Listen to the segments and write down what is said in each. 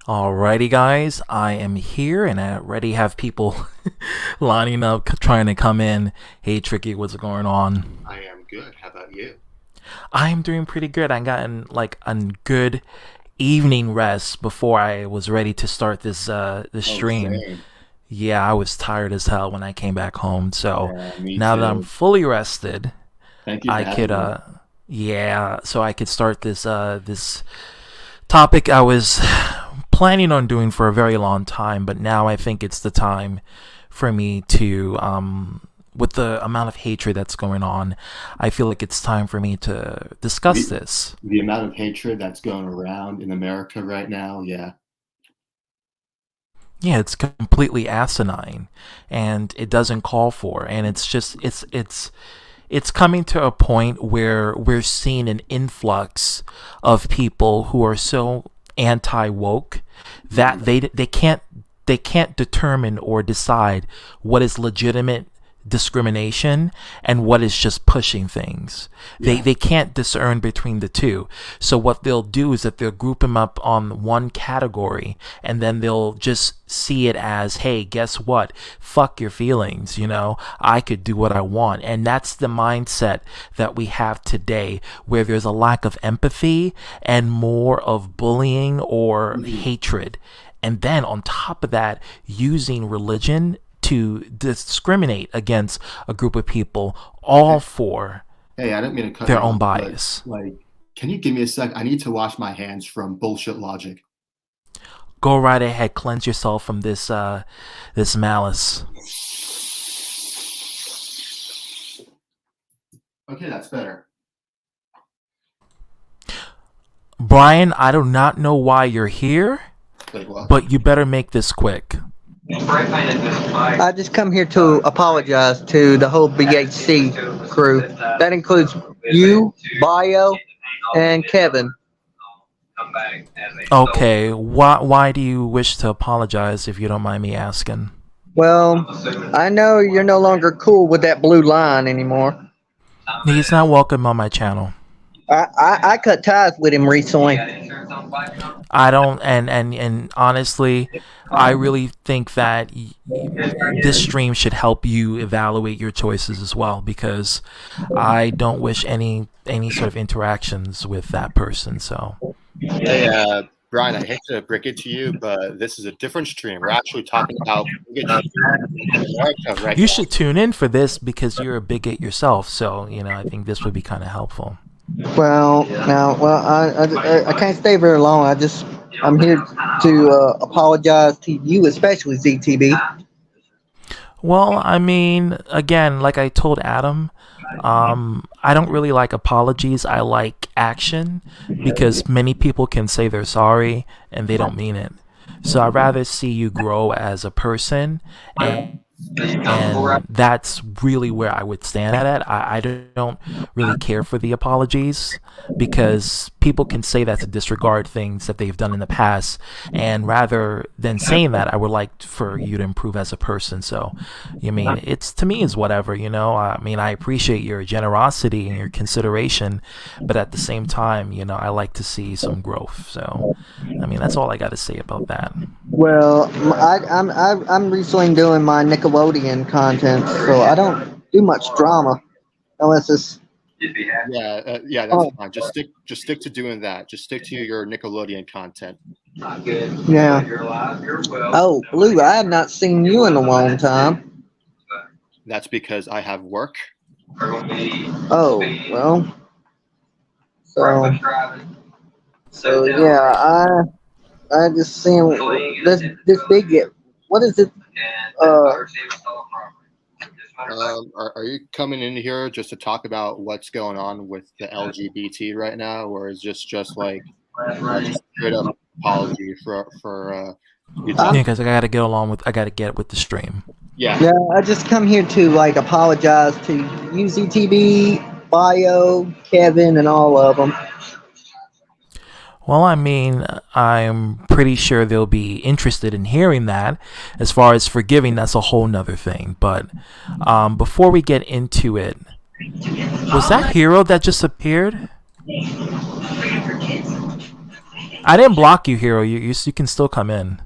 Alrighty, guys, I am here and I already have people lining up, trying to come in. Hey, Tricky, what's going on? I am good. How about you? I'm doing pretty good. I gotten like a good evening rest before I was ready to start this Oh, stream. same. Yeah, I was tired as hell when I came back home. So Yeah, me now that I'm too. fully rested, Thank you for I having could me. yeah, so I could start this topic I was planning on doing for a very long time, but now I think it's the time for me to, with the amount of hatred that's going on, I feel like it's time for me to discuss The this. the amount of hatred that's going around in America right now, yeah. Yeah, it's completely asinine, and it doesn't call for, and it's just it's coming to a point where we're seeing an influx of people who are so anti woke that Mhm. they can't determine or decide what is legitimate discrimination and what is just pushing things. They Yeah. they can't discern between the two. So what they'll do is that they'll group them up on one category and then they'll just see it as, hey, guess what? Fuck your feelings, I could do what I want. And that's the mindset that we have today, where there's a lack of empathy and more of bullying or Mhm. hatred. And then on top of that, using religion to discriminate against a group of people, all Hey, for hey, I didn't mean to cut their you own off, but bias. can you give me a sec? I need to wash my hands from bullshit logic. Go right ahead, cleanse yourself from this malice. Okay, that's better. Brian, I do not know why you're here, Wait, what? but you better make this quick. I just come here to apologize to the whole BHC crew. That includes you, Bio, and Kevin. Okay, why do you wish to apologize if you don't mind me asking? Well, I know you're no longer cool with that blue line anymore. He's not welcome on my channel. I cut ties with him recently. I don't, and honestly, I really think that this stream should help you evaluate your choices as well, because I don't wish any sort of interactions with that person. So Hey, Brian, I hate to break it to you, but this is a different stream. We're actually talking about bigotry in America right you now. should tune in for this because you're a bigot yourself. So I think this would be kind of helpful. I can't stay very long. I'm here to apologize to you, especially ZTB. Well, I mean, again, like I told Adam, I don't really like apologies. I like action because many people can say they're sorry and they don't mean it. So I'd rather see you grow as a person, and that's really where I would stand at it. I don't really care for the apologies because people can say that to disregard things that they've done in the past, and rather than saying that, I would like for you to improve as a person. So it's, to me, is whatever. I mean, I appreciate your generosity and your consideration, but at the same time, I like to see some growth. So I mean, that's all I got to say about that. Well, I'm recently doing my Nickelodeon content, so I don't do much drama unless it's Yeah, yeah, that's oh fine. Just stick to doing that. Just stick to your Nickelodeon content. yeah. Oh, Blue, I have not seen you in a long time. That's because I have work. Oh well, so yeah, I just seen this big. What is it? Uh, Are you coming in here just to talk about what's going on with the LGBT right now, or is this just like just straight up apology for you Yeah, I'm talking? because I got to get with the stream. Yeah, Yeah, I just come here to like apologize to UZTB, Bio, Kevin, and all of them. Well, I mean, I'm pretty sure they'll be interested in hearing that. As far as forgiving, that's a whole nother thing. But before we get into it, was that hero that just appeared? I didn't block you, Hero. You can still come in.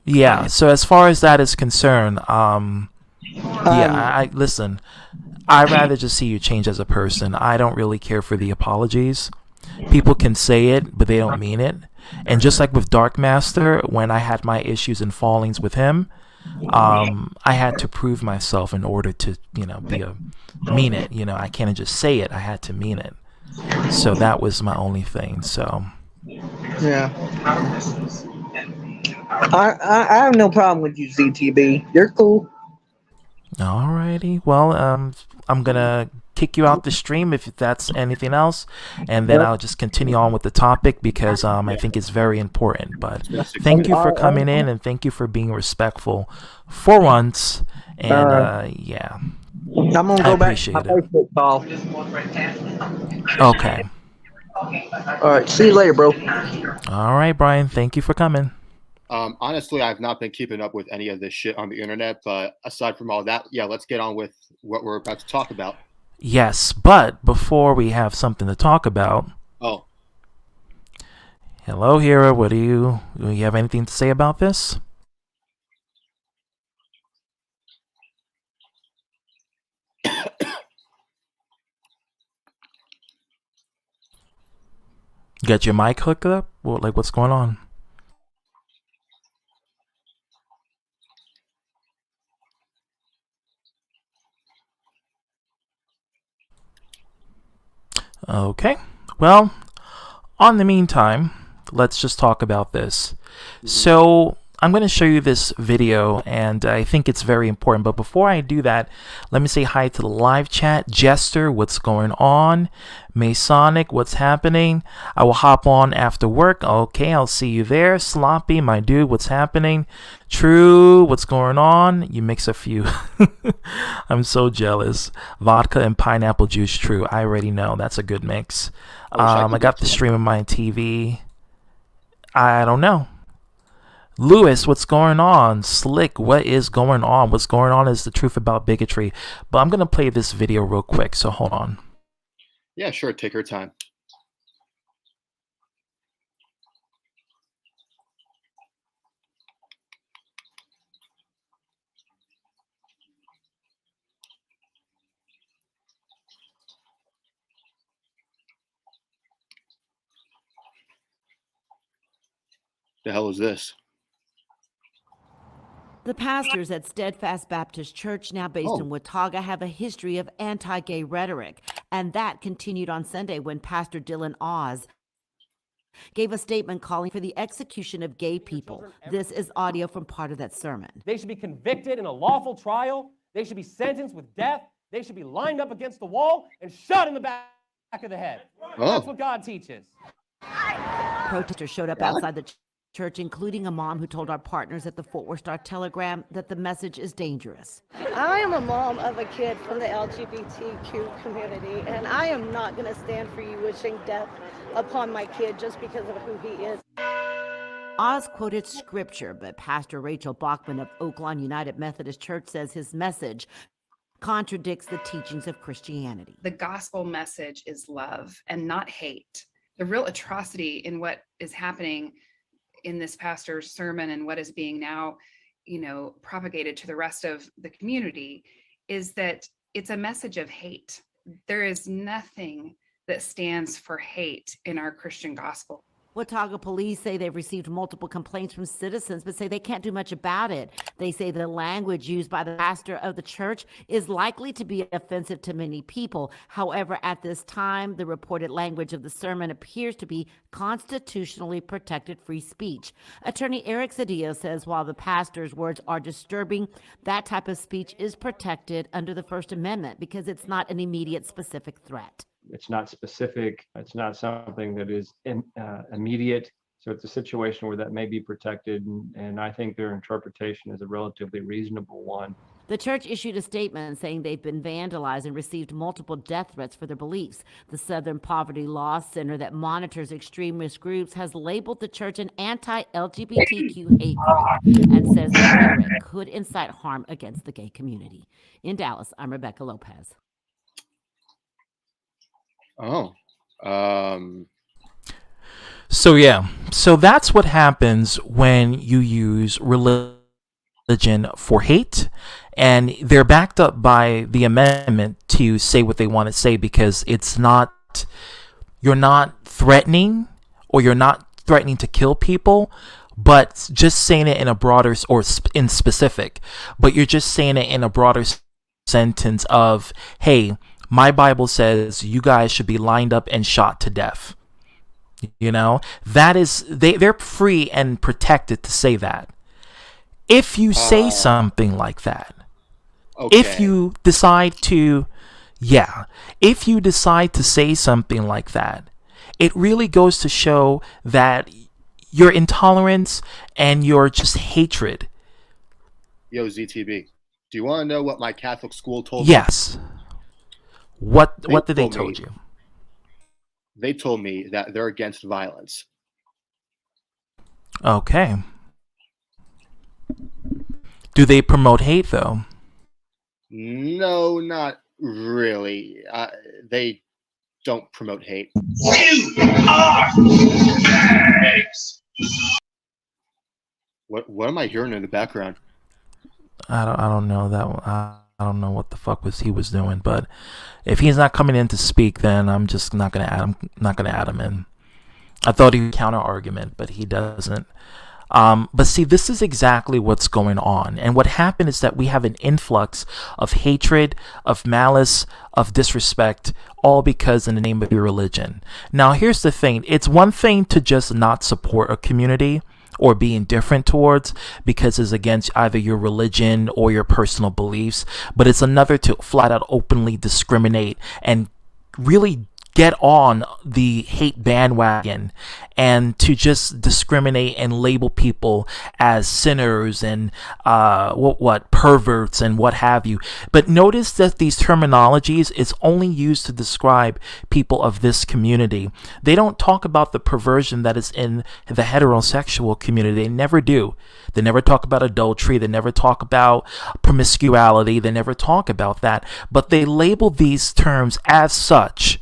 Yeah. So as far as that is concerned, yeah. I listen. I rather just see you change as a person. I don't really care for the apologies. People can say it, but they don't mean it. And just like with Dark Master, when I had my issues and fallings with him, I had to prove myself in order to, mean it. I can't just say it. I had to mean it. So that was my only thing. So Yeah. I have no problem with you, ZTB. You're cool. alrighty. Well, I'm gonna kick you out the stream if that's anything else, and then I'll just continue on with the topic because I think it's very important. But thank you for coming in and thank you for being respectful for once. And yeah, I'm gonna go back to my Facebook call. Okay. All right. See you later, bro. All right, Brian. Thank you for coming. Honestly, I've not been keeping up with any of this shit on the internet, but aside from all that, yeah, let's get on with what we're about to talk about. Yes, but before we have something to talk about. Oh. Hello, Hera. Do you have anything to say about this? You got your mic hooked up? What's going on? Okay. Well, on the meantime, let's just talk about this. So I'm going to show you this video, and I think it's very important. But before I do that, let me say hi to the live chat. Jester, what's going on? Masonic, what's happening? I will hop on after work. Okay, I'll see you there. Sloppy, my dude, what's happening? True, what's going on? You mix a few. I'm so jealous. Vodka and pineapple juice, true. I already know. That's a good mix. I got the stream on my TV. I don't know. Lewis, what's going on? Slick, what is going on? What's going on is the truth about bigotry. But I'm going to play this video real quick, so hold on. Yeah, sure. Take your time. The hell is this? The pastors at Steadfast Baptist Church, now based in Watauga, have a history of anti-gay rhetoric, and that continued on Sunday when Pastor Dylan Oz gave a statement calling for the execution of gay people. This is audio from part of that sermon. They should be convicted in a lawful trial. They should be sentenced with death. They should be lined up against the wall and shot in the back of the head. That's what God teaches. Protesters showed up outside the church, including a mom who told our partners at the Fort Worth Star-Telegram that the message is dangerous. I am a mom of a kid from the LGBTQ community, and I am not going to stand for you wishing death upon my kid just because of who he is. Oz quoted scripture, but Pastor Rachel Bachman of Oaklawn United Methodist Church says his message contradicts the teachings of Christianity. The gospel message is love and not hate. The real atrocity in what is happening in this pastor's sermon and what is being now, propagated to the rest of the community is that it's a message of hate. There is nothing that stands for hate in our Christian gospel. Watauga police say they've received multiple complaints from citizens, but say they can't do much about it. They say the language used by the pastor of the church is likely to be offensive to many people. However, at this time, the reported language of the sermon appears to be constitutionally protected free speech. Attorney Eric Cedillo says while the pastor's words are disturbing, that type of speech is protected under the First Amendment because it's not an immediate specific threat. It's not specific. It's not something that is immediate. So it's a situation where that may be protected. And I think their interpretation is a relatively reasonable one. The church issued a statement saying they've been vandalized and received multiple death threats for their beliefs. The Southern Poverty Law Center that monitors extremist groups has labeled the church an anti-LGBTQ hate group and says the rhetoric could incite harm against the gay community. In Dallas, I'm Rebecca Lopez. So yeah, so that's what happens when you use religion for hate, and they're backed up by the amendment to say what they want to say, because it's not, you're not threatening, or you're not threatening to kill people, but just saying it in a broader, or in specific, but you're just saying it in a broader sentence of, hey, my Bible says you guys should be lined up and shot to death. You know, that is, they're free and protected to say that. If you say something like that, Okay. if you decide to, if you decide to say something like that, it really goes to show that your intolerance and your just hatred. Yo, ZTB, do you want to know what my Catholic school told me? Yes. What did they told told you? They told me that they're against violence. Okay. Do they promote hate, though? No, not really. They don't promote hate. What am I hearing in the background? I don't know that one. I don't know what the fuck he was doing, but if he's not coming in to speak, then I'm just not gonna add him in. I thought he would counter argument, but he doesn't. But see, this is exactly what's going on. And what happened is that we have an influx of hatred, of malice, of disrespect, all because in the name of your religion. Now, here's the thing. It's one thing to just not support a community or be indifferent towards because it's against either your religion or your personal beliefs, but it's another to flat out openly discriminate and really get on the hate bandwagon and to just discriminate and label people as sinners and what perverts and what have you. But notice that these terminologies is only used to describe people of this community. They don't talk about the perversion that is in the heterosexual community. They never do. They never talk about adultery. They never talk about promiscuity. They never talk about that. But they label these terms as such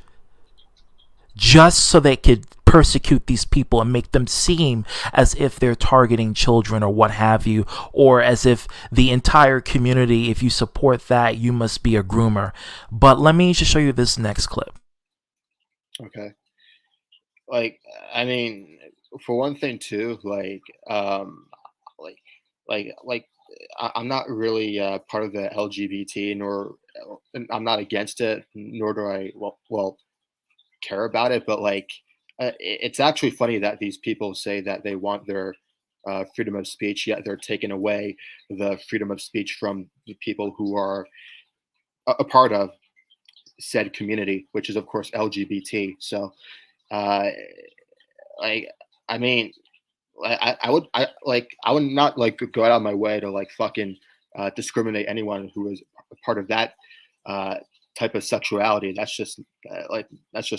just so they could persecute these people and make them seem as if they're targeting children or what have you, or as if the entire community, if you support that, you must be a groomer. But let me just show you this next clip. Okay. Like, I mean, for one thing too, I'm not really part of the LGBT, nor I'm not against it, nor do I care about it, but it's actually funny that these people say that they want their freedom of speech, yet they're taking away the freedom of speech from the people who are a part of said community, which is of course LGBT. So I mean, I would not go out of my way to fucking discriminate anyone who is a part of that type of sexuality. That's just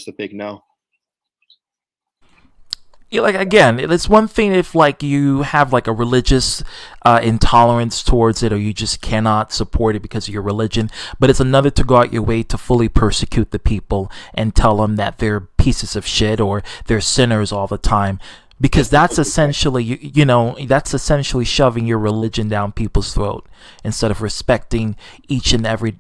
a big no. Yeah, again, it's one thing if you have a religious intolerance towards it, or you just cannot support it because of your religion, but it's another to go out your way to fully persecute the people and tell them that they're pieces of shit or they're sinners all the time, because that's essentially that's essentially shoving your religion down people's throat instead of respecting each and every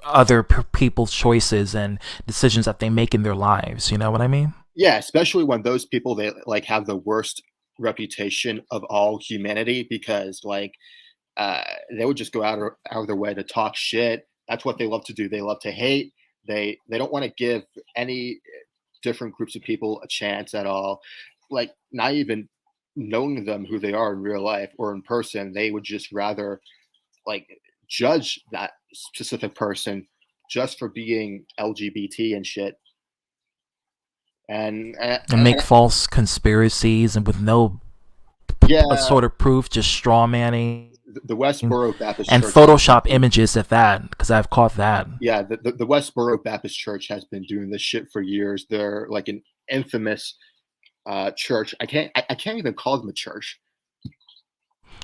other people's choices and decisions that they make in their lives. You know what I mean? Yeah, especially when those people, they have the worst reputation of all humanity, because they would just go out of their way to talk shit. That's what they love to do. They love to hate. They don't want to give any different groups of people a chance at all. Not even knowing them, who they are in real life or in person, they would just rather judge that specific person just for being LGBT and shit. And make false conspiracies and with no sort of proof, just straw manning. The Westboro Baptist and Church Photoshop images at that, because I've caught that. Yeah, the Westboro Baptist Church has been doing this shit for years. They're an infamous church. I can't even call them a church.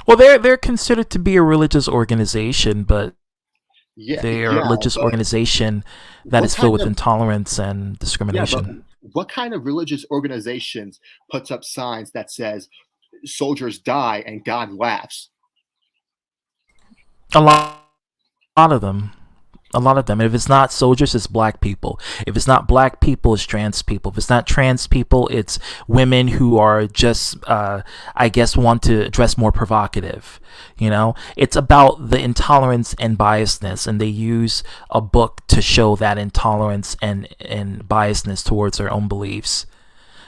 Well, they're considered to be a religious organization, but they're a religious organization that is filled with intolerance and discrimination. what kind of religious organizations puts up signs that says soldiers die and God laughs? A lot of them. A lot of them. If it's not soldiers, it's black people. If it's not black people, it's trans people. If it's not trans people, it's women who are just, I guess, want to dress more provocative. You know, it's about the intolerance and biasness, and they use a book to show that intolerance and biasness towards their own beliefs.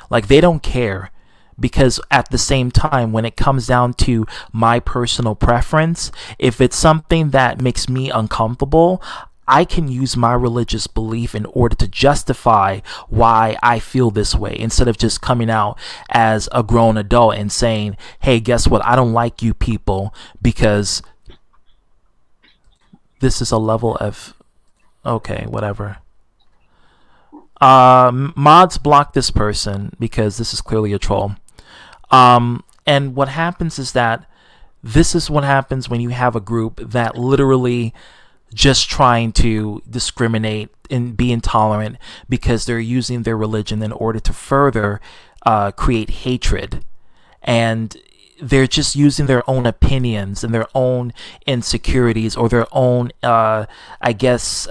Like, they don't care. Because at the same time, when it comes down to my personal preference, if it's something that makes me uncomfortable, I can use my religious belief in order to justify why I feel this way, instead of just coming out as a grown adult and saying, hey, guess what? I don't like you people because this is a level of, okay, whatever. Mods block this person because this is clearly a troll. And what happens is that this is what happens when you have a group that literally just trying to discriminate and be intolerant because they're using their religion in order to further create hatred. And they're just using their own opinions and their own insecurities or their own, I guess,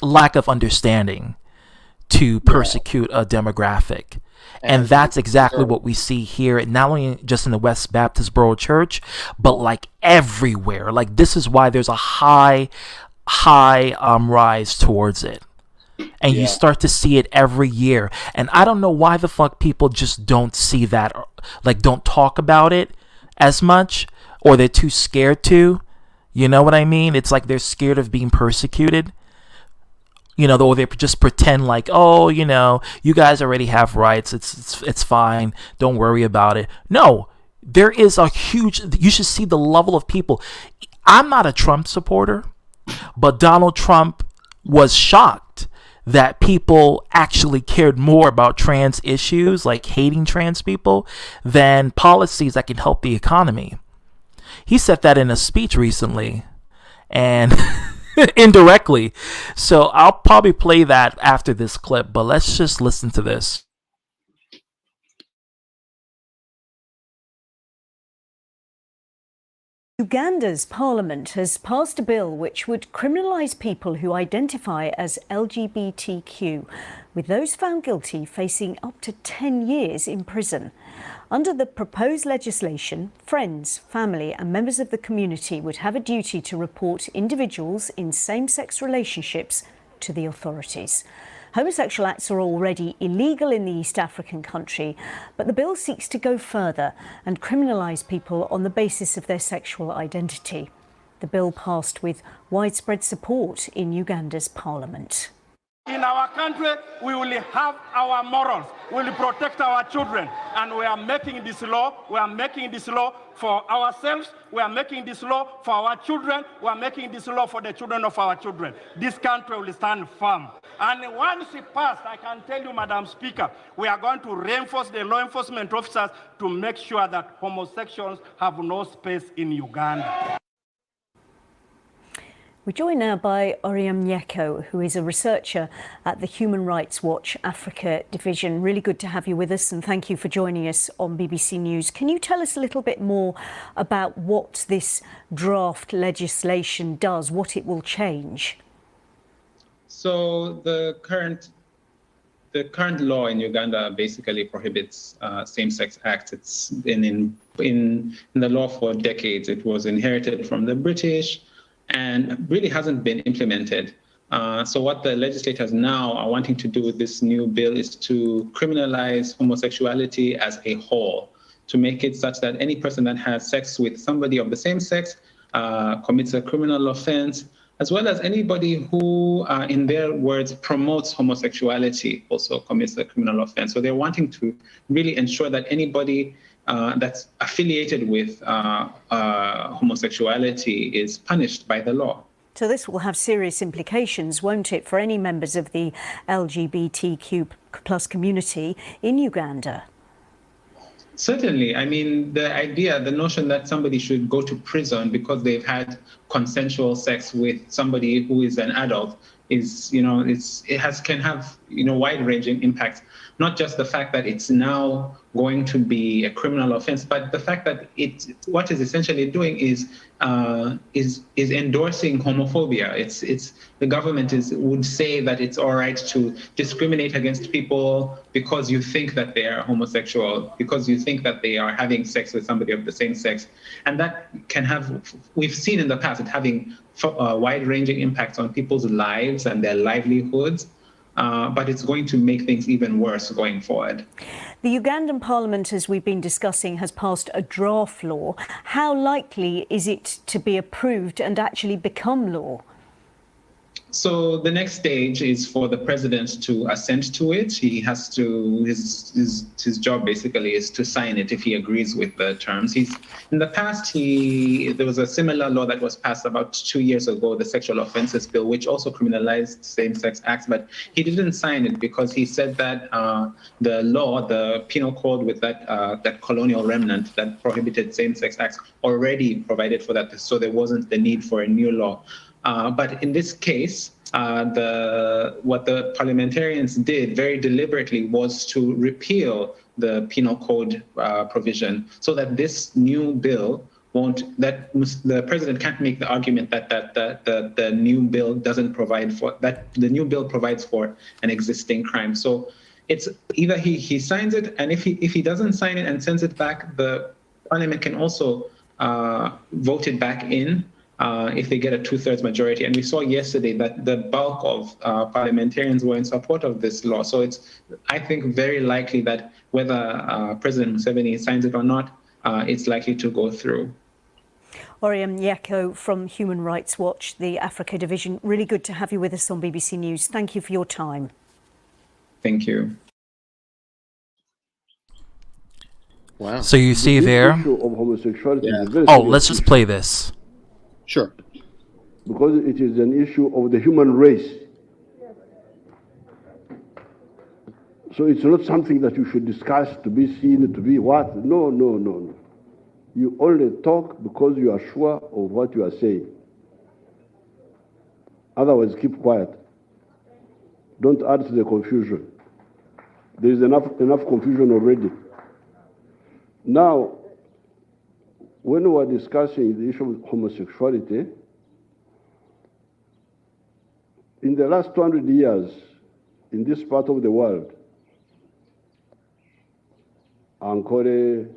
lack of understanding to persecute a demographic. And that's exactly what we see here, not only just in the Westboro Church, but like everywhere. Like, this is why there's a high rise towards it. And you start to see it every year. And I don't know why the fuck people just don't see that, like, don't talk about it as much, or they're too scared to. You know what I mean? It's like they're scared of being persecuted. You know, or they just pretend like, oh, you know, you guys already have rights. It's fine. Don't worry about it. No, there is a huge, you should see the level of people. I'm not a Trump supporter, but Donald Trump was shocked that people actually cared more about trans issues, like hating trans people, than policies that can help the economy. He said that in a speech recently. And indirectly. So I'll probably play that after this clip, but let's just listen to this. Uganda's parliament has passed a bill which would criminalise people who identify as LGBTQ, with those found guilty facing up to 10 years in prison. Under the proposed legislation, friends, family and members of the community would have a duty to report individuals in same-sex relationships to the authorities. Homosexual acts are already illegal in the East African country, but the bill seeks to go further and criminalise people on the basis of their sexual identity. The bill passed with widespread support in Uganda's parliament. In our country, we will have our morals. We will protect our children. And we are making this law. We are making this law for ourselves. We are making this law for our children. We are making this law for the children of our children. This country will stand firm. And once it passed, I can tell you, Madam Speaker, we are going to reinforce the law enforcement officers to make sure that homosexuals have no space in Uganda. We're joined now by Oriam Nyeko, who is a researcher at the Human Rights Watch Africa Division. Really good to have you with us, and thank you for joining us on BBC News. Can you tell us a little bit more about what this draft legislation does, what it will change? So the current law in Uganda basically prohibits same-sex acts. It's been in the law for decades. It was inherited from the British and really hasn't been implemented. So what the legislators now are wanting to do with this new bill is to criminalize homosexuality as a whole, to make it such that any person that has sex with somebody of the same sex commits a criminal offense, as well as anybody who, in their words, promotes homosexuality also commits a criminal offense. So they're wanting to really ensure that anybody that's affiliated with homosexuality is punished by the law. So this will have serious implications, won't it, for any members of the LGBTQ plus community in Uganda? Certainly. I mean, the notion that somebody should go to prison because they've had consensual sex with somebody who is an adult is, can have wide-ranging impacts. Not just the fact that it's now going to be a criminal offense, but the fact that what it's essentially doing is endorsing homophobia. It's the government would say that it's all right to discriminate against people because you think that they are homosexual, because you think that they are having sex with somebody of the same sex, and that can have, we've seen in the past, it having wide-ranging impacts on people's lives and their livelihoods. But it's going to make things even worse going forward. The Ugandan Parliament, as we've been discussing, has passed a draft law. How likely is it to be approved and actually become law? So the next stage is for the president to assent to it. He has to, his job basically is to sign it if he agrees with the terms. In the past, there was a similar law that was passed about 2 years ago, the Sexual Offences Bill, which also criminalized same-sex acts, but he didn't sign it because he said that the law, the penal code with that colonial remnant that prohibited same-sex acts already provided for that, so there wasn't the need for a new law. But in this case, what the parliamentarians did very deliberately was to repeal the penal code provision so that this new bill the president can't make the argument that the new bill doesn't provide for that. The new bill provides for an existing crime. So it's either he signs it, and if he doesn't sign it and sends it back, the parliament can also vote it back in. If they get a 2/3 majority. And we saw yesterday that the bulk of parliamentarians were in support of this law. So it's, I think, very likely that whether President Museveni signs it or not, it's likely to go through. Oriam Nyako from Human Rights Watch, the Africa Division. Really good to have you with us on BBC News. Thank you for your time. Thank you. Wow. So you see there. Issue of homosexuality is a very Oh, serious let's just issue. play this. Sure. Because it is an issue of the human race. So it's not something that you should discuss to be seen, to be what? No. You only talk because you are sure of what you are saying. Otherwise, keep quiet. Don't add to the confusion. There is enough confusion already. Now, when we are discussing the issue of homosexuality, in the last 200 years, in this part of the world, Ankole,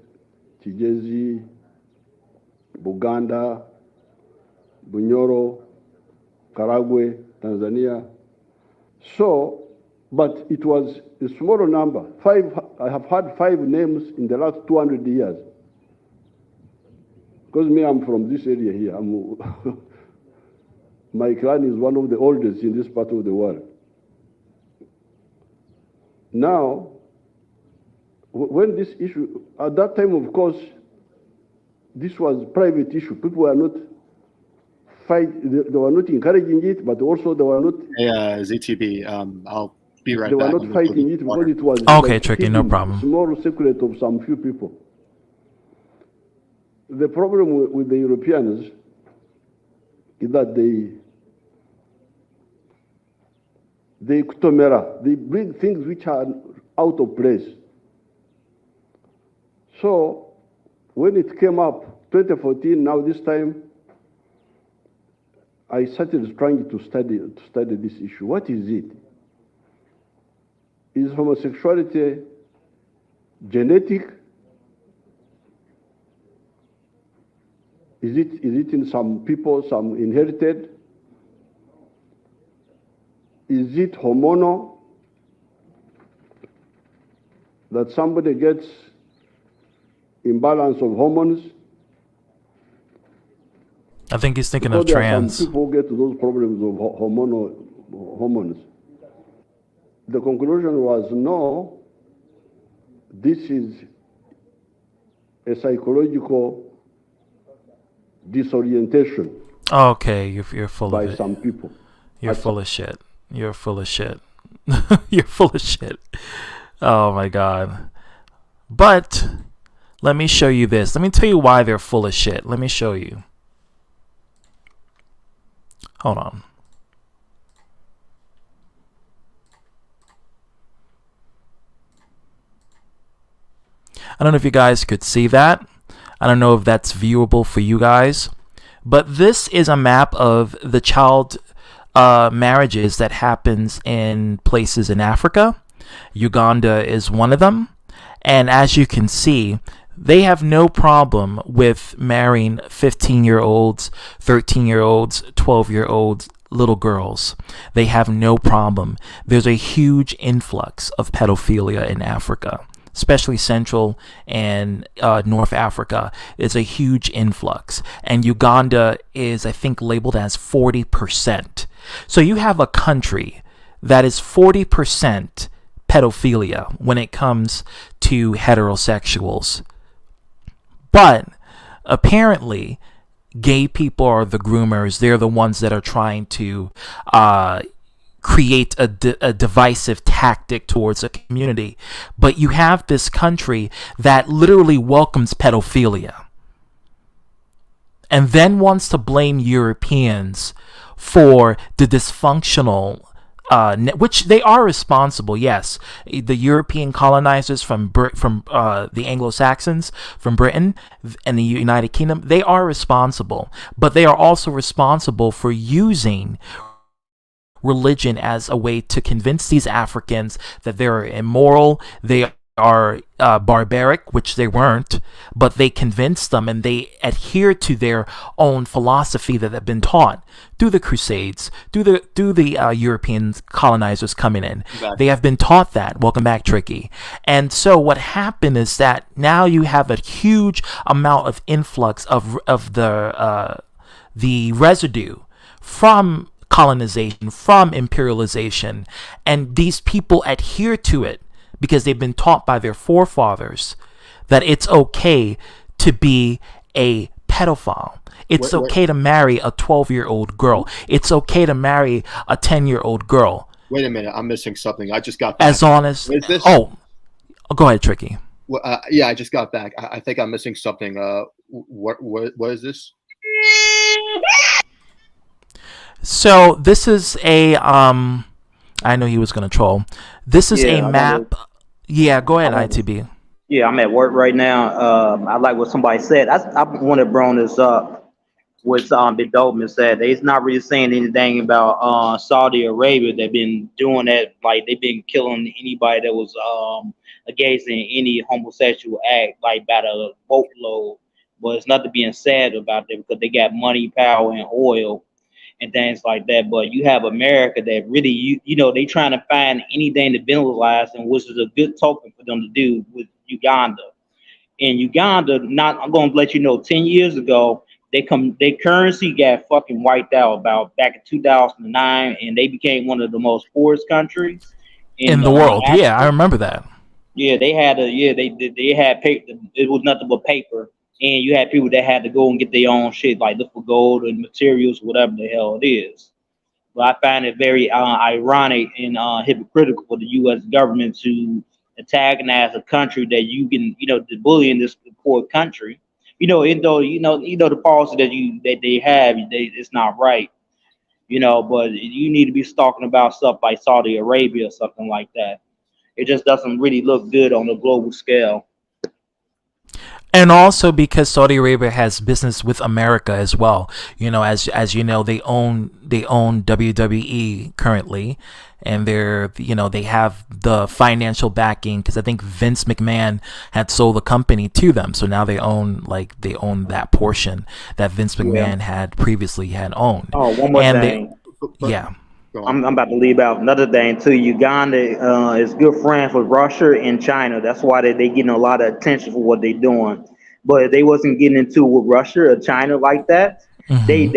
Kigezi, Buganda, Bunyoro, Karagwe, Tanzania. So, but it was a smaller number. I have had 5 names in the last 200 years. Because me, I'm from this area here. My clan is one of the oldest in this part of the world. Now, when this issue, at that time, of course, this was a private issue. People were not they were not encouraging it, but also they were not. Yeah, ZTB, I'll be right they back. They were not fighting it because it was okay, tricky, no problem. Small secret of some few people. The problem with the Europeans is that they bring things which are out of place. So when it came up, 2014, now this time, I started trying to study this issue. What is it? Is homosexuality genetic? Is it in some people, some inherited? Is it hormonal? That somebody gets imbalance of hormones? I think he's thinking of there trans. Some people get those problems of hormones. The conclusion was no, this is a psychological disorientation. Okay, you're full of it. By some people. You're full of shit. You're full of shit. You're full of shit. Oh my God. But let me show you this. Let me tell you why they're full of shit. Let me show you. Hold on. I don't know if you guys could see that. I don't know if that's viewable for you guys. But this is a map of the child marriages that happens in places in Africa. Uganda is one of them. And as you can see, they have no problem with marrying 15-year-olds, 13-year-olds, 12-year-olds, little girls. They have no problem. There's a huge influx of pedophilia in Africa, especially Central and North Africa. Is a huge influx. And Uganda is, I think, labeled as 40%. So you have a country that is 40% pedophilia when it comes to heterosexuals. But apparently, gay people are the groomers. They're the ones that are trying to create a divisive tactic towards a community. But you have this country that literally welcomes pedophilia and then wants to blame Europeans for the dysfunctional which they are responsible, yes. The European colonizers from the Anglo-Saxons, from Britain and the United Kingdom, they are responsible. But they are also responsible for using religion as a way to convince these Africans that they're immoral, they are barbaric, which they weren't, but they convinced them and they adhere to their own philosophy that have been taught through the Crusades, through the European colonizers coming in. Exactly. They have been taught that. Welcome back, Tricky. And so what happened is that now you have a huge amount of influx of the residue from colonization, from imperialization, and these people adhere to it because they've been taught by their forefathers that it's okay to be a pedophile. It's okay to marry a 12-year-old girl. It's okay to marry a 10-year-old girl. Wait a minute, I'm missing something. I just got back. As honest. What is this? Oh, go ahead, Tricky. Well, yeah, I just got back. I think I'm missing something. What is this? So this is a I know he was gonna troll. This is a map. Yeah, go ahead, ITB. Yeah, I'm at work right now. I like what somebody said. I want to bring this up. What Bidotman said. They's not really saying anything about Saudi Arabia. They've been doing that, like they've been killing anybody that was engaged in any homosexual act, like by the boatload. But it's nothing being said about them because they got money, power, and oil and things like that. But you have America that really, you know, they trying to find anything to penalize, and which is a good token for them to do with Uganda. In Uganda, I'm going to let you know, 10 years ago, their currency got fucking wiped out about back in 2009, and they became one of the most poorest countries in the world. Africa. Yeah, I remember that. Yeah, they had they had paper. It was nothing but paper. And you had people that had to go and get their own shit, like look for gold and materials, whatever the hell it is. But I find it very ironic and hypocritical for the U.S. government to antagonize a country that you can, you know, to bully in this poor country. You know, the policy that they have, it's not right. You know, but you need to be talking about stuff like Saudi Arabia or something like that. It just doesn't really look good on a global scale. And also because Saudi Arabia has business with America as well. You know, as you know, they own WWE currently, and they have the financial backing because I think Vince McMahon had sold the company to them, so now they own that portion that Vince McMahon had previously owned. Oh, one more thing. I'm about to leave out another thing too. Uganda is good friends with Russia and China. That's why they getting a lot of attention for what they're doing. But if they wasn't getting into with Russia or China like that, they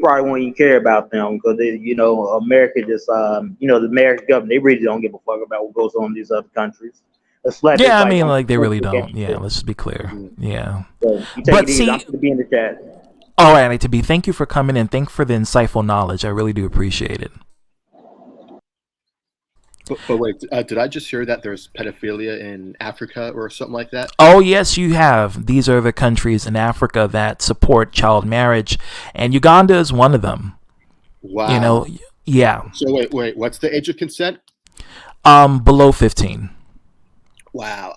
probably won't even care about them because America just the American government, they really don't give a fuck about what goes on in these other countries. Yeah, I mean, like they really don't. Yeah, let's just be clear. Yeah, but see, I'm gonna be in the chat. All right, to be. Thank you for coming in. Thank you for the insightful knowledge. I really do appreciate it. But wait, did I just hear that there's pedophilia in Africa or something like that? Oh, yes, you have. These are the countries in Africa that support child marriage, and Uganda is one of them. Wow. You know, yeah. So wait, what's the age of consent? Below 15. Wow.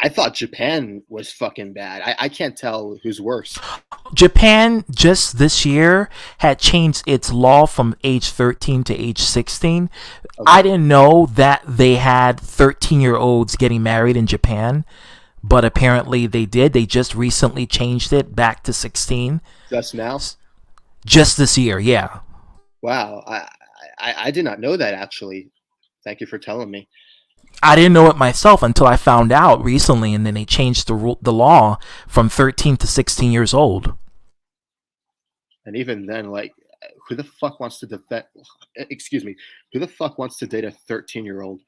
I thought Japan was fucking bad. I can't tell who's worse. Japan just this year had changed its law from age 13 to age 16. Okay. I didn't know that they had 13-year-olds getting married in Japan, but apparently they did. They just recently changed it back to 16. Just now? Just this year, yeah. Wow. I did not know that, actually. Thank you for telling me. I didn't know it myself until I found out recently, and then they changed the law from 13 to 16 years old. And even then, like, who the fuck wants to defend? Excuse me, who the fuck wants to date a 13-year-old?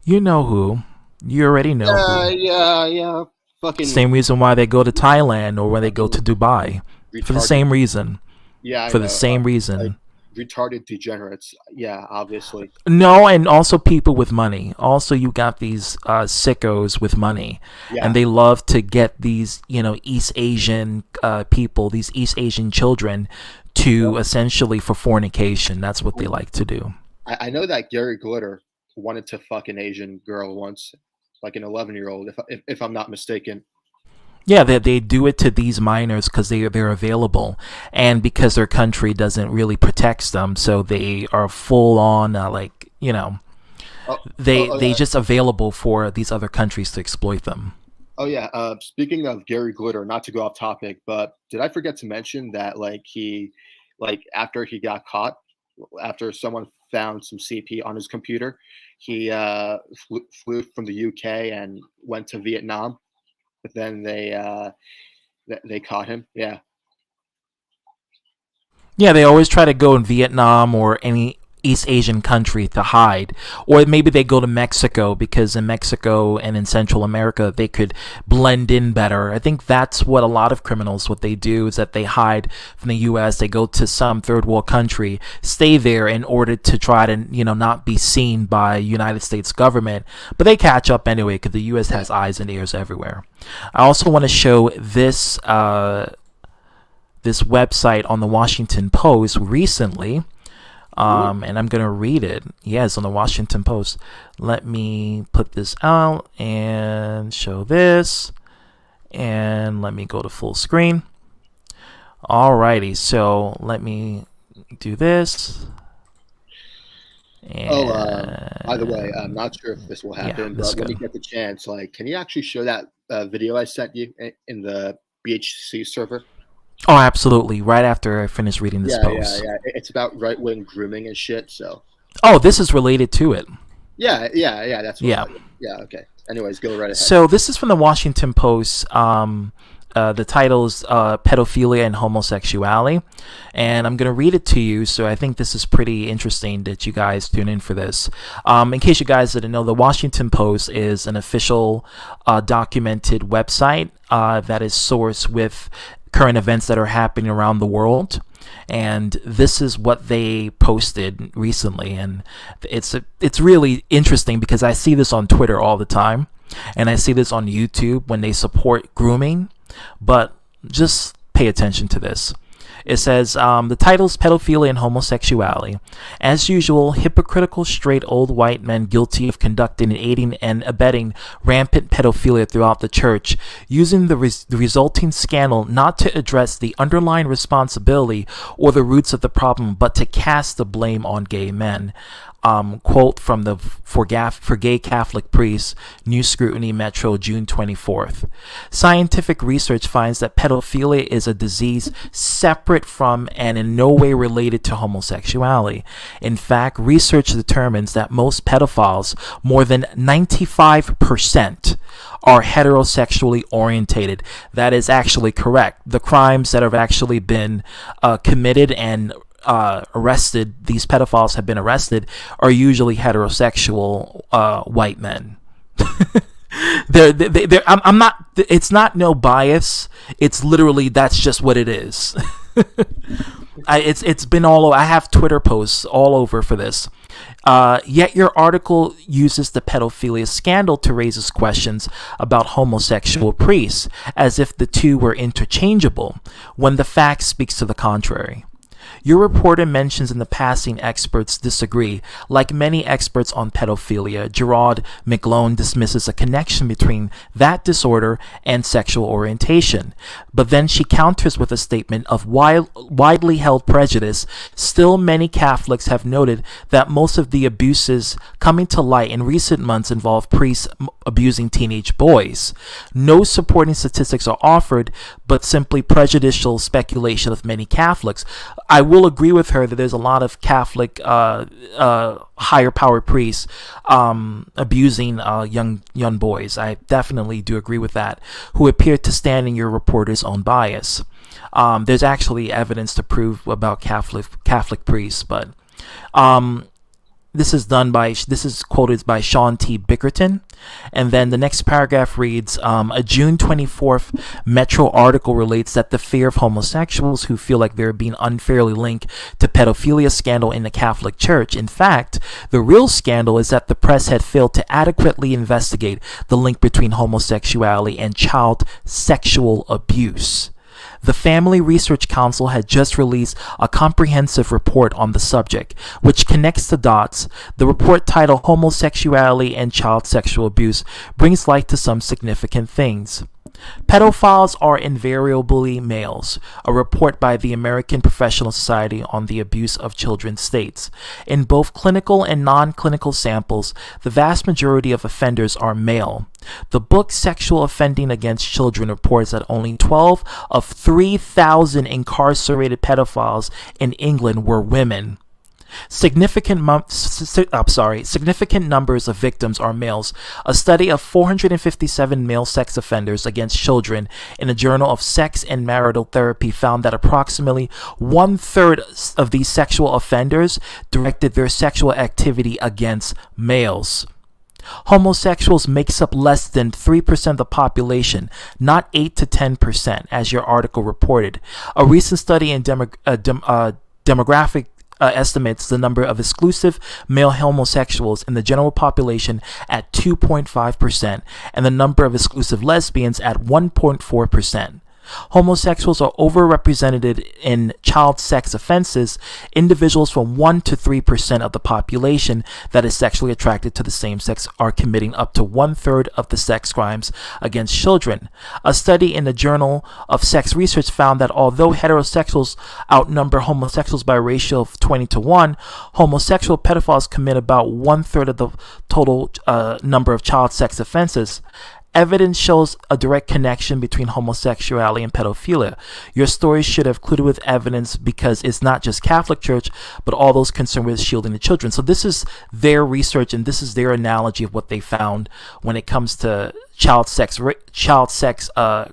You know who? You already know who. Yeah. Fucking. Same reason why they go to Thailand or when they go to Dubai. Retarded. For the same reason. Yeah. For the same reason. Like, retarded degenerates. Yeah, obviously. No, and also people with money. Also, you got these sickos with money, and they love to get these, East Asian people, these East Asian children, to essentially for fornication. That's what they like to do. I know that Gary Glitter wanted to fuck an Asian girl once, like an 11-year-old, if I'm not mistaken. Yeah, they do it to these minors because they're available, and because their country doesn't really protect them, so they are full on they just available for these other countries to exploit them. Oh yeah. Speaking of Gary Glitter, not to go off topic, but did I forget to mention that after he got caught, after someone found some CP on his computer, he flew from the UK and went to Vietnam. But then they caught him. Yeah. Yeah, they always try to go in Vietnam or any East Asian country to hide. Or maybe they go to Mexico because in Mexico and in Central America they could blend in better. I think that's what a lot of criminals, what they do is that they hide from the US, they go to some third world country, stay there in order to try to, not be seen by United States government, but they catch up anyway because the US has eyes and ears everywhere. I also want to show this this website on the Washington Post recently. And I'm going to read it. Yes, on the Washington Post. Let me put this out and show this. And let me go to full screen. Alrighty, so let me do this. And, by the way, I'm not sure if this will happen, but when you get the chance, can you actually show that video I sent you in the BHC server? Oh, absolutely. Right after I finish reading this post. Yeah. It's about right-wing grooming and shit, so. Oh, this is related to it. Yeah, that's what okay. Anyways, go right ahead. So this is from the Washington Post. The title is Pedophilia and Homosexuality. And I'm going to read it to you, so I think this is pretty interesting that you guys tune in for this. In case you guys didn't know, the Washington Post is an official documented website that is sourced with current events that are happening around the world, and this is what they posted recently, and it's really interesting because I see this on Twitter all the time, and I see this on YouTube when they support grooming, but just pay attention to this. It says, the title's Pedophilia and Homosexuality. As usual, hypocritical straight old white men guilty of conducting and aiding and abetting rampant pedophilia throughout the church, using the resulting scandal not to address the underlying responsibility or the roots of the problem, but to cast the blame on gay men. Quote from the For Gay Catholic Priests, New Scrutiny Metro, June 24th. Scientific research finds that pedophilia is a disease separate from and in no way related to homosexuality. In fact, research determines that most pedophiles, more than 95%, are heterosexually orientated. That is actually correct. The crimes that have actually been committed and arrested, these pedophiles have been arrested, are usually heterosexual white men. I'm not, it's not no bias, it's literally, that's just what it is. It's been all over. I have Twitter posts all over for this. Yet your article uses the pedophilia scandal to raise questions about homosexual priests, as if the two were interchangeable, when the fact speaks to the contrary. Your reporter mentions in the passing experts disagree. Like many experts on pedophilia, Gerard McGlone dismisses a connection between that disorder and sexual orientation. But then she counters with a statement of widely held prejudice. Still, many Catholics have noted that most of the abuses coming to light in recent months involve priests abusing teenage boys. No supporting statistics are offered, but simply prejudicial speculation of many Catholics. I will agree with her that there's a lot of Catholic higher power priests abusing young boys. I definitely do agree with that, who appear to stand in your reporter's own bias. There's actually evidence to prove about Catholic priests, but this is quoted by Sean T. Bickerton. And then the next paragraph reads, a June 24th Metro article relates that the fear of homosexuals who feel like they're being unfairly linked to pedophilia scandal in the Catholic Church. In fact, the real scandal is that the press had failed to adequately investigate the link between homosexuality and child sexual abuse. The Family Research Council had just released a comprehensive report on the subject, which connects the dots. The report, titled Homosexuality and Child Sexual Abuse, brings light to some significant things. Pedophiles are invariably males, a report by the American Professional Society on the Abuse of Children states. In both clinical and non-clinical samples, the vast majority of offenders are male. The book Sexual Offending Against Children reports that only 12 of 3,000 incarcerated pedophiles in England were women. Significant numbers of victims are males. A study of 457 male sex offenders against children in the Journal of Sex and Marital Therapy found that approximately 1/3 of these sexual offenders directed their sexual activity against males. Homosexuals makes up less than 3% of the population, not 8 to 10%, as your article reported. A recent study in demographic estimates the number of exclusive male homosexuals in the general population at 2.5% and the number of exclusive lesbians at 1.4%. Homosexuals are overrepresented in child sex offenses. Individuals from 1 to 3% of the population that is sexually attracted to the same sex are committing up to 1/3 of the sex crimes against children. A study in the Journal of Sex Research found that although heterosexuals outnumber homosexuals by a ratio of 20 to 1, homosexual pedophiles commit about 1/3 of the total number of child sex offenses. Evidence shows a direct connection between homosexuality and pedophilia. Your story should have included with evidence because it's not just Catholic Church, but all those concerned with shielding the children. So this is their research and this is their analogy of what they found when it comes to child sex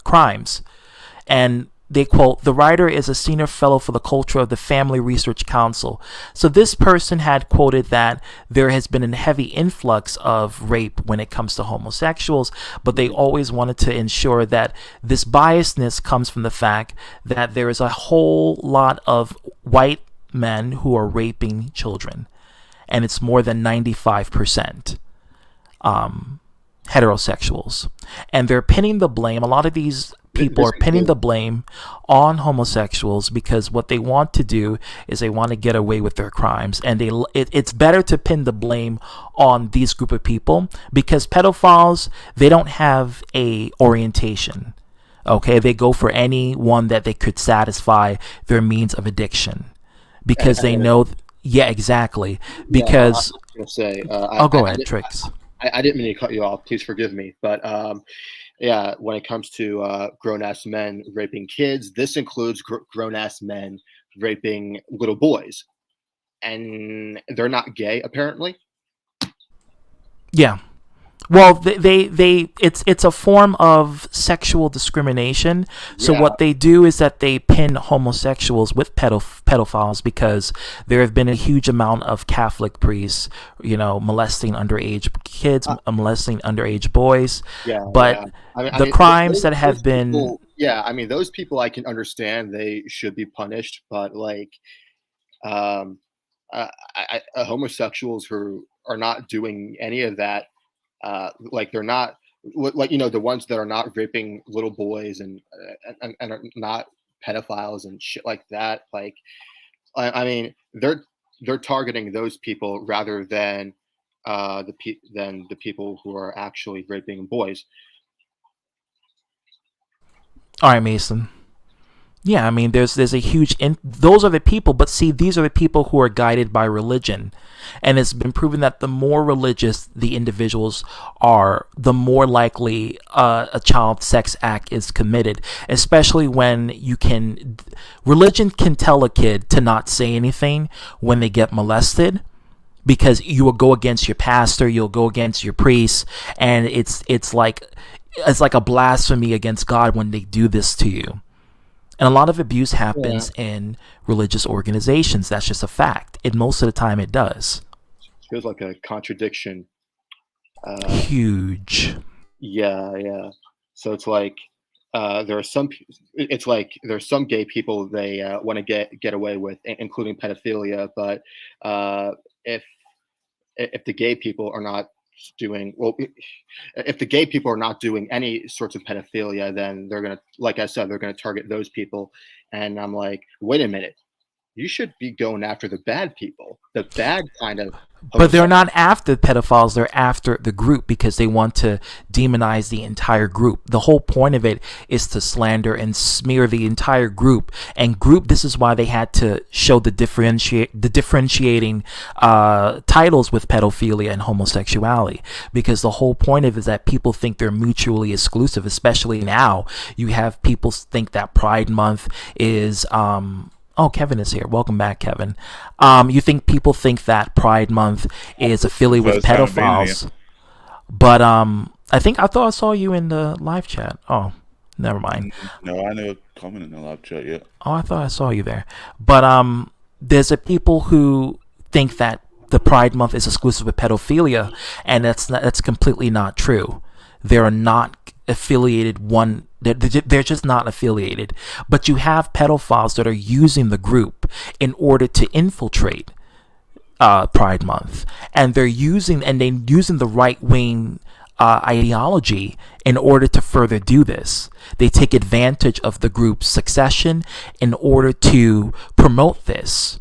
crimes. And they quote, the writer is a senior fellow for the culture of the Family Research Council. So this person had quoted that there has been a heavy influx of rape when it comes to homosexuals, but they always wanted to ensure that this biasness comes from the fact that there is a whole lot of white men who are raping children, and it's more than 95% heterosexuals. And they're pinning the blame. A lot of these people are pinning the blame on homosexuals because what they want to do is they want to get away with their crimes, and it's better to pin the blame on these group of people because pedophiles, they don't have a orientation. Okay, they go for anyone that they could satisfy their means of addiction because they know. Yeah, exactly. Because I was gonna say, go ahead, Trix. I didn't mean to cut you off. Please forgive me, but yeah, when it comes to grown-ass men raping kids, this includes grown-ass men raping little boys, and they're not gay apparently. Yeah. Well, it's a form of sexual discrimination. So what they do is that they pin homosexuals with pedophiles because there have been a huge amount of Catholic priests, molesting underage kids, molesting underage boys. But the crimes that have been those people I can understand, they should be punished, but like homosexuals who are not doing any of that. Like they're not the ones that are not raping little boys and are not pedophiles and shit like that. Like I mean, they're targeting those people rather than the people who are actually raping boys. All right, Mason. Yeah, I mean, there's a huge those are the people, but see, these are the people who are guided by religion, and it's been proven that the more religious the individuals are, the more likely a child sex act is committed. Especially when religion can tell a kid to not say anything when they get molested, because you will go against your pastor, you'll go against your priest, and it's like a blasphemy against God when they do this to you. And a lot of abuse happens in religious organizations. That's just a fact. And most of the time it does. It feels like a contradiction. Huge. Yeah. So it's like there's some gay people they want to get away with, including pedophilia. But if the gay people are not doing if the gay people are not doing any sorts of pedophilia, then they're gonna, like I said, they're gonna target those people. And I'm like, wait a minute, you should be going after the bad people, the bad kind of. But they're not after pedophiles, they're after the group, because they want to demonize the entire group. The whole point of it is to slander and smear the entire group. And this is why they had to show the differentiating titles with pedophilia and homosexuality, because the whole point of it is that people think they're mutually exclusive. Especially now, you have people think that Pride Month is oh, Kevin is here. Welcome back, Kevin. People think that Pride Month is affiliated with pedophiles. But I thought I saw you in the live chat. Oh, never mind. No, I never commented in the live chat yet. Oh, I thought I saw you there. But there's people who think that the Pride Month is exclusive with pedophilia, and that's completely not true. They're not affiliated they're just not affiliated. But you have pedophiles that are using the group in order to infiltrate Pride Month, and they're using the right-wing ideology in order to further do this. They take advantage of the group's succession in order to promote this.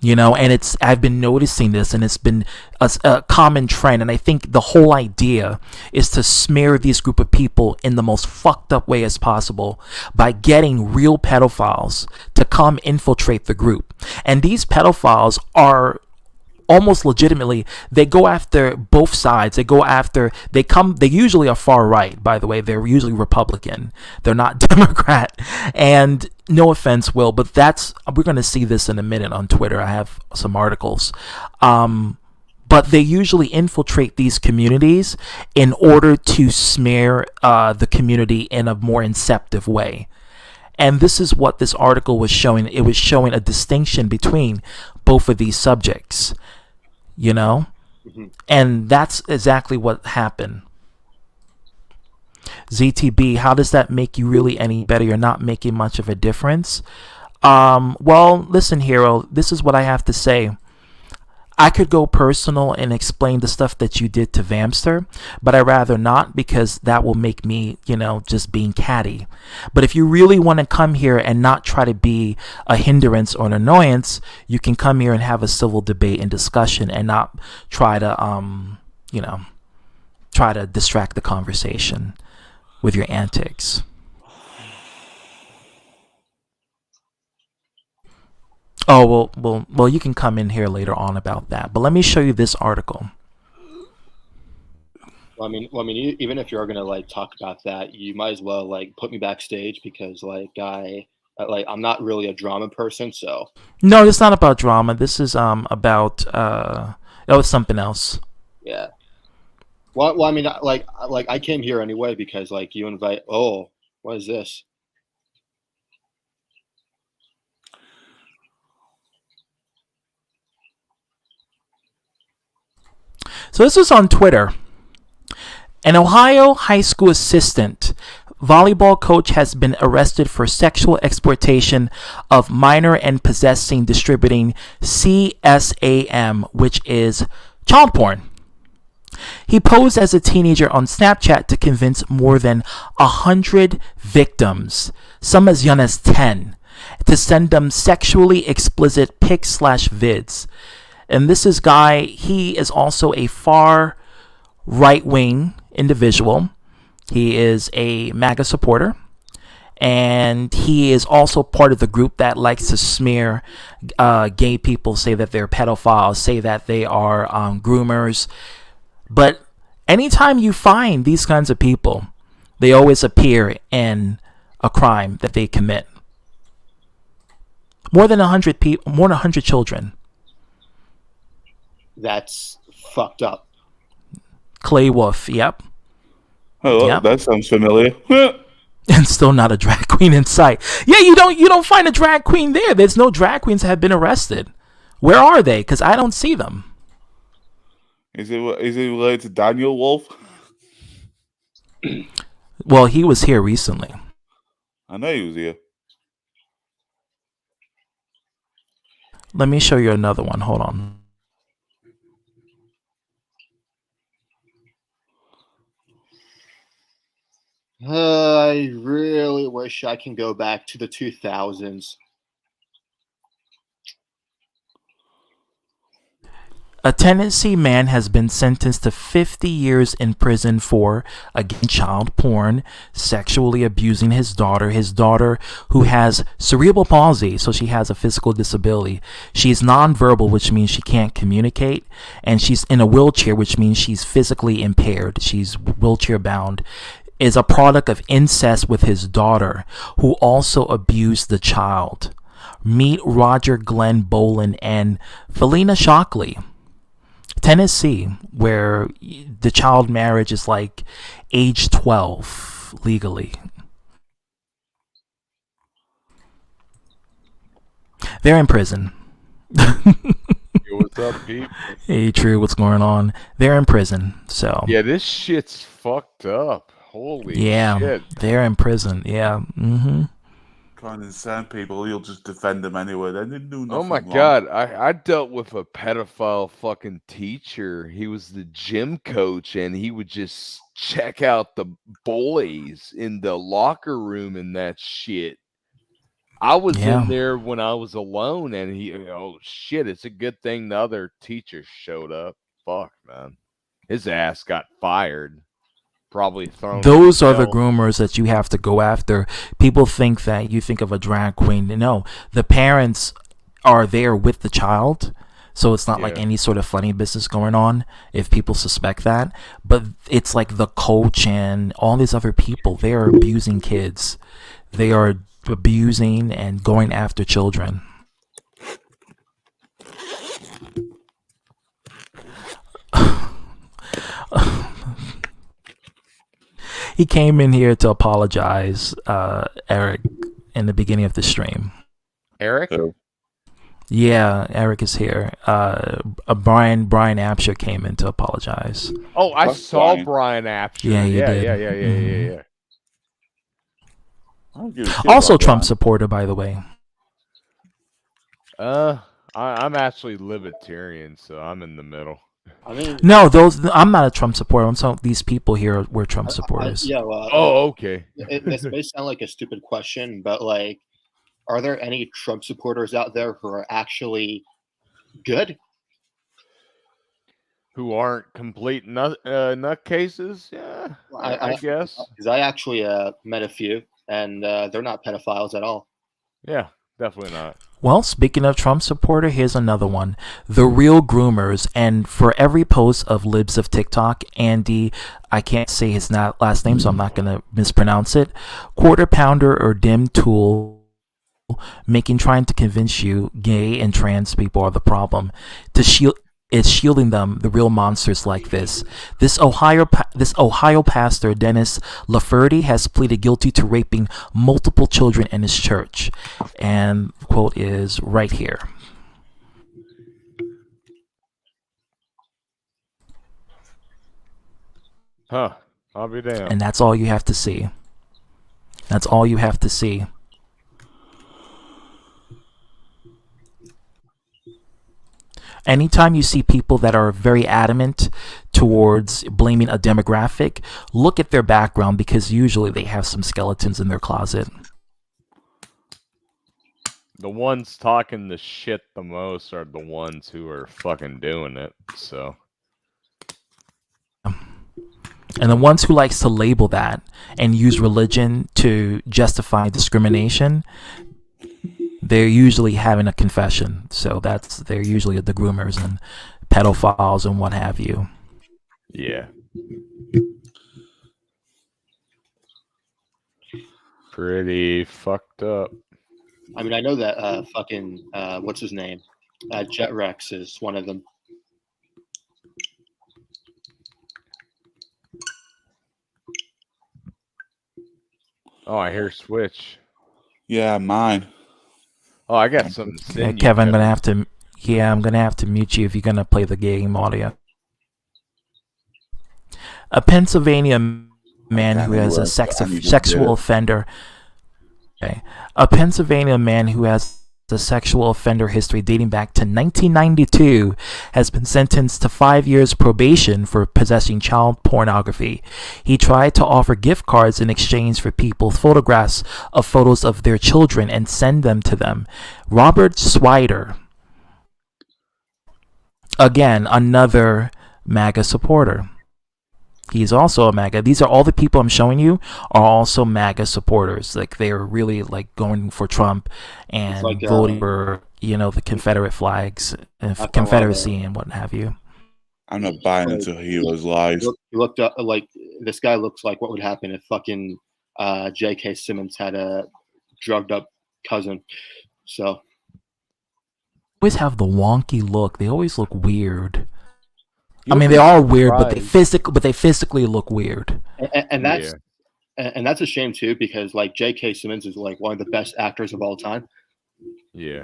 And I've been noticing this, and it's been a common trend. And I think the whole idea is to smear these group of people in the most fucked up way as possible by getting real pedophiles to come infiltrate the group. And these pedophiles are almost legitimately, they go after both sides. They usually are far right, by the way. They're usually Republican. They're not Democrat. And no offense, Will, but we're going to see this in a minute on Twitter. I have some articles. But they usually infiltrate these communities in order to smear the community in a more inceptive way. And this is what this article was showing. It was showing a distinction between both of these subjects, and that's exactly what happened. ZTB, how does that make you really any better? You're not making much of a difference. Well, listen, Hero, this is what I have to say. I could go personal and explain the stuff that you did to Vamster, but I'd rather not, because that will make me, just being catty. But if you really want to come here and not try to be a hindrance or an annoyance, you can come here and have a civil debate and discussion, and not try to, try to distract the conversation with your antics. Oh, well, you can come in here later on about that. But let me show you this article. Well, I mean, even if you're gonna talk about that, you might as well put me backstage, because I'm not really a drama person. So no, it's not about drama. This is about it's something else. Yeah. Well, I mean, I came here anyway because you invite. Oh, what is this? So this is on Twitter. An Ohio high school assistant volleyball coach has been arrested for sexual exploitation of minor and distributing CSAM, which is child porn. He posed as a teenager on Snapchat to convince more than 100 victims, some as young as 10, to send them sexually explicit pics/vids. And this is guy, he is also a far right-wing individual. He is a MAGA supporter. And he is also part of the group that likes to smear gay people, say that they're pedophiles, say that they are groomers. But anytime you find these kinds of people, they always appear in a crime that they commit. More than 100 people, more than 100 children. That's fucked up. Clay Wolf, yep. Oh, Yep. that sounds familiar. And still not a drag queen in sight. Yeah, you don't find a drag queen there. There's no drag queens that have been arrested. Where are they? Because I don't see them. Is it related to Daniel Wolf? Well, he was here recently. I know he was here. Let me show you another one. Hold on. I really wish I can go back to the 2000s. A Tennessee man has been sentenced to 50 years in prison for, again, child porn, sexually abusing his daughter who has cerebral palsy, so she has a physical disability. She's nonverbal, which means she can't communicate, and she's in a wheelchair, which means she's physically impaired. She's wheelchair bound. Is a product of incest with his daughter, who also abused the child. Meet Roger Glenn Bolin and Felina Shockley. Tennessee, where the child marriage is like age 12 legally. They're in prison. Yo, what's up, Pete? Hey, True, what's going on? They're in prison, so. Yeah, this shit's fucked up. Holy Yeah, shit. they're in prison. Yeah. Mm-hmm. Trying to insane people, you'll just defend them anyway. They didn't do nothing Oh my wrong. god, I dealt with a pedophile fucking teacher. He was the gym coach and he would just check out the boys in the locker room and that shit. I was in there when I was alone and oh shit, it's a good thing the other teachers showed up. Fuck, man. His ass got fired. Probably thrown. Those are the groomers that you have to go after. People think that you think of a drag queen. No, the parents are there with the child, so it's not like any sort of funny business going on if people suspect that. But it's like the coach and all these other people. They are abusing kids. They are abusing and going after children. He came in here to apologize, Eric, in the beginning of the stream. Eric? Yeah, Eric is here. Brian Apsher came in to apologize. Oh, I saw Brian Apsher. Yeah, you yeah, did. yeah. I don't give a shit Also about Trump that. supporter, by the way. I'm actually libertarian, so I'm in the middle. I mean, No, I'm not a Trump supporter. I'm saying these people here were Trump supporters. yeah, well, Oh, okay. This may sound like a stupid question, but like, are there any Trump supporters out there who are actually good? Who aren't complete nutcases? Yeah, I guess. Because I actually met a few, and they're not pedophiles at all. Yeah, definitely not. Well, speaking of Trump supporter, here's another one. The Real Groomers. And for every post of Libs of TikTok, Andy, I can't say his last name, so I'm not going to mispronounce it. Quarter Pounder or Dim Tool trying to convince you gay and trans people are the problem. It's shielding them, the real monsters like this. This Ohio pastor, Dennis Lafferty, has pleaded guilty to raping multiple children in his church. And the quote is right here. Huh. I'll be damned. And that's all you have to see. That's all you have to see. Anytime you see people that are very adamant towards blaming a demographic, look at their background, because usually they have some skeletons in their closet. the ones talking the shit the most are the ones who are fucking doing it. So. And the ones who likes to label that and use religion to justify discrimination, they're usually having a confession. So they're usually the groomers and pedophiles and what have you. Yeah. Pretty fucked up. I mean, I know that fucking what's his name? Jet Rex is one of them. Oh, I hear Switch. Yeah, mine. Oh, I got something to send you, Kevin, I'm gonna have to mute you if you're gonna play the game audio. A Pennsylvania man who has a sexual offender. Okay. A Pennsylvania man who has a sexual offender history dating back to 1992 has been sentenced to 5 years probation for possessing child pornography. He tried to offer gift cards in exchange for people's photographs of photos of their children and send them to them. Robert Swider, again, another MAGA supporter. He's also a MAGA. These are all the people I'm showing you are also MAGA supporters. Like they're really like going for Trump and like, voting for the Confederate flags, and Confederacy and what have you. I'm not buying into Hero's lies. He looked up like this guy looks like what would happen if fucking J.K. Simmons had a drugged up cousin. So always have the wonky look. They always look weird. I mean, they are weird, but they physically look weird. And that's a shame too, because like J.K. Simmons is like one of the best actors of all time. Yeah,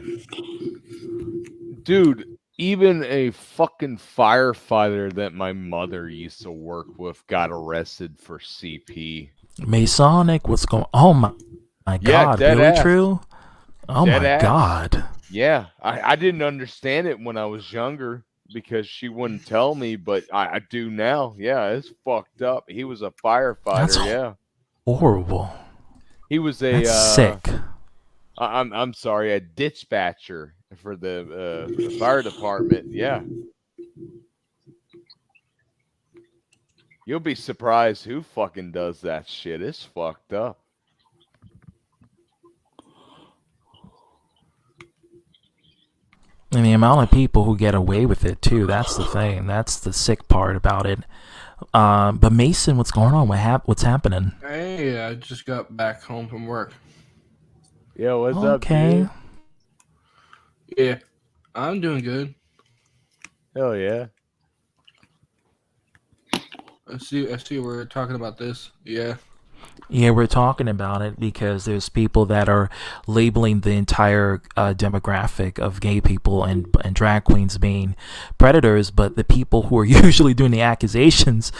dude. Even a fucking firefighter that my mother used to work with got arrested for CP. Masonic, what's going? Oh my God, really ass. True? Oh dead my ass. God. Yeah, I didn't understand it when I was younger, because she wouldn't tell me, but I do now. Yeah, it's fucked up. He was a firefighter. That's horrible. He was a sick. I'm sorry, a dispatcher for the fire department. Yeah, you'll be surprised who fucking does that shit. It's fucked up. And the amount of people who get away with it too, that's the thing. That's the sick part about it. But Mason, what's going on? What's happening? Hey, I just got back home from work. Yeah, what's up, dude? Yeah, I'm doing good. Hell yeah. I see we're talking about this. Yeah. Yeah, we're talking about it because there's people that are labeling the entire demographic of gay people and drag queens being predators, but the people who are usually doing the accusations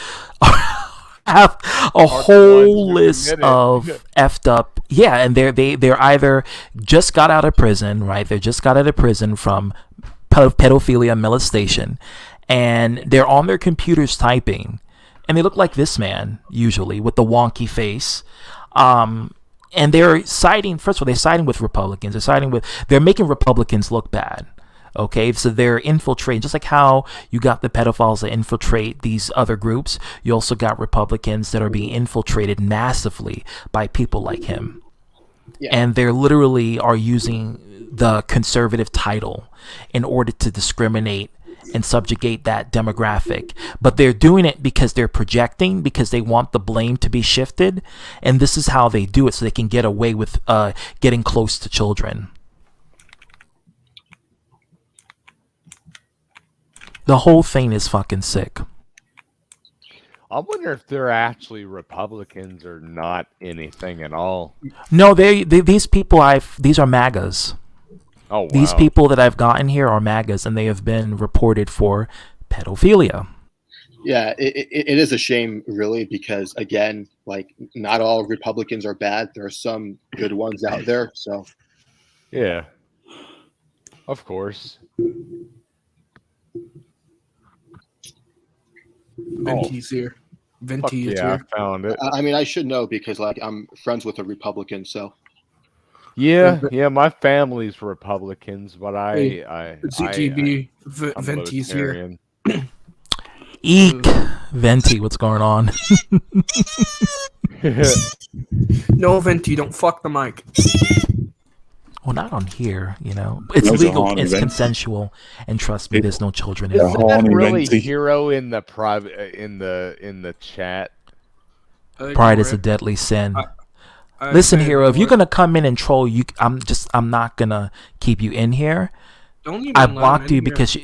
have a whole list of effed up. Yeah, and they're either just got out of prison, right? They just got out of prison from pedophilia, molestation, and they're on their computers typing. And they look like this man, usually, with the wonky face. And they're siding, first of all, they're siding with Republicans. They're making Republicans look bad. Okay, so they're infiltrating, just like how you got the pedophiles that infiltrate these other groups, you also got Republicans that are being infiltrated massively by people like him. Yeah. And they're literally are using the conservative title in order to discriminate and subjugate that demographic. But they're doing it because they're projecting, because they want the blame to be shifted. And this is how they do it, so they can get away with getting close to children. The whole thing is fucking sick. I wonder if they're actually Republicans or not anything at all. No, these people these are MAGAs. Oh, wow. These people that I've gotten here are MAGAs, and they have been reported for pedophilia. Yeah, it is a shame, really, because, again, like, not all Republicans are bad. There are some good ones out there, so. Yeah, of course. Venti's here. Venti is here. I found it. I mean, I should know because, like, I'm friends with a Republican, so. Yeah, my family's Republicans, but Hey, I'm Venti's here. libertarian. Eek, Venti, what's going on? No, Venti, don't fuck the mic. Well, not on here, you know. It's legal, it's consensual, and trust me, there's no children Is involved. that really Hero in the private in the chat? Pride is a deadly sin. Listen, Hero, if you're gonna come in and troll, I'm not gonna keep you in here. Don't even I let him blocked in you here. because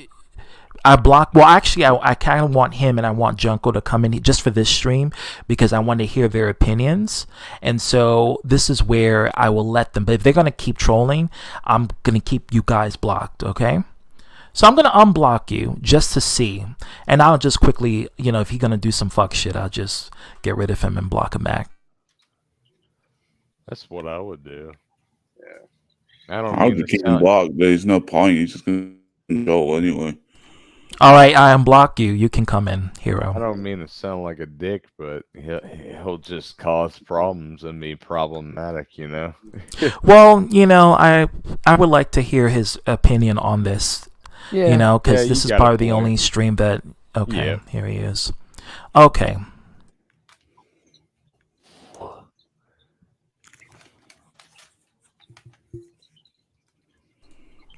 well, actually, I kind of want him and I want Junko to come in just for this stream because I want to hear their opinions. And so this is where I will let them. But if they're going to keep trolling, I'm going to keep you guys blocked, okay? So I'm going to unblock you just to see. And I'll just quickly, you know, if he's going to do some fuck shit, I'll just get rid of him and block him back. That's what I would do. I would keep him blocked. There's no point. He's just going to go anyway. All right, I unblock you. You can come in, Hero. I don't mean to sound like a dick, but he'll just cause problems and be problematic, you know? Well, you know, I would like to hear his opinion on this. Yeah, you know, because yeah, this you is got a probably the point. only stream that. Okay, Yeah. here he is. Okay.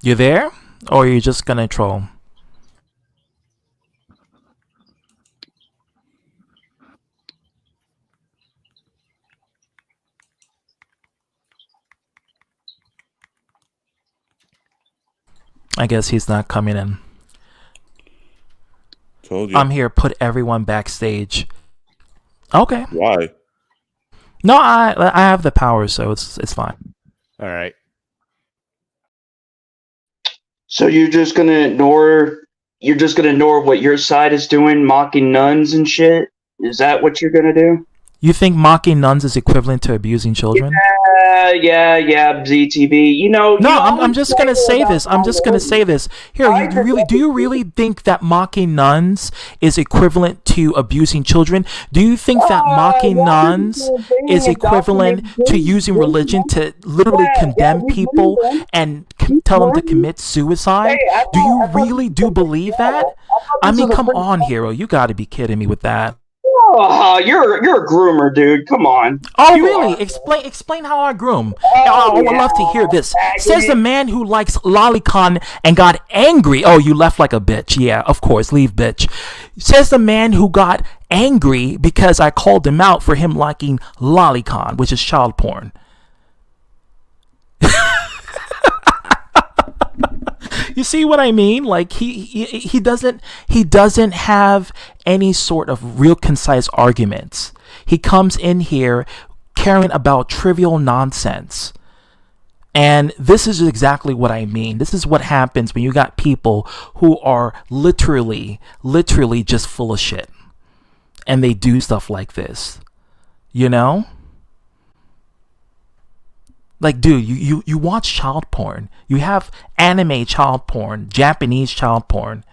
You there, or are you just gonna troll? I guess he's not coming in. Told you. I'm here. Put everyone backstage. Okay. Why? No, I have the power, so it's fine. All right. So you're just gonna ignore what your side is doing, mocking nuns and shit? Is that what you're gonna do? You think mocking nuns is equivalent to abusing children? Yeah, ZTV. You know. No, I'm just gonna say this. I'm just gonna say this. Here, do you really think that mocking nuns is equivalent to abusing children? Do you think that mocking nuns is equivalent to using religion to literally condemn people and tell them to commit suicide? Do you really do believe that? I mean, come on, Hero. You got to be kidding me with that. Oh, you're a groomer, dude. Come on. Oh, really? Explain how I groom. I would love to hear this. Says the man who likes lolicon and got angry. Oh, you left like a bitch. Yeah, of course. Leave, bitch. Says the man who got angry because I called him out for him liking lolicon, which is child porn. You see what I mean? Like he doesn't have any sort of real concise arguments. He comes in here caring about trivial nonsense. And this is exactly what I mean. This is what happens when you got people who are literally just full of shit. And they do stuff like this. You know? Like, dude, you watch child porn. You have anime child porn, Japanese child porn.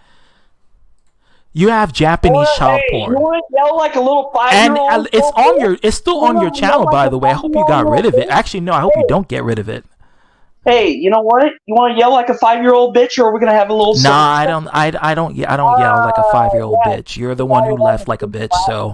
You have Japanese child porn. You want to yell like a little 5-year-old? And it's still on your channel, by the way. I hope you got rid of it. Actually, no, I hope you don't get rid of it. Hey, you know what? You want to yell like a 5-year-old bitch, or are we gonna have a little? Nah, I don't yell like a 5-year-old bitch. You're the one who left like a bitch, so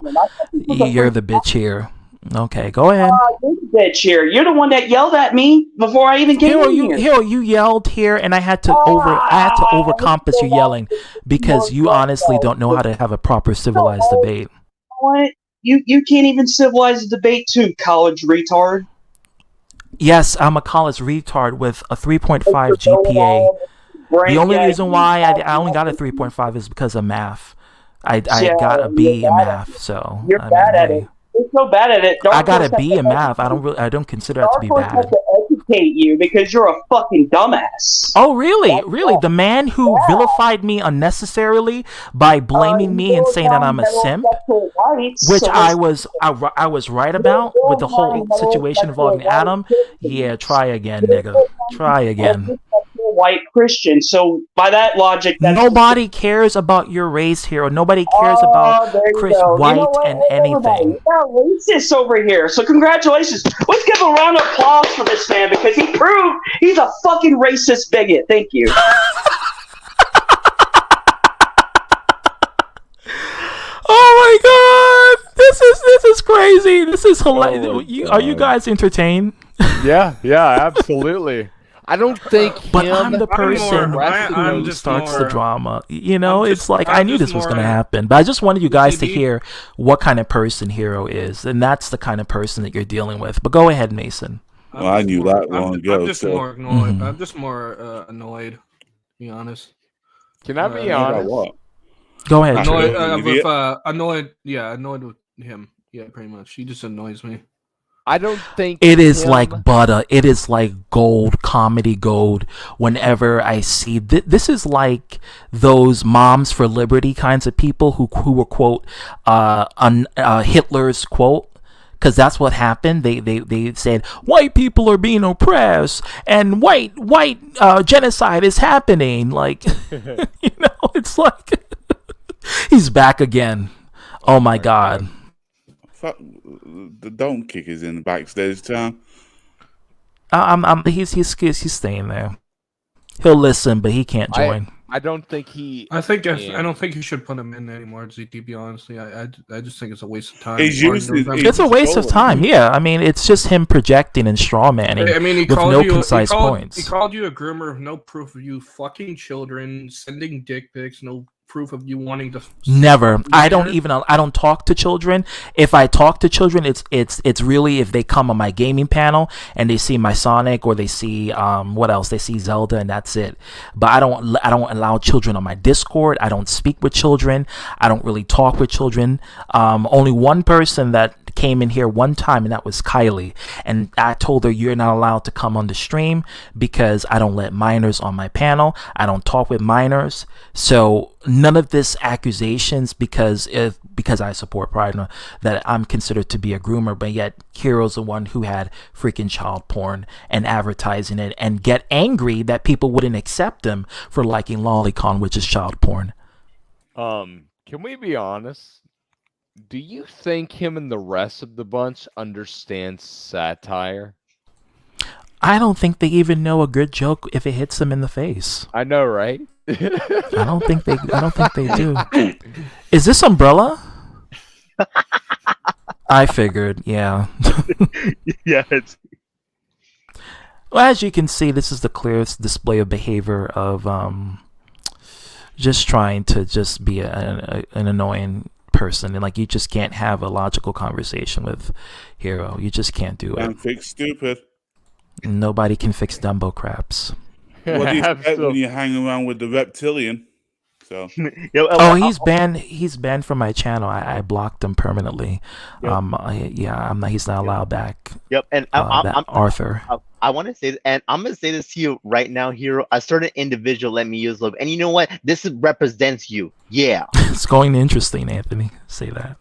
you're the bitch here. Okay, go ahead. You're the bitch here. You're the one that yelled at me before I even came in here. Hero, you yelled here, and I had to overcompass you yelling because you honestly don't know how to have a proper civilized debate. What? You can't even civilize a debate too, college retard. Yes, I'm a college retard with a 3.5 GPA. The only reason why I only got a 3.5 is because of math. I got a B in math, so you're bad at it. You're so bad at it. I got a B in math. I don't consider that to be bad. Has to educate you because you're a fucking dumbass. Oh, really? Really? The man who vilified me unnecessarily by blaming me and saying that I'm a simp, which I was right about with the whole situation involving Adam. Yeah, try again, nigga. Try again. white Christian. So by that logic, that's Nobody cares about your race, Hero. Nobody cares about there you Chris go. White You know what? and Everybody, anything. we got racists over here. So congratulations. Let's give a round of applause for this man because he proved he's a fucking racist bigot. Thank you. Oh my God! This is crazy. This is hilarious. Are you guys entertained? Yeah, absolutely. I don't think But him. I'm the person who starts the drama. You know, it's like I knew this was going to happen, but I just wanted you guys to hear what kind of person Hero is, and that's the kind of person that you're dealing with. But go ahead, Mason. Well, I knew that long ago. I'm just more annoyed. I'm just more annoyed, to be honest. Can I be honest? What? Go ahead. Annoyed with him. Yeah, pretty much. He just annoys me. I don't think it is like butter. It is like gold, comedy gold. Whenever I see this is like those moms for liberty kinds of people who were quote Hitler's quote. Because that's what happened. They said white people are being oppressed and white genocide is happening. Like you know, it's like he's back again. Oh my God. Fuck, the Don't Kick is in the backstage town. He's staying there. He'll listen, but he can't join. I don't think he. I don't think you should put him in anymore, ZTB. Honestly, I just think it's a waste of time. It's a waste of time. Yeah, I mean, it's just him projecting and strawmanning. I mean, with no concise points. He called you a groomer with no proof of you fucking children, sending dick pics, no proof of you wanting to. Never. I don't talk to children. If I talk to children, it's really if they come on my gaming panel and they see my Sonic or they see what else? They see Zelda and that's it. But I don't allow children on my Discord. I don't speak with children. I don't really talk with children. Only one person that came in here one time, and that was Kylie, and I told her you're not allowed to come on the stream because I don't let minors on my panel. I don't talk with minors. So none of this accusations because I support Pride that I'm considered to be a groomer, but yet Hero's the one who had freaking child porn and advertising it and get angry that people wouldn't accept him for liking lolicon, which is child porn. Can we be honest? Do you think him and the rest of the bunch understand satire? I don't think they even know a good joke if it hits them in the face. I know, right? I don't think they do. Is this Umbrella? I figured, yeah. Yeah, it's. Well, as you can see, this is the clearest display of behavior of just trying to just be an annoying person, and like you just can't have a logical conversation with Hero. You just can't do it. Can't fix stupid. Nobody can fix Dumbo craps. What do you expect when you hang around with the reptilian? So. He's banned. He's banned from my channel. I blocked him permanently. Yep. He's not allowed back. Yep, and Arthur. I want to say, and I'm gonna say this to you right now, Hero. A certain individual let me use love, and you know what? This represents you. Yeah. It's going interesting, Anthony. Say that.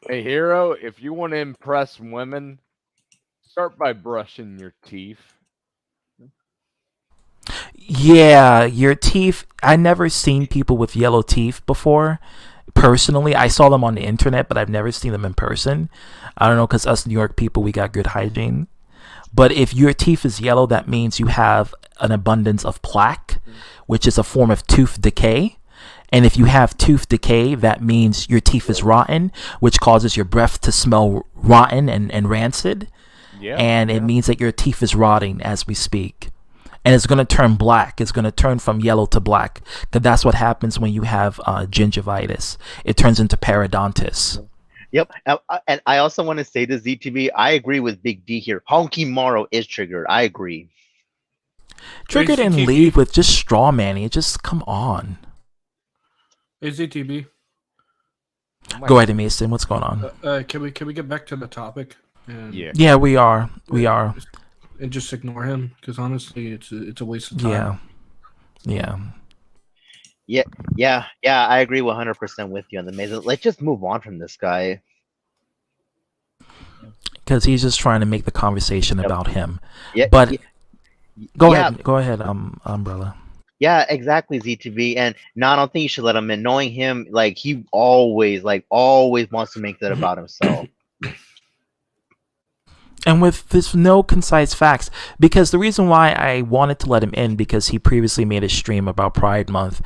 Hey, Hero, if you want to impress women, start by brushing your teeth. Yeah, your teeth. I never seen people with yellow teeth before. Personally, I saw them on the internet, but I've never seen them in person. I don't know, because us New York people, we got good hygiene. But if your teeth is yellow, that means you have an abundance of plaque, which is a form of tooth decay. And if you have tooth decay, that means your teeth is rotten, which causes your breath to smell rotten and rancid. It means that your teeth is rotting as we speak. And it's going to turn black. It's going to turn from yellow to black. Because that's what happens when you have gingivitis. It turns into periodontitis. Yep. And I also want to say to ZTV, I agree with Big D here. Honky Morrow is triggered. I agree. Triggered and leave with just straw manning. Just come on. Hey, ZTB. Go ahead, Mason. What's going on? Can we get back to the topic? Yeah, we are. And just ignore him, because honestly, it's a waste of time. Yeah. I agree 100% with you on the Mason. Let's just move on from this guy. Because he's just trying to make the conversation about him. Yeah, but Go Yeah, ahead. Go ahead. Umbrella. yeah, exactly, ZTV. And no, I don't think you should let him in. Knowing him, like he always wants to make that about himself. And with this no concise facts, because the reason why I wanted to let him in, because he previously made a stream about Pride Month,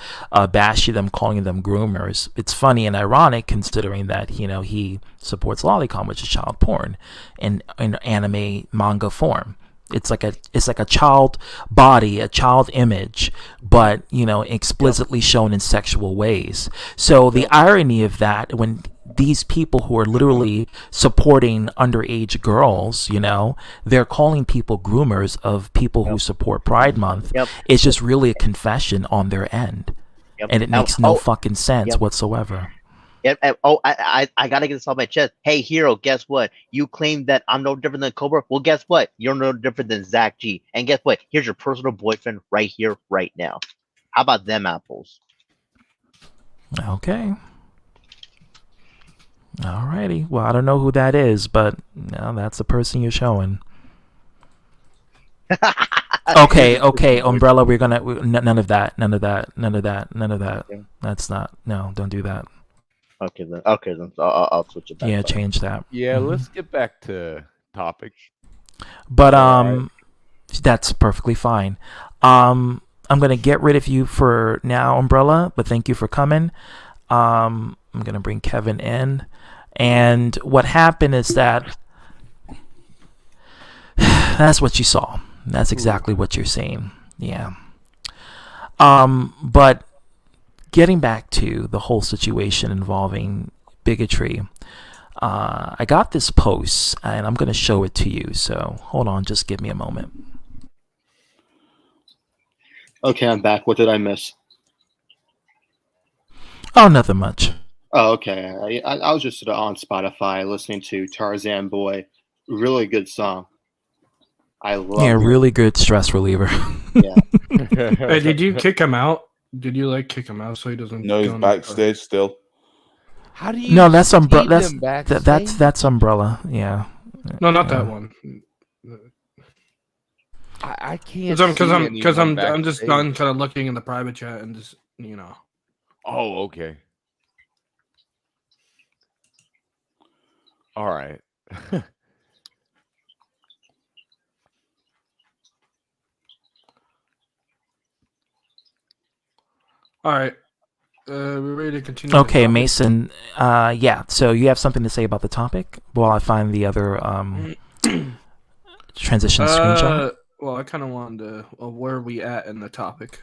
bashing them, calling them groomers. It's funny and ironic considering that, you know, he supports lolicon, which is child porn in anime manga form. It's like a child body, a child image, but, you know, explicitly shown in sexual ways. So the irony of that, when these people who are literally supporting underage girls, you know, they're calling people groomers of people who support Pride Month. It's just really a confession on their end. And it makes no fucking sense whatsoever. I gotta get this off my chest. Hey, Hero, guess what? You claim that I'm no different than Cobra. Well, guess what? You're no different than Zach G. And guess what? Here's your personal boyfriend right here, right now. How about them apples? Okay. Alrighty. Well, I don't know who that is, but no, that's the person you're showing. Okay, Umbrella, none of that. That's not, no, don't do that. Okay then. I'll switch it back. Yeah, change that. Yeah, let's get back to topic. But that's perfectly fine. I'm gonna get rid of you for now, Umbrella, but thank you for coming. I'm gonna bring Kevin in, and what happened is that that's what you saw. That's exactly what you're seeing. Yeah. But getting back to the whole situation involving bigotry, I got this post and I'm going to show it to you. So hold on, just give me a moment. Okay, I'm back. What did I miss? Oh, nothing much. Oh, okay. I was just on Spotify listening to Tarzan Boy. Really good song. I love it. Really good stress reliever. Yeah. Hey, did you kick him out? Did you kick him out so he doesn't? No, he's backstage still. How do you? No, that's Umbrella. That's Umbrella. Yeah. No, not that one. I can't. Because I'm just done kind of looking in the private chat and just Oh, okay. All right. All right. We're ready to continue. Okay, Mason. Yeah. So you have something to say about the topic while I find the other transition screenshot? Well, I kind of wanted to. Where are we at in the topic?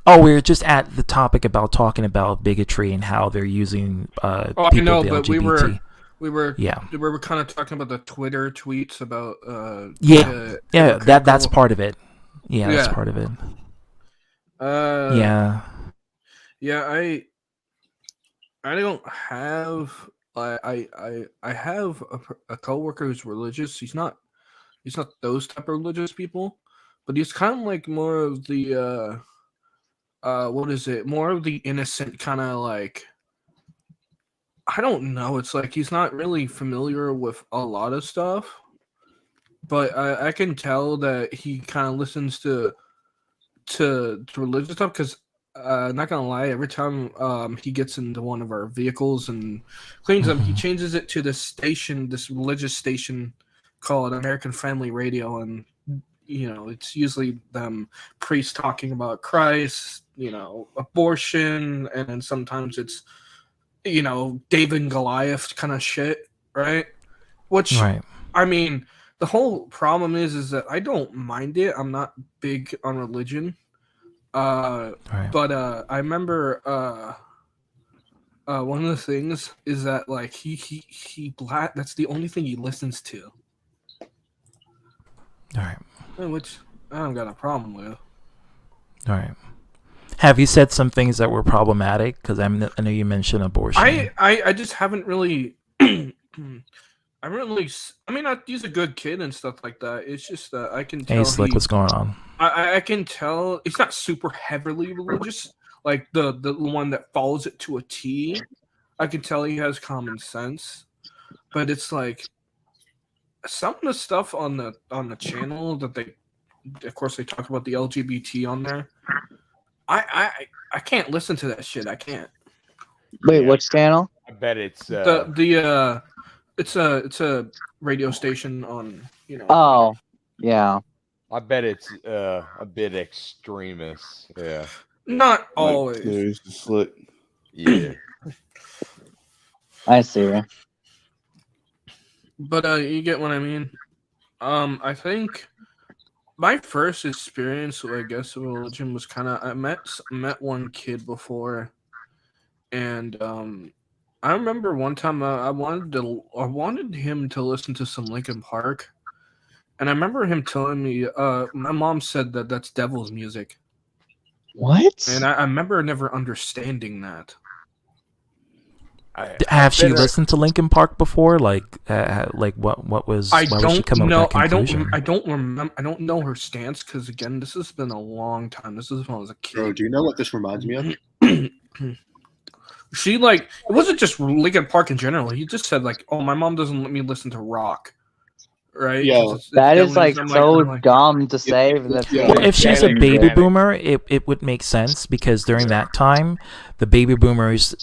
Oh, we're just at the topic about talking about bigotry and how they're using people I know, of the but LGBT. we were kind of talking about the Twitter tweets about that's part of it. Yeah, that's part of it. Yeah, I don't have I have a coworker who's religious. He's not those type of religious people, but he's kind of like more of the what is it? More of the innocent kind of I don't know. It's like he's not really familiar with a lot of stuff, but I can tell that he kind of listens to religious stuff because not gonna lie, every time he gets into one of our vehicles and cleans them, he changes it to this religious station called American Family Radio, and it's usually them priests talking about Christ, abortion, and then sometimes it's David and Goliath kind of shit, right? I mean, the whole problem is that I don't mind it. I'm not big on religion. But I remember one of the things is that he that's the only thing he listens to. All right. Which I don't got a problem with. All right. Have you said some things that were problematic? Because I know you mentioned abortion. I just haven't really. I mean, he's a good kid and stuff like that. It's just that I can tell. Hey, Slick, what's going on? I can tell he's not super heavily religious, like the one that follows it to a T. I can tell he has common sense, but it's like some of the stuff on the channel that they of course, they talk about the LGBT on there. I can't listen to that shit. I can't. Wait, which channel? I bet it's it's a radio station on Oh, yeah. I bet it's a bit extremist. Yeah. Not always. Slick. Yeah. I see. But you get what I mean. I think my first experience, I guess, with religion was kind of I met one kid before, and I remember one time I wanted him to listen to some Linkin Park, and I remember him telling me, my mom said that that's devil's music. What? And I remember never understanding that. Have she listened to Linkin Park before? Like what was? I why was she don't coming know. with that conclusion? I don't remember. I don't know her stance because again, this has been a long time. This is when I was a kid. Bro, do you know what this reminds me of? She it wasn't just Linkin Park in general. He just said oh, my mom doesn't let me listen to rock. Right? Yeah, that is so dumb to say. Well, if she's a baby boomer, it would make sense because during that time, the baby boomers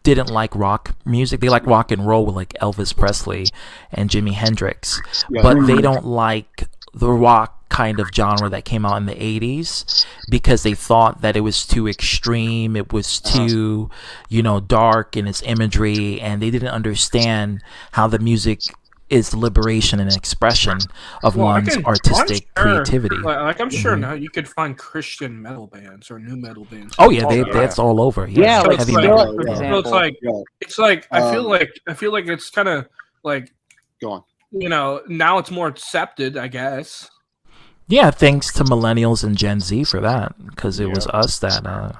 didn't like rock music. They like rock and roll with like Elvis Presley and Jimi Hendrix, but they don't like the rock kind of genre that came out in the 80s because they thought that it was too extreme, it was too dark in its imagery, and they didn't understand how the music is liberation and expression of one's artistic creativity. I'm sure now you could find Christian metal bands or new metal bands. Oh yeah, that's all over. Yeah, like heavy metal. For example. So it's like I feel like it's kind of like go on. Now it's more accepted, I guess. Yeah, thanks to millennials and Gen Z for that, because it was us that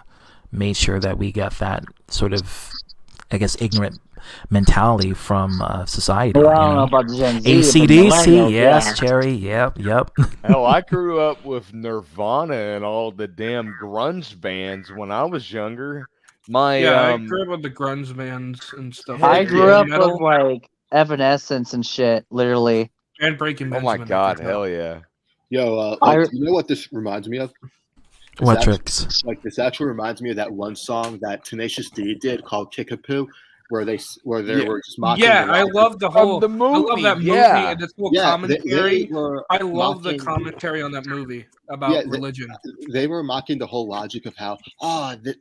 made sure that we got that sort of, I guess, ignorant mentality from society. Well, I don't know about Gen Z. AC/DC, yes, Cherry, yep. Hell, I grew up with Nirvana and all the damn grunge bands when I was younger. I grew up with the grunge bands and stuff. I grew up with like Evanescence and shit, literally. And Breaking Benjamin. Oh my god, hell yeah. Yo, you know what this reminds me of? What tricks? This actually reminds me of that one song that Tenacious D did called Kickapoo, where they were just mocking. Yeah, I love the whole the movie. I love that movie and this whole commentary. I love the commentary on that movie about religion. They were mocking the whole logic of how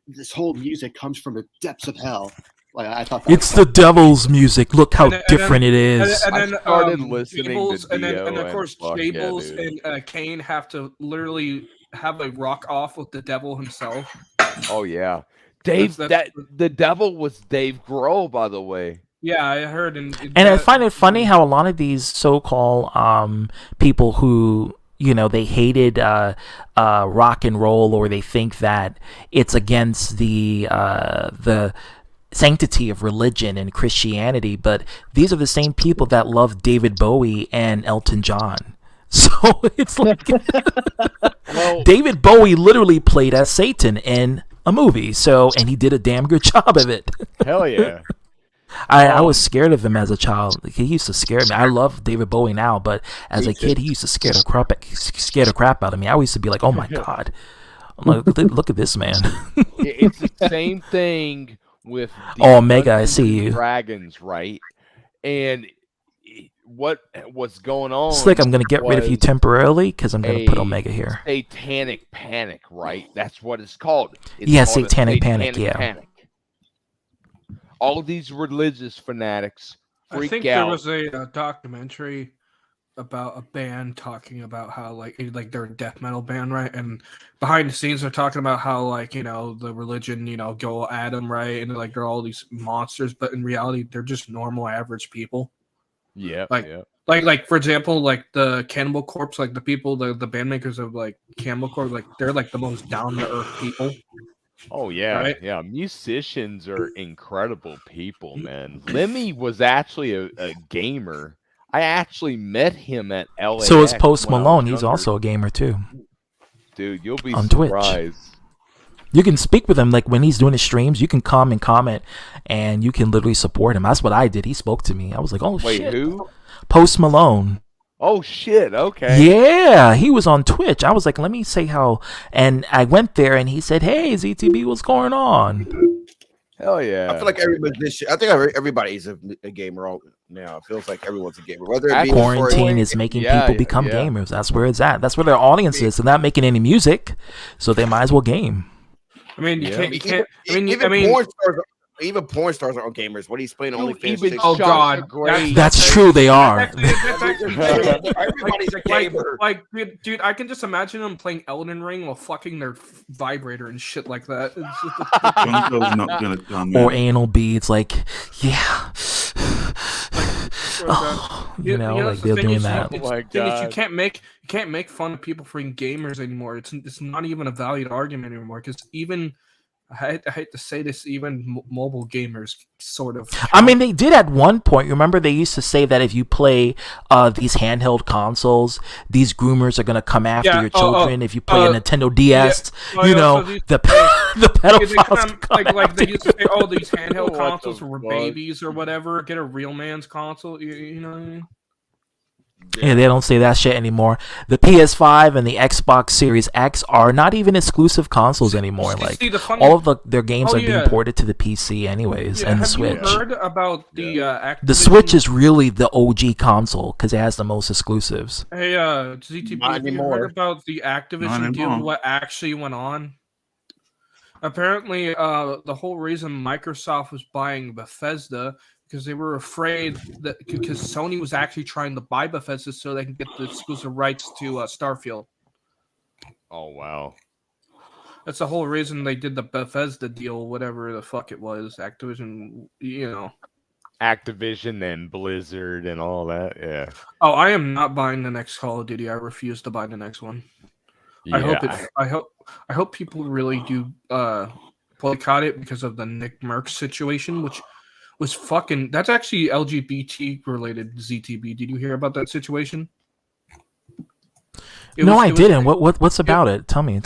this whole music comes from the depths of hell. Like I thought it's the devil's music. Look how different it is. And then I started listening Jables, to Dio and of course Jables yeah, and Cain have to literally have a rock off with the devil himself. Oh yeah. Dave, the devil was Dave Grohl, by the way. Yeah, I heard. And I find it funny how a lot of these so-called people who they hated rock and roll, or they think that it's against the sanctity of religion and Christianity, but these are the same people that love David Bowie and Elton John. So it's like David Bowie literally played as Satan in a movie, and he did a damn good job of it. Hell yeah. I was scared of him as a child. He used to scare me. I love David Bowie now, but as a kid, he used to scare the crap out of me. I used to be like, oh my god, look at this man. It's the same thing with Omega. I see you. Dragons, right? And what's going on? Slick, I'm gonna get rid of you temporarily because I'm gonna put Omega here. Satanic panic, right? That's what it's called. It's called satanic panic. Yeah. Panic. All of these religious fanatics freak out. I think there was a documentary about a band talking about how like they're a death metal band, right? And behind the scenes they're talking about how the religion go at them, right? And they're all these monsters, but in reality they're just normal average people. Yeah. Like for example, like the Cannibal Corpse, like the people, the band makers of like Cannibal Corpse, like they're like the most down to earth people. Oh yeah, right? Yeah. Musicians are incredible people, man. Lemmy was actually a gamer. I actually met him at LA. So is Post Malone. He's also a gamer too. Dude, you'll be on surprised. Twitch. You can speak with him like when he's doing his streams. You can come and comment, and you can literally support him. That's what I did. He spoke to me. I was like, "Oh Wait, shit!" Who? Post Malone. Oh shit! Okay. Yeah, he was on Twitch. I was like, let me say how, and I went there, and he said, "Hey, ZTB, what's going on?" Hell yeah! I feel like everybody's a gamer now. It feels like everyone's a gamer. Whether it be Quarantine is making people become gamers. That's where it's at. That's where their audience is. They're not making any music, so they might as well game. I mean, you can't. Even porn stars are gamers. What are you playing? OnlyFans? Oh God, That's true. They are. Everybody's a gamer. Like, dude, I can just imagine them playing Elden Ring while fucking their vibrator and shit like that. Gonzo's not gonna come Or in. anal beads, like, yeah. You know, like they're doing that. You can't make fun of people for being gamers anymore. It's not even a valid argument anymore because even. I hate to say this, even mobile gamers sort of. I mean, they did at one point. Remember, they used to say that if you play these handheld consoles, these groomers are going to come after your children. If you play a Nintendo DS, the pedophiles. Like they used to say, oh, these handheld consoles were babies or whatever. Get a real man's console. You know what I mean? Yeah, they don't say that shit anymore. The PS5 and the Xbox Series X are not even exclusive consoles anymore. Like all of their games are being ported to the PC anyways, and the Switch. Have you heard about the Activision? The Switch is really the OG console because it has the most exclusives. Hey, ZTP, have you heard about the Activision deal? What actually went on? Apparently, the whole reason Microsoft was buying Bethesda. Because they were afraid that because Sony was actually trying to buy Bethesda so they can get the exclusive rights to Starfield. Oh wow, that's the whole reason they did the Bethesda deal, whatever the fuck it was. Activision, Activision and Blizzard and all that. Yeah. Oh, I am not buying the next Call of Duty. I refuse to buy the next one. Yeah. I hope people really do boycott it because of the Nick Merckx situation, which. Was fucking. That's actually LGBT related. ZTB. Did you hear about that situation? I didn't. What's about it? Tell me.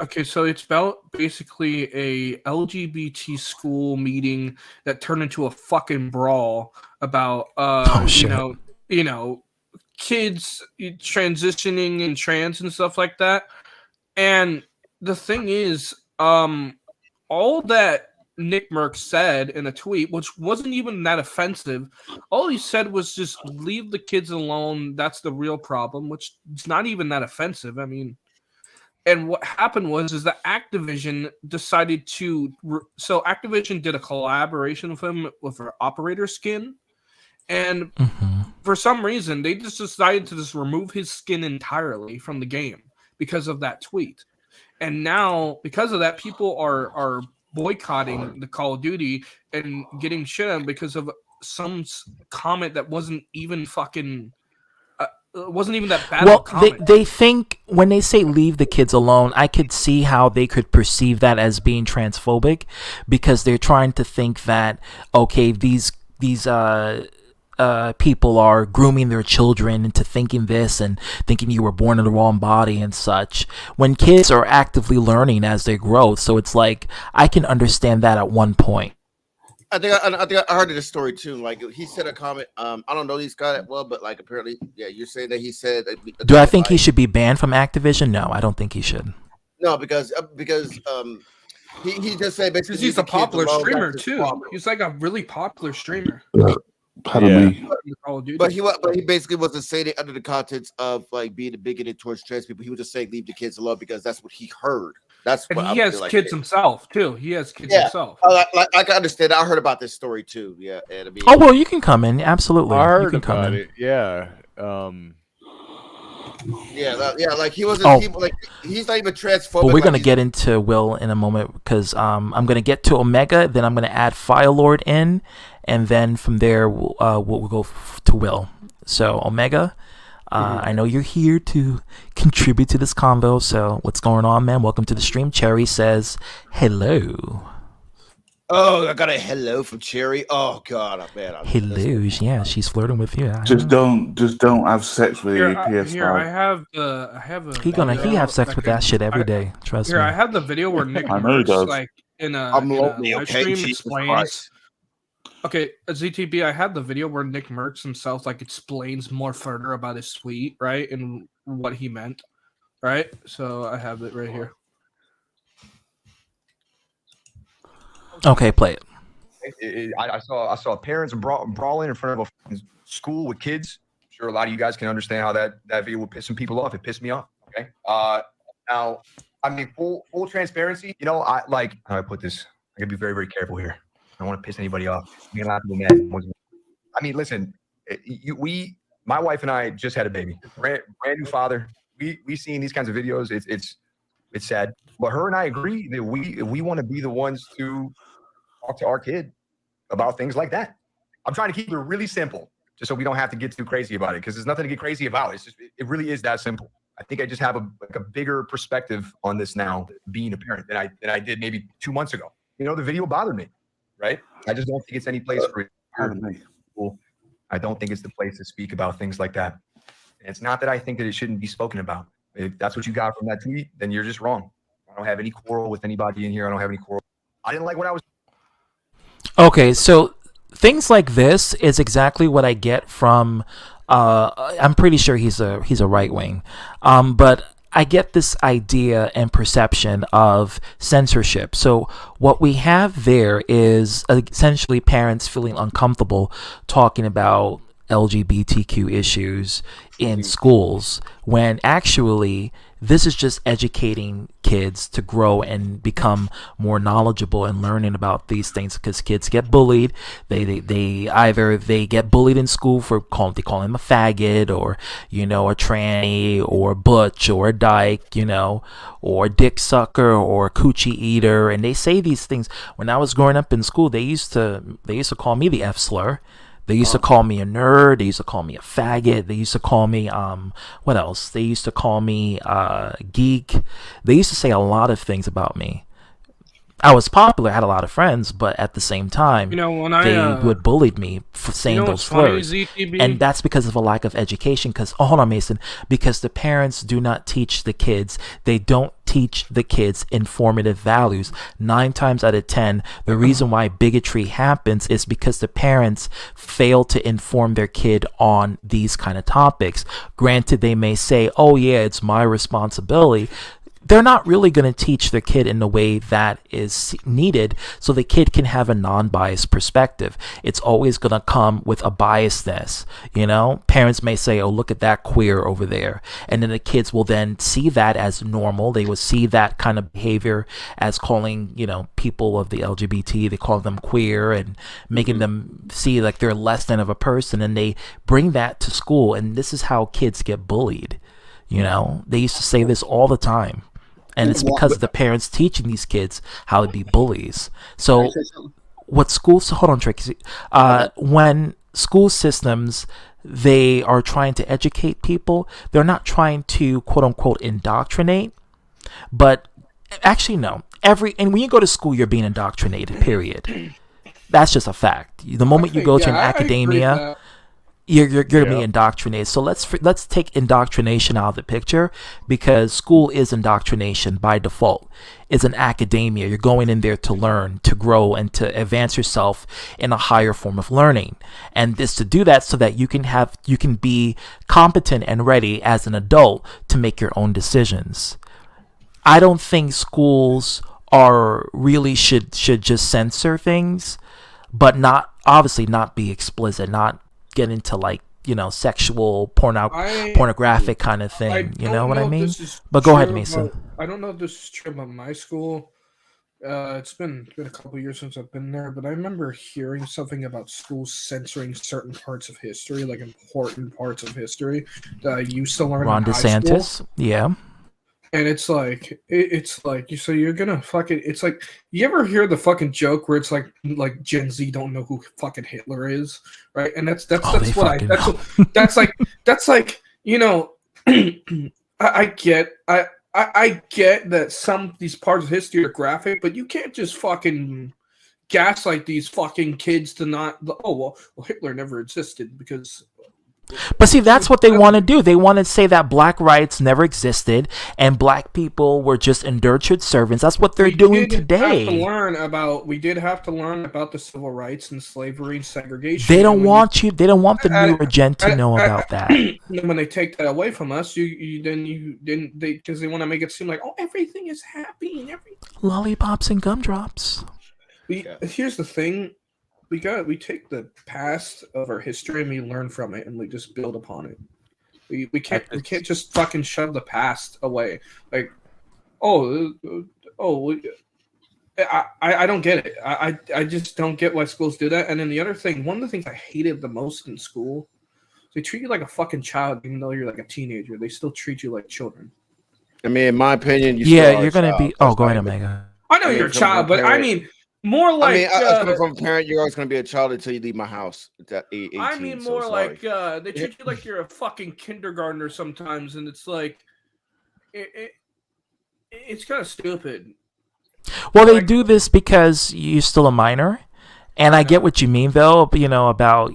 Okay, so it's about basically a LGBT school meeting that turned into a fucking brawl about kids transitioning and trans and stuff like that. And the thing is, all that Nick Merckx said in a tweet, which wasn't even that offensive. All he said was just leave the kids alone. That's the real problem, which is not even that offensive. I mean, and what happened is that Activision decided to. So Activision did a collaboration with him with their operator skin, and for some reason they just decided to just remove his skin entirely from the game because of that tweet. And now, because of that, people are boycotting the Call of Duty and getting shit on because of some comment that wasn't even fucking wasn't even that bad. Well, they think when they say leave the kids alone, I could see how they could perceive that as being transphobic because they're trying to think that okay, these people are grooming their children into thinking this and thinking you were born in the wrong body and such when kids are actively learning as they grow. So it's like I can understand that at one point. I think I heard of this story too. Like he said a comment. I don't know these guys that well, but like apparently, yeah, you're saying that he said. Do I think he should be banned from Activision? No, I don't think he should. No, because he just said basically he's a popular streamer too. He's like a really popular streamer. Pardon me. But he basically wasn't saying it under the contents of like being bigoted towards trans people. He was just saying leave the kids alone because that's what he heard. That's and what he has kids himself too. He has kids himself. I can understand. I heard about this story too. Yeah. And I mean, oh well, you can come in. Absolutely, I heard you can come about in. it. Yeah. Like he wasn't. He's not even transphobic. Well, we're gonna get into Will in a moment because I'm gonna get to Omega, then I'm gonna add Firelord in, and then from there we'll go to Will. So Omega, I know you're here to contribute to this convo. So what's going on, man? Welcome to the stream. Cherry says hello. Oh, I got a hello from Cherry. Oh God, man. Hello, yeah, she's flirting with you. Just don't have sex with your PS5. Here, I have a. He have sex with that shit every day. Trust me. Here, I have the video where Nick I know he does. like in a I'm lonely, live okay? stream Jesus explains. Christ. Okay, ZTB, I have the video where Nick Merckx himself like explains more further about his tweet, right, and what he meant, right? So I have it right here. Okay, play it. I saw parents brawling in front of a school with kids. I'm sure a lot of you guys can understand how that video would piss some people off. It pissed me off. Okay. Now, I mean, full transparency. You know, how do I put this? I gotta be very, very careful here. I don't want to piss anybody off. Me and a lot of people mad. I mean, listen, my wife and I just had a baby, brand new father. We seen these kinds of videos. It's sad, but her and I agree that we want to be the ones to talk to our kid about things like that. I'm trying to keep it really simple, just so we don't have to get too crazy about it, because there's nothing to get crazy about. It's just it really is that simple. I think I just have a bigger perspective on this now, being a parent, than I did maybe 2 months ago. You know, the video bothered me, right? I just don't think it's any place for it. I don't think it's the place to speak about things like that. And it's not that I think that it shouldn't be spoken about. If that's what you got from that tweet, then you're just wrong. I don't have any quarrel with anybody in here. I don't have any quarrel. I didn't like what I was. Okay, so things like this is exactly what I get from. I'm pretty sure he's a right wing, but I get this idea and perception of censorship. So what we have there is essentially parents feeling uncomfortable talking about LGBTQ issues in schools, when actually this is just educating kids to grow and become more knowledgeable and learning about these things, because kids get bullied. They either get bullied in school for they call him a faggot, or a tranny, or butch, or a dyke, or a dick sucker, or a coochie eater, and they say these things. When I was growing up in school, they used to call me the F slur. They used to call me a nerd. They used to call me a faggot. They used to call me, what else? They used to call me geek. They used to say a lot of things about me. I was popular, had a lot of friends, but at the same time, they would bully me for saying those slurs. And that's because of a lack of education. Hold on, Mason. Because the parents do not teach the kids. They don't teach the kids informative values. 9 times out of 10, the reason why bigotry happens is because the parents fail to inform their kid on these kind of topics. Granted, they may say, oh yeah, it's my responsibility. They're not really going to teach their kid in the way that is needed so the kid can have a non-biased perspective. It's always going to come with a biasness. Parents may say, oh, look at that queer over there. And then the kids will then see that as normal. They will see that kind of behavior as calling, people of the LGBT, they call them queer, and making them see like they're less than of a person. And they bring that to school. And this is how kids get bullied. They used to say this all the time. And it's because of the parents teaching these kids how to be bullies. So what schools, hold on, Tracy, when school systems, they are trying to educate people, they're not trying to quote unquote indoctrinate, but actually no. And when you go to school, you're being indoctrinated, period. That's just a fact. The moment you go to an academia, you're going to be indoctrinated. So let's take indoctrination out of the picture, because school is indoctrination by default. It's an academia. You're going in there to learn, to grow, and to advance yourself in a higher form of learning. And this to do that so that you can be competent and ready as an adult to make your own decisions. I don't think schools should just censor things, but obviously not be explicit, not get into sexual pornographic kind of thing. You know what I mean? But go ahead, Mason. I don't know if this is true about my school. It's been a couple of years since I've been there, but I remember hearing something about schools censoring certain parts of history, like important parts of history that I used to learn. Ron in high DeSantis, school. yeah. And it's like so you're gonna fucking. It's like, you ever hear the fucking joke where it's like Gen Z don't know who fucking Hitler is, right? And that's like I get that some of these parts of history are graphic, but you can't just fucking gaslight these fucking kids to not. Oh well, Hitler never existed, because But see, that's what they want to do. They want to say that black rights never existed and black people were just indentured servants. That's what they're doing today. We did have to learn about the civil rights and slavery and segregation. They don't want the newer gen to know about that. When they take that away from us, because they want to make it seem like, oh, everything is happy and everything. Lollipops and gumdrops. Here's the thing. We take the past of our history and we learn from it and we just build upon it. We can't just fucking shove the past away. Like, I don't get it. I just don't get why schools do that. And then the other thing, one of the things I hated the most in school, they treat you like a fucking child even though you're like a teenager. They still treat you like children. I mean, in my opinion, you're gonna be. Oh, go ahead, Omega. I know you're a child, but I mean. More like coming from a parent, you're always going to be a child until you leave my house. At 18, I mean, more like they treat you like you're a fucking kindergartner sometimes, and it's like it's kind of stupid. Well, they do this because you're still a minor. And I get what you mean, though, about,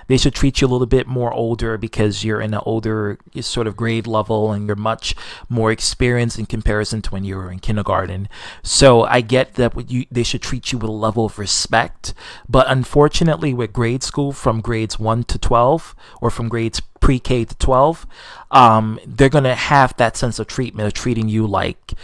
they should treat you a little bit more older because you're in an older sort of grade level and you're much more experienced in comparison to when you were in kindergarten. So I get that they should treat you with a level of respect. But unfortunately, with grade school from grades 1 to 12 or from grades pre-K to 12, they're going to have that sense of treatment of treating you like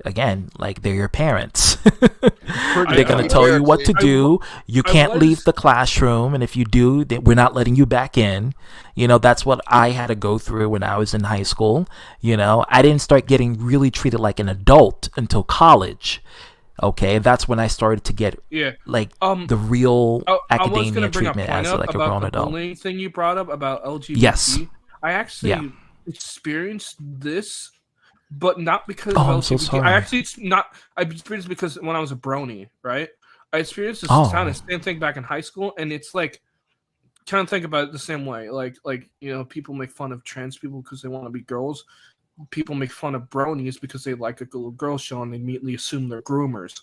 they're your parents. They're going to tell you what to do. You can't leave the classroom, and if you do, we're not letting you back in. That's what I had to go through when I was in high school. I didn't start getting really treated like an adult until college. Okay, that's when I started to get the real academia treatment as like a grown adult. The bullying thing you brought up about LGBT. Yes, I actually experienced this. But not because of I'm so sorry. I experienced because when I was a brony, right? I experienced this kind of same thing back in high school, and it's like kind of think about it the same way. Like people make fun of trans people because they want to be girls. People make fun of bronies because they like a little girl show and they immediately assume they're groomers.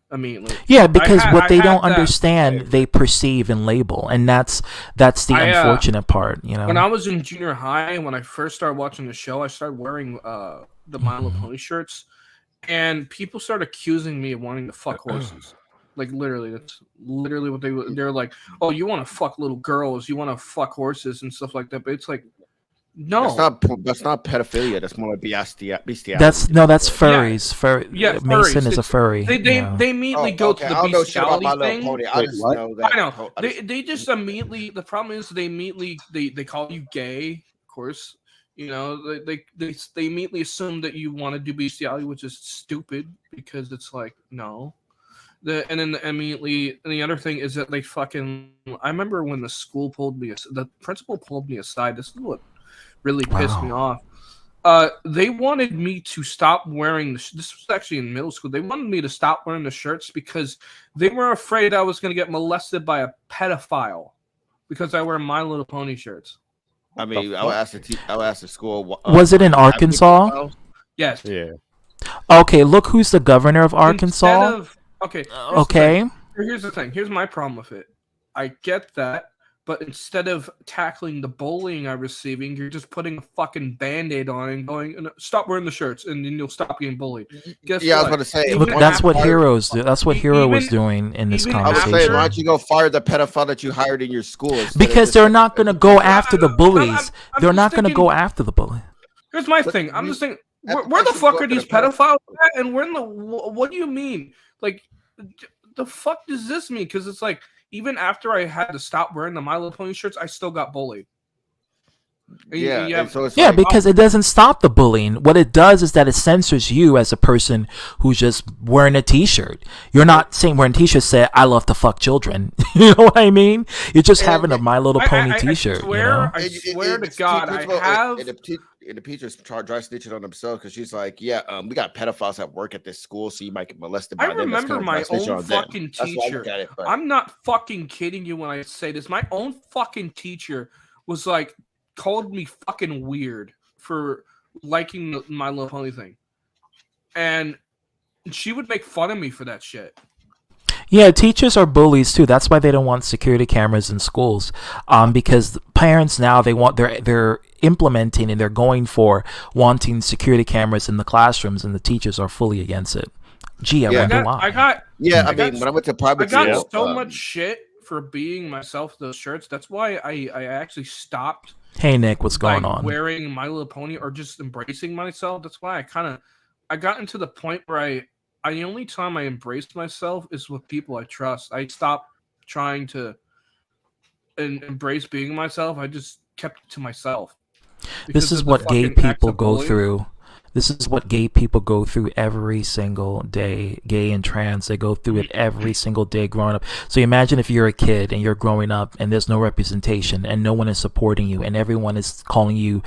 Because what they don't understand, they perceive and label, and that's the unfortunate part. When I was in junior high, when I first started watching the show, I started wearing the My Little Pony shirts, and people started accusing me of wanting to fuck horses. Like literally, that's literally what they're like. Oh, you want to fuck little girls? You want to fuck horses and stuff like that? But it's like. No, that's not pedophilia. That's more like bestiality. That's furries. Mason is a furry. They immediately go to the bestiality thing. I know. They just immediately. The problem is they immediately they call you gay. Of course, they immediately assume that you want to do bestiality, which is stupid because it's like no. And then immediately, and the other thing is that they fucking. I remember when the principal pulled me aside. This is what really pissed me off. They wanted me to stop wearing this was actually in middle school. They wanted me to stop wearing the shirts because they were afraid I was going to get molested by a pedophile because I wear My Little Pony shirts. I mean, I would ask the school. Was it in Arkansas? Yes. Yeah. Okay, look who's the governor of Arkansas. Okay. Here's the thing. Here's my problem with it. I get that. But instead of tackling the bullying I'm receiving, you're just putting a fucking Band-Aid on and going, stop wearing the shirts, and then you'll stop getting bullied. I was going to say. Look, that's what Heroes do. That's what Hero was doing in this conversation. I was saying, why don't you go fire the pedophile that you hired in your school? Because they're not going to go after the bullies. They're not going to go after the bully. Here's my thing. I'm just thinking, where the fuck are these pedophiles at? And what do you mean? Like, the fuck does this mean? Because it's like, even after I had to stop wearing the My Little Pony shirts, I still got bullied. Because it doesn't stop the bullying. What it does is that it censors you as a person who's just wearing a t-shirt. You're not saying wearing a t-shirt say, I love to fuck children. You know what I mean? You're just having a My Little Pony t-shirt. I swear to God, I have... And the teachers dry snitching on themselves because she's like, we got pedophiles at work at this school, so you might get molested by them. I remember my own fucking teacher. I'm not fucking kidding you when I say this. My own fucking teacher was like, called me fucking weird for liking the My Little Pony thing. And she would make fun of me for that shit. Yeah, teachers are bullies too. That's why they don't want security cameras in schools, because parents now they're implementing and they're going for wanting security cameras in the classrooms, and the teachers are fully against it. Gee, I wonder why. I got when I went to private school, so much shit for being myself those shirts. That's why I actually stopped. Hey Nick, what's going on? Wearing My Little Pony or just embracing myself. That's why I got into the point where the only time I embraced myself is with people I trust. I stopped trying to embrace being myself. I just kept it to myself. This is what gay people go through. This is what gay people go through every single day. Gay and trans, they go through it every single day growing up. So imagine if you're a kid and you're growing up and there's no representation and no one is supporting you and everyone is calling you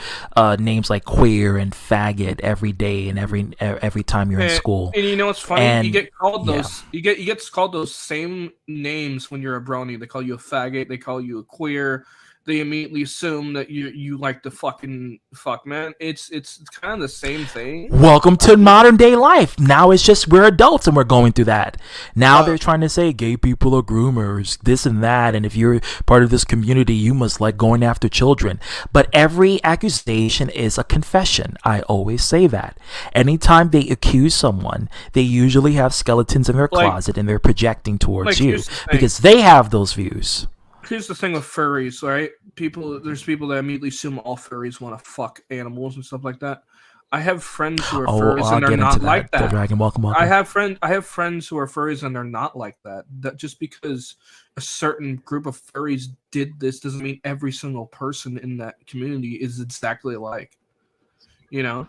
names like queer and faggot every day and every time you're in school. And you know what's funny? You get called those. You get called those same names when you're a brony. They call you a faggot. They call you a queer. They immediately assume that you like to fucking fuck, man. It's kind of the same thing. Welcome to modern day life. Now it's just we're adults and we're going through that. Now they're trying to say gay people are groomers, this and that, and if you're part of this community, you must like going after children. But every accusation is a confession. I always say that. Anytime they accuse someone, they usually have skeletons in their closet and they're projecting towards you because they have those views. Here's the thing with furries, right? There's people that immediately assume all furries want to fuck animals and stuff like that. I have friends who are furries and they're not like that. Dragon, welcome. I have friends who are furries and they're not like that. That just because a certain group of furries did this doesn't mean every single person in that community is exactly alike. You know?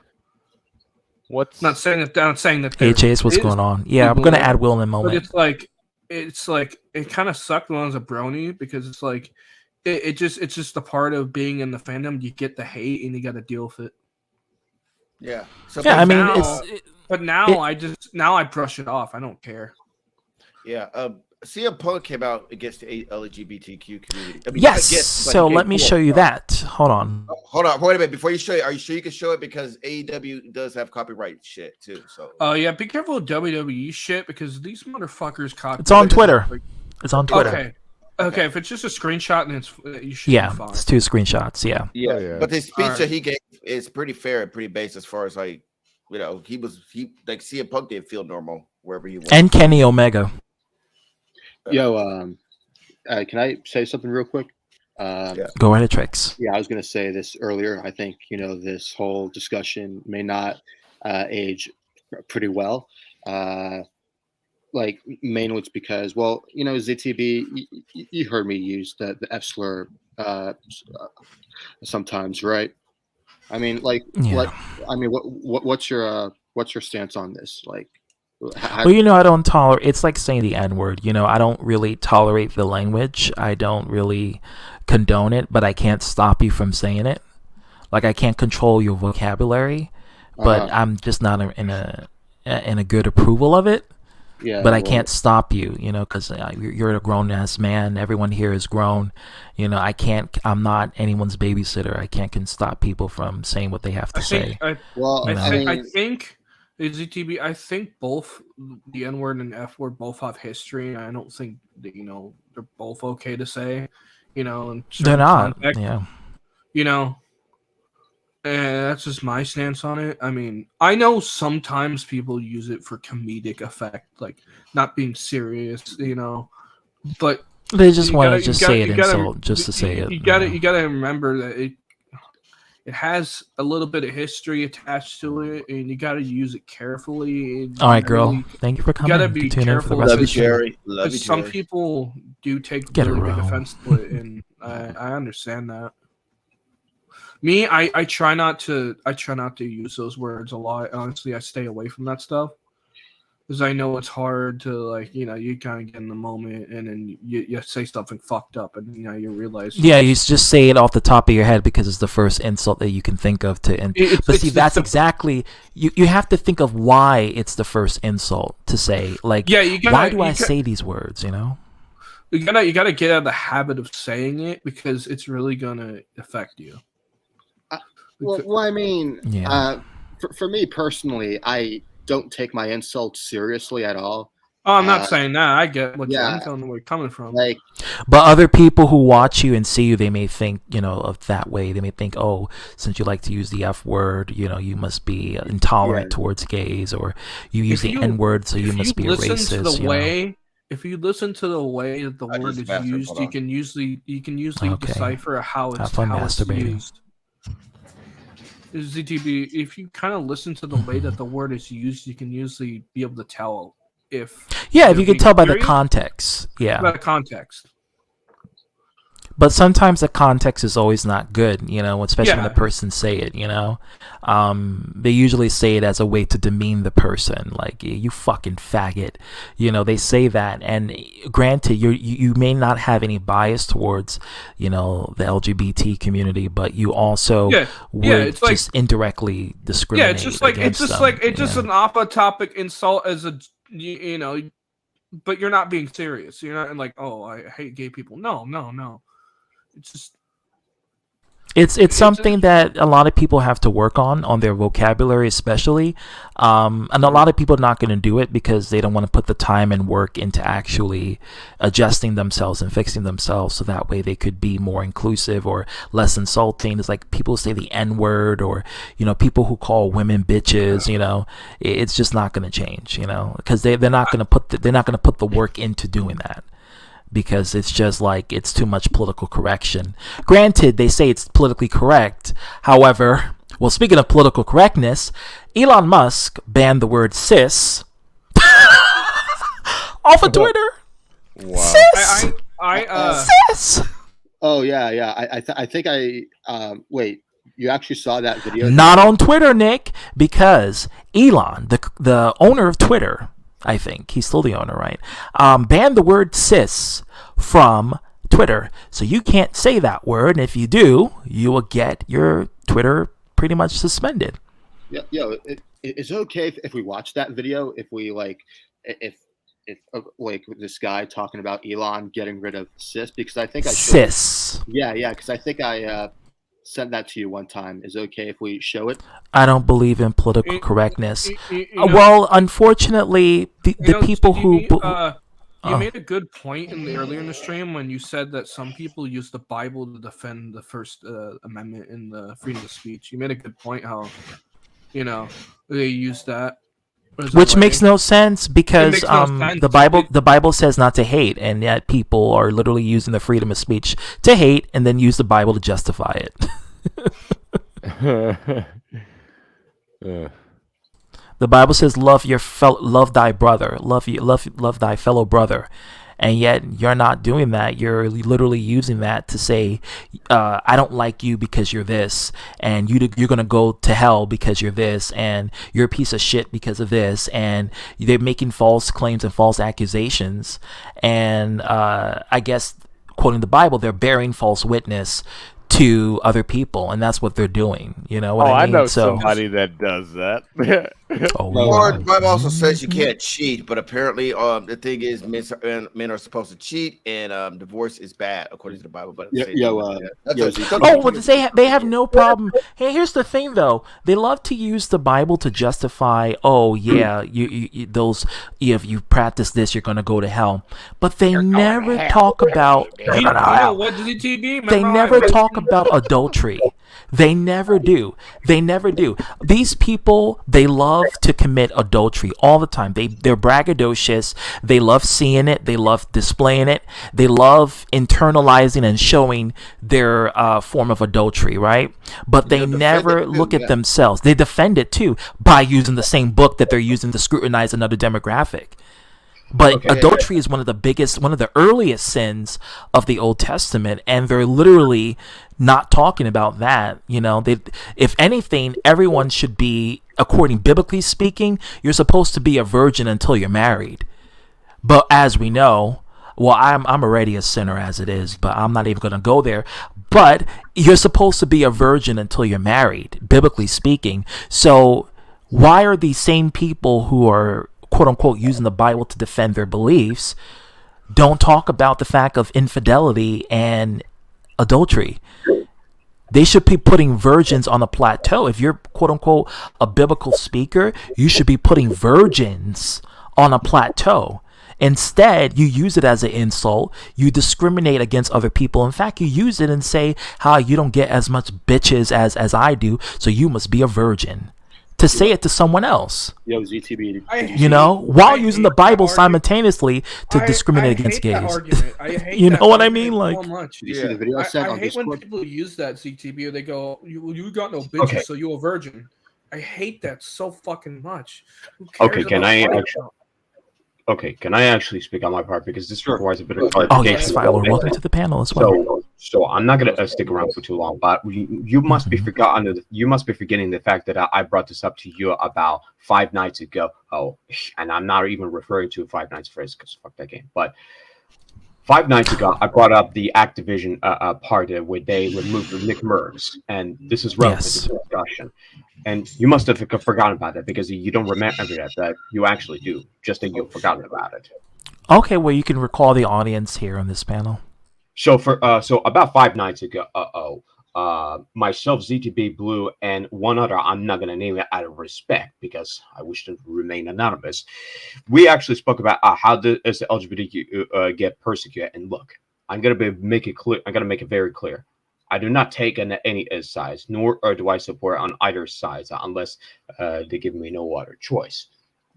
Not saying that Hey Chase, what's going on? Yeah, I'm gonna add Will in a moment. But it's like it kind of sucked when I was a brony because it's like it's just a part of being in the fandom. You get the hate and you got to deal with it. Yeah. So yeah, I mean, now I brush it off. I don't care. Yeah. CM Punk came out against the LGBTQ community. I mean, yes. So let me show you that. Hold on. Hold on. Wait a minute. Before you show it, are you sure you can show it? Because AEW does have copyright shit too. So. Yeah. Be careful with WWE shit because these motherfuckers copy. It's on Twitter. It's on Twitter. Okay. If it's just a screenshot, then you should. Yeah, be fine. it's 2 screenshots. Yeah. Yeah. But the speech that he gave is pretty fair and pretty base as far as like, you know, he like CM Punk didn't feel normal wherever he was. And Kenny Omega. Yo, can I say something real quick? Go ahead, Trix. Yeah, I was going to say this earlier. I think, you know, this whole discussion may not age pretty well. Like, mainly it's because, well, you know, ZTB, you heard me use the F slur sometimes, right? I mean, like, what's your stance on this? Like, well, you know, I don't tolerate. It's like saying the N-word. You know, I don't really tolerate the language. I don't really condone it, but I can't stop you from saying it. Like, I can't control your vocabulary, but I'm just not in a good approval of it. Yeah, but I can't stop you, you know, because you're a grown-ass man. Everyone here is grown. You know, I'm not anyone's babysitter. I can't stop people from saying what they have to say. I think ZTB. I think both the N-word and F-word both have history. I don't think that, you know, they're both okay to say. You know, they're not. Yeah. You know. And that's just my stance on it. I mean, I know sometimes people use it for comedic effect, like not being serious, you know. But they just want to say it insult just to say it. You gotta remember that it has a little bit of history attached to it, and you gotta use it carefully. All right, girl. Thank you for coming. You gotta be careful. Love you, Jerry. Love you, some Jerry. people do take really big offense to it, and I understand that. Me, I try not to use those words a lot. Honestly, I stay away from that stuff because I know it's hard to, like, you know, you kind of get in the moment and then you say something fucked up and, you know, you realize. Yeah, you just say it off the top of your head because it's the first insult that you can think of to. But see, that's exactly you have to think of why it's the first insult to say. Like, why do I say these words? You know. You gotta get out of the habit of saying it because it's really gonna affect you. Well, I mean, for me personally, I don't take my insults seriously at all. Oh, I'm not saying that. I get what yeah. I'm telling you where you're coming from. Like, But other people who watch you and see you, they may think, of that way. They may think, oh, since you like to use the F word, you must be intolerant towards gays, or you use the N word, so you must be a racist. If you listen to the way that the word is used, you can usually decipher how it's used. ZTB, if you kind of listen to the way that the word is used, you can usually be able to tell if you can tell by the context. Yeah. By the context. But sometimes the context is always not good, especially when the person say it, They usually say it as a way to demean the person, like, you fucking faggot. They say that, and granted, you may not have any bias towards, the LGBT community, but you also would just indirectly discriminate. Yeah, it's just an off-topic insult as a, but you're not being serious. You're not like, oh, I hate gay people. No. It's just it's something that a lot of people have to work on their vocabulary, especially, and a lot of people are not going to do it because they don't want to put the time and work into actually adjusting themselves and fixing themselves, so that way they could be more inclusive or less insulting. It's like people say the N word, or people who call women bitches. It's just not going to change. Because they're not going to put the work into doing that. Because it's just like, it's too much political correction. Granted, they say it's politically correct. However, well, speaking of political correctness, Elon Musk banned the word cis off of Twitter. Wow. Cis! Cis! Oh, yeah. I think wait, you actually saw that video? Not on Twitter, Nick, because Elon, the owner of Twitter, I think he's still the owner, right? Banned the word cis from Twitter, so you can't say that word, and if you do, you will get your Twitter pretty much suspended. Yeah, is it okay if we watch that video? If we if this guy talking about Elon getting rid of cis, because I think I cis. Yeah, because I think I sent that to you one time. Is it okay if we show it? I don't believe in political correctness. Well, unfortunately, the people who you made a good point earlier in the stream when you said that some people use the Bible to defend the First Amendment and the freedom of speech. You made a good point how they use that. Which makes no sense, because the Bible says not to hate, and yet people are literally using the freedom of speech to hate, and then use the Bible to justify it. The Bible says love thy brother, love thy fellow brother, and yet you're not doing that. You're literally using that to say, I don't like you because you're this, and you're gonna go to hell because you're this, and you're a piece of shit because of this, and they're making false claims and false accusations, and I guess, quoting the Bible, they're bearing false witness to other people, and that's what they're doing. You know what I mean? I know somebody that does that. Or the Bible also says you can't cheat, but apparently the thing is men are supposed to cheat, and divorce is bad according to the Bible. But they have no problem. Hey, here's the thing though, they love to use the Bible to justify, oh yeah, if you practice this, you're gonna go to hell, but they never talk about they never talk about adultery. They never do. These people, they love to commit adultery all the time. They're braggadocious. They love seeing it. They love displaying it. They love internalizing and showing their form of adultery, right? But they never look at themselves. They defend it too by using the same book that they're using to scrutinize another demographic. But adultery is one of the earliest sins of the Old Testament, and they're literally not talking about that. If anything, everyone should be, according biblically speaking, you're supposed to be a virgin until you're married. But as we know, well, I'm already a sinner as it is, but I'm not even going to go there. But you're supposed to be a virgin until you're married, biblically speaking. So why are these same people who are, quote unquote, using the Bible to defend their beliefs, don't talk about the fact of infidelity and adultery? They should be putting virgins on a plateau. If you're, quote unquote, a biblical speaker, you should be putting virgins on a plateau. Instead, you use it as an insult. You discriminate against other people. In fact, you use it and say how you don't get as much bitches as I do, so you must be a virgin. To say it to someone else. Yo, ZTB. You know, while using the Bible simultaneously to discriminate against gays. You know what I mean? Like, so much. You see the video I I sent on hate when Discord? people use that CTB. They go, "You got no bitches, Okay. so you a virgin." I hate that so fucking much. Who Okay, cares can about I Bible? actually? Okay, can I actually speak on my part because this requires a bit of oh clarification. yes, Fire Lord, welcome to the panel as well. So I'm not gonna stick around for too long, but you must be forgotten. You must be forgetting the fact that I brought this up to you about 5 nights ago. Oh, and I'm not even referring to Five Nights at Freddy's because fuck that game. But 5 nights ago, I brought up the Activision part where they removed Nick Merckx, and this is relevant to the discussion. And you must have forgotten about that because you don't remember that, but you actually do. Just that you've forgotten about it. Okay, well, you can recall the audience here on this panel. So so about 5 nights ago, myself, ZTB Blue, and one other, I'm not gonna name it out of respect because I wish to remain anonymous. We actually spoke about how the LGBTQ get persecuted. And look, I'm gonna make it clear. I'm gonna make it very clear. I do not take any sides, nor do I support on either side unless they give me no other choice,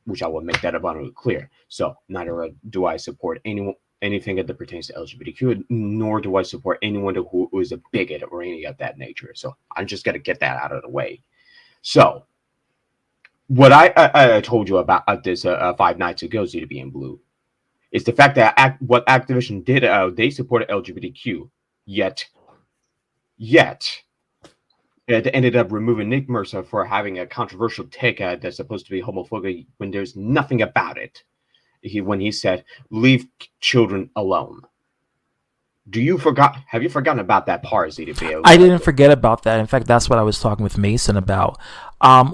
which I will make that abundantly clear. So neither do I support anything that pertains to LGBTQ, nor do I support anyone who is a bigot or any of that nature. So I'm just gonna get that out of the way. So what I told you about this 5 nights ago, ZTB and Blue, is the fact that what Activision did, they supported LGBTQ, yet it ended up removing Nick Mercer for having a controversial take that's supposed to be homophobic when there's nothing about it. When he said, "Leave children alone." Have you forgotten about that part, ZDP? I didn't forget about that. In fact, that's what I was talking with Mason about.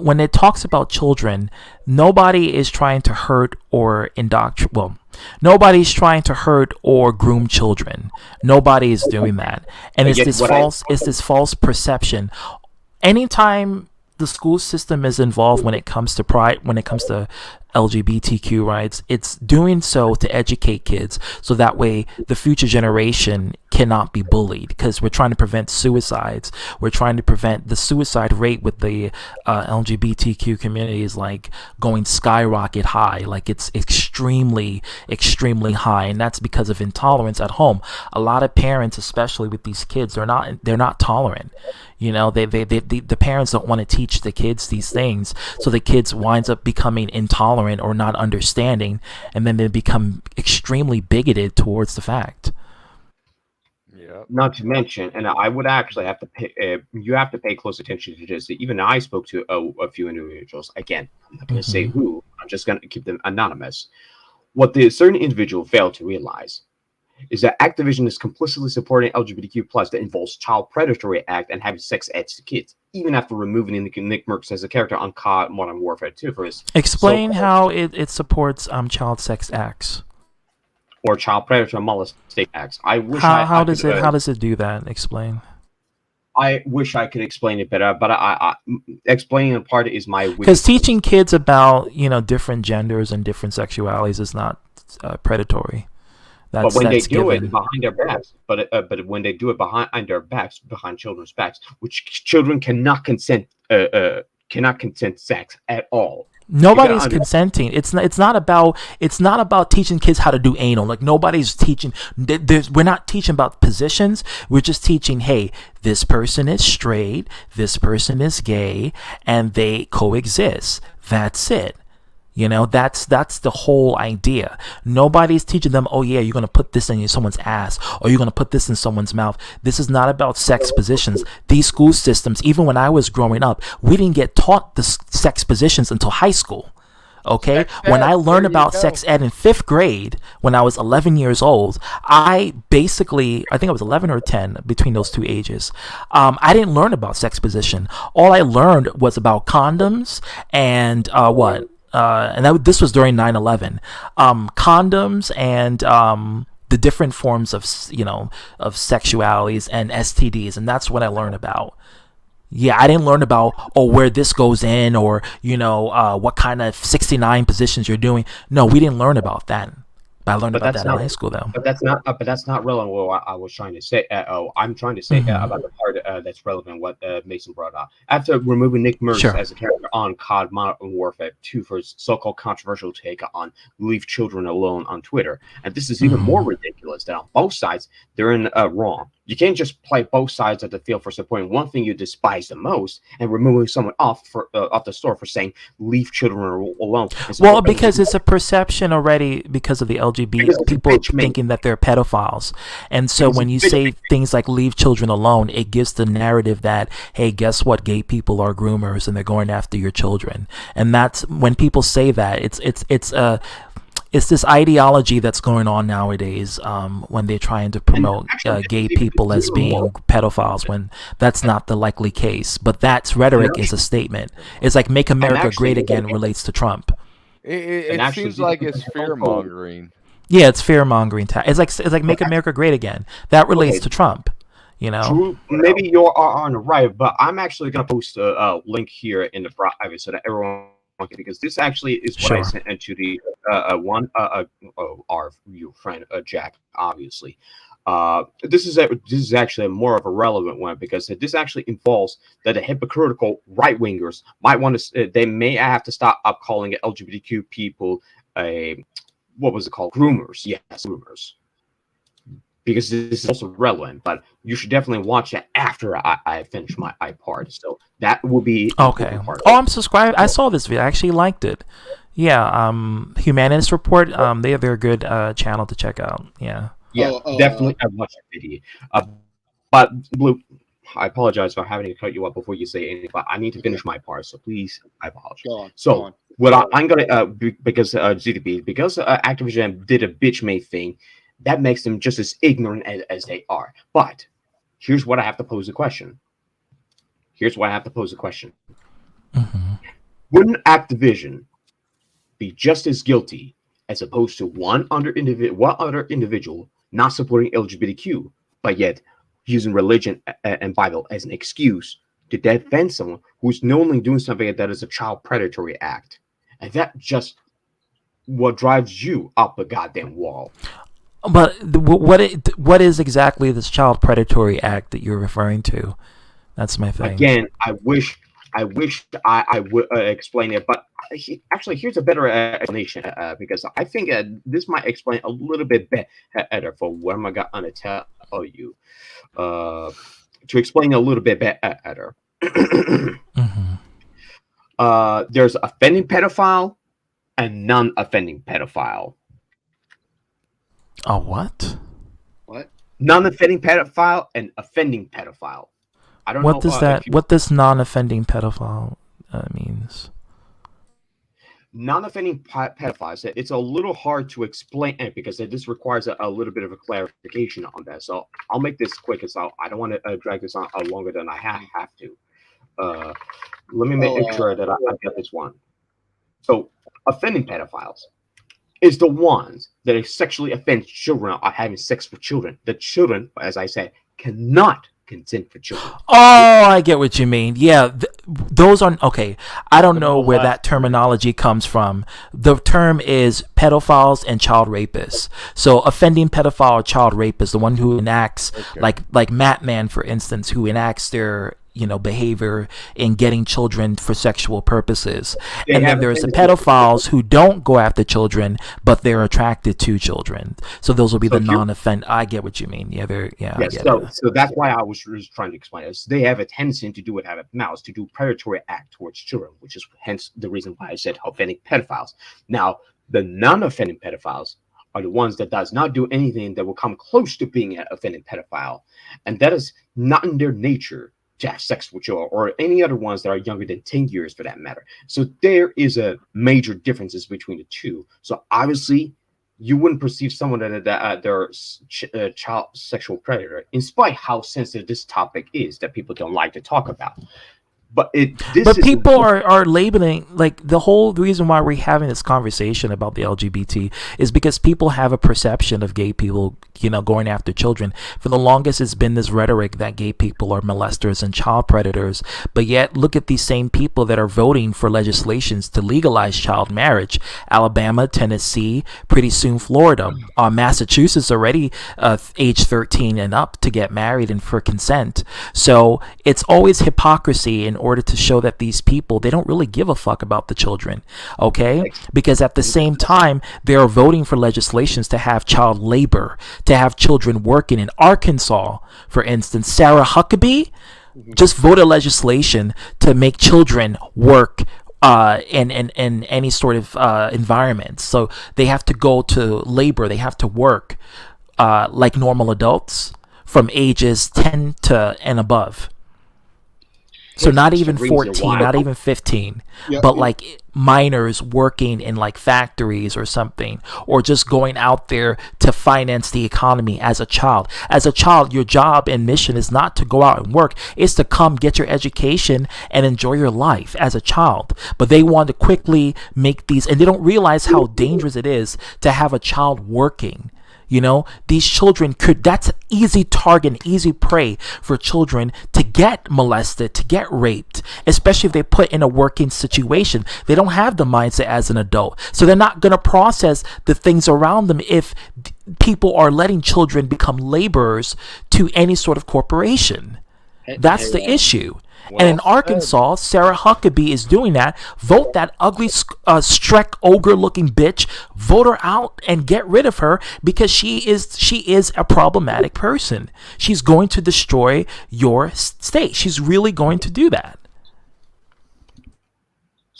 When it talks about children, nobody is trying to hurt or indoctrinate. Well, nobody's trying to hurt or groom children. Nobody is doing that, and it's this false perception. Anytime the school system is involved when it comes to LGBTQ rights, it's doing so to educate kids so that way the future generation cannot be bullied, because we're trying to prevent suicides. We're trying to prevent the suicide rate with the LGBTQ community is like going skyrocket high. Like it's extremely high, and that's because of intolerance at home. A lot of parents, especially with these kids, they're not tolerant. You know, the parents don't want to teach the kids these things, so the kids winds up becoming intolerant or not understanding, and then they become extremely bigoted towards the fact. Yeah. Not to mention, and I would actually have to pay. You have to pay close attention to this. Even I spoke to a few individuals. Again, I'm not going to say who. I'm just going to keep them anonymous. What the certain individual failed to realize is that Activision is complicitly supporting LGBTQ plus that involves child predatory act and having sex ed to kids, even after removing Nick Merckx as a character on COD Modern Warfare 2 for his. Explain how it supports child sex acts or child predator molestation acts. I wish how does it do that? Explain. I wish I could explain it better, but I explaining the part is my weakness. Because teaching kids about different genders and different sexualities is not predatory. But when they do it behind their backs, but when they do it behind their backs, behind children's backs, which children cannot consent sex at all. Nobody's consenting. It's not about teaching kids how to do anal. Like nobody's teaching. We're not teaching about positions. We're just teaching. Hey, this person is straight. This person is gay, and they coexist. That's it. That's the whole idea. Nobody's teaching them, oh yeah, you're going to put this in someone's ass, or you're going to put this in someone's mouth. This is not about sex positions. These school systems, even when I was growing up, we didn't get taught the sex positions until high school. Okay? When I learned about sex ed in 5th grade, when I was 11 years old, I think I was 11 or 10 between those two ages. I didn't learn about sex position. All I learned was about condoms and this was during 9/11. Condoms and the different forms of sexualities and STDs, and that's what I learned about. Yeah, I didn't learn about where this goes in or what kind of 69 positions you're doing. No, we didn't learn about that. But I learned But about that's that in not. high school, though. But that's not relevant. What I was trying to say. I'm trying to say Mhm. about the part that's relevant. What Mason brought up after removing Nick Merckx Sure. as a character on COD Modern Warfare 2 for his so-called controversial take on "Leave Children Alone" on Twitter, and this is even more ridiculous. That on both sides they're in wrong. You can't just play both sides of the field for supporting one thing you despise the most and removing someone off the store for saying "Leave children alone." Well, because it's a perception already because of the LGBT people thinking that they're pedophiles. And so when you say things like leave children alone, it gives the narrative that, hey, guess what? Gay people are groomers and they're going after your children. And that's when people say that, it's this ideology that's going on nowadays when they're trying to promote gay people as being pedophiles when that's not the likely case. But that's rhetoric is a statement. It's like "Make America Great Again" relates to Trump. It seems like it's fear mongering. Yeah, it's fear mongering. It's like "Make America Great Again." That relates to Trump. You know, True. Maybe you're on the right, but I'm actually going to post a link here in the private so that everyone, because this actually is what I sent into the your friend Jack, obviously. This is actually more of a relevant one because this actually involves that the hypocritical right wingers might want to. They may have to stop calling it LGBTQ people what was it called? Groomers. Yes, groomers. Because this is also relevant, but you should definitely watch it after I finish my part. So that will be okay. Oh, I'm subscribed. I saw this video. I actually liked it. Yeah. Humanist Report. They're a good channel to check out. Yeah. Yeah, definitely. I watched that video. But Blue, I apologize for having to cut you up before you say anything, but I need to finish my part. So please, I apologize. Go on. What I'm gonna because ZDB because Activision did a bitch made thing. That makes them just as ignorant as they are. But here's what I have to pose a question. Wouldn't Activision be just as guilty as opposed to one other individual not supporting LGBTQ, but yet using religion and Bible as an excuse to defend someone who's knowingly doing something that is a child predatory act? And that just what drives you up a goddamn wall. But what is exactly this child predatory act that you're referring to? That's my thing. Again, I wish I would explain it, but actually, here's a better explanation because I think this might explain a little bit better for what I'm gonna tell you. To explain a little bit better, there's offending pedophile and non-offending pedophile. Oh, what? What? Non-offending pedophile and offending pedophile. I don't know. What does that? What does non-offending pedophile means? Non-offending pedophiles. It's a little hard to explain because this requires a little bit of a clarification on that. So I'll make this quick as I don't want to drag this on longer than I have to. Let me make sure that I get this one. So offending pedophiles is the ones that sexually offend children or having sex with children. The children, as I said, cannot consent for children. Oh, I get what you mean. Yeah, those are okay. I don't know where that terminology comes from. The term is pedophiles and child rapists. So offending pedophile or child rapist, the one who enacts like Matman, for instance, who enacts their behavior in getting children for sexual purposes. And then there's the pedophiles who don't go after children, but they're attracted to children. So those will be the non-offend. I get what you mean. Yeah, I get it. So that's why I was just trying to explain it. They have a tendency to do it out of mouths, to do predatory act towards children, which is hence the reason why I said offending pedophiles. Now, the non-offending pedophiles are the ones that does not do anything that will come close to being an offending pedophile. And that is not in their nature to have sex with children or any other ones that are younger than 10 years for that matter. So there is a major differences between the two. So obviously you wouldn't perceive someone that they're a child sexual predator, in spite how sensitive this topic is that people don't like to talk about. But But people are labeling, like, the whole reason why we're having this conversation about the LGBT is because people have a perception of gay people, going after children. For the longest, it's been this rhetoric that gay people are molesters and child predators. But yet, look at these same people that are voting for legislations to legalize child marriage. Alabama, Tennessee, pretty soon Florida, Massachusetts already age 13 and up to get married and for consent. So it's always hypocrisy in order to show that these people, they don't really give a fuck about the children, okay? Because at the same time, they are voting for legislations to have child labor, to have children working. In Arkansas, for instance, Sarah Huckabee just voted legislation to make children work in any sort of environment. So they have to go to labor, they have to work like normal adults from ages 10 to and above. So not even 14, not even 15, but like minors working in like factories or something, or just going out there to finance the economy as a child. As a child, your job and mission is not to go out and work. It's to come get your education and enjoy your life as a child. But they want to quickly make these, and they don't realize how dangerous it is to have a child working. These children that's an easy target, an easy prey for children to get molested, to get raped, especially if they put in a working situation. They don't have the mindset as an adult. So they're not going to process the things around them if people are letting children become laborers to any sort of corporation. That's the issue. And in Arkansas, Sarah Huckabee is doing that. Vote that ugly Shrek ogre-looking bitch. Vote her out and get rid of her, because she is a problematic person. She's going to destroy your state. She's really going to do that.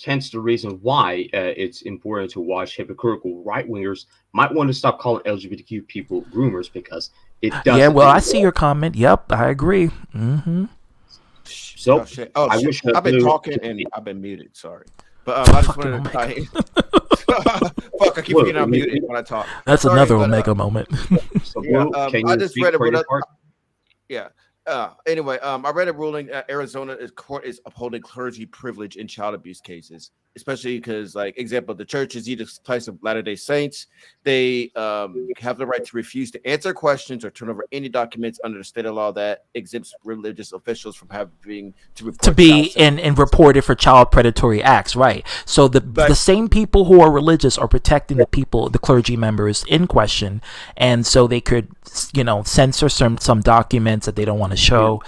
Hence the reason why it's important to watch hypocritical right-wingers might want to stop calling LGBTQ people groomers, because it does. Yeah, well, I see your comment. Yep, I agree. So I wish I've been talking and I've been muted. Sorry, but I just wanted to. Fuck! I keep getting unmuted when I talk. That's another Omega moment. So I just read a yeah. Anyway, I read a ruling. Arizona court is upholding clergy privilege in child abuse cases, especially because, like, example, the church is either place of Latter-day Saints. They have the right to refuse to answer questions or turn over any documents under the state of law that exempts religious officials from having to report to be and reported for child predatory acts, right? So the same people who are religious are protecting the clergy members in question, and so they could censor some documents that they don't want to show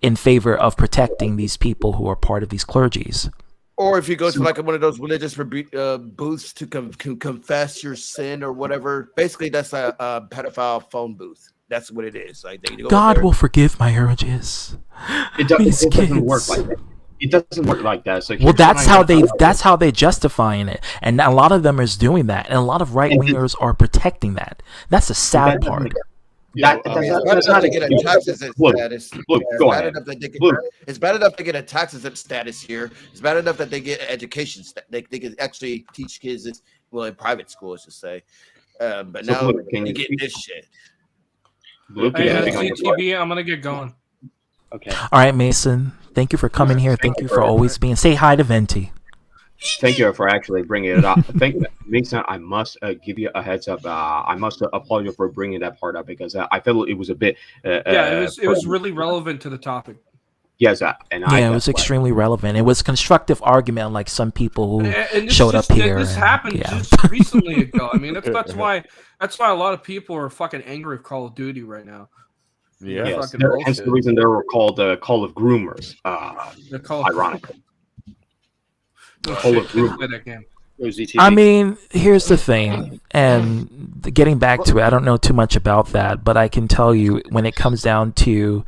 in favor of protecting these people who are part of these clergies. Or if you go to like one of those religious booths to confess your sin or whatever, basically that's a pedophile phone booth. That's what it is. Like God will forgive my urges. It doesn't work like that. It doesn't work like that. So well, that's how they justifying it, and a lot of them is doing that, and a lot of right wingers are protecting that. That's the sad part. It's bad enough to get a taxes status. It's bad enough to get a taxes status here. It's bad enough that they get education. They can actually teach kids in private schools, to say. But now you get this shit. CTV, I'm gonna get going. Okay. All right, Mason. Thank you for coming here. Thank you for always being. Say hi to Venti. Thank you for actually bringing it up. Thank you, Mason. I must give you a heads up. I must applaud you for bringing that part up, because I felt it was a bit. It was really relevant to the topic. Yes, it was extremely relevant. It was constructive argument, like some people who showed up here. This happened just recently ago. I mean, that's why a lot of people are fucking angry with Call of Duty right now. Yeah, hence the reason they were called the Call of Groomers. Ironically. I mean, here's the thing, and getting back to it, I don't know too much about that, but I can tell you when it comes down to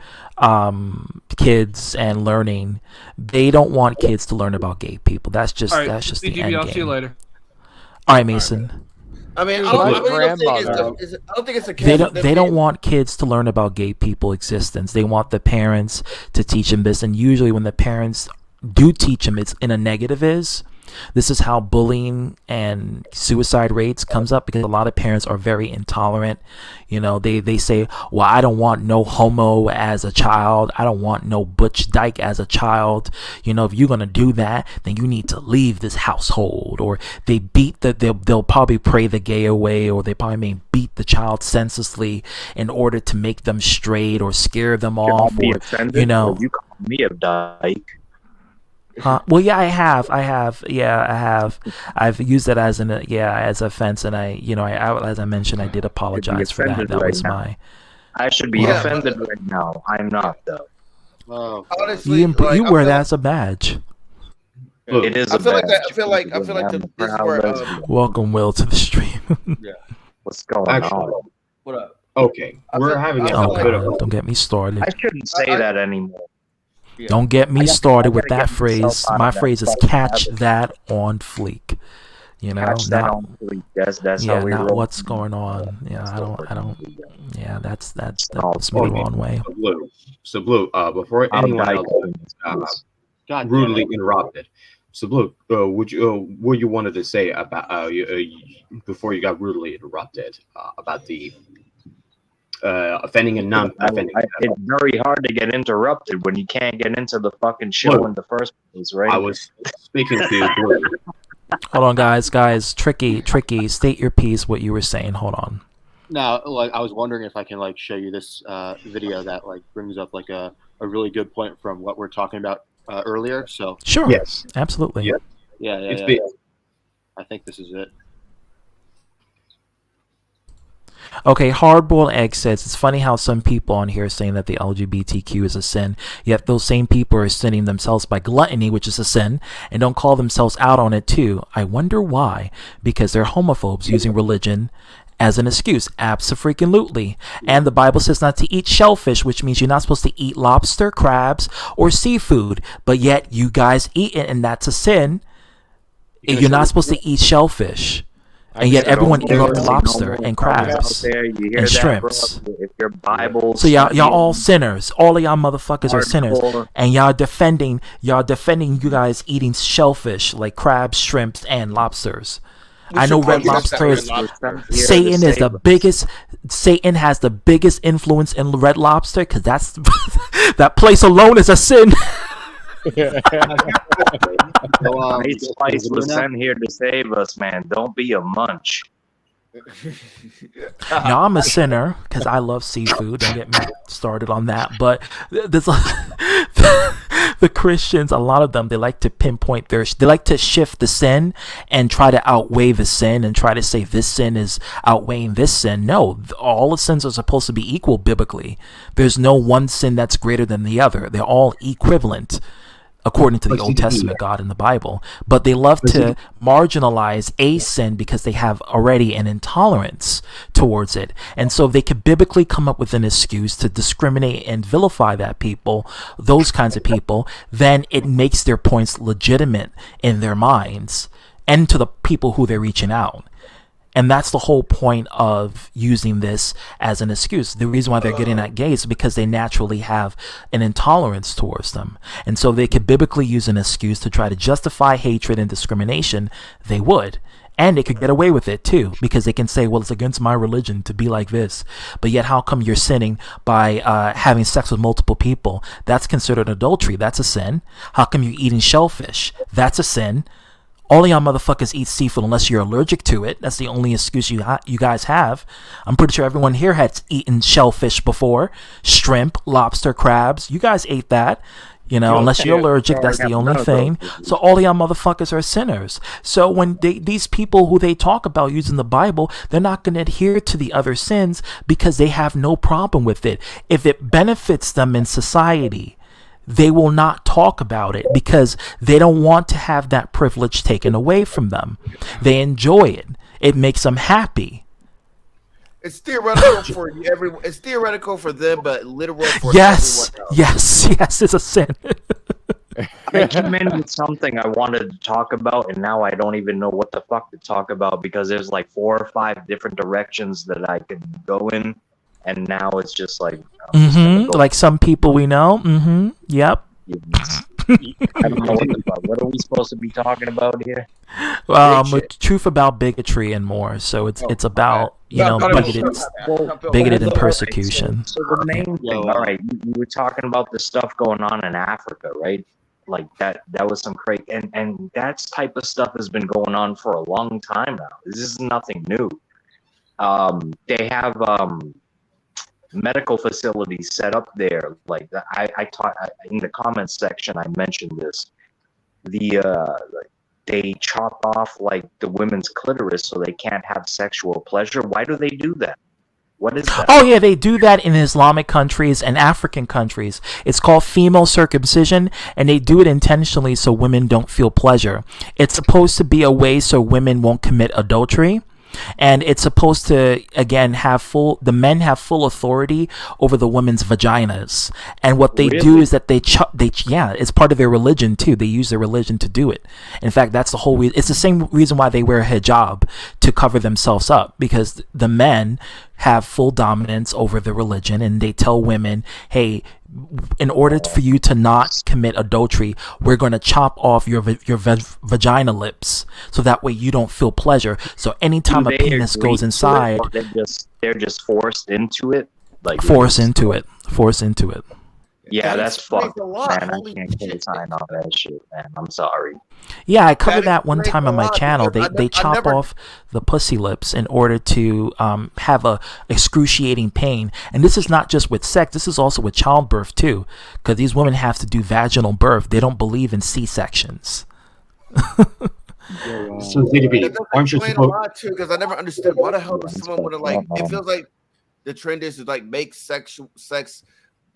kids and learning, they don't want kids to learn about gay people. That's just the end game. I'll see you later. All right, Mason. I mean, I don't think it's a case. They don't want kids to learn about gay people existence. They want the parents to teach them this, and usually when the parents do teach them, it's in a negative This is how bullying and suicide rates comes up, because a lot of parents are very intolerant. They say, well, I don't want no homo as a child. I don't want no butch dyke as a child. If you're going to do that, then you need to leave this household. Or they'll probably pray the gay away, or they probably may beat the child senselessly in order to make them straight or scare them off. Be Or, offended. You call me a dyke. well, yeah, I have. Yeah, I have. I've used it as as offense, and as I mentioned, I did apologize for that. That was my. I should be offended right now. I'm not though. Honestly, You wear that as a badge. It is. I feel like this is where. Welcome, Will, to the stream. Yeah. What's going Actually, on? What up? Okay, we're having a bit of. Don't get me started. I shouldn't say that anymore. Don't get me started with that phrase. My phrase is catch that on fleek. Catch that on fleek. That's how we not roll. what's going on. I don't. Yeah, that's me the wrong way. So Blue, before anyone else rudely interrupted, so Blue, what you wanted to say about before you got rudely interrupted about the offending and non-offending. It's very hard to get interrupted when you can't get into the fucking show in the first place, right? I was speaking to Blue. Hold on, guys. Tricky. State your piece. What you were saying. Hold on. Now, I was wondering if I can show you this video that brings up a really good point from what we're talking about earlier. So sure. Yes. Absolutely. Yeah. I think this is it. Okay, Hardboiled Egg says, it's funny how some people on here are saying that the LGBTQ is a sin, yet those same people are sinning themselves by gluttony, which is a sin, and don't call themselves out on it too. I wonder why. Because they're homophobes using religion as an excuse. Abso-freaking-lutely. And the Bible says not to eat shellfish, which means you're not supposed to eat lobster, crabs, or seafood, but yet you guys eat it, and that's a sin. You're not supposed to eat shellfish. And yet everyone loves lobster and crabs and shrimps. If your Bible, so y'all all sinners. All of y'all motherfuckers are sinners, and y'all defending you guys eating shellfish like crabs, shrimps, and lobsters. I know Red Lobster is. Satan is the biggest. Satan has the biggest influence in Red Lobster because that's that place alone is a sin. Spice was sent here to save us, man. Don't be a munch. Now I'm a sinner because I love seafood. Don't get me started on that. But there's the Christians, a lot of them, they like to pinpoint they like to shift the sin and try to outweigh the sin and try to say this sin is outweighing this sin. No, all the sins are supposed to be equal biblically. There's no one sin that's greater than the other. They're all equivalent according to the Old Testament God in the Bible. But they love to marginalize a sin because they have already an intolerance towards it. And so they could biblically come up with an excuse to discriminate and vilify those kinds of people. Then it makes their points legitimate in their minds and to the people who they're reaching out. And that's the whole point of using this as an excuse. The reason why they're getting at gays is because they naturally have an intolerance towards them. And so they could biblically use an excuse to try to justify hatred and discrimination. They would. And they could get away with it too, because they can say, well, it's against my religion to be like this. But yet how come you're sinning by having sex with multiple people? That's considered adultery. That's a sin. How come you're eating shellfish? That's a sin. All of y'all motherfuckers eat seafood unless you're allergic to it. That's the only excuse you guys have. I'm pretty sure everyone here has eaten shellfish before. Shrimp, lobster, crabs. You guys ate that. Unless you're allergic, that's the only thing. So all of y'all motherfuckers are sinners. So when these people who they talk about using the Bible, they're not going to adhere to the other sins because they have no problem with it. If it benefits them in society, they will not talk about it because they don't want to have that privilege taken away from them. They enjoy it. It makes them happy. It's theoretical for everyone. It's theoretical for them, but literal for yes, everyone else. Yes, it's a sin. I came in with something I wanted to talk about, and now I don't even know what the fuck to talk about because there's like 4 or 5 different directions that I could go in. And now it's just like, like some people we know. Yep. I don't know what the fuck. What are we supposed to be talking about here? Truth about bigotry and more. So it's about Well, bigoted and okay, persecution. So the main thing, all right, you were talking about the stuff going on in Africa, right? Like that was some crazy, and that type of stuff has been going on for a long time now. This is nothing new. They have medical facilities set up there. Like I taught in the comments section. I mentioned this. They chop off like the women's clitoris so they can't have sexual pleasure. Why do they do that? What is that? Oh yeah, they do that in Islamic countries and African countries. It's called female circumcision, and they do it intentionally so women don't feel pleasure. It's supposed to be a way so women won't commit adultery. And it's supposed to, again, the men have full authority over the women's vaginas. And what they do is that it's part of their religion too. They use their religion to do it. In fact, that's the whole reason. It's the same reason why they wear a hijab, to cover themselves up, because the men have full dominance over the religion, and they tell women, hey, in order for you to not commit adultery, we're going to chop off your vagina lips, so that way you don't feel pleasure. So anytime a penis goes inside, they're just forced into it. Like force into it. Yeah, that's fucked, man. I can't get sign on that shit, man. I'm sorry. Yeah, I covered that one time on my channel. They chop off the pussy lips in order to have a excruciating pain. And this is not just with sex. This is also with childbirth too, because these women have to do vaginal birth. They don't believe in C-sections. So ZDB, aren't you explain a lot too, because I never understood why the hell does someone would have like. It feels like the trend is to like make sex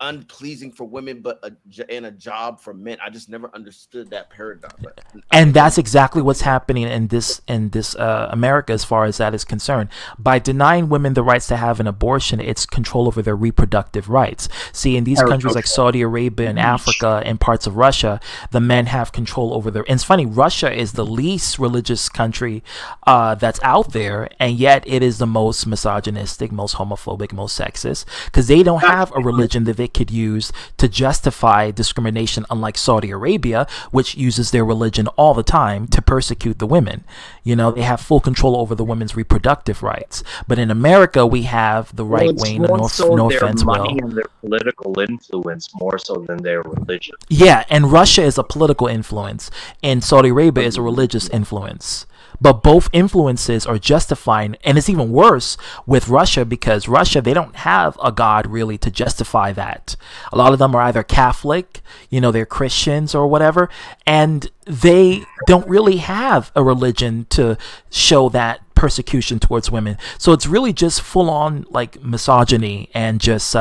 unpleasing for women, but a job for men. I just never understood that paradigm. And that's exactly what's happening in this America, as far as that is concerned. By denying women the rights to have an abortion, it's control over their reproductive rights. See, in these countries like Saudi Arabia and Africa and parts of Russia, the men have control over their. And it's funny, Russia is the least religious country that's out there, and yet it is the most misogynistic, most homophobic, most sexist, because they don't have a religion that they could use to justify discrimination, unlike Saudi Arabia, which uses their religion all the time to persecute the women. You know, they have full control over the women's reproductive rights. But in America, we have the right wing, no offense, money and their political influence more so than their religion. Yeah, and Russia is a political influence, and Saudi Arabia is a religious influence. But both influences are justifying, and it's even worse with Russia, because Russia, they don't have a God really to justify that. A lot of them are either Catholic, they're Christians or whatever, and they don't really have a religion to show that persecution towards women. So it's really just full on like misogyny and just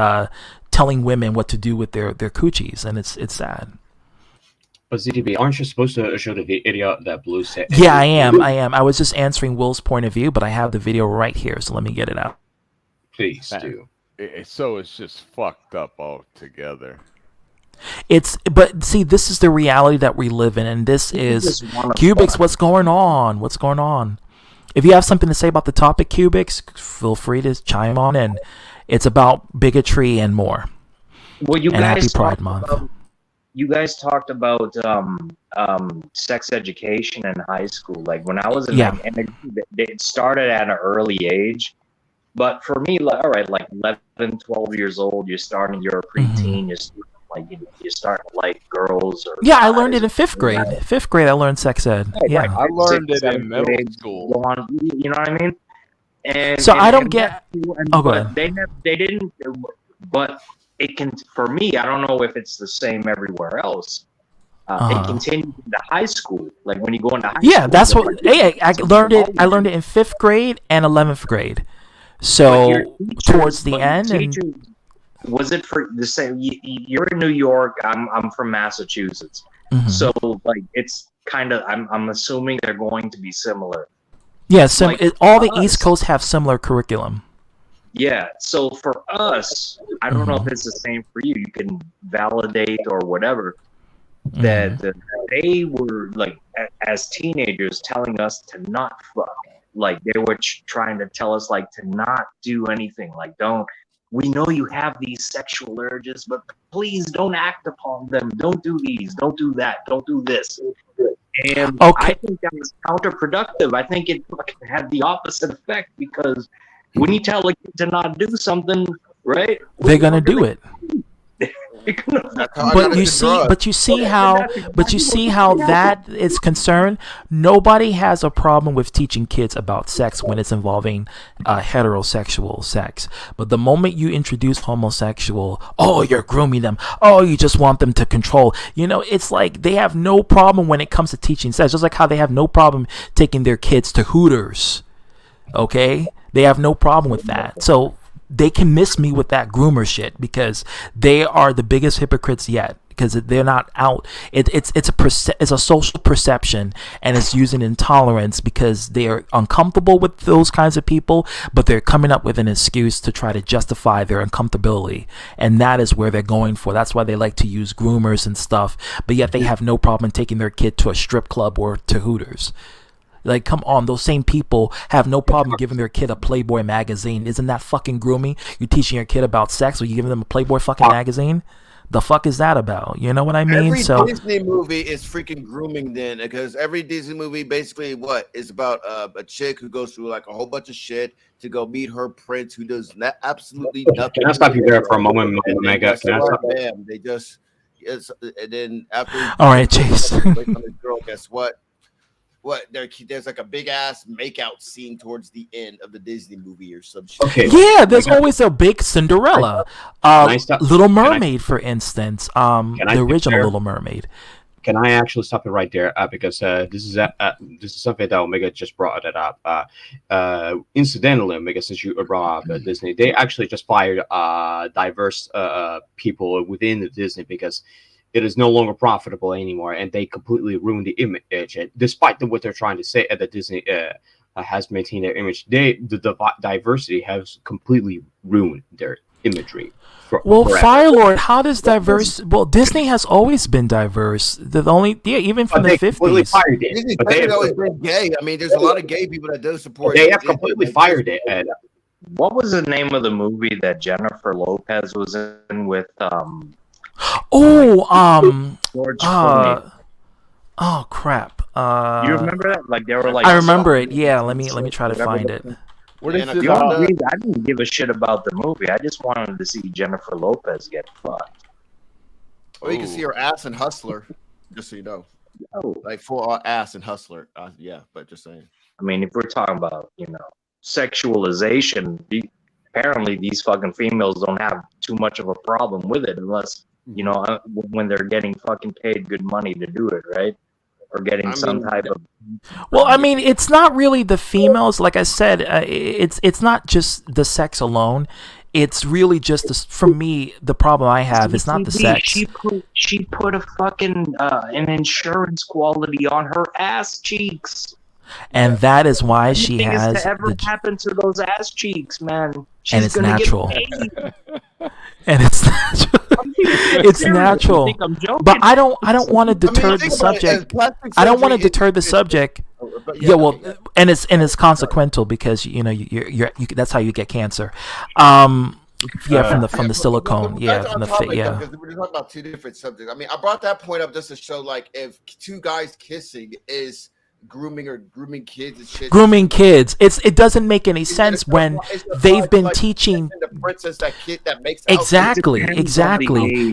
telling women what to do with their coochies, and it's sad. But ZDB, aren't you supposed to show the video that Blue said? Yeah, I am. I was just answering Will's point of view, but I have the video right here, so let me get it out. Please do. So it's just fucked up altogether. But see, this is the reality that we live in, and this is Cubics. What's going on? What's going on? If you have something to say about the topic, Cubics, feel free to chime on in. It's about bigotry and more. Well, and happy Pride Month. You guys talked about sex education in high school. Like when I was in, and it started at an early age. But for me, all right, like 11, 12 years old, you're a preteen, you start to like girls. Or I learned it in 5th grade. 5th grade, I learned sex ed. Right. I learned it in middle school. You know what I mean? And so I don't get. Go ahead. They didn't. But it can, for me, I don't know if it's the same everywhere else. It continues into high school, like when you go into high school. Yeah, that's what. I learned it. I learned it in 5th grade and 11th grade. So towards the end, was it for the same? You're in New York. I'm from Massachusetts. Mm-hmm. So like it's kind of. I'm assuming they're going to be similar. Yeah. So all the East Coast have similar curriculum. Yeah, so for us, I don't know if it's the same for you. You can validate or whatever that they were like as teenagers telling us to not fuck. Like they were trying to tell us like to not do anything. Like don't we know you have these sexual urges, but please don't act upon them. Don't do these. Don't do that. Don't do this. And I think that was counterproductive. I think it fucking had the opposite effect, because when you tell a kid to not do something, right? They're gonna do it. But you see how that is concerned. Nobody has a problem with teaching kids about sex when it's involving heterosexual sex. But the moment you introduce homosexual, oh, you're grooming them. Oh, you just want them to control. You know, it's like they have no problem when it comes to teaching sex. Just like how they have no problem taking their kids to Hooters. Okay, they have no problem with that. So they can miss me with that groomer shit, because they are the biggest hypocrites yet, because they're not out. It's a social perception, and it's using intolerance because they are uncomfortable with those kinds of people, but they're coming up with an excuse to try to justify their uncomfortability, and that is where they're going for. That's why they like to use groomers and stuff, but yet they have no problem taking their kid to a strip club or to Hooters. Like, come on, those same people have no problem giving their kid a Playboy magazine. Isn't that fucking grooming? You're teaching your kid about sex, or you giving them a Playboy fucking magazine? The fuck is that about? You know what I mean? Every Disney movie is freaking grooming, then, because every Disney movie basically is about a chick who goes through like a whole bunch of shit to go meet her prince, who does absolutely nothing. Can I stop you there for a moment, Omega? Can I stop? Bam, they just, and then after. All right, Chase. Girl, guess what? There's like a big ass makeout scene towards the end of the Disney movie or some shit. Okay. Yeah, there's always a big Cinderella. Little Mermaid, for instance. The original Little Mermaid. Can I actually stop it right there? Because this is something that Omega just brought it up. Incidentally, Omega, since you brought up Disney, they actually just fired diverse people within the Disney because it is no longer profitable anymore, and they completely ruined the image. And despite what they're trying to say, that Disney has maintained their image, the diversity has completely ruined their imagery. Well, Firelord, how does diverse? Well, Disney has always been diverse. Even from the 50s. Disney's always been gay. I mean, there's a lot of gay people that do support. They have completely fired it. And what was the name of the movie that Jennifer Lopez was in with? George Clooney. Oh crap! You remember that? Like they were like. I remember it. Yeah, let me try to find it. What is the only reason I didn't give a shit about the movie. I just wanted to see Jennifer Lopez get fucked. Well, you can see her ass in Hustler, just so you know. Oh. Like full ass in Hustler. Yeah, but just saying. I mean, if we're talking about sexualization, apparently these fucking females don't have too much of a problem with it, unless when they're getting fucking paid good money to do it, right? Or getting some type of. Well, I mean, it's not really the females. Like I said, it's not just the sex alone. It's really just for me. The problem I have is not the sex. She put a fucking an insurance quality on her ass cheeks. And that is why she has to ever happen to those ass cheeks, man. She's and it's gonna natural. Get paid. And it's natural. It's natural. But I don't want to deter the subject. I don't want to deter the subject. Yeah, well, and it's consequential because you're that's how you get cancer. From the silicone. Yeah, from the fit. Yeah. Because we're talking about two different subjects. I mean, I brought that point up just to show, like, if two guys kissing is grooming kids and shit. Grooming kids. It doesn't make any sense when they've been teaching the princess that makes exactly.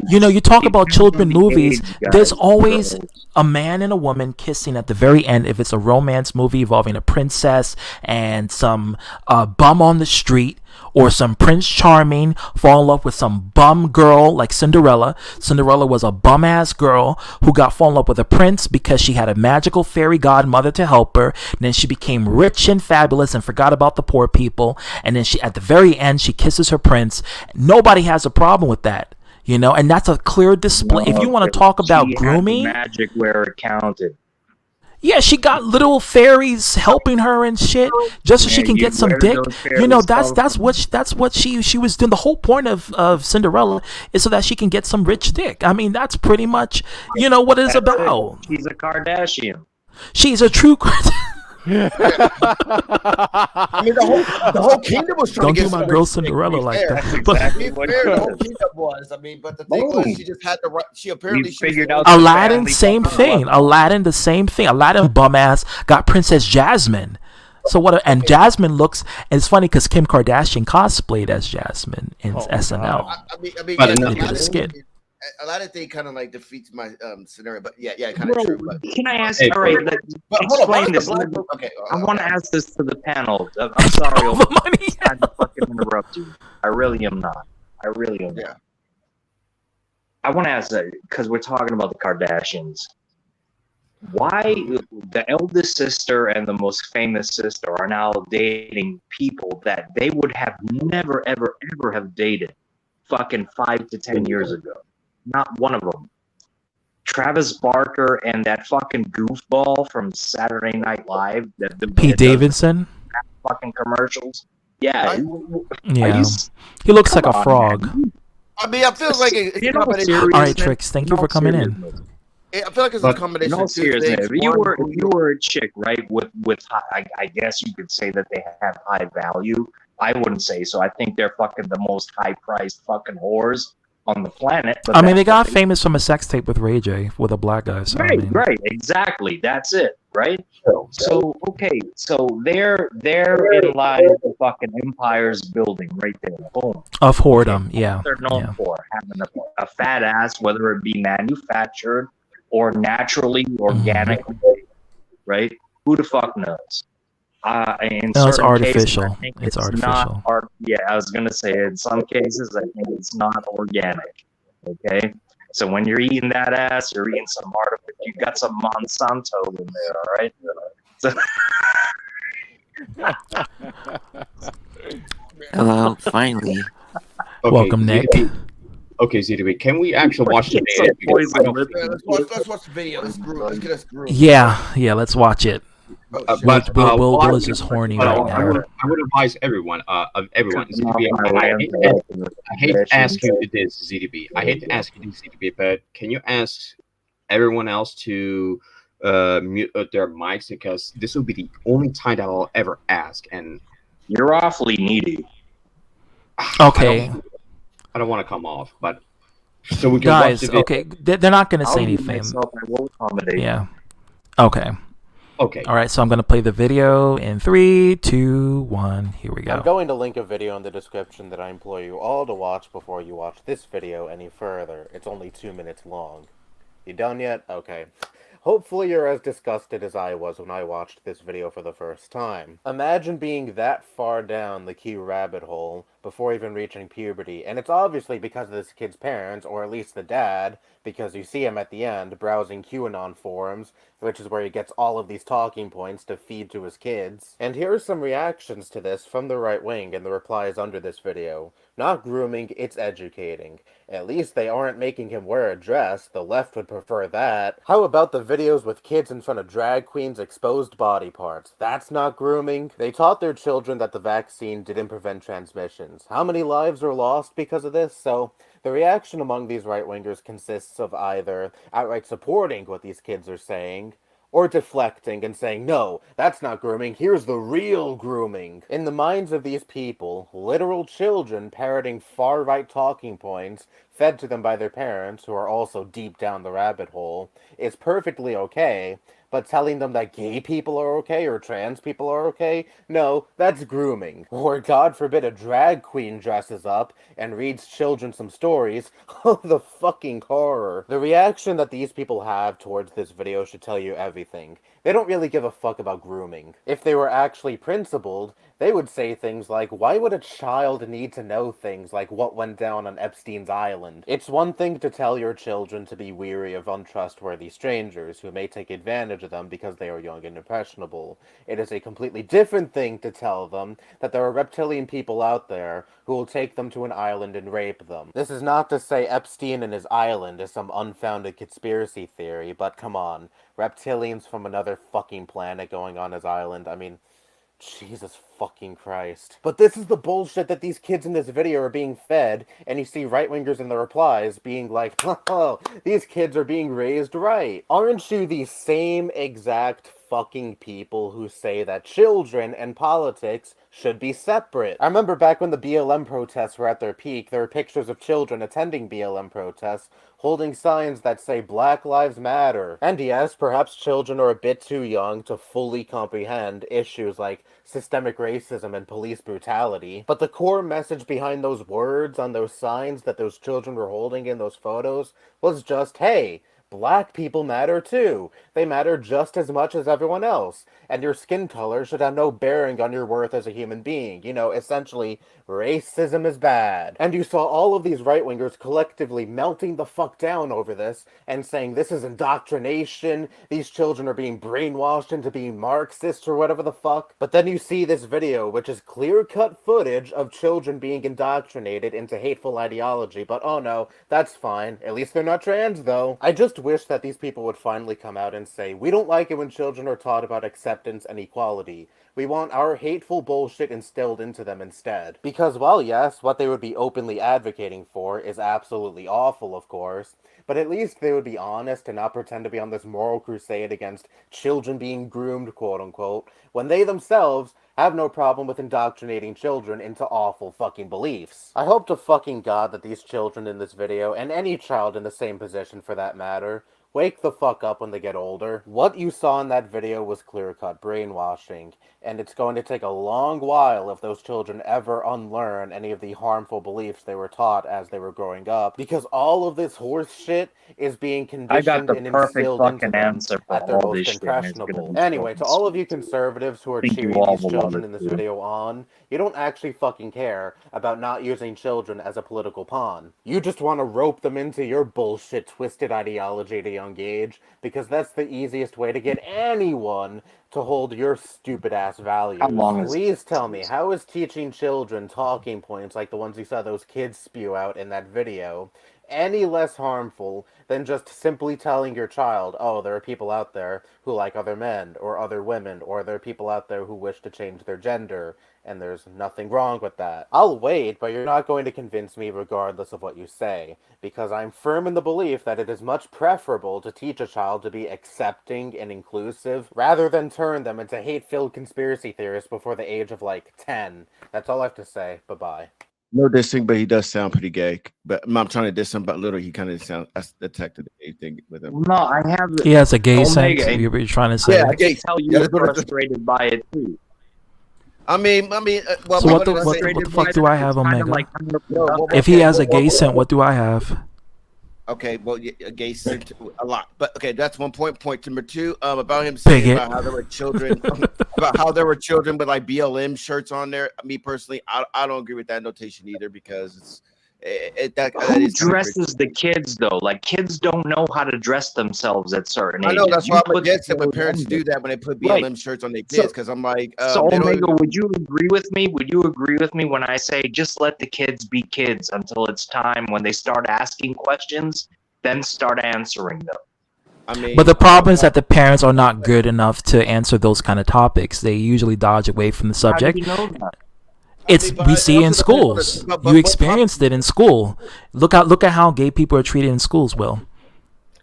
You talk about children movies. There's always a man and a woman kissing at the very end. If it's a romance movie involving a princess and some bum on the street, or some Prince Charming fall in love with some bum girl like Cinderella. Cinderella was a bum-ass girl who fall in love with a prince because she had a magical fairy godmother to help her. And then she became rich and fabulous and forgot about the poor people. And then at the very end, she kisses her prince. Nobody has a problem with that. And that's a clear display. If you want to talk about grooming, magic where it counted. Yeah, she got little fairies helping her and shit, just so she can get some dick. That's what she was doing. The whole point of Cinderella is so that she can get some rich dick. I mean, that's pretty much what it's about. She's a Kardashian. She's a true. I mean, the whole kingdom was trying Don't to do get my some girl to be Cinderella like fair. that. To But be fair, the whole kingdom was. I mean, but the thing was, she just had the right. She apparently she was figured the out only- the Aladdin, family same fucking thing. Aladdin, the same thing. Aladdin bum ass got Princess Jasmine. So what? And Jasmine looks. And it's funny because Kim Kardashian cosplayed as Jasmine in SNL. I mean, But yes, enough They did a skit. Aladdin thing kind of like defeats my scenario, but yeah, kind of Bro, true. But can I ask? Hey, all right, but hold on, why explain is the this. black? Okay, I want to ask this to the panel. I'm sorry, I'm trying to fucking interrupt you. I really am not. I really am not. I want to ask that because we're talking about the Kardashians. Why the eldest sister and the most famous sister are now dating people that they would have never, ever, ever have dated fucking 5 to 10 years ago? Not one of them. Travis Barker and that fucking goofball from Saturday Night Live. Pete Davidson. Fucking commercials. Yeah. Yeah, he looks like a Come on, frog. man. I mean, I feel like it's a You know, combination. All right, Trix. Thank you for coming in. I feel like it's a combination No, of two seriously, things. if you One, were a chick, right, with I guess you could say that they have high value. I wouldn't say so. I think they're fucking the most high priced fucking whores on the planet. But I mean, they that's got famous from a sex tape with Ray J with a black guy. So I mean, right, exactly. That's it, right? So okay, so there in lies the fucking empire's building right there. Boom. of whoredom. Yeah, They're known yeah. for having a fat ass, whether it be manufactured or naturally, organically, right? Who the fuck knows? In No, it's certain artificial. cases, I think It's not artificial. yeah, I was gonna say in some cases I think it's not organic. Okay, so when you're eating that ass, you're eating some artificial. You got some Monsanto in there, all right? So, Hello, finally. Okay, Welcome, Nick. Okay, ZDB, can we actually watch the Get video? some Because I poison don't lip. let's watch the video. Let's get us groomed. Yeah, let's watch it. Will is just horny right now. I would advise everyone, ZDB, I hate to ask you this, ZDB. I hate to ask you this, ZDB, but can you ask everyone else to mute their mics, because this will be the only time that I'll ever ask, and you're awfully needy. Okay, I don't want to come off, but so we can guys. watch the video. Okay, they're not gonna say I'll mute anything. myself, I will accommodate. Yeah. Okay. Okay. All right, so I'm gonna play the video in 3, 2, 1. Here we I'm go. going to link a video in the description that I implore you all to watch before you watch this video any further. It's only 2 minutes long. You done yet? Okay. Hopefully you're as disgusted as I was when I watched this video for the first time. Imagine being that far down the Q rabbit hole before even reaching puberty, and it's obviously because of this kid's parents, or at least the dad, because you see him at the end browsing QAnon forums, which is where he gets all of these talking points to feed to his kids. And here are some reactions to this from the right wing in the replies under this video. Not grooming, it's educating. At least they aren't making him wear a dress, the left would prefer that. How about the videos with kids in front of drag queens' exposed body parts? That's not grooming. They taught their children that the vaccine didn't prevent transmissions. How many lives are lost because of this? So, the reaction among these right-wingers consists of either outright supporting what these kids are saying, or deflecting and saying, no, that's not grooming, here's the real grooming. In the minds of these people, literal children parroting far-right talking points fed to them by their parents, who are also deep down the rabbit hole, is perfectly okay, but telling them that gay people are okay or trans people are okay, no, that's grooming. Or God forbid a drag queen dresses up and reads children some stories. Oh, the fucking horror. The reaction that these people have towards this video should tell you everything. They don't really give a fuck about grooming. If they were actually principled, they would say things like, why would a child need to know things like what went down on Epstein's Island? It's one thing to tell your children to be weary of untrustworthy strangers who may take advantage of them because they are young and impressionable. It is a completely different thing to tell them that there are reptilian people out there who will take them to an island and rape them. This is not to say Epstein and his island is some unfounded conspiracy theory, but come on, reptilians from another fucking planet going on his island, I mean, Jesus fucking Christ. But this is the bullshit that these kids in this video are being fed, and you see right-wingers in the replies being like, oh, these kids are being raised right. Aren't you the same exact fucking people who say that children and politics should be separate? I remember back when the BLM protests were at their peak, there were pictures of children attending BLM protests holding signs that say Black Lives Matter. And yes, perhaps children are a bit too young to fully comprehend issues like systemic racism and police brutality, but the core message behind those words on those signs that those children were holding in those photos was just, hey, Black people matter too. They matter just as much as everyone else. And your skin color should have no bearing on your worth as a human being. You know, essentially, racism is bad. And you saw all of these right-wingers collectively melting the fuck down over this and saying this is indoctrination, these children are being brainwashed into being Marxists or whatever the fuck. But then you see this video, which is clear-cut footage of children being indoctrinated into hateful ideology. But oh no, that's fine. At least they're not trans though. I just wish that these people would finally come out and say, we don't like it when children are taught about acceptance and equality. We want our hateful bullshit instilled into them instead. Because, well, yes, what they would be openly advocating for is absolutely awful, of course, but at least they would be honest and not pretend to be on this moral crusade against children being groomed, quote-unquote, when they themselves have no problem with indoctrinating children into awful fucking beliefs. I hope to fucking God that these children in this video, and any child in the same position for that matter, wake the fuck up when they get older. What you saw in that video was clear-cut brainwashing, and it's going to take a long while if those children ever unlearn any of the harmful beliefs they were taught as they were growing up, because all of this horse shit is being conditioned and instilled into them at their most impressionable. Anyway, to all of you conservatives who are cheering these children in this video on, you don't actually fucking care about not using children as a political pawn. You just want to rope them into your bullshit twisted ideology at a young age, because that's the easiest way to get anyone to hold your stupid ass values. Please tell me, how is teaching children talking points like the ones you saw those kids spew out in that video any less harmful than just simply telling your child, oh, there are people out there who like other men or other women, or there are people out there who wish to change their gender, and there's nothing wrong with that. I'll wait, but you're not going to convince me regardless of what you say, because I'm firm in the belief that it is much preferable to teach a child to be accepting and inclusive, rather than turn them into hate-filled conspiracy theorists before the age of, like, 10. That's all I have to say. Bye-bye. No dissing, but he does sound pretty gay. But I'm trying to diss him, but literally he kind of sounds. I detected the gay thing with him. No, I have. He has a gay sense. You're trying to say? Yeah, I can tell you're frustrated by it too. I mean, well, so what the fuck do I have, Omega? Like, if he has a gay scent, what do I have? Okay, well, a gay scent a lot, but okay, that's one point. Point number two, about him saying about how there were children, with like BLM shirts on there. Me personally, I don't agree with that notation either, because who dresses the kids though? Like, kids don't know how to dress themselves at certain ages. I know, that's why I'm against it when parents do that, when they put BLM shirts on their kids, because I'm like, so Omega, would you agree with me? Would you agree with me when I say just let the kids be kids until it's time when they start asking questions, then start answering them? I mean, but the problem is that the parents are not good enough to answer those kind of topics. They usually dodge away from the subject. How do you know that? We see in schools. You experienced it in school. Look at how gay people are treated in schools, Will.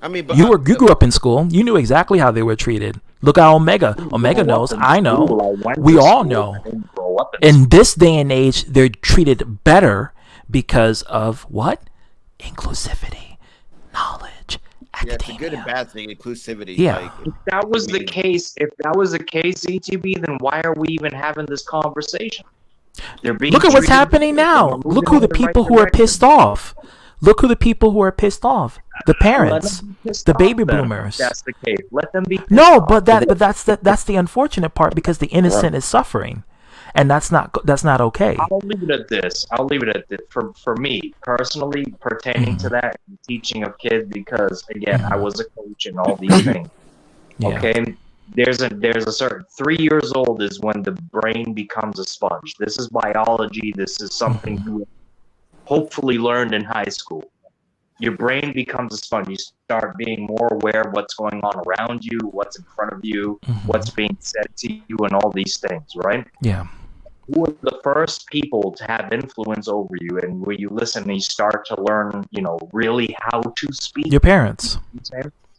I mean, you grew up in school. You knew exactly how they were treated. Look at Omega. Omega knows. I know. We all know. In this day and age, they're treated better because of what? Inclusivity, knowledge, academia. Yeah, it's a good and bad thing. Inclusivity. Yeah. Like, if that was the case, ETB, then why are we even having this conversation? Look at what's happening now. Look who the people who are pissed off. Look who the people who are pissed off. The parents, the baby boomers. That's the case. Let them be. No, but that's the unfortunate part, because the innocent is suffering, and that's not okay. I'll leave it at this. For me personally, pertaining to that teaching of kids, because again, I was a coach and all these things. Okay. There's a certain 3 years old is when the brain becomes a sponge. This is biology. This is something you hopefully learned in high school. Your brain becomes a sponge. You start being more aware of what's going on around you, what's in front of you, what's being said to you, and all these things, right? Yeah. who are the first people to have influence over you, and where you listen and you start to learn, really how to speak? Your parents.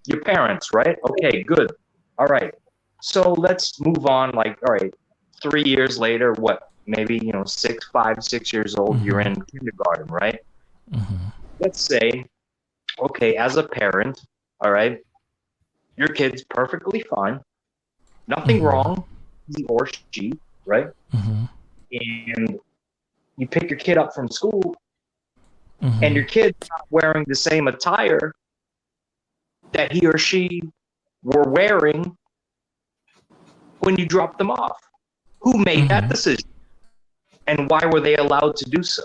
Your parents, right? Okay, good. All right. So let's move on. Like, all right, 3 years later, what? Maybe 5, 6 years old. You're in kindergarten, right? Let's say, okay, as a parent, all right, your kid's perfectly fine, nothing wrong, he or she, right? And you pick your kid up from school, and your kid's not wearing the same attire that he or she were wearing when you dropped them off. Who made that decision? And why were they allowed to do so?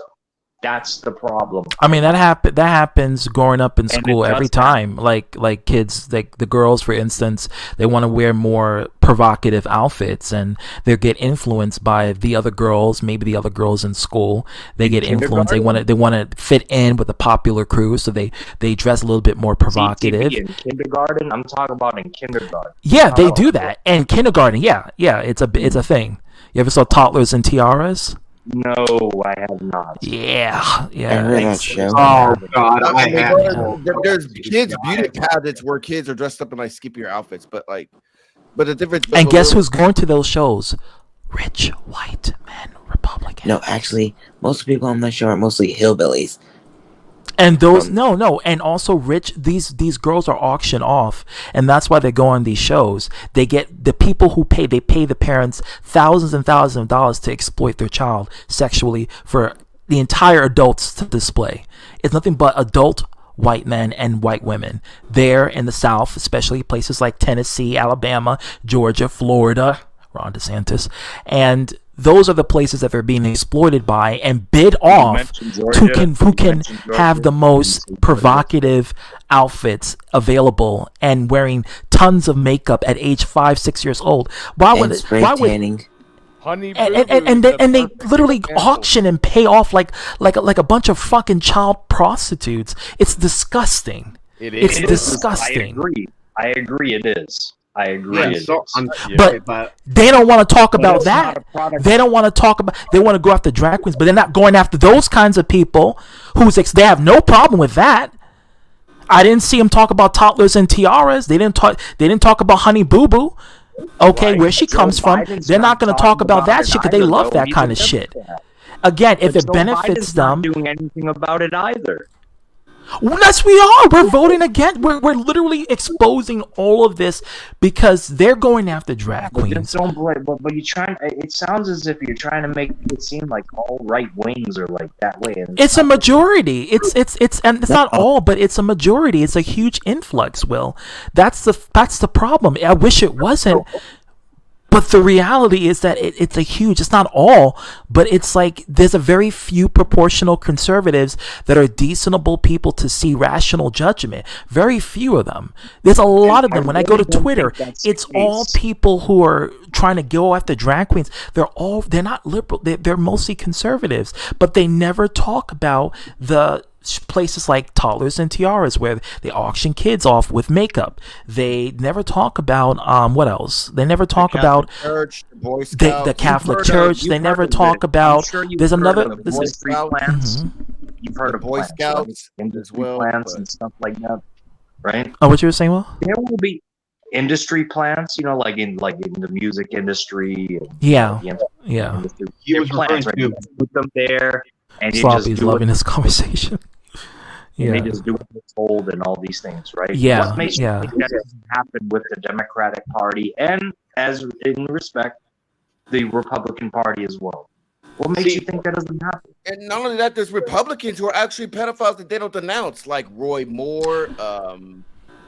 That's the problem. I mean, that happens growing up in school every time. Like kids, like the girls, for instance, they want to wear more provocative outfits, and they get influenced by the other girls. Maybe the other girls in school, they get influenced. They want to fit in with the popular crew, so they dress a little bit more provocative. In kindergarten, I'm talking about in kindergarten. Yeah, they do that. And kindergarten, yeah, it's a thing. You ever saw Toddlers and Tiaras? No, I have not. Yeah. Oh God, there's kids beauty pageants where kids are dressed up in like skippier outfits, but the difference. And guess who's going to those shows? Rich white men, Republicans. No, actually, most people I'm not sure are mostly hillbillies. And those no, and also rich. These girls are auctioned off, and that's why they go on these shows. They get the people who pay. They pay the parents thousands and thousands of dollars to exploit their child sexually for the entire adults to display. It's nothing but adult white men and white women there in the South, especially places like Tennessee, Alabama, Georgia, Florida. Ron DeSantis, and those are the places that they're being exploited by and bid off who can have the most provocative outfits available and wearing tons of makeup at age 5, 6 years old. Why would and they literally auction and pay off like a bunch of fucking child prostitutes. It's disgusting. It's disgusting. I agree. It is. I agree. But they don't want to talk about that. They don't want to talk about. They want to go after drag queens, but they're not going after those kinds of people they have no problem with that. I didn't see them talk about Toddlers and Tiaras. They didn't talk about Honey Boo Boo. Okay, where she comes from. They're not going to talk about that shit because they love that kind of shit. Again, if it benefits them, not doing anything about it either. Yes, we are. We're voting against. We're literally exposing all of this because they're going after drag queens. But you're trying. It sounds as if you're trying to make it seem like all right wings are like that way. And it's a majority. And it's not all, but it's a majority. It's a huge influx. Will, that's the problem. I wish it wasn't. But the reality is that it's not all, but it's like there's a very few proportional conservatives that are decentable people to see rational judgment. Very few of them. There's a lot of them. When I go to Twitter, it's all people who are trying to go after drag queens. They're not liberal. They're mostly conservatives, but they never talk about the places like Toddlers and Tiaras where they auction kids off with makeup. They never talk about what else? They never talk about the Catholic Church. They never talk about. There's another. You've heard of Boy Scouts as well, plants and stuff like that, right? Oh, what you were saying, Will? There will be industry plants, like in the music industry. And, yeah. Industry. Plants, right? You put them there. And Sloppy's loving this conversation. Yeah. They just do what they're told and all these things, right? Yeah. What makes you think that doesn't happen with the Democratic Party and, as in respect, the Republican Party as well? What makes you think that doesn't happen? And not only that, there's Republicans who are actually pedophiles that they don't denounce, like Roy Moore,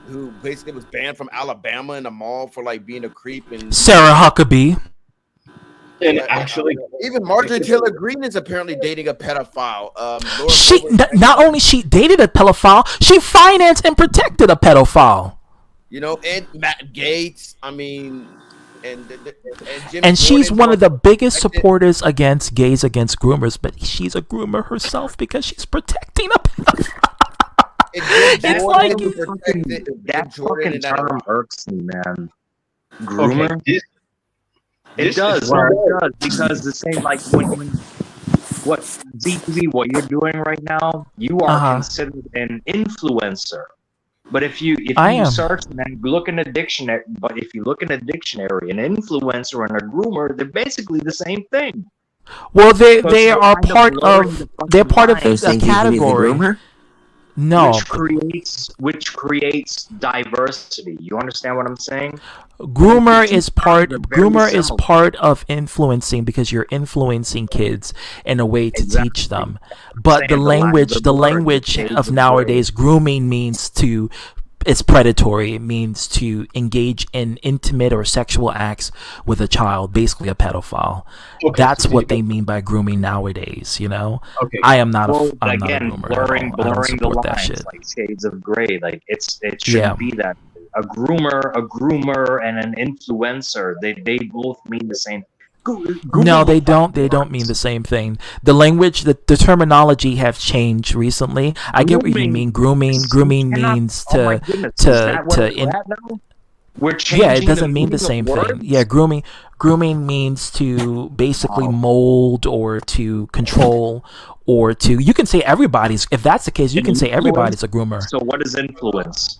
who basically was banned from Alabama in a mall for being a creep, and Sarah Huckabee. And actually, even Marjorie Taylor Greene is apparently dating a pedophile. Not only she dated a pedophile, she financed and protected a pedophile. And Matt Gaetz. I mean, and Jim and she's one of the biggest supporters against gays against groomers, but she's a groomer herself because she's protecting a pedophile. It's like that fucking term irks me, man. Groomer. Okay, It does, bro. It does, because the same like when what ZTV, what you're doing right now, you are considered an influencer. But if you I am. search and look in a dictionary, an influencer and a groomer, they're basically the same thing. Well, they Because they're are kind of part blurring of the they're fucking part of lines. a category. No, Which creates diversity. You understand what I'm saying? groomer The two is part terms are very groomer is similar. part of influencing because you're influencing kids in a way to teach them. But the language of nowadays, grooming means to it's predatory. It means to engage in intimate or sexual acts with a child, basically a pedophile. That's what they mean by grooming nowadays, you know? Okay. I am not Well, I'm not a again, groomer at all. I don't blurring the support that lines, shit. like shades of gray. Like it Yeah. shouldn't be that. A groomer, and an influencer, they both mean the same. No, they don't. They don't mean the same thing. The language, the terminology have changed recently. I get what you mean. Grooming means Oh We're changing yeah, it doesn't mean the meaning of same thing. words? Yeah, grooming means to basically mold or to control or to. You can say everybody's. If that's the case, you can say everybody's a groomer. So what is influence?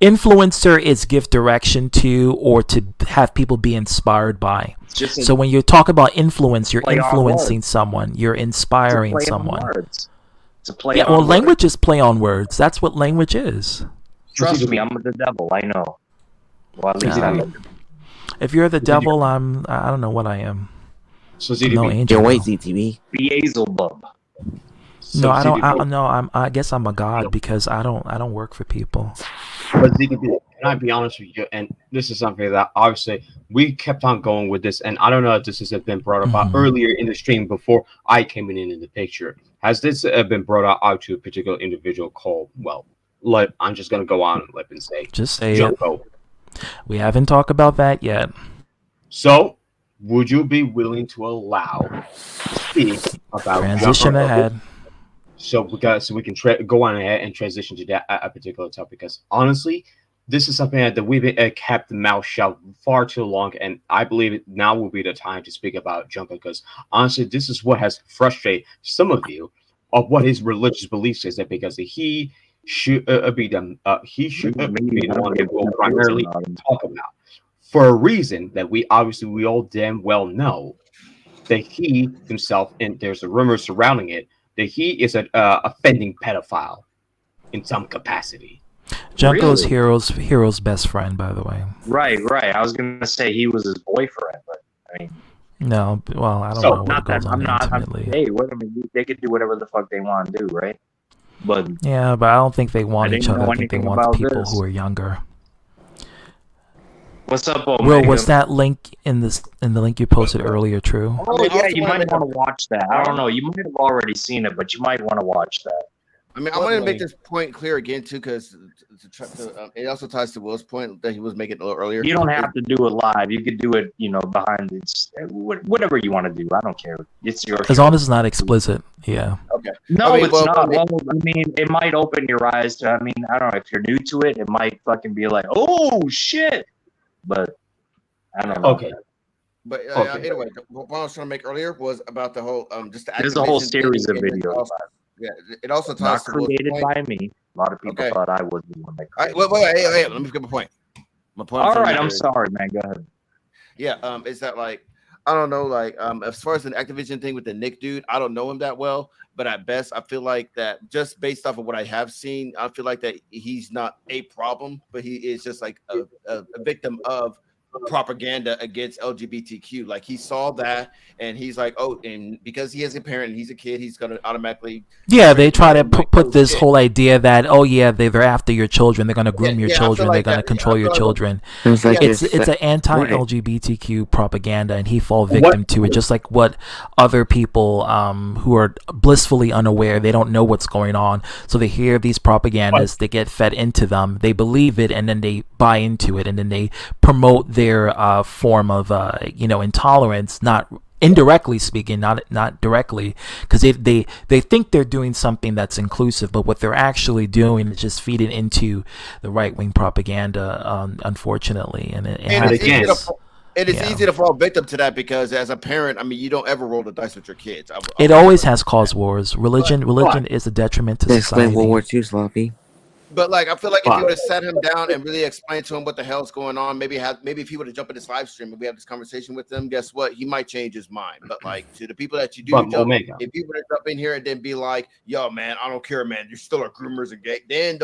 Influencer is give direction to or to have people be inspired by. So when you talk about influence, you're play on influencing words. someone. You're inspiring It's a play on someone. words. It's a play Yeah, on well, words. language is play on words. That's what language is. Trust me, I'm the devil. I know. Well, at least I know. If you're the devil, I don't know what I am. So No angel. Your way, no. ZTV. Beelzebub. No, I don't. I guess I'm a god because I don't work for people. But ZDB, can I be honest with you? And this is something that obviously we kept on going with this, and I don't know if this has been brought up earlier in the stream before I came in the picture. Has this been brought out to a particular individual called? Well, I'm just gonna go on and say, Just say Junko. it. We haven't talked about that yet. So, would you be willing to allow speak about Transition Junko? ahead. So we can go on ahead and transition to that a particular topic, because honestly, this is something that we've kept the mouth shut far too long, and I believe now will be the time to speak about Junko, because honestly, this is what has frustrated some of you of what his religious beliefs is, that because he should be the one that will primarily talk about, for a reason that we all damn well know that he himself, and there's a rumor surrounding it, that he is an offending pedophile in some capacity. Junko's Hero's best friend, by the way. Right. I was gonna say he was his boyfriend, but I mean, no. Well, I don't know what goes on intimately. Hey, wait a minute. They could do whatever the fuck they want to do, right? But yeah, but I don't think they want each other. I think they anything want about people this. who are younger. What's up, Will, was that link in the link you posted earlier true? Oh yeah, you might want to watch that. I don't know. You might have already seen it, but you might want to watch that. I mean, I want to make this point clear again too, because it also ties to Will's point that he was making a little earlier. You don't have to do it live. You could do it, behind this, whatever you want to do. I don't care. It's your As show. long as it's not explicit. Yeah. Okay. No, it's not. Well, I mean, it might open your eyes to. I mean, I don't know if you're new to it. It might fucking be like, oh shit, but I don't know. Okay. But anyway, what I was trying to make earlier was about the whole just the There's a whole activism series of thing, and videos. also- Yeah, it also ties Not to Will's created point. by me. A lot of people Okay. thought I was the one that All right, created wait, it. hey, let me get my point. My point. All I'm right, trying I'm to- sorry, man. Go ahead. Yeah, is that like I don't know, like as far as an Activision thing with the Nick dude, I don't know him that well, but at best, I feel like that just based off of what I have seen, I feel like that he's not a problem, but he is just like a victim of propaganda against LGBTQ. Like he saw that and he's like, oh, and because he is a parent and he's a kid, he's gonna automatically They try to put this whole idea that they're after your children, they're gonna groom your children, like they're gonna control your children. It's like It's an anti-LGBTQ propaganda, and he fall victim to it, just like what other people who are blissfully unaware, they don't know what's going on, so they hear these propagandas, they get fed into them, they believe it, and then they buy into it, and then they promote their form of intolerance, not indirectly speaking, not directly, because they think they're doing something that's inclusive, but what they're actually doing is just feeding into the right-wing propaganda, unfortunately, and it happens. And it's Yeah. easy to fall victim to that because as a parent, I mean, you don't ever roll the dice with your kids. It always has caused wars. Religion is a detriment to They explain society. World War II, Sloppy. But like, I feel like if you would have sat him down and really explained to him what the hell's going on, maybe if he would have jumped in this live stream and we have this conversation with him, guess what? He might change his mind. But like to the people that you do, But jump, Omega. if you would have jumped in here and then be like, "Yo, man, I don't care, man. You still are groomers and gay," then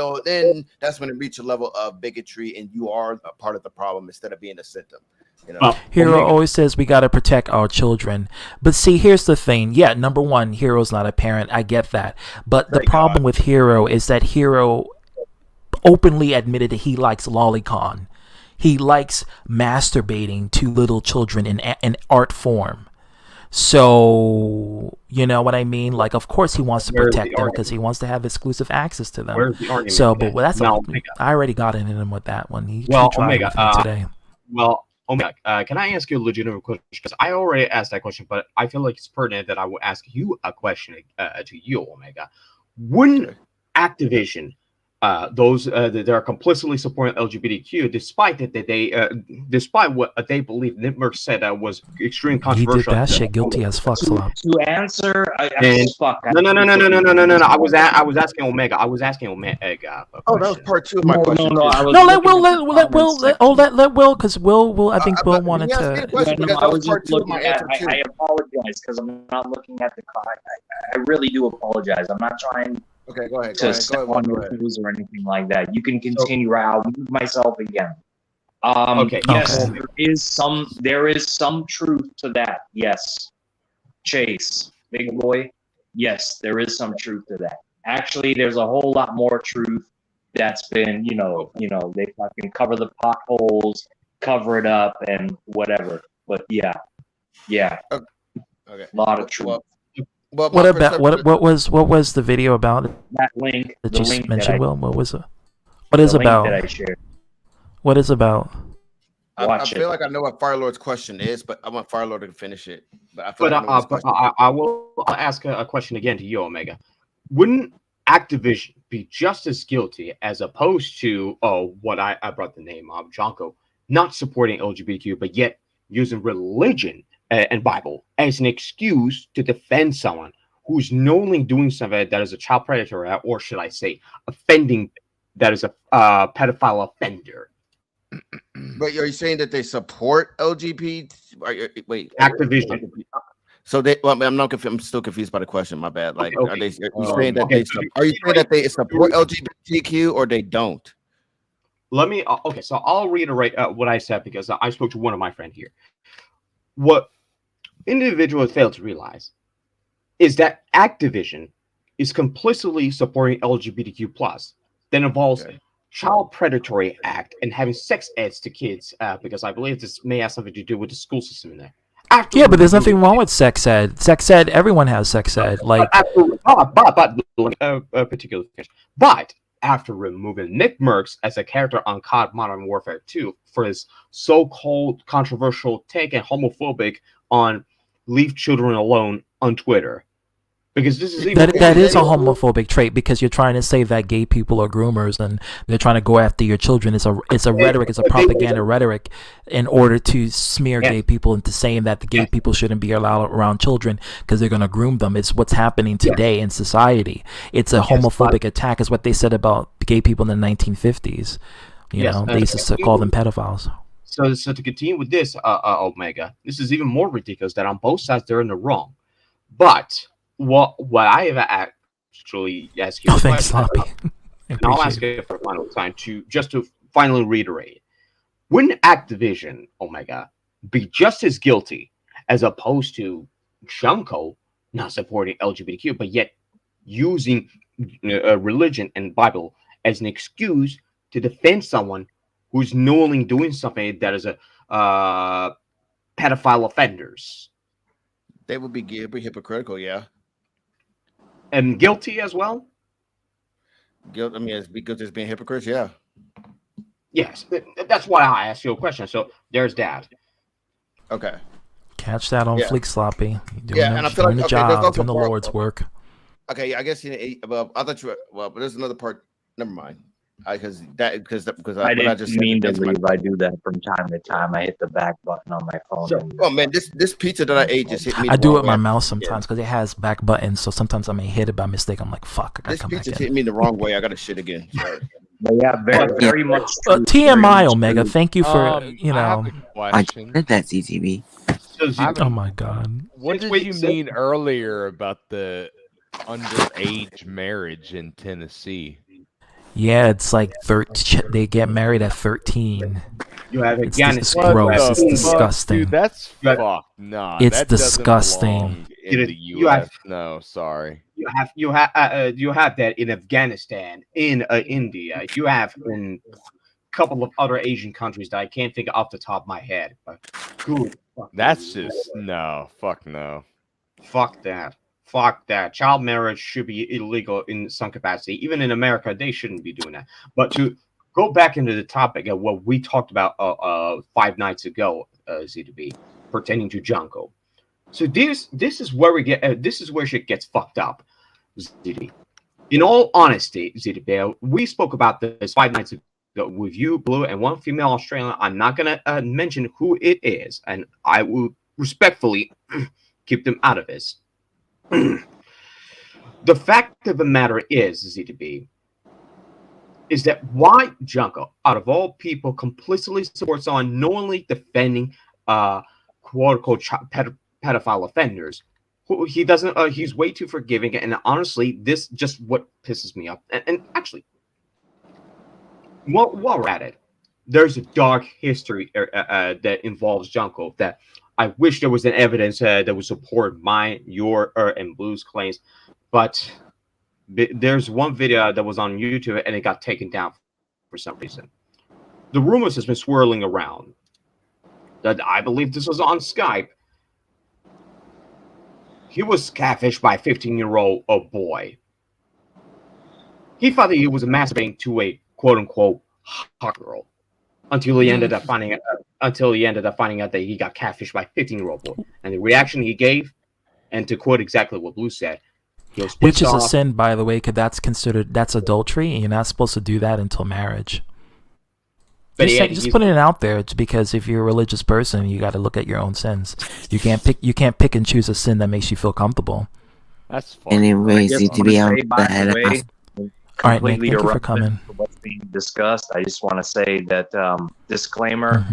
that's when it reaches a level of bigotry and you are a part of the problem instead of being a symptom. You know? Hero always says we got to protect our children. But see, here's the thing. Yeah, number one, Hero's not a parent. I get that. But the problem with Hero is that Hero openly admitted that he likes lolicon. He likes masturbating to little children in art form. So, you know what I mean? Like, of course he wants to protect them because he wants to have exclusive access to them. Where's the argument So, with but that? that's Now, I already got in him with that one. He Well, tried Omega, with me today. Can I ask you a legitimate question? Because I already asked that question, but I feel like it's pertinent that I will ask you a question to you, Omega. Wouldn't Activision, those that are complicitly supporting LGBTQ, despite what they believe Nitmerk said was extremely He controversial? did that shit guilty as fuck, Slop. To answer, No. I was asking Omega. I was asking Omega. Oh, that was part two of my question. Let Will, because Will, I think Will wanted to. I was just looking at. I apologize because I'm not looking at the clock. I really do apologize. I'm not trying. Okay, go ahead. To step on your toes or anything like that. You can continue. I'll move myself again. Yes, there is some truth to that. Yes, Chase, big boy. Yes, there is some truth to that. Actually, there's a whole lot more truth that's been, they fucking cover the potholes, cover it up, and whatever. But yeah, okay, a lot of truth. Well, what was the video about? That link that the you link mentioned, that Will. What was it? What is the link about? that I shared. What is about? I feel like I know what Firelord's question is, but I want Firelord to finish it. But I feel But like I know what his question is. I will ask a question again to you, Omega. Wouldn't Activision be just as guilty as opposed to what I brought the name of Jonko, not supporting LGBTQ, but yet using religion and Bible as an excuse to defend someone who's knowingly doing something that is a child predator, or should I say, offending, that is a pedophile offender? But are you saying that they support LGBT? Wait, Activision. So they. Well, I'm still confused by the question. My bad. Like, Okay. are you saying that are you saying that they support LGBTQ or they don't? Let me. Okay, so I'll reiterate what I said because I spoke to one of my friends here. What individuals fail to realize is that Activision is complicitly supporting LGBTQ plus that involves child predatory act and having sex eds to kids because I believe this may have something to do with the school system in there. Yeah, but there's nothing wrong with sex ed. Sex ed, everyone has sex ed. Like, but after removing Nick Merckx as a character on COD Modern Warfare 2 for his so-called controversial take and homophobic on "Leave Children Alone" on Twitter, because this is that is a homophobic trait because you're trying to say that gay people are groomers and they're trying to go after your children. It's a rhetoric, it's a propaganda rhetoric in order to smear gay people into saying that the gay people shouldn't be allowed around children because they're going to groom them. It's what's happening today in society. It's a homophobic attack, is what they said about gay people in the 1950s. You know, they used to call them pedophiles. So to continue with this, Omega, this is even more ridiculous that on both sides they're in the wrong. But what I have actually asked you, thanks, Sloppy. And I'll ask it for a final time to finally reiterate: wouldn't Activision, Omega, be just as guilty as opposed to Junko not supporting LGBTQ, but yet using religion and Bible as an excuse to defend someone who's knowingly doing something that is a pedophile offenders? They would be hypocritical, yeah. And guilty as well? I mean, it's because it's being hypocrites, yeah. Yes, that's why I asked you a question. So there's that. Okay. Catch that on Fleek, Sloppy. And I feel like the job, doing the Lord's work. Okay, I guess well, I thought but there's another part. Never mind. Because I didn't mean to leave. I do that from time to time. I hit the back button on my phone. So, oh man, this pizza that I ate just hit me. I do it with my way. mouse sometimes because it has back buttons, so sometimes I may hit it by mistake. I'm like, fuck, I gotta This come back pizza in. hit me the wrong way. I gotta shit again. Sorry. But yeah, very much. TMI, Omega. Thank you for I have a I question. did that, CTV. Oh my god. What did you mean earlier about the underage marriage in Tennessee? Yeah, it's like they get married at 13. You have It's Afghanistan. gross. It's Fuck, disgusting. dude, that's You have- fuck. Nah, It's that doesn't disgusting. belong in the You have- U.S. No, sorry. You have that in Afghanistan, in India. You have in a couple of other Asian countries that I can't think of off the top of my head. But good. That's just no. Fuck no. Fuck that. Fuck that. Child marriage should be illegal in some capacity. Even in America, they shouldn't be doing that. But to go back into the topic of what we talked about 5 nights ago, Z2B, pertaining to Junko. So this is where we get. This is where shit gets fucked up. ZD. In all honesty, ZD, we spoke about this 5 nights ago with you, Blue, and one female Australian. I'm not gonna mention who it is, and I will respectfully keep them out of this. The fact of the matter is, ZDB, is that why Junko, out of all people, complicitly supports on knowingly defending quote-unquote pedophile offenders. He doesn't. He's way too forgiving, and honestly, this just what pisses me off. And actually, while we're at it, there's a dark history that involves Junko that I wish there was an evidence that would support mine, your, and Blue's claims, but there's one video that was on YouTube and it got taken down for some reason. The rumors has been swirling around that I believe this was on Skype. He was catfished by a 15-year-old boy. He thought that he was masturbating to a quote-unquote hot girl until he ended up finding out. That he got catfished by a 15-year-old boy, and the reaction he gave, and to quote exactly what Blue said, he was Which is pissed a off. sin, by the way, because that's adultery, and you're not supposed to do that until marriage. But Just putting it out there. It's because if you're a religious person, you got to look at your own sins. You can't pick and choose a sin that makes you feel comfortable. That's fine. Anyways, I need just to be wanna on say, by the the way, All right, Nick, completely thank you for irrelevant coming. to what's being discussed. I just want to say that disclaimer: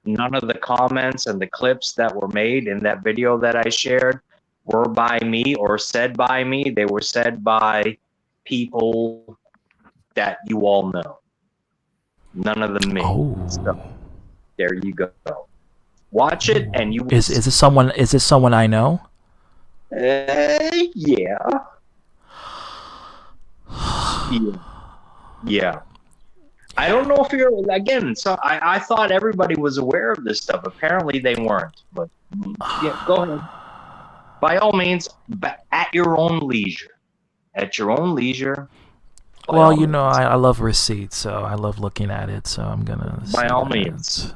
none of the comments and the clips that were made in that video that I shared were by me or said by me. They were said by people that you all know. None of them me. So there you go. Watch it, and you. Is this someone? Is this someone I know? Yeah. Yeah. I don't know if you're again. So I thought everybody was aware of this stuff. Apparently they weren't. But yeah, go ahead. By all means, but at your own leisure. At your own leisure. Well, you know, I love receipts, so I love looking at it. So I'm gonna. By all that. means.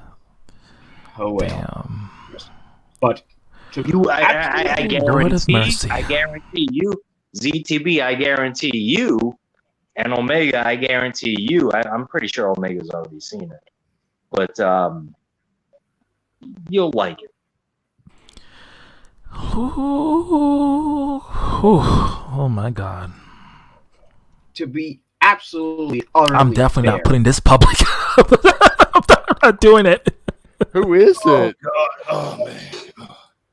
Oh well. Damn. But you, I Lord of guarantee. mercy. I guarantee you, ZTB. I guarantee you, and Omega. I guarantee you. I'm pretty sure Omega's already seen it, but you'll like it. Oh my God. To be absolutely utterly I'm definitely fair, not putting this public. I'm not doing it. Who is it? God. Oh man.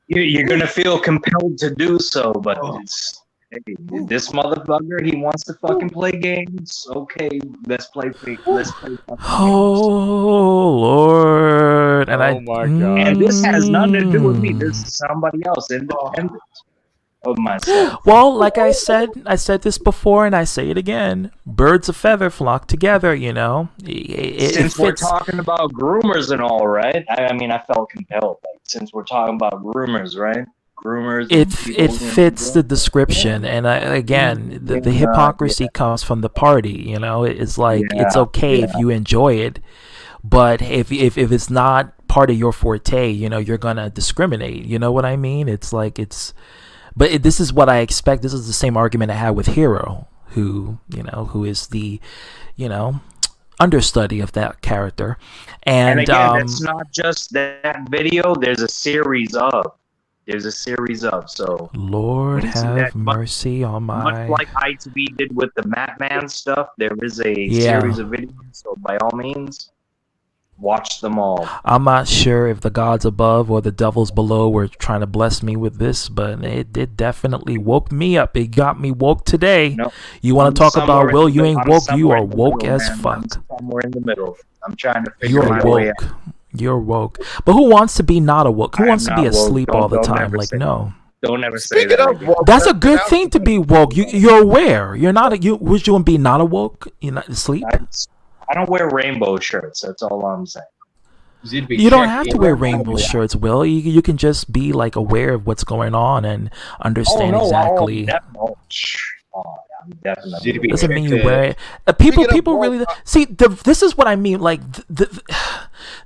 You're gonna feel compelled to do so, but it's hey, this motherfucker. He wants to fucking play games. Okay, let's play. Let's play. Oh Lord! And Oh my God. And this has nothing to do with me. This is somebody else, independent of myself. Well, like I said this before, and I say it again. Birds of feather flock together. You know. Since we're talking about groomers and all, right? I mean, I felt compelled. Like, since we're talking about groomers, right? Groomers. It fits the description, and again, the hypocrisy comes from the party. You know, it's like it's okay if you enjoy it, but if it's not part of your forte, you know, you're gonna discriminate. You know what I mean? It's like it's. But this is what I expect. This is the same argument I had with Hero. who is the, understudy of that character. And again, it's not just that video. There's a series of. So Lord when you see have that, mercy on my. much like ITV did with the Madman stuff, there is a Yeah. series of videos. So by all means, watch them all. I'm not sure if the gods above or the devils below were trying to bless me with this, but it definitely woke me up. It got me woke today. No, You want I'm to talk somewhere about in Will? the You mid- ain't I'm woke. You somewhere are in the woke middle, as man. fuck. I'm somewhere in the middle. I'm trying to figure You're my way out. woke. You're woke. But who wants to be not awoke? Who I am wants to be not woke. asleep all the Don't time? ever Like, say no. Don't ever say Speaking that of again. woke, That's a good thing to be woke. You're aware. You're not. Would you be not awoke? You're not asleep. I don't wear rainbow shirts. That's all I'm saying. You don't have to wear rainbow shirts, Will. You can just be like aware of what's going on and understand exactly. I'm definitely. Doesn't mean you wear it. People really see. This is what I mean. Like the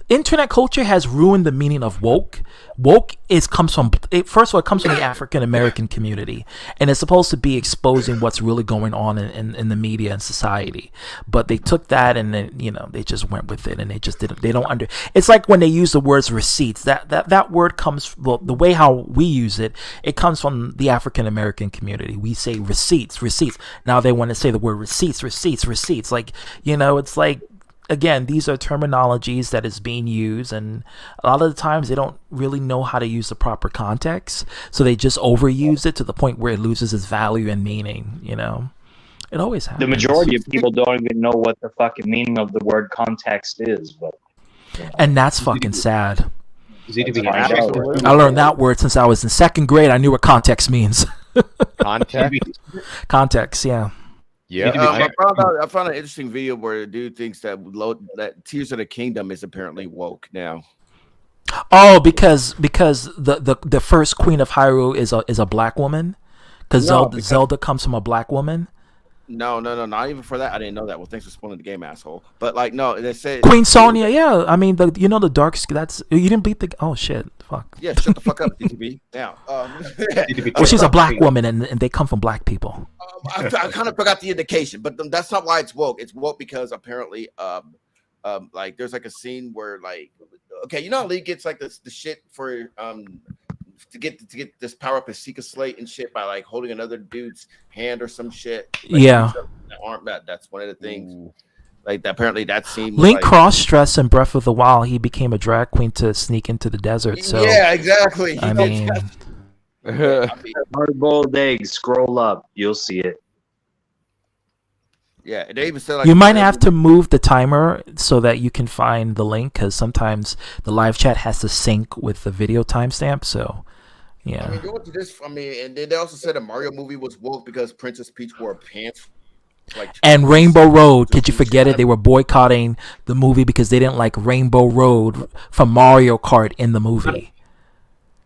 internet culture has ruined the meaning of woke. Woke comes from first of all, it comes from the African American community, and it's supposed to be exposing what's really going on in the media and society. But they took that and then they just went with it, and they just didn't. They don't It's like when they use the words receipts. That word comes the way how we use it. It comes from the African American community. We say receipts. Now they want to say the word receipts. Like it's like. Again, these are terminologies that is being used, and a lot of the times they don't really know how to use the proper context, so they just overuse it to the point where it loses its value and meaning. It always happens. The majority of people don't even know what the fucking meaning of the word context is, but and that's fucking sad. I I learned that word since I was in second grade. I knew what context means. Context, yeah. Yeah, I found an interesting video where a dude thinks that Tears of the Kingdom is apparently woke now. Oh, because the first queen of Hyrule is a black woman, because Zelda comes from a black woman. No, not even for that. I didn't know that. Well, thanks for spoiling the game, asshole. But like, no, they said Queen Sonya. Yeah, I mean the dark. That's you didn't beat the. Oh shit, fuck. Yeah, shut the fuck up, DTB. Now, well, she's a black woman, and they come from black people. I kind of forgot the indication, but that's not why it's woke. It's woke because apparently, like there's like a scene where like, okay, how Lee gets like the shit for to get this power up his Seeker Slate and shit by like holding another dude's hand or some shit. Like, yeah, arm. That's one of the things. Like apparently that scene. Link like, cross-dressed in Breath of the Wild. He became a drag queen to sneak into the desert. So yeah, exactly. I mean. Hard-boiled eggs. Scroll up, you'll see it. Yeah, they even said like you might have to move the timer so that you can find the link, because sometimes the live chat has to sync with the video timestamp. So, yeah. I mean, going to this. I mean, and then they also said a Mario movie was woke because Princess Peach wore pants. Like, and Rainbow Road, could you forget it? They were boycotting the movie because they didn't like Rainbow Road from Mario Kart in the movie.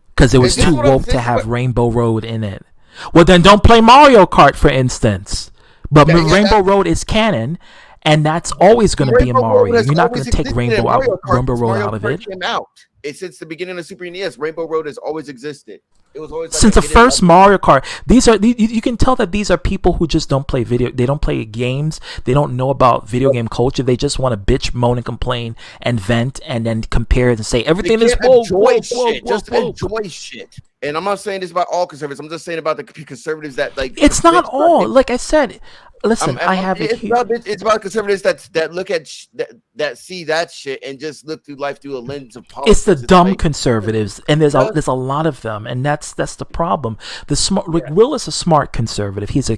Because it was too woke to have Rainbow Road in it. Well, then don't play Mario Kart, for instance. But Rainbow Road is canon, and that's always going to be in Mario. You're not going to take Rainbow Road out of it. Came out. Since the beginning of Super NES, Rainbow Road has always existed. It was always like since the first Mario Kart. You can tell that these are people who just don't play video. They don't play games. They don't know about video game culture. They just want to bitch, moan, and complain and vent, and then compare and say everything is woke. Enjoy shit. And I'm not saying this about all conservatives. I'm just saying about the conservatives that like. It's not all. Like I said, listen. It's about conservatives that look at that see that shit and just look through life through a lens of politics. It's the dumb conservatives, and there's a lot of them, and that's the problem. Will is a smart conservative. He's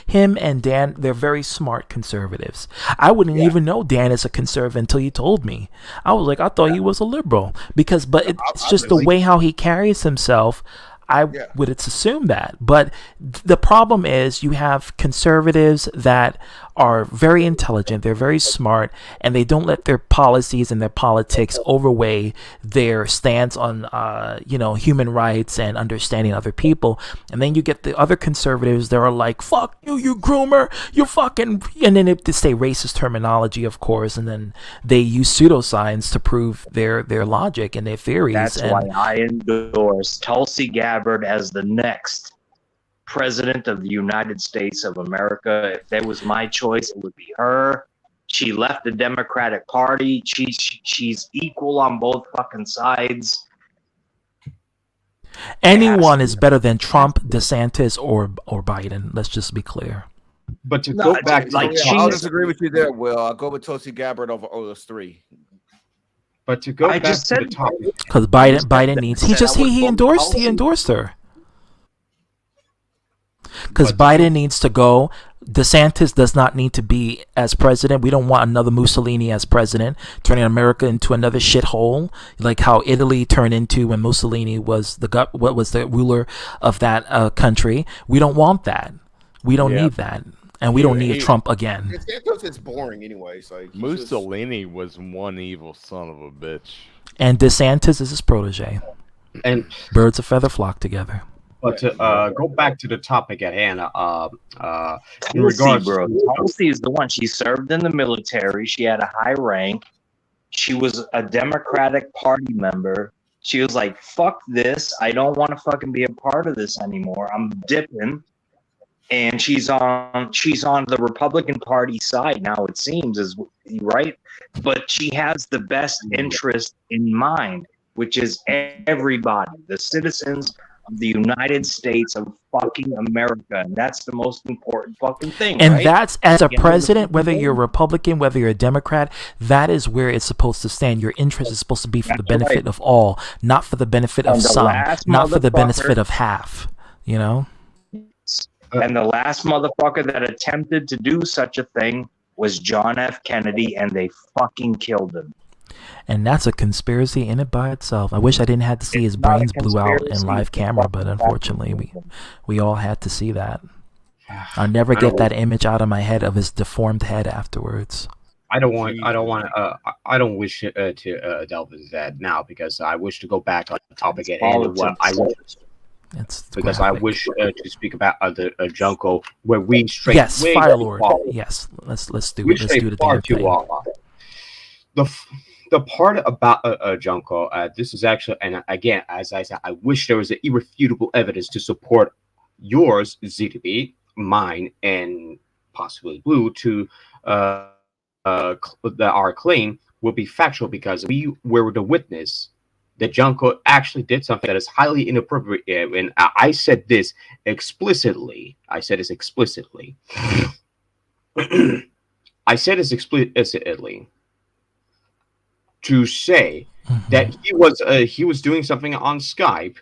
him and Dan. They're very smart conservatives. I wouldn't even know Dan is a conservative until you told me. I was like, I thought he was a liberal but it's just the way how he carries himself. I would assume that. But the problem is you have conservatives that are very intelligent, they're very smart, and they don't let their policies and their politics overweigh their stance on human rights and understanding other people. And then you get the other conservatives that are like, fuck you, you groomer, you fucking, and then they say racist terminology, of course, and then they use pseudoscience to prove their logic and their theories. That's why I endorse Tulsi Gabbard as the next president of the United States of America. If there was my choice, it would be her. She left the Democratic Party. She's equal on both fucking sides. Anyone is better than Trump, DeSantis, or Biden. Let's just be clear. But to No, go back to like the I'll topic, disagree with you there, Will. I'll go with Tulsi Gabbard over those three. but to go I back just to the said topic, Because Biden needs. He endorsed her. Because Biden needs to go. DeSantis does not need to be as president. We don't want another Mussolini as president, turning America into another shithole, like how Italy turned into when Mussolini was the ruler of that country. We don't want that. We don't need that, and we don't need a Trump again. It's boring anyway. So Mussolini was one evil son of a bitch. And DeSantis is his protege. And birds of feather flock together. But to go back to the topic at hand, in Tulsi, regards bro. to Tulsi is the one. She served in the military. She had a high rank. She was a Democratic Party member. She was like, fuck this. I don't want to fucking be a part of this anymore. I'm dipping. And she's on the Republican Party side now, it seems, is right. But she has the best interest in mind, which is everybody, the citizens of the United States of fucking America. And that's the most important fucking thing. And right? that's, as a president, whether you're Republican, whether you're a Democrat, that is where it's supposed to stand. Your interest is supposed to be for the benefit of all, not for the benefit of some, not for the benefit of half, you know? And the last motherfucker that attempted to do such a thing was John F. Kennedy, and they fucking killed him. And that's a conspiracy in it by itself. I wish I didn't have to see his brains blew out in live camera, but unfortunately, we all had to see that. I'll never get that image out of my head of his deformed head afterwards. I don't wish to delve into that now because I wish to go back on the topic at hand. What I wish. Because I wish to speak about the Junko, where we straight Fire Lord. Yes, let's do it. Let's do the damn thing. The part about Junko, this is actually, and again, as I said, I wish there was an irrefutable evidence to support yours, ZTB, mine, and possibly Blue to our claim will be factual because we were the witness that Junko actually did something that is highly inappropriate. And I said this explicitly. I said this explicitly. I said this explicitly to say that he was doing something on Skype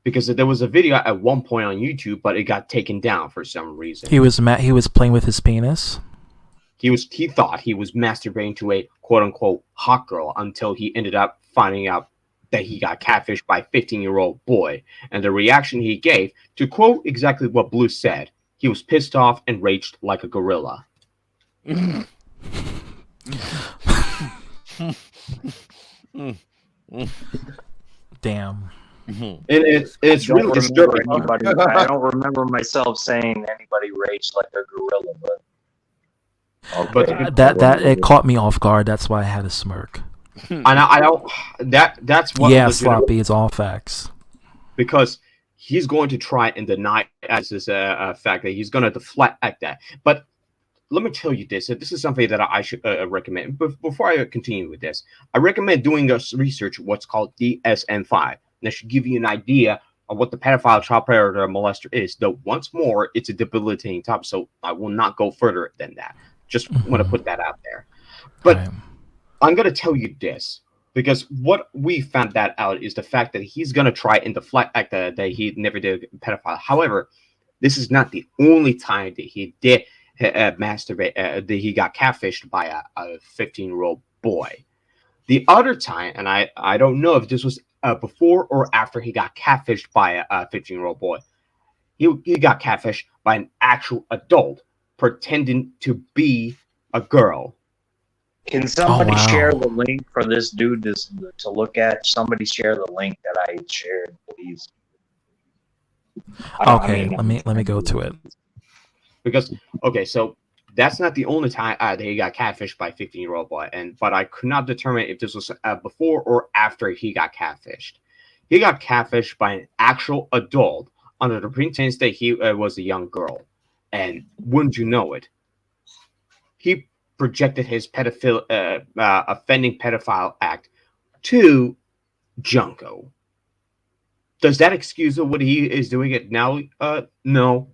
because there was a video at one point on YouTube, but it got taken down for some reason. He was playing with his penis. He thought he was masturbating to a quote unquote hot girl until he ended up finding out that he got catfished by a 15-year-old boy. And the reaction he gave, to quote exactly what Blue said, he was pissed off and raged like a gorilla. Damn. And it's really disturbing. I don't remember myself saying anybody raged like a gorilla, but that it caught me off guard. That's why I had a smirk. I don't. That's what. Yeah, Sloppy. It's all facts. Because he's going to try and deny as this fact that he's going to deflect that. But let me tell you this. This is something that I should recommend. But before I continue with this, I recommend doing this research. What's called DSM-5. That should give you an idea of what the pedophile, child predator, molester is. Though once more, it's a debilitating topic, so I will not go further than that. Just want to put that out there. But I'm going to tell you this, because what we found that out is the fact that he's going to try and deflect that he never did a pedophile. However, this is not the only time that he did masturbate, that he got catfished by a 15-year-old boy. The other time, and I don't know if this was before or after he got catfished by a 15-year-old boy, he got catfished by an actual adult pretending to be a girl. Can somebody share the link for this dude to look at? Somebody share the link that I shared, please. Okay, let me go to it. Because so that's not the only time that he got catfished by a 15-year-old boy, but I could not determine if this was before or after he got catfished. He got catfished by an actual adult under the pretense that he was a young girl. And wouldn't you know it, he projected his offending pedophile act to Junko. Does that excuse what he is doing it now? No,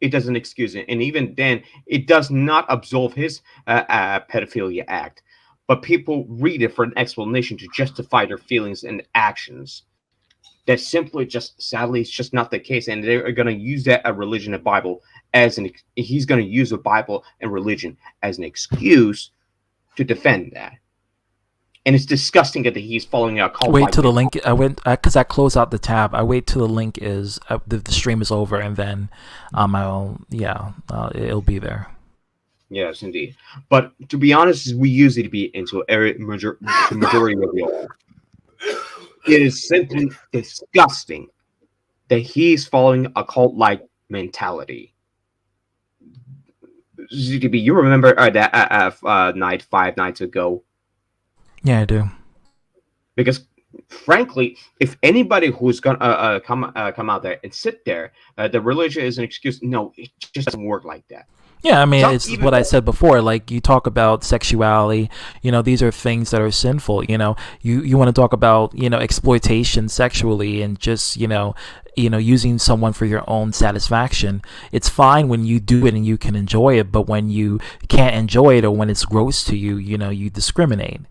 it doesn't excuse it. And even then, it does not absolve his pedophilia act. But people read it for an explanation to justify their feelings and actions. That's simply just, sadly, it's just not the case. And they're going to use that religion and Bible he's going to use the Bible and religion as an excuse to defend that. And it's disgusting that he's following a cult. Wait till the link. I went because I closed out the tab. I wait till the link is the stream is over, and then it'll be there. Yes, indeed. But to be honest, we usually be into the majority of y'all. It is simply disgusting that he's following a cult-like mentality. ZDB, you remember that night 5 nights ago? Yeah, I do. Because, frankly, if anybody who's gonna come out there and sit there, the religion is an excuse. No, it just doesn't work like that. Yeah, I mean, it's what I said before. Like, you talk about sexuality, these are things that are sinful. You want to talk about, exploitation sexually and just, using someone for your own satisfaction. It's fine when you do it and you can enjoy it, but when you can't enjoy it or when it's gross to you, you discriminate.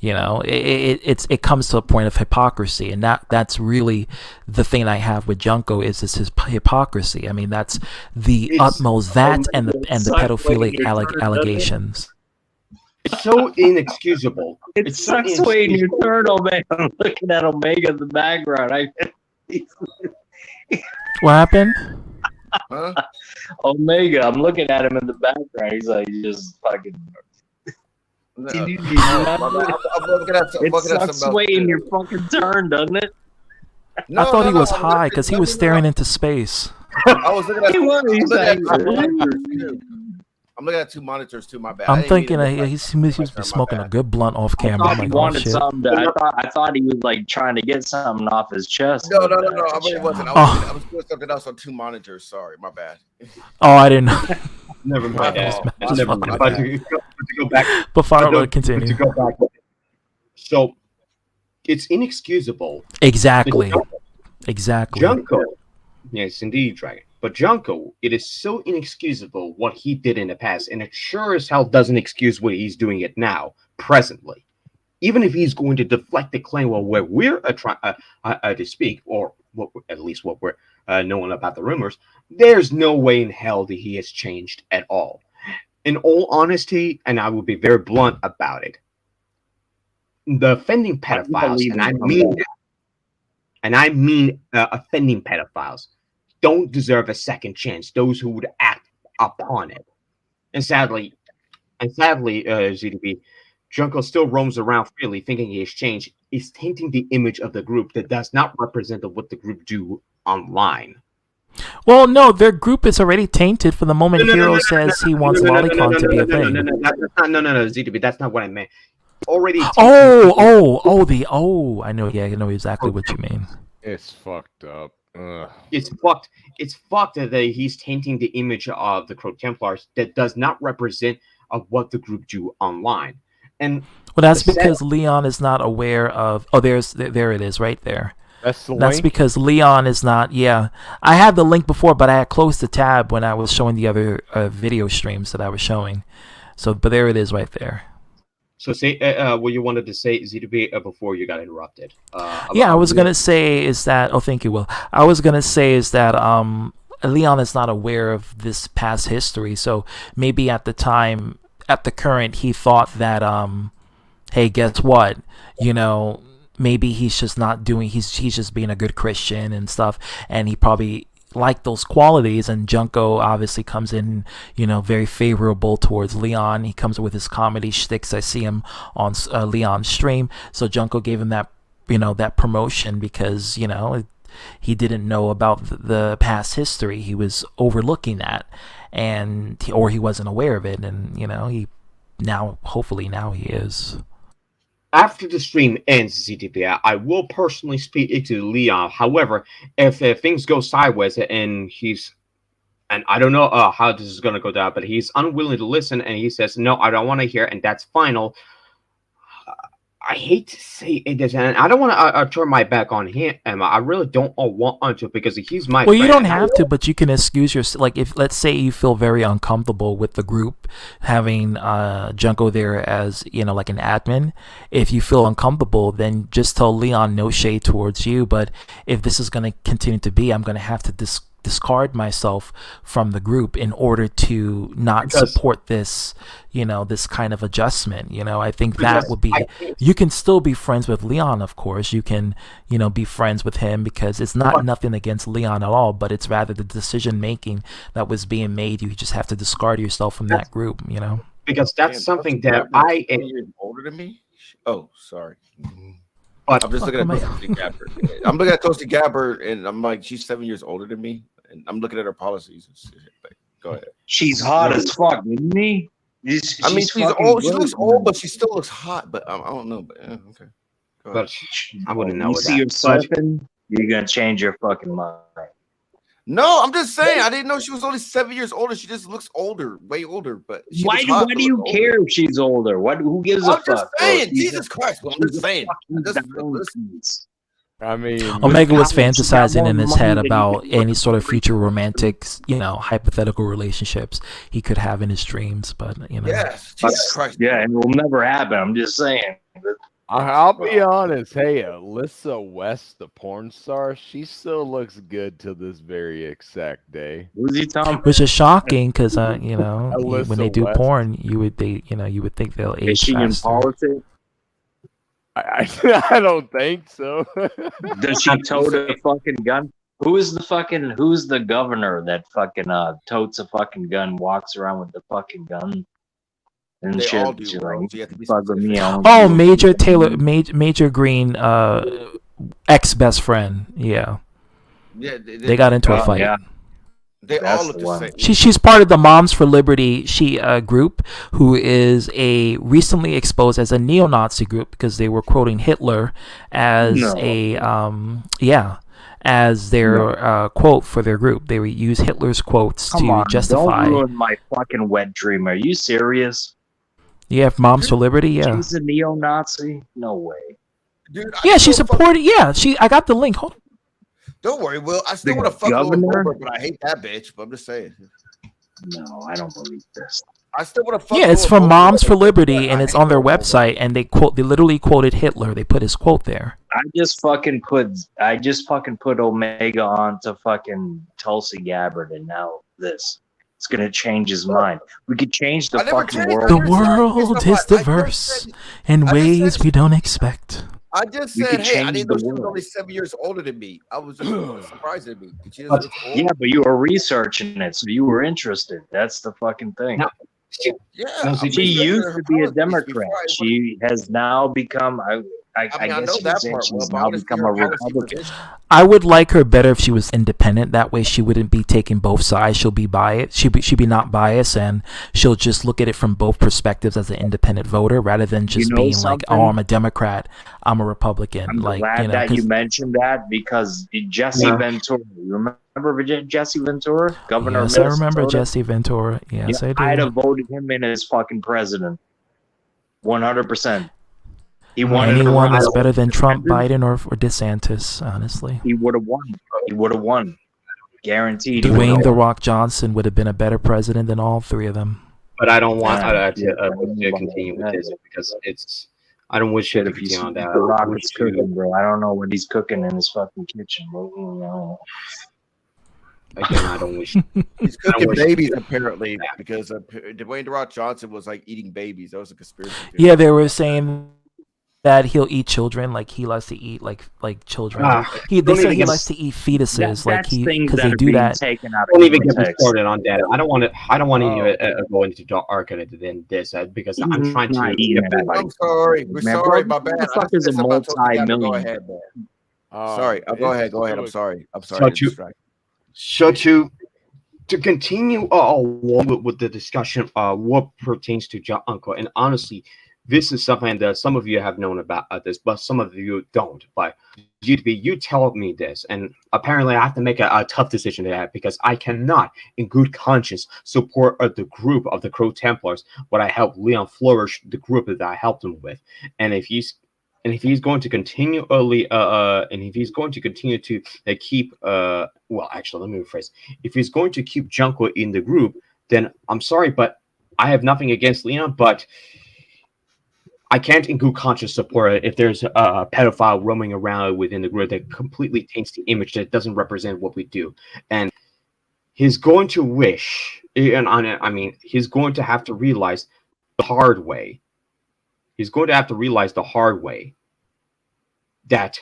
It comes to a point of hypocrisy, and that's really the thing I have with Junko is his hypocrisy. I mean, that's the utmost and the pedophilic allegations. It's so inexcusable. It sucks way in your third, Omega. I'm looking at Omega in the background. What happened? Huh? Omega, I'm looking at him in the background. He's like, just fucking. It sucks way in your fucking turn, doesn't it? I thought he was high because he was staring into space. I was looking at. I'm looking at 2 monitors too. My bad. I'm thinking he must be smoking a good blunt off camera. I thought he wanted something. I thought he was like trying to get something off his chest. No. I really wasn't. I was doing something else on 2 monitors. Sorry, my bad. Oh, I didn't know. Never mind. Never mind. But to go back. But continue. To go back. So it's inexcusable. Exactly. Junko. Yes, indeed, Dragon. But Junko, it is so inexcusable what he did in the past, and it sure as hell doesn't excuse what he's doing it now, presently. Even if he's going to deflect the claim, well, where we're trying to speak, or at least what we're knowing about the rumors, there's no way in hell that he has changed at all. In all honesty, and I will be very blunt about it, the offending pedophiles, and I mean offending pedophiles, don't deserve a second chance. Those who would act upon it, and sadly, ZDB, Junko still roams around freely, thinking he has changed. Is tainting the image of the group that does not represent what the group do online. Well, no, their group is already tainted from the moment Hero says he wants Lolicon to be a thing. No, ZDB, that's not what I meant. Already. I know exactly what you mean. It's fucked up. It's fucked that he's tainting the image of the Crow Templars that does not represent of what the group do online. And well, that's because Leon is not aware of. Oh, there it is, right there. That's the That's link? because Leon is not. Yeah, I had the link before, but I had closed the tab when I was showing the other video streams that I was showing. So, but there it is, right there. So say what you wanted to say, ZDB, before you got interrupted. Yeah, I was gonna say is that. Oh, thank you, Will. I was gonna say is that Leon is not aware of this past history, so maybe at the time, at the current, he thought that hey, guess what? Maybe he's just not doing. He's just being a good Christian and stuff, and he probably like those qualities, and Junko obviously comes in, very favorable towards Leon. He comes with his comedy shticks. I see him on Leon's stream, so Junko gave him that, that promotion because, he didn't know about the past history. He was overlooking that, or he wasn't aware of it, and hopefully now he is. after the stream ends, ZTP, I will personally speak to Leon. However, if things go sideways and I don't know how this is going to go down, but he's unwilling to listen and he says, no, I don't want to hear, and that's final. I hate to say it, and I don't want to turn my back on him. I really don't want to, because he's my Well, friend. you don't have to, but you can excuse yourself. Like, if, let's say, you feel very uncomfortable with the group having Junko there as, like an admin. If you feel uncomfortable, then just tell Leon, no shade towards you. But if this is going to continue to be, I'm going to have to discard myself from the group in order to not support this, this kind of adjustment. I think that would be, you can still be friends with Leon, of course. You can, be friends with him, because it's not nothing against Leon at all, but it's rather the decision making that was being made. You just have to discard yourself from that group, Because that's something that I am older than me. Oh, sorry. But I'm just looking at Toasty Gabbard. I'm looking at Toasty Gabbard, and I'm like, she's 7 years older than me, and I'm looking at her policies. And shit. Like, go ahead. She's hot as fuck, isn't he? She's old. She looks old, but she still looks hot. But I don't know. But okay. But I wouldn't know. You see her surfing, you're gonna change your fucking mind. No, I'm just saying. I didn't know she was only 7 years older. She just looks older, way older. But Why do you care if she's older? Who gives a fuck? I'm just saying. Jesus Christ. Well, I'm just saying. I mean, Omega was fantasizing in his head about any sort of future romantic, hypothetical relationships he could have in his dreams. But yes, Jesus Christ. Yeah, and it will never happen. I'm just saying. I'll be honest. Hey, Alyssa West, the porn star, she still looks good to this very exact day. Who's he talking? Which is shocking, because when they do porn, you would think they'll age Is she faster. in politics? I don't think so. Does she tote a fucking gun? Who's the governor that fucking totes a fucking gun, walks around with the fucking gun? And They shit, all do, she's bro, like, so you have to be fuck with me. Oh, Major Green, ex-best friend. Yeah. Yeah, They got into a fight. Yeah. They all look the same. She's part of the Moms for Liberty group, who is recently exposed as a neo-Nazi group, because they were quoting Hitler as as their quote for their group. They would use Hitler's quotes to justify. Don't ruin my fucking wet dream. Are you serious? Yeah, Moms for Liberty. Yeah. She's a neo-Nazi? No way. Dude, Yeah, she supported. Yeah, I got the link. Hold on. Don't worry, Will. I still want to fuck governor? Lil Wilbur, but I hate that bitch. But I'm just saying. No, I don't believe this. I still want to fuck. Yeah, it's Lil from Wilbur, Moms but for Liberty, and I it's hate on their Lil Wilbur. website, and they literally quoted Hitler. They put his quote there. I just fucking put Omega on to fucking Tulsi Gabbard, and now this. It's gonna change his mind. We could change the fucking world. The world is diverse in ways we don't expect. I just We said, could hey, I change didn't know the she was world. only 7 years older than me. I was just surprised at me. She just looks old. Yeah, but you were researching it, so you were interested. That's the fucking thing. Yeah, She used to be a Democrat. She has now become. I I guess know you could that say part, she's Will, but now I'm just become a hearing policy Republican. position. I would like her better if she was independent. That way, she wouldn't be taking both sides. She'll be biased. She'd be not biased, and she'll just look at it from both perspectives as an independent voter, rather than just know being like, "Oh, something? I'm a Democrat, I'm a Republican." I'm like, glad that 'cause- you mentioned that, because Jesse Ventura. You remember Jesse Ventura, governor Yes, of I remember Minnesota? Jesse Ventura. Yes, Yeah, I do. I'd have voted him in as fucking president. 100%. He wanted to Anyone run that's as better than Trump, president. Biden, or DeSantis, honestly. He would have won. He would have won. Guaranteed. he Dwayne would've The won. Rock Johnson would have been a better president than all three of them. But I don't want Yeah. to continue with this, because I don't wish it to continue on that. The Rock I is wish to- cooking, bro. I don't know what he's cooking in his fucking kitchen. Bro. You know. Again, I don't wish. He's I don't cooking wish- babies apparently because Dwayne The Rock Johnson was like eating babies. That was a conspiracy theory. Yeah, they were saying that he'll eat children, like he likes to eat like children. They don't say even he get- likes to eat fetuses, like That's things because that they are do being that. taken out of Don't even get me context. started on that. I don't want to go into the argument than this, because I'm He's trying not to eating get back. anybody. I'm sorry. We're Man, sorry. bro, My bad. this motherfucker's a Go multi-millionaire. ahead, man. Sorry. Go ahead. Go ahead. I'm sorry. I'm sorry. So I'm distracted. to continue along with the discussion, what pertains to John Uncle, and honestly, this is something that some of you have known about this, but some of you don't. But you tell me this, and apparently I have to make a tough decision to that, because I cannot, in good conscience, support the group of the Crow Templars when I helped Leon flourish the group that I helped him with. And if he's going to continue to keep well, actually, let me rephrase. If he's going to keep Junko in the group, then I'm sorry, but I have nothing against Leon, but I can't in good conscience support it if there's a pedophile roaming around within the group that completely taints the image, that doesn't represent what we do. And he's going to wish, and I mean, he's going to have to realize the hard way. He's going to have to realize the hard way that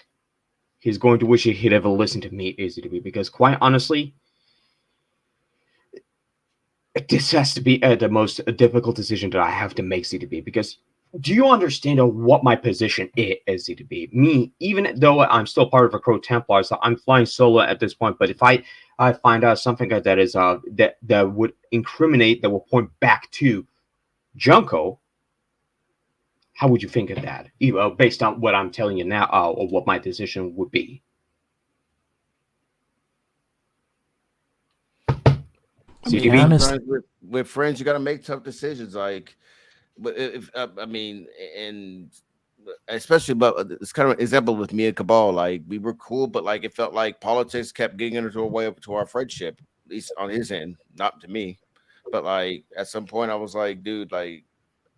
he's going to wish he'd ever listened to me, AZTB, because quite honestly, this has to be the most difficult decision that I have to make, ZTB, because do you understand what my position is as ZTB? Me, even though I'm still part of a Crow Templar, so I'm flying solo at this point, but if I find out something that is that would incriminate, that will point back to Junko, how would you think of that? Based on what I'm telling you now, or what my decision would be? With friends, you got to make tough decisions. Like, but if I mean, and especially about it's kind of an example with me and Cabal. Like, we were cool, but like it felt like politics kept getting into a way up to our friendship, at least on his end, not to me. But like at some point, I was like, dude, like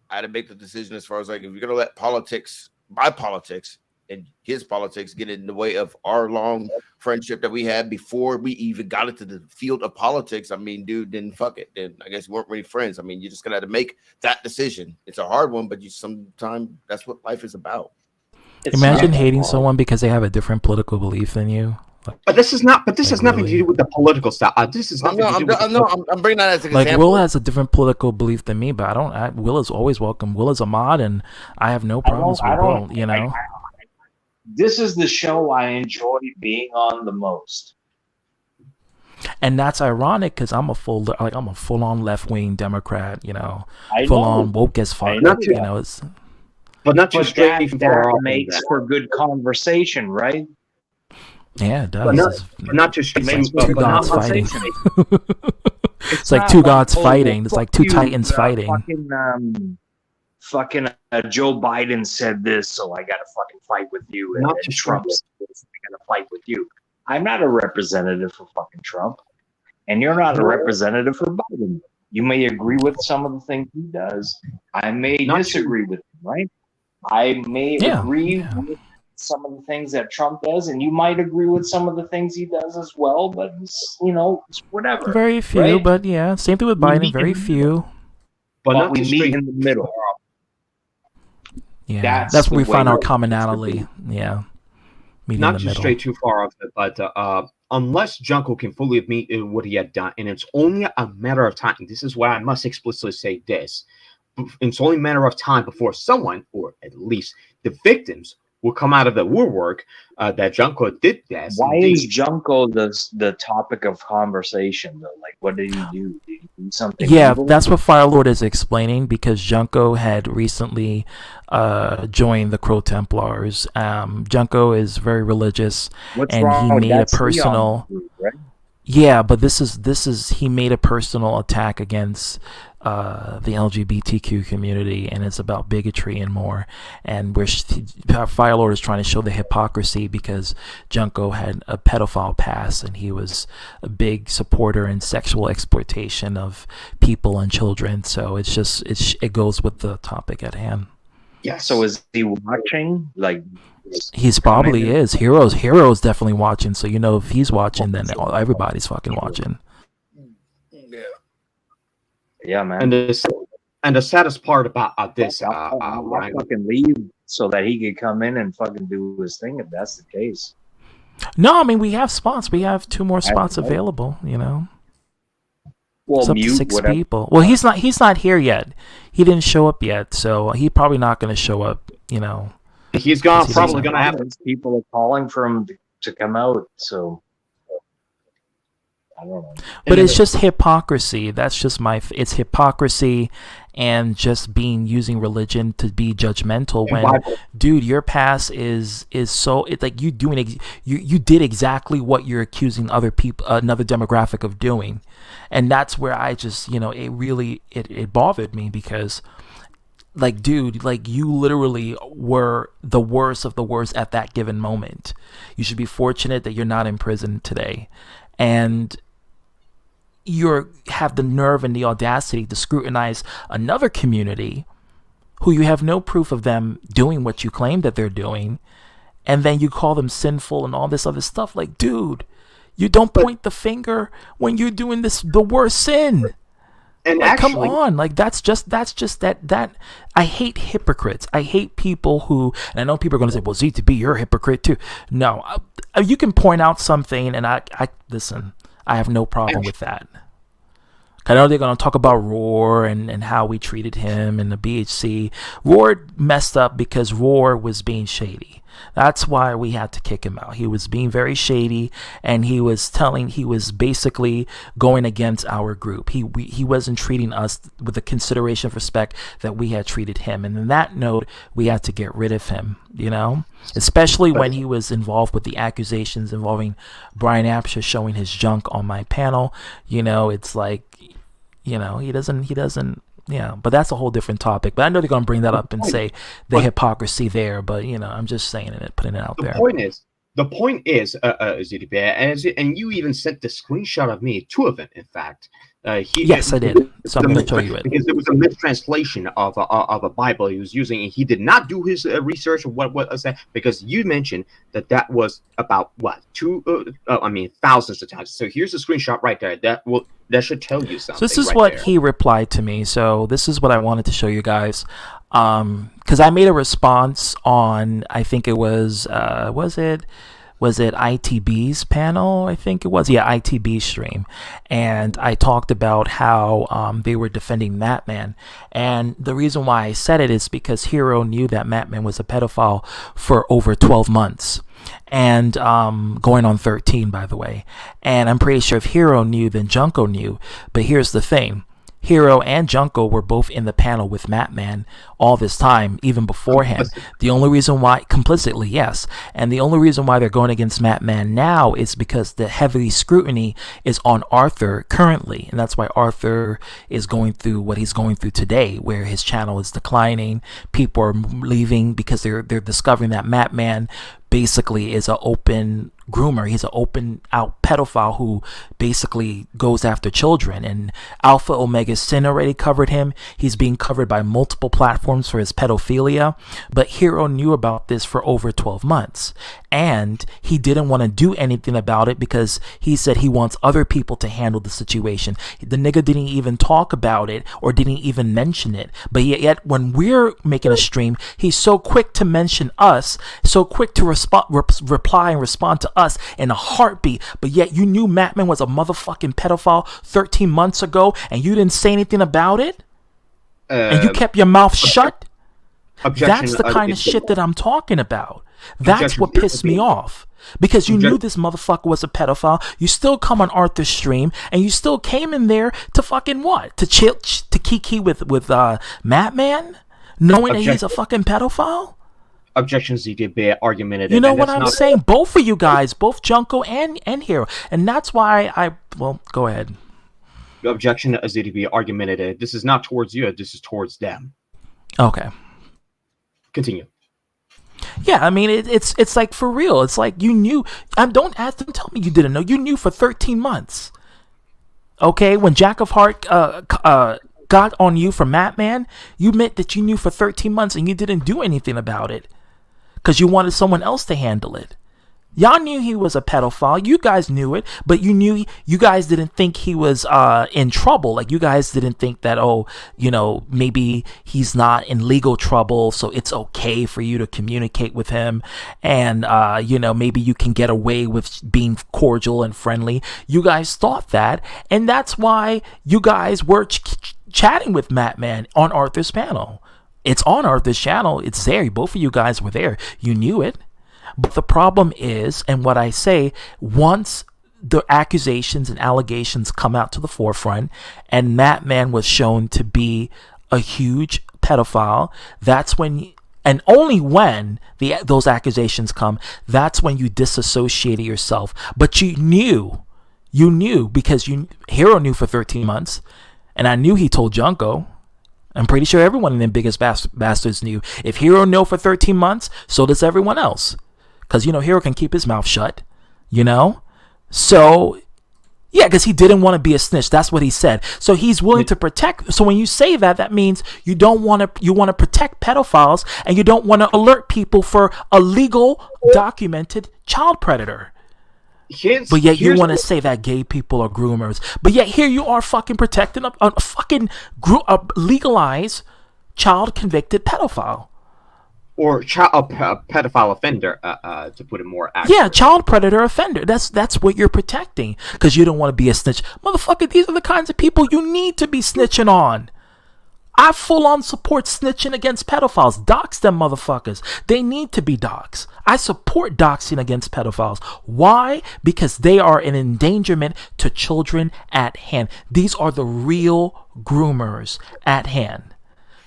I had to make the decision as far as like if you're gonna let politics, my politics, and his politics get in the way of our long friendship that we had before we even got into the field of politics. I mean, dude, then fuck it. Then I guess we weren't really friends. I mean, you're just gonna have to make that decision. It's a hard one, but sometimes that's what life is about. Imagine hating someone because they have a different political belief than you. But this is not. But this has nothing to do with the political stuff. This is nothing to do with. I'm bringing that as an like example. Will has a different political belief than me, but I don't. Will is always welcome. Will is a mod, and I have no problems with Will. You know. This is the show I enjoy being on the most. And that's ironic because I'm a full-on left-wing Democrat. You know, full-on woke as fuck. You know, it's. But not too straight. That makes for good conversation, right? Yeah, it does. But not too straight. Two gods fighting. It's like two gods fighting. It's like two titans fighting. Fucking Joe Biden said this, so I gotta fucking fight with you. And Trump said this, I gotta fight with you. I'm not a representative for fucking Trump, and you're not a representative for Biden. You may agree with some of the things he does. I may disagree with him, right? I may agree with some of the things that Trump does, and you might agree with some of the things he does as well, but it's, it's whatever. Very few, right? but yeah, same thing with Biden, very few. But we meet in the middle. Yeah, that's where we find our commonality. Yeah. Not to stray too far off it, but unless Junko can fully admit what he had done, and it's only a matter of time, this is why I must explicitly say this, it's only a matter of time before someone, or at least the victims, will come out of the woodwork that Junko did this. Why is Junko the topic of conversation, though? Like, what did he do? Did he do something evil? That's what Firelord is explaining, because Junko had recently joined the Crow Templars. Junko is very religious, and he made a personal... Group, right? Yeah, but this is he made a personal attack against the LGBTQ community, and it's about bigotry and more. And where Firelord is trying to show the hypocrisy, because Junko had a pedophile past, and he was a big supporter in sexual exploitation of people and children. So it goes with the topic at hand. Yeah. So is he watching? Like, he's probably is. Hero's definitely watching. So if he's watching, then everybody's fucking watching. Yeah, man. And the saddest part about this, I'll fucking leave so that he could come in and fucking do his thing if that's the case. No, I mean, we have spots. We have 2 more spots available. Well, it's up to 6 people. Well, he's not here yet. He didn't show up yet, so he's probably not going to show up. He's probably going to have people are calling for him to come out. So I don't know. But it's just hypocrisy. That's just it's hypocrisy, and just using religion to be judgmental when, Bible. dude, your past is so, it's like you did exactly what you're accusing other people, another demographic, of doing. And that's where I just, it really it bothered me, because like, dude, like, you literally were the worst of the worst at that given moment. You should be fortunate that you're not in prison today. And you have the nerve and the audacity to scrutinize another community who you have no proof of them doing what you claim that they're doing, and then you call them sinful and all this other stuff. Like, dude, you don't point the finger when you're doing the worst sin. And like, actually, come on, like, that's just that. I hate hypocrites. I hate people who, and I know people are going to say, well, Z2B, you're a hypocrite too. No, you can point out something, and I listen, I have no problem with that. I know they're going to talk about Roar and how we treated him and the BHC. Roar messed up because Roar was being shady. That's why we had to kick him out. He was being very shady, and he was basically going against our group. He wasn't treating us with the consideration of respect that we had treated him. And in that note, we had to get rid of him, especially when he was involved with the accusations involving Brian Apsher showing his junk on my panel. It's like, he doesn't. Yeah, but that's a whole different topic. But I know they're going to bring that up and say the hypocrisy there. But I'm just saying it, putting it out there. The point is, ZDP, and you even sent the screenshot of me, two of it, in fact. Yes, I did. So I'm going to show you it. Because there was a mistranslation of a Bible he was using, and he did not do his research of what was that, because you mentioned that was about what thousands of times. So here's a screenshot right there. That should tell you something. So this is right what there. he replied to me. So this is what I wanted to show you guys, because I made a response on, I think it was was it ITB's panel? I think it was. Yeah, ITB stream. And I talked about how they were defending Matman. And the reason why I said it is because Hero knew that Matman was a pedophile for over 12 months. And going on 13, by the way. And I'm pretty sure if Hero knew, then Junko knew. But here's the thing. Hero and Junko were both in the panel with Matman all this time, even beforehand. The only reason why, complicitly, yes, and the only reason why they're going against Matman now is because the heavy scrutiny is on Arthur currently, and that's why Arthur is going through what he's going through today, where his channel is declining. People are leaving because they're discovering that Matman basically is an open groomer. He's an open out pedophile who basically goes after children. And Alpha Omega Sin already covered him. He's being covered by multiple platforms for his pedophilia. But Hero knew about this for over 12 months. And he didn't want to do anything about it because he said he wants other people to handle the situation. The nigga didn't even talk about it or didn't even mention it. But yet when we're making a stream, he's so quick to mention us, so quick to reply and respond to us in a heartbeat. But yet you knew Matman was a motherfucking pedophile 13 months ago and you didn't say anything about it? And you kept your mouth shut? That's the kind of shit that I'm talking about. That's what pissed me off. Because you knew this motherfucker was a pedophile. You still come on Arthur's stream and you still came in there to fucking what? To chill, to kiki with Matman? Knowing that he's a fucking pedophile? Objections need to be argumentative. You know what I'm saying? Both of you guys, both Junko and Hero. And that's why well, go ahead. The objection is to be argumentative. This is not towards you, this is towards them. Okay. Continue. Yeah, I mean, it's like for real. It's like you knew. Don't tell me you didn't know. You knew for 13 months. Okay, when Jack of Heart got on you for Matman, you meant that you knew for 13 months and you didn't do anything about it because you wanted someone else to handle it. Y'all knew he was a pedophile. You guys knew it, but you guys didn't think he was in trouble. Like, you guys didn't think that, maybe he's not in legal trouble, so it's okay for you to communicate with him. And, maybe you can get away with being cordial and friendly. You guys thought that. And that's why you guys were chatting with Matman on Arthur's panel. It's on Arthur's channel. It's there. Both of you guys were there. You knew it. But the problem is, and what I say, once the accusations and allegations come out to the forefront and Matman was shown to be a huge pedophile, that's when, and only when those accusations come, that's when you disassociated yourself. But you knew because Hero knew for 13 months, and I knew he told Junko. I'm pretty sure everyone in them biggest bastards knew. If Hero knew for 13 months, so does everyone else. Because, Hero can keep his mouth shut, So, yeah, because he didn't want to be a snitch. That's what he said. So he's willing to protect. So when you say that, that means you want to protect pedophiles, and you don't want to alert people for a legal, documented child predator. But yet you want to say that gay people are groomers. But yet here you are fucking protecting a fucking legalized child convicted pedophile. Or a pedophile offender, to put it more accurate. Yeah, child predator offender. That's what you're protecting, because you don't want to be a snitch. Motherfucker, these are the kinds of people you need to be snitching on. I full on support snitching against pedophiles. Dox them motherfuckers. They need to be doxed. I support doxing against pedophiles. Why? Because they are an endangerment to children at hand. These are the real groomers at hand.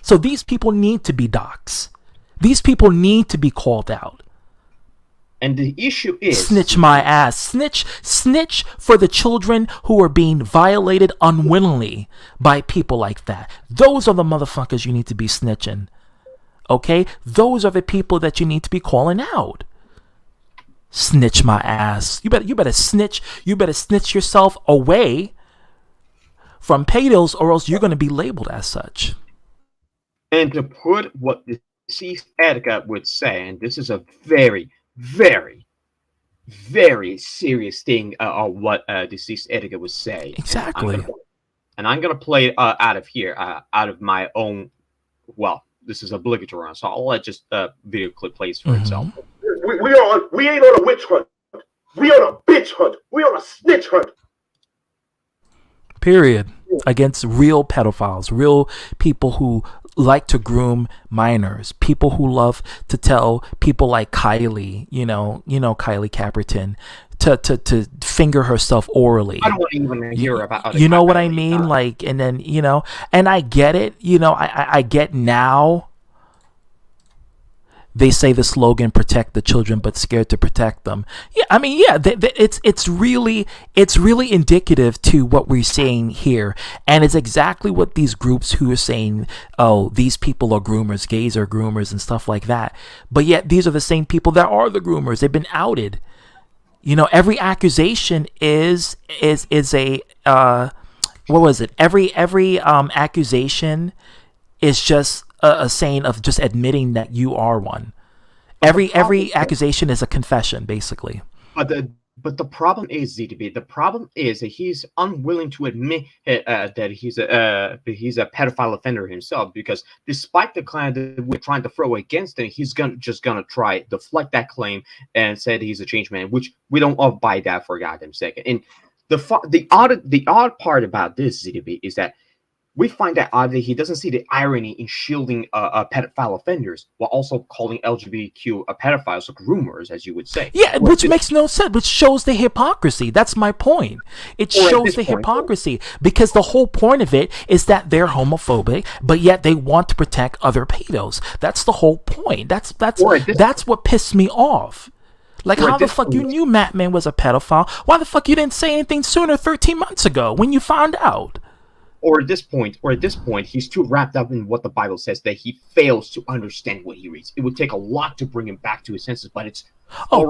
So these people need to be doxed. These people need to be called out. And the issue is... Snitch my ass. Snitch for the children who are being violated unwillingly by people like that. Those are the motherfuckers you need to be snitching. Okay? Those are the people that you need to be calling out. Snitch my ass. You better snitch. You better snitch yourself away from pedos, or else you're going to be labeled as such. And to put what the deceased Etika would say, and this is a very, very, very serious thing, what deceased Etika would say. Exactly. And I'm gonna play out of here, out of my own. Well, this is obligatory, so I'll let just video clip plays for itself. We ain't on a witch hunt. We on a bitch hunt. We on a snitch hunt. Period. Against real pedophiles, real people who like to groom minors, people who love to tell people like Kylie, Kylie Caperton, to finger herself orally. I don't want to even hear about you know what I mean? Like, and then, and I get it, I get now. They say the slogan, protect the children, but scared to protect them. Yeah, I mean, yeah, it's really indicative to what we're seeing here. And it's exactly what these groups who are saying, oh, these people are groomers, gays are groomers and stuff like that. But yet these are the same people that are the groomers. They've been outed. Every accusation is a, what was it? Every accusation is just a saying of just admitting that you are one. Every accusation is a confession, basically. But the problem is, ZDB. The problem is that he's unwilling to admit that he's a pedophile offender himself. Because despite the claim that we're trying to throw against him, he's just gonna try deflect that claim and said he's a changed man, which we don't buy that for a goddamn second. And the odd part about this, ZDB, is that we find that odd that he doesn't see the irony in shielding pedophile offenders while also calling LGBTQ pedophiles groomers, as you would say. Yeah, which makes no sense, which shows the hypocrisy. That's my point. It shows the hypocrisy, because the whole point of it is that they're homophobic, but yet they want to protect other pedos. That's the whole point. That's what pissed me off. Like, how the fuck you knew Mattman was a pedophile? Why the fuck you didn't say anything sooner, 13 months ago, when you found out? Or at this point, he's too wrapped up in what the Bible says that he fails to understand what he reads. It would take a lot to bring him back to his senses, but it's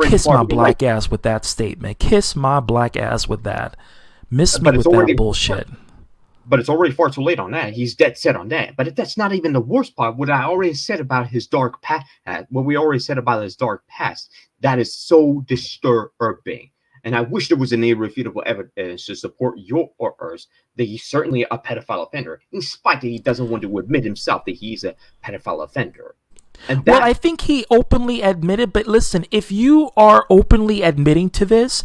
kiss my black ass with that statement. Kiss my black ass with that. Miss me with that bullshit. But it's already far too late on that. He's dead set on that. But that's not even the worst part. What I already said about his dark past, that is so disturbing. And I wish there was an irrefutable evidence to support yours that he's certainly a pedophile offender, in spite that he doesn't want to admit himself that he's a pedophile offender. Well, I think he openly admitted, but listen, if you are openly admitting to this,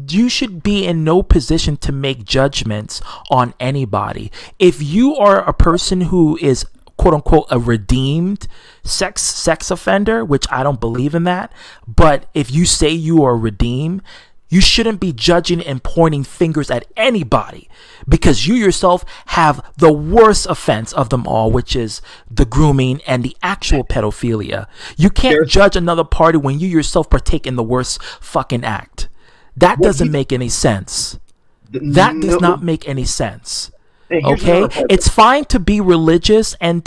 you should be in no position to make judgments on anybody. If you are a person who is quote unquote a redeemed sex offender, which I don't believe in that, but if you say you are redeemed, You shouldn't be judging and pointing fingers at anybody, because you yourself have the worst offense of them all, which is the grooming and the actual pedophilia. You can't judge another party when you yourself partake in the worst fucking act. That doesn't make any sense. That does not make any sense. Okay, it's fine to be religious and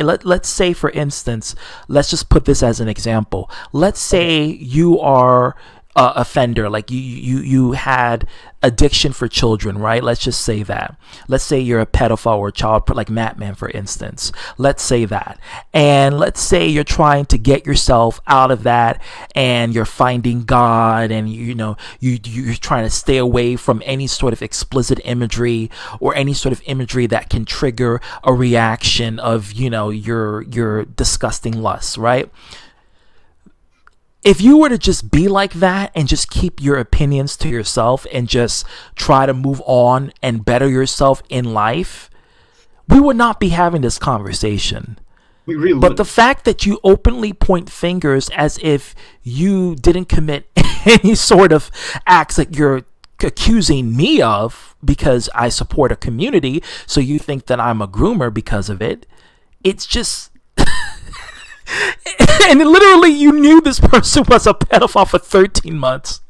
let's say, for instance, let's just put this as an example. Let's say you are offender, like you had addiction for children, right? Let's just say that. Let's say you're a pedophile or a child, like Madman, for instance. Let's say that. And let's say you're trying to get yourself out of that, and you're finding God, and you're trying to stay away from any sort of explicit imagery or any sort of imagery that can trigger a reaction of your disgusting lust, right? If you were to just be like that and just keep your opinions to yourself and just try to move on and better yourself in life, we would not be having this conversation. But the fact that you openly point fingers as if you didn't commit any sort of acts that you're accusing me of because I support a community, so you think that I'm a groomer because of it, it's just... And literally, you knew this person was a pedophile for 13 months.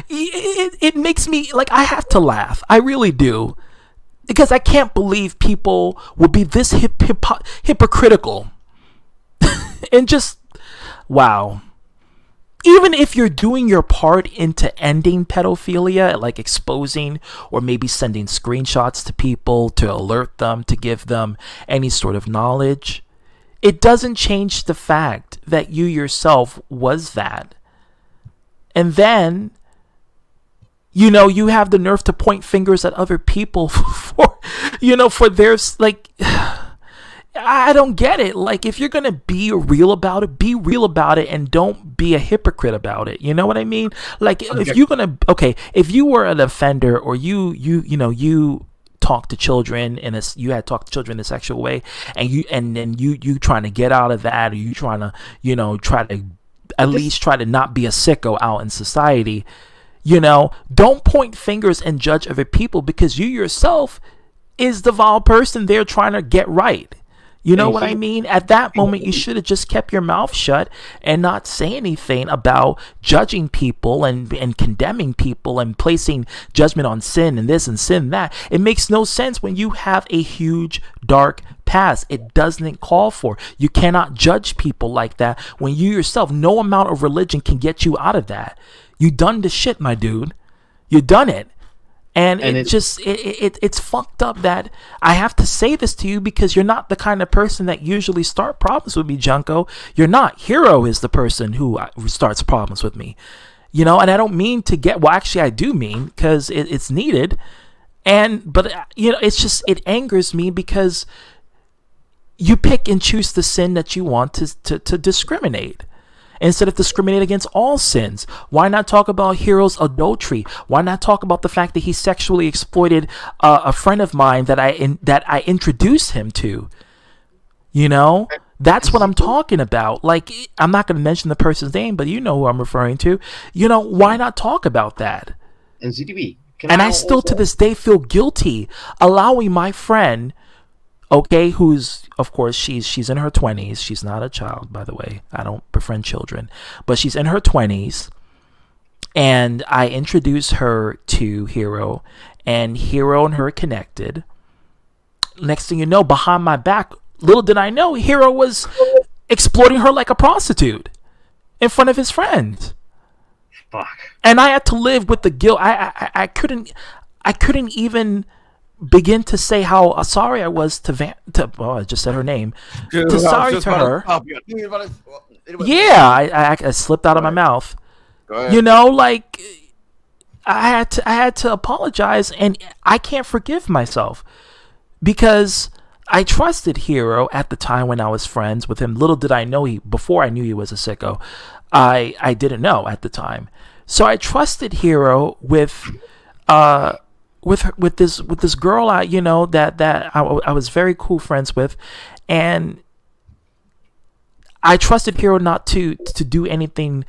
It makes me, like, I have to laugh. I really do. Because I can't believe people would be this hypocritical. And just, wow. Even if you're doing your part into ending pedophilia, like exposing or maybe sending screenshots to people to alert them, to give them any sort of knowledge, it doesn't change the fact that you yourself was that. And then, you have the nerve to point fingers at other people for their, like, I don't get it. Like, if you're going to be real about it and don't be a hypocrite about it. You know what I mean? Like, if you're going to, if you were an offender, or you talk to children you had talked to children in a sexual way, and then you trying to get out of that, or you trying to try to at least try to not be a sicko out in society, don't point fingers and judge other people, because you yourself is the vile person they're trying to get right. You know what I mean? At that moment, you should have just kept your mouth shut and not say anything about judging people and condemning people and placing judgment on sin and this and sin that. It makes no sense when you have a huge, dark past. It doesn't call for. You cannot judge people like that when you yourself, no amount of religion can get you out of that. You done the shit, my dude. You done it. And it's fucked up that I have to say this to you, because you're not the kind of person that usually start problems with me, Junko. You're not. Hero is the person who starts problems with me. And I don't mean to get, well, actually I do mean, because it's needed. But it's just, it angers me because you pick and choose the sin that you want to discriminate, instead of discriminate against all sins. Why not talk about Hero's adultery? Why not talk about the fact that he sexually exploited a friend of mine that I introduced him to? That's what I'm talking about. Like, I'm not going to mention the person's name, but you know who I'm referring to. Why not talk about that? And ZDB, I still to this day feel guilty allowing my friend, who's, of course, she's in her 20s. She's not a child, by the way. I don't befriend children. But she's in her 20s. And I introduced her to Hero. And Hero and her connected. Next thing you know, behind my back, little did I know, Hero was exploiting her like a prostitute in front of his friends. Fuck. And I had to live with the guilt. I couldn't even begin to say how sorry I was I just said her name. Sorry to her. Yeah, I slipped out of my mouth. Like, I had to apologize, and I can't forgive myself, because I trusted Hero at the time when I was friends with him. Little did I know before I knew he was a sicko. I didn't know at the time. So I trusted Hero with this girl that I was very cool friends with, and I trusted Hero not to do anything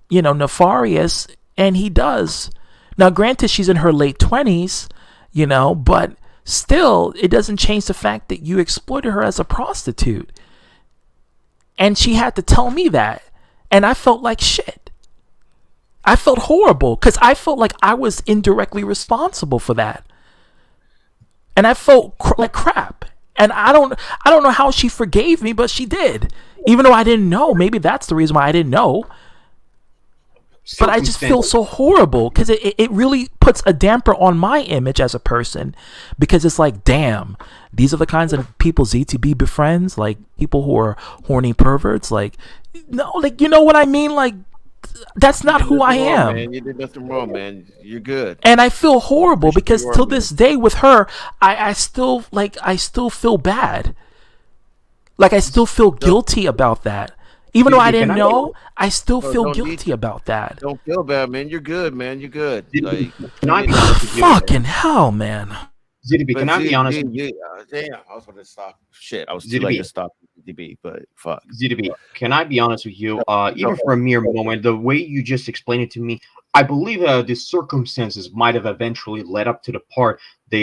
nefarious, and he does. Now, granted, she's in her late 20s, you know, but still, it doesn't change the fact that you exploited her as a prostitute. And she had to tell me that. And I felt like shit. I felt horrible because I felt like I was indirectly responsible for that. And I felt like crap. And I don't know how she forgave me, but she did. Even though I didn't know. Maybe that's the reason why I didn't know. But I just feel so horrible because it really puts a damper on my image as a person, because it's like, damn, these are the kinds of people ZTB befriends, like people who are horny perverts. Like, no, like, you know what I mean? Like, that's not who I am. Man. You did nothing wrong, man. You're good. And I feel horrible because till this day with her, I still feel bad. Like, I still feel guilty about that. Even though I didn't know, I still feel guilty about that. Don't feel bad, man. You're good, man. You're good. Like, fucking hell, man. ZDB, can I be honest? Damn, I was going to stop. Shit, I was too late to stop ZDB, but fuck. ZDB, can I be honest with you? Even for a mere moment, the way you just explained it to me, I believe the circumstances might have eventually led up to the part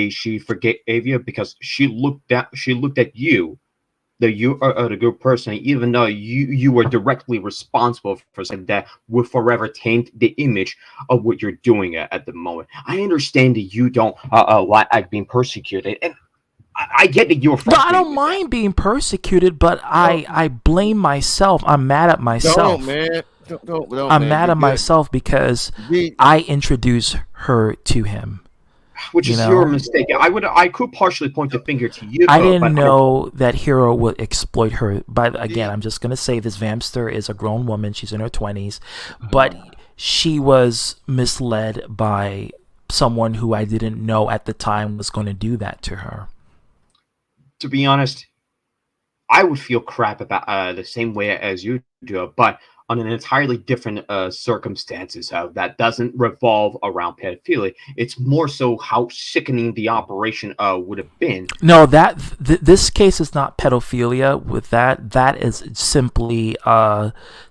she forgave you because she looked at you. That you are the good person, even though you were directly responsible for something that will forever taint the image of what you're doing at the moment. I understand that you don't like being persecuted, and I get that you're frustrated. No, I don't mind being persecuted, but I blame myself. I'm mad at myself. Don't, man. Don't, I'm mad at myself because I introduced her to him. Which is your mistake. I could partially point the finger to you. I didn't know that Hero would exploit her. But again, I'm just gonna say this Vamster is a grown woman. She's in her 20s, but she was misled by someone who I didn't know at the time was going to do that to her. To be honest, I would feel crap about the same way as you do, but on an entirely different circumstances that doesn't revolve around pedophilia. It's more so how sickening the operation would have been. No, this case is not pedophilia. With that is simply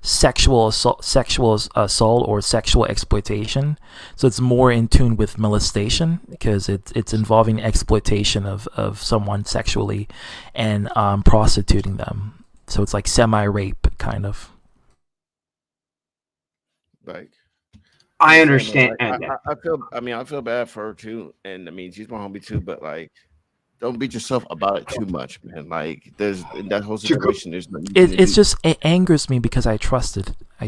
sexual assault or sexual exploitation. So it's more in tune with molestation because it's involving exploitation of someone sexually and prostituting them. So it's like semi-rape kind of. Like, I understand. I feel bad for her too, and I mean she's my homie too. But like, don't beat yourself about it too much, man. Like, there's in that whole situation. There's nothing. It angers me because I trusted. I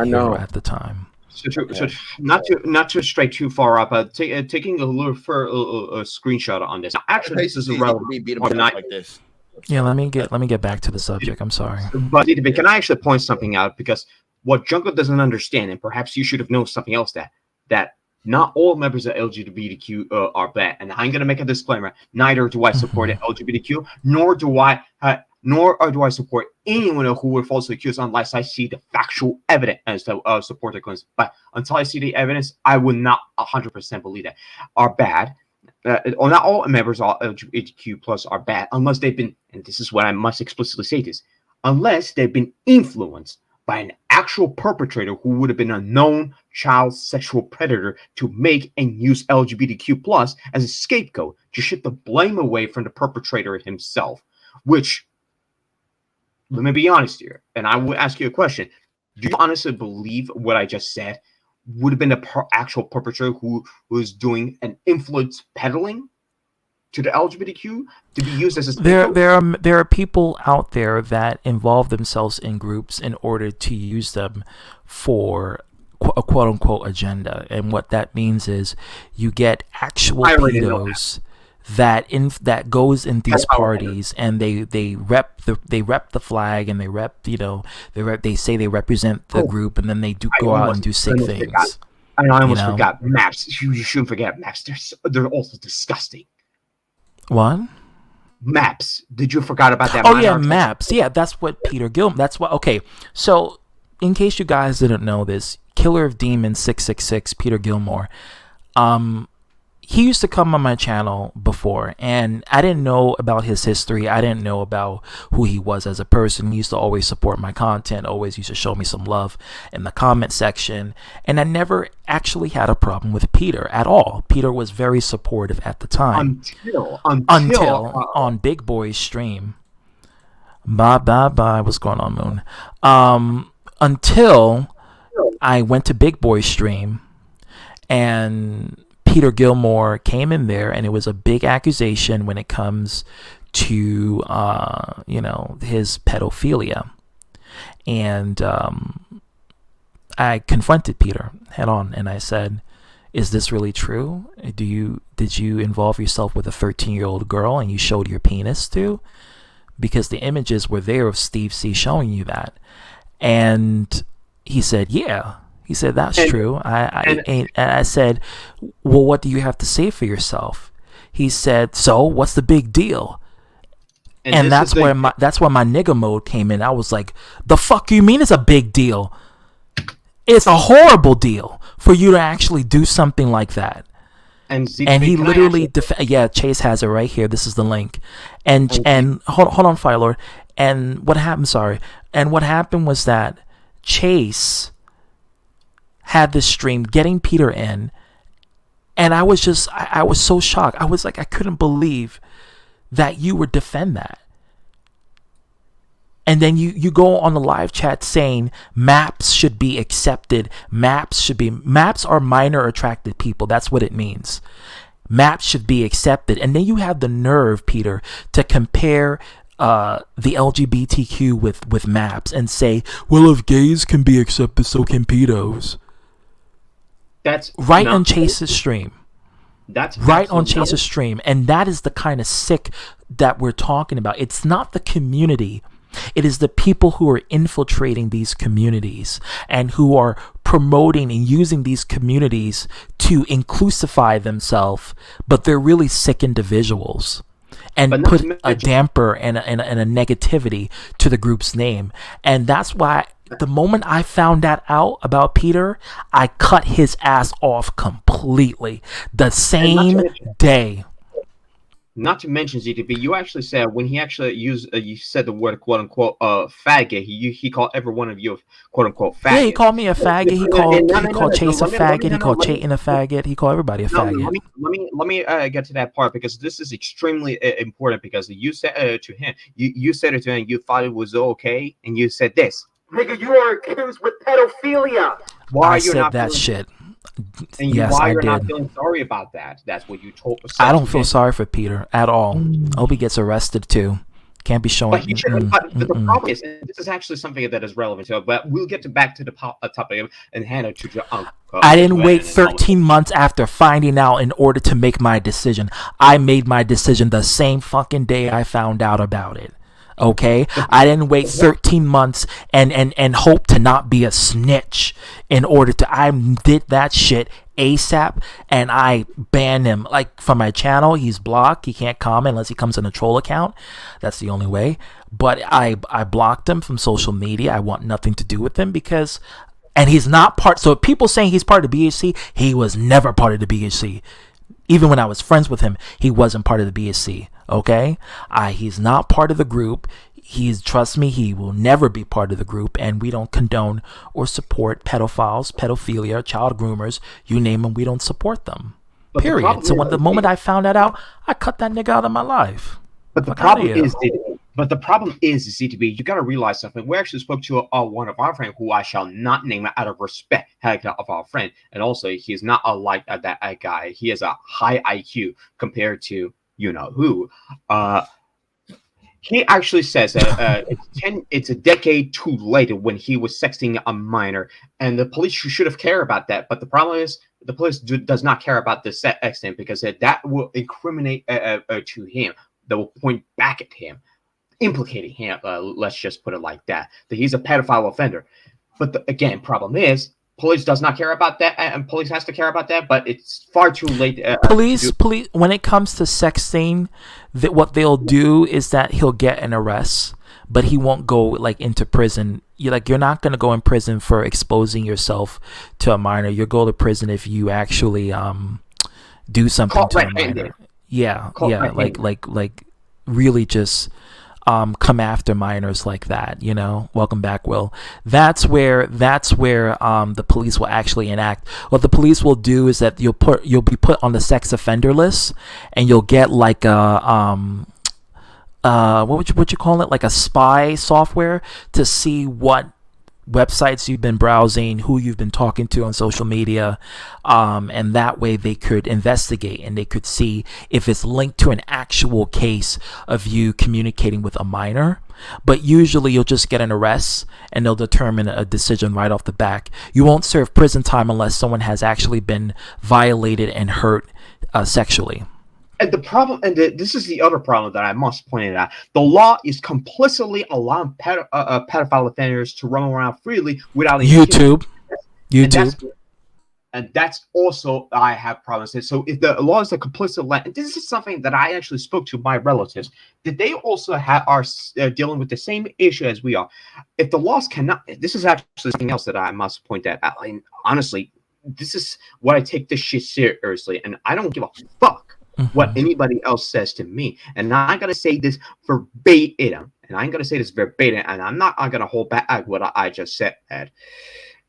know Hero at the time. So not to stray too far up, taking a little screenshot on this. Now, actually, this is relevant. Like this. Yeah, let me get back to the subject. I'm sorry. But can I actually point something out? Because what Junko doesn't understand, and perhaps you should have known something else, that not all members of LGBTQ are bad. And I'm going to make a disclaimer: neither do I support LGBTQ, nor do I support anyone who would falsely accuse unless I see the factual evidence to support their claims. But until I see the evidence, I would not 100% believe that are bad. Or not all members of LGBTQ plus are bad unless they've been, and this is what I must explicitly say this, unless they've been influenced by an actual perpetrator who would have been a known child sexual predator to make and use LGBTQ plus as a scapegoat to shift the blame away from the perpetrator himself. Which, let me be honest here, and I will ask you a question. Do you honestly believe what I just said would have been the actual perpetrator who was doing an influence peddling to the LGBTQ to be used as a scapegoat? There are people out there that involve themselves in groups in order to use them for a quote unquote agenda, and what that means is you get actual pedos that goes in these parties and they rep the flag and they say they represent the group, and then they go out and do sick things. And I almost forgot maps. You shouldn't forget maps. They're also disgusting. What? Maps. Did you forget about that? Oh yeah, maps. Yeah, that's what Peter Gilmore. That's what. Okay, so in case you guys didn't know this, Killer of Demons 666, Peter Gilmore. he used to come on my channel before, and I didn't know about his history. I didn't know about who he was as a person. He used to always support my content, always used to show me some love in the comment section. And I never actually had a problem with Peter at all. Peter was very supportive at the time. Until on Big Boy's stream. Bye. What's going on, Moon? Until I went to Big Boy's stream, and Peter Gilmore came in there, and it was a big accusation when it comes to his pedophilia. And I confronted Peter head on, and I said, is this really true? Did you involve yourself with a 13-year-old girl and you showed your penis too? Because the images were there of Steve C showing you that. And he said, yeah. He said, that's true. I said, well, what do you have to say for yourself? He said, so what's the big deal? And that's where my nigga mode came in. I was like, the fuck you mean it's a big deal? It's a horrible deal for you to actually do something like that. And he literally, Chase has it right here. This is the link. And hold on, Fire Lord. And what happened? Sorry. And what happened was that Chase had this stream getting Peter in, and I was so shocked. I was like, I couldn't believe that you would defend that. And then you go on the live chat saying maps should be accepted. Maps are minor attracted people. That's what it means. Maps should be accepted. And then you have the nerve, Peter, to compare the LGBTQ with maps and say, well, if gays can be accepted, so can pedos. That's right on Chase's stream. That's right on Chase's stream. And that is the kind of sick that we're talking about. It's not the community. It is the people who are infiltrating these communities and who are promoting and using these communities to inclusify themselves, but they're really sick individuals and put a damper and a negativity to the group's name. And that's why the moment I found that out about Peter, I cut his ass off completely the same day. Not to mention, ZTP, you actually said when he actually used, you said the word quote unquote faggot. He called every one of you quote unquote faggot. Yeah, he called me a faggot. He called Chase a faggot. He called Chayton a faggot. He called everybody a faggot. Let me get to that part, because this is extremely important. Because you said to him, you said it to him, you thought it was okay, and you said this. Nigga, you are accused with pedophilia. Why I are you said not that feeling, shit. and Yes, why I you're did. not feeling sorry about that? That's what you told us. I don't feel sorry for Peter at all. I hope he gets arrested too. Can't be showing. But he shouldn't. But the problem is, and this is actually something that is relevant to it. But we'll get back to the topic and hand it to your uncle. I didn't wait 13 months after finding out in order to make my decision. I made my decision the same fucking day I found out about it. Okay, I didn't wait 13 months and hope to not be a snitch in order to. I did that shit ASAP, and I banned him like from my channel. He's blocked. He can't comment unless he comes in a troll account. That's the only way. But I blocked him from social media. I want nothing to do with him because, and he's not part. So people saying he's part of the BHC, he was never part of the BHC. Even when I was friends with him, he wasn't part of the BSC. Okay, he's not part of the group. Trust me, he will never be part of the group, and we don't condone or support pedophiles, pedophilia, child groomers, you name them. We don't support them. But period. So when the moment I found that out, I cut that nigga out of my life. But the problem is, ZTB, you got to realize something. We actually spoke to one of our friends, who I shall not name out of respect of our friend, and also he's not like that guy. He has a high IQ compared to you know who. He actually says it's a decade too late when he was sexting a minor, and the police should have cared about that. But the problem is, the police does not care about the sexting, because that will incriminate to him. That will point back at him, implicating him. Let's just put it like that he's a pedophile offender. But again, problem is, police does not care about that, and police has to care about that. But it's far too late. Police. When it comes to sexting, what they'll do is that he'll get an arrest, but he won't go like into prison. You're not gonna go in prison for exposing yourself to a minor. You'll go to prison if you actually do something Caught to a red-handed. minor. Yeah, Caught yeah, red-handed. like really just come after minors like that, you know. Welcome back, Will. That's where the police will actually enact. What the police will do is that you'll be put on the sex offender list, and you'll get like a what would you call it, like a spy software to see what websites you've been browsing, who you've been talking to on social media, and that way they could investigate and they could see if it's linked to an actual case of you communicating with a minor. But usually you'll just get an arrest and they'll determine a decision right off the back. You won't serve prison time unless someone has actually been violated and hurt sexually. And the problem, and this is the other problem that I must point out: the law is complicitly allowing pedophile offenders to roam around freely without YouTube. And that's also I have problems with. So if the law is a complicit, and this is something that I actually spoke to my relatives, that they also are dealing with the same issue as we are. If the laws cannot, this is actually something else that I must point out. I mean, honestly, this is what I take this shit seriously, and I don't give a fuck what anybody else says to me. And I'm gonna say this verbatim, and I'm gonna say this verbatim, and I'm gonna hold back what I just said.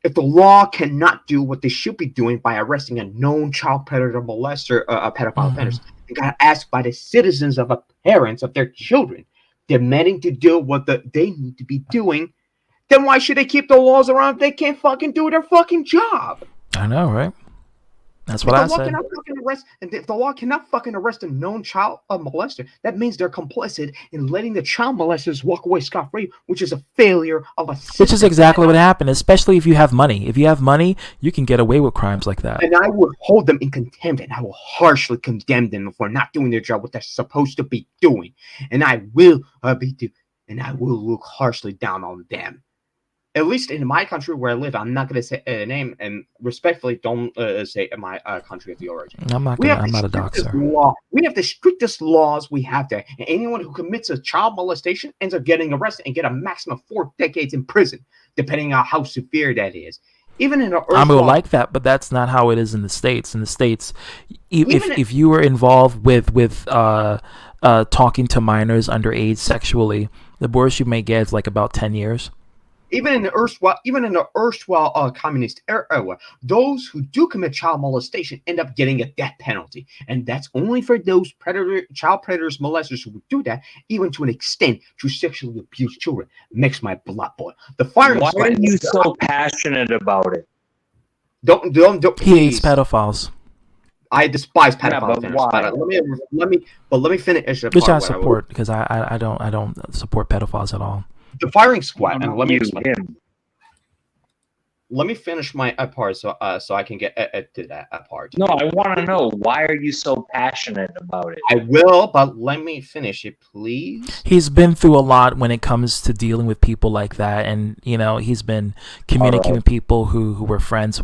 If the law cannot do what they should be doing by arresting a known child predator, molester, pedophile offenders, they got asked by the citizens of the parents of their children, demanding to do what they need to be doing, then why should they keep the laws around if they can't fucking do their fucking job? I know, right? That's what I said. If the law cannot fucking arrest a known child molester, that means they're complicit in letting the child molesters walk away scot-free, which is a failure of a system. Which is exactly what happened, especially if you have money. If you have money, you can get away with crimes like that. And I will hold them in contempt, and I will harshly condemn them for not doing their job, what they're supposed to be doing. And I will look harshly down on them. At least in my country where I live, I'm not going to say a name, and respectfully, don't say my country of the origin. I'm not a doxer. We have the strictest laws we have there. And anyone who commits a child molestation ends up getting arrested and get a maximum of 4 decades in prison, depending on how severe that is. Even in I would like that, but that's not how it is in the States. In the States, if you were involved with talking to minors underage sexually, the worst you may get is like about 10 years. Even in the erstwhile communist era, those who do commit child molestation end up getting a death penalty, and that's only for those child predators, molesters who would do that, even to an extent, to sexually abuse children. Makes my blood boil. Why are you so passionate about it? Don't. He hates pedophiles. I despise pedophiles. Why? Let me finish. Which I support, because I don't support pedophiles at all. The firing squad, and let me finish my part so I can get to that part. No, I want to know, why are you so passionate about it? I will, but let me finish it, please. He's been through a lot when it comes to dealing with people like that, and you know he's been communicating with people who were friends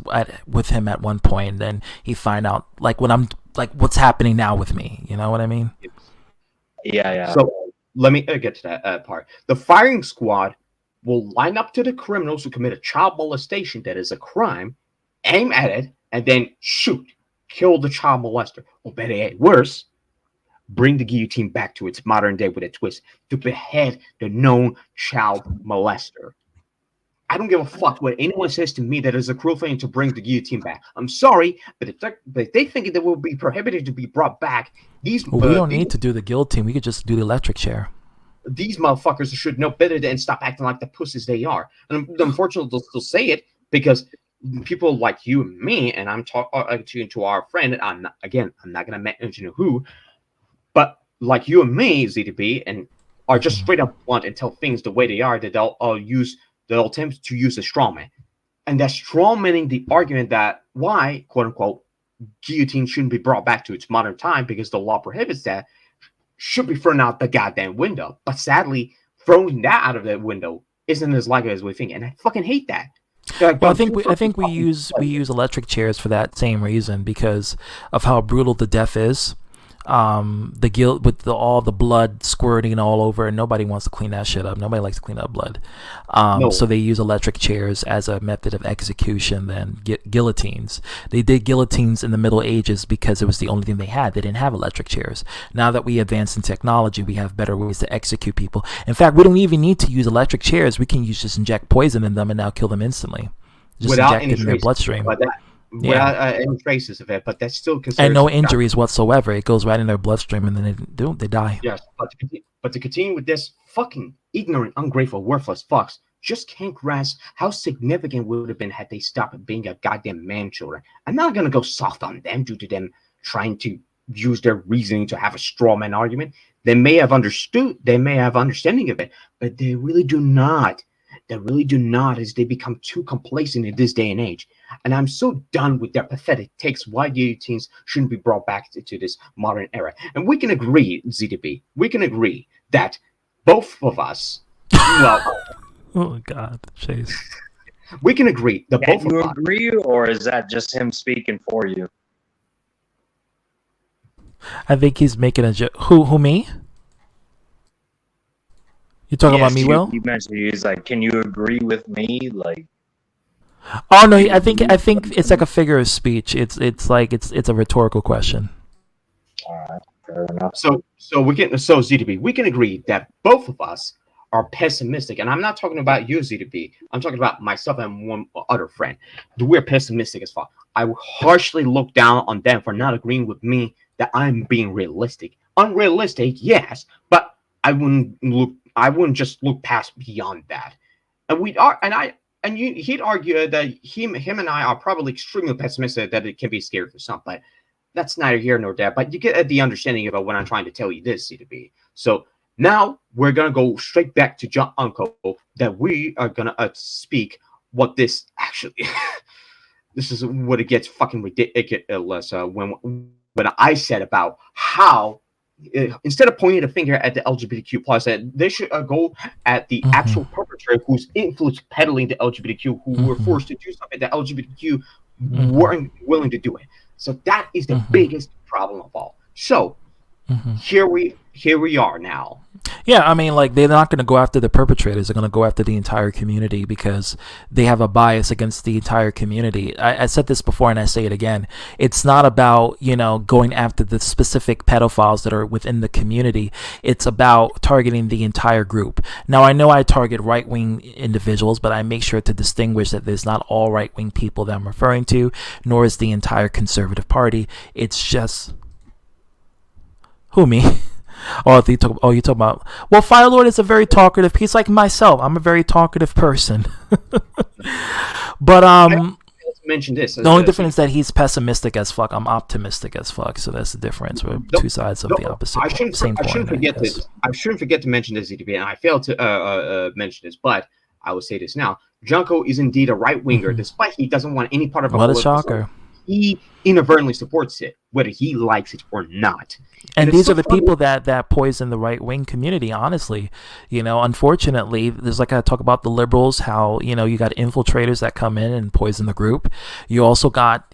with him at one point, and then he find out what's happening now with me. You know what I mean? Yeah. So let me get to that part. The firing squad will line up to the criminals who commit a child molestation that is a crime, aim at it, and then kill the child molester. Or better yet, worse, bring the guillotine back to its modern day with a twist to behead the known child molester. I don't give a fuck what anyone says to me that is a cruel thing to bring the guillotine back. I'm sorry, but if they think it will be prohibited to be brought back, we don't need to do the guillotine. We could just do the electric chair. These motherfuckers should know better than stop acting like the pussies they are. And unfortunately, they'll still say it because people like you and me, and I'm talking to our friend, and I'm not going to mention who, but like you and me, ZDB, and are just straight up blunt and tell things the way they are, that they'll attempt to use a straw man. And that's straw manning the argument that why, quote unquote, guillotine shouldn't be brought back to its modern time because the law prohibits that, should be thrown out the goddamn window. But sadly, throwing that out of the window isn't as likely as we think, and I fucking hate that. Well, I think we use electric chairs for that same reason, because of how brutal the death is. all the blood squirting all over, and nobody wants to clean that shit up. Nobody likes to clean up blood. No. So they use electric chairs as a method of execution, then guillotines. They did guillotines in the Middle Ages because it was the only thing they had. They didn't have electric chairs. Now that we advance in technology, we have better ways to execute people. In fact, we don't even need to use electric chairs. We can just inject poison in them and now kill them instantly. Just without inject any it in their traces, bloodstream. without any traces of it, but that's still considered. And no injuries whatsoever. It goes right in their bloodstream, and then they die. Yes, but to continue with this, fucking ignorant, ungrateful, worthless fucks just can't grasp how significant it would have been had they stopped being a goddamn man-children. I'm not gonna go soft on them due to them trying to use their reasoning to have a straw man argument. They may have understood, they may have understanding of it, but they really do not. They really do not, as they become too complacent in this day and age. And I'm so done with their pathetic takes why guillotines shouldn't be brought back to this modern era. And we can agree, ZDB, we can agree that both of us, well, oh God, Chase, we can agree that both of us. Agree, or is that just him speaking for you? I think he's making a joke. Who me? You talking about me, Will? You mentioned he's like, can you agree with me? Like, oh no, I think it's like a figure of speech. It's a rhetorical question. All right, fair enough. So ZDB, we can agree that both of us are pessimistic, and I'm not talking about you, ZDB. I'm talking about myself and one other friend. We're pessimistic as fuck. I would harshly look down on them for not agreeing with me that I'm being realistic. Unrealistic, yes, but I wouldn't just look past beyond that. And he'd argue that him and I are probably extremely pessimistic that it can be scary for some, but that's neither here nor there. But you get the understanding of what I'm trying to tell you this, CDB. So now we're gonna go straight back to John Uncle that we are gonna speak what this actually. This is what it gets fucking ridiculous when I said about how. Instead of pointing a finger at the LGBTQ plus, they should go at the actual perpetrator who's influence peddling the LGBTQ, who were forced to do something. The LGBTQ weren't willing to do it. So that is the biggest problem of all. So here we are now. Yeah, I mean, like, they're not going to go after the perpetrators. They're going to go after the entire community because they have a bias against the entire community. I said this before and I say it again. It's not about, going after the specific pedophiles that are within the community. It's about targeting the entire group. Now, I know I target right-wing individuals, but I make sure to distinguish that there's not all right-wing people that I'm referring to, nor is the entire conservative party. It's just... Who, me? Oh, you talk about. Well, Firelord is a very talkative. He's like myself. I'm a very talkative person. But mention this. The only difference is that he's pessimistic as fuck. I'm optimistic as fuck. So that's the difference. We're two sides of the opposite. I shouldn't forget to mention this, EDP, and I failed to mention this, but I will say this now. Junko is indeed a right winger, despite he doesn't want any part of it. What a shocker! He inadvertently supports it, whether he likes it or not. And these are the people that poison the right-wing community, honestly. Unfortunately, there's like I talk about the liberals, how, you got infiltrators that come in and poison the group. You also got,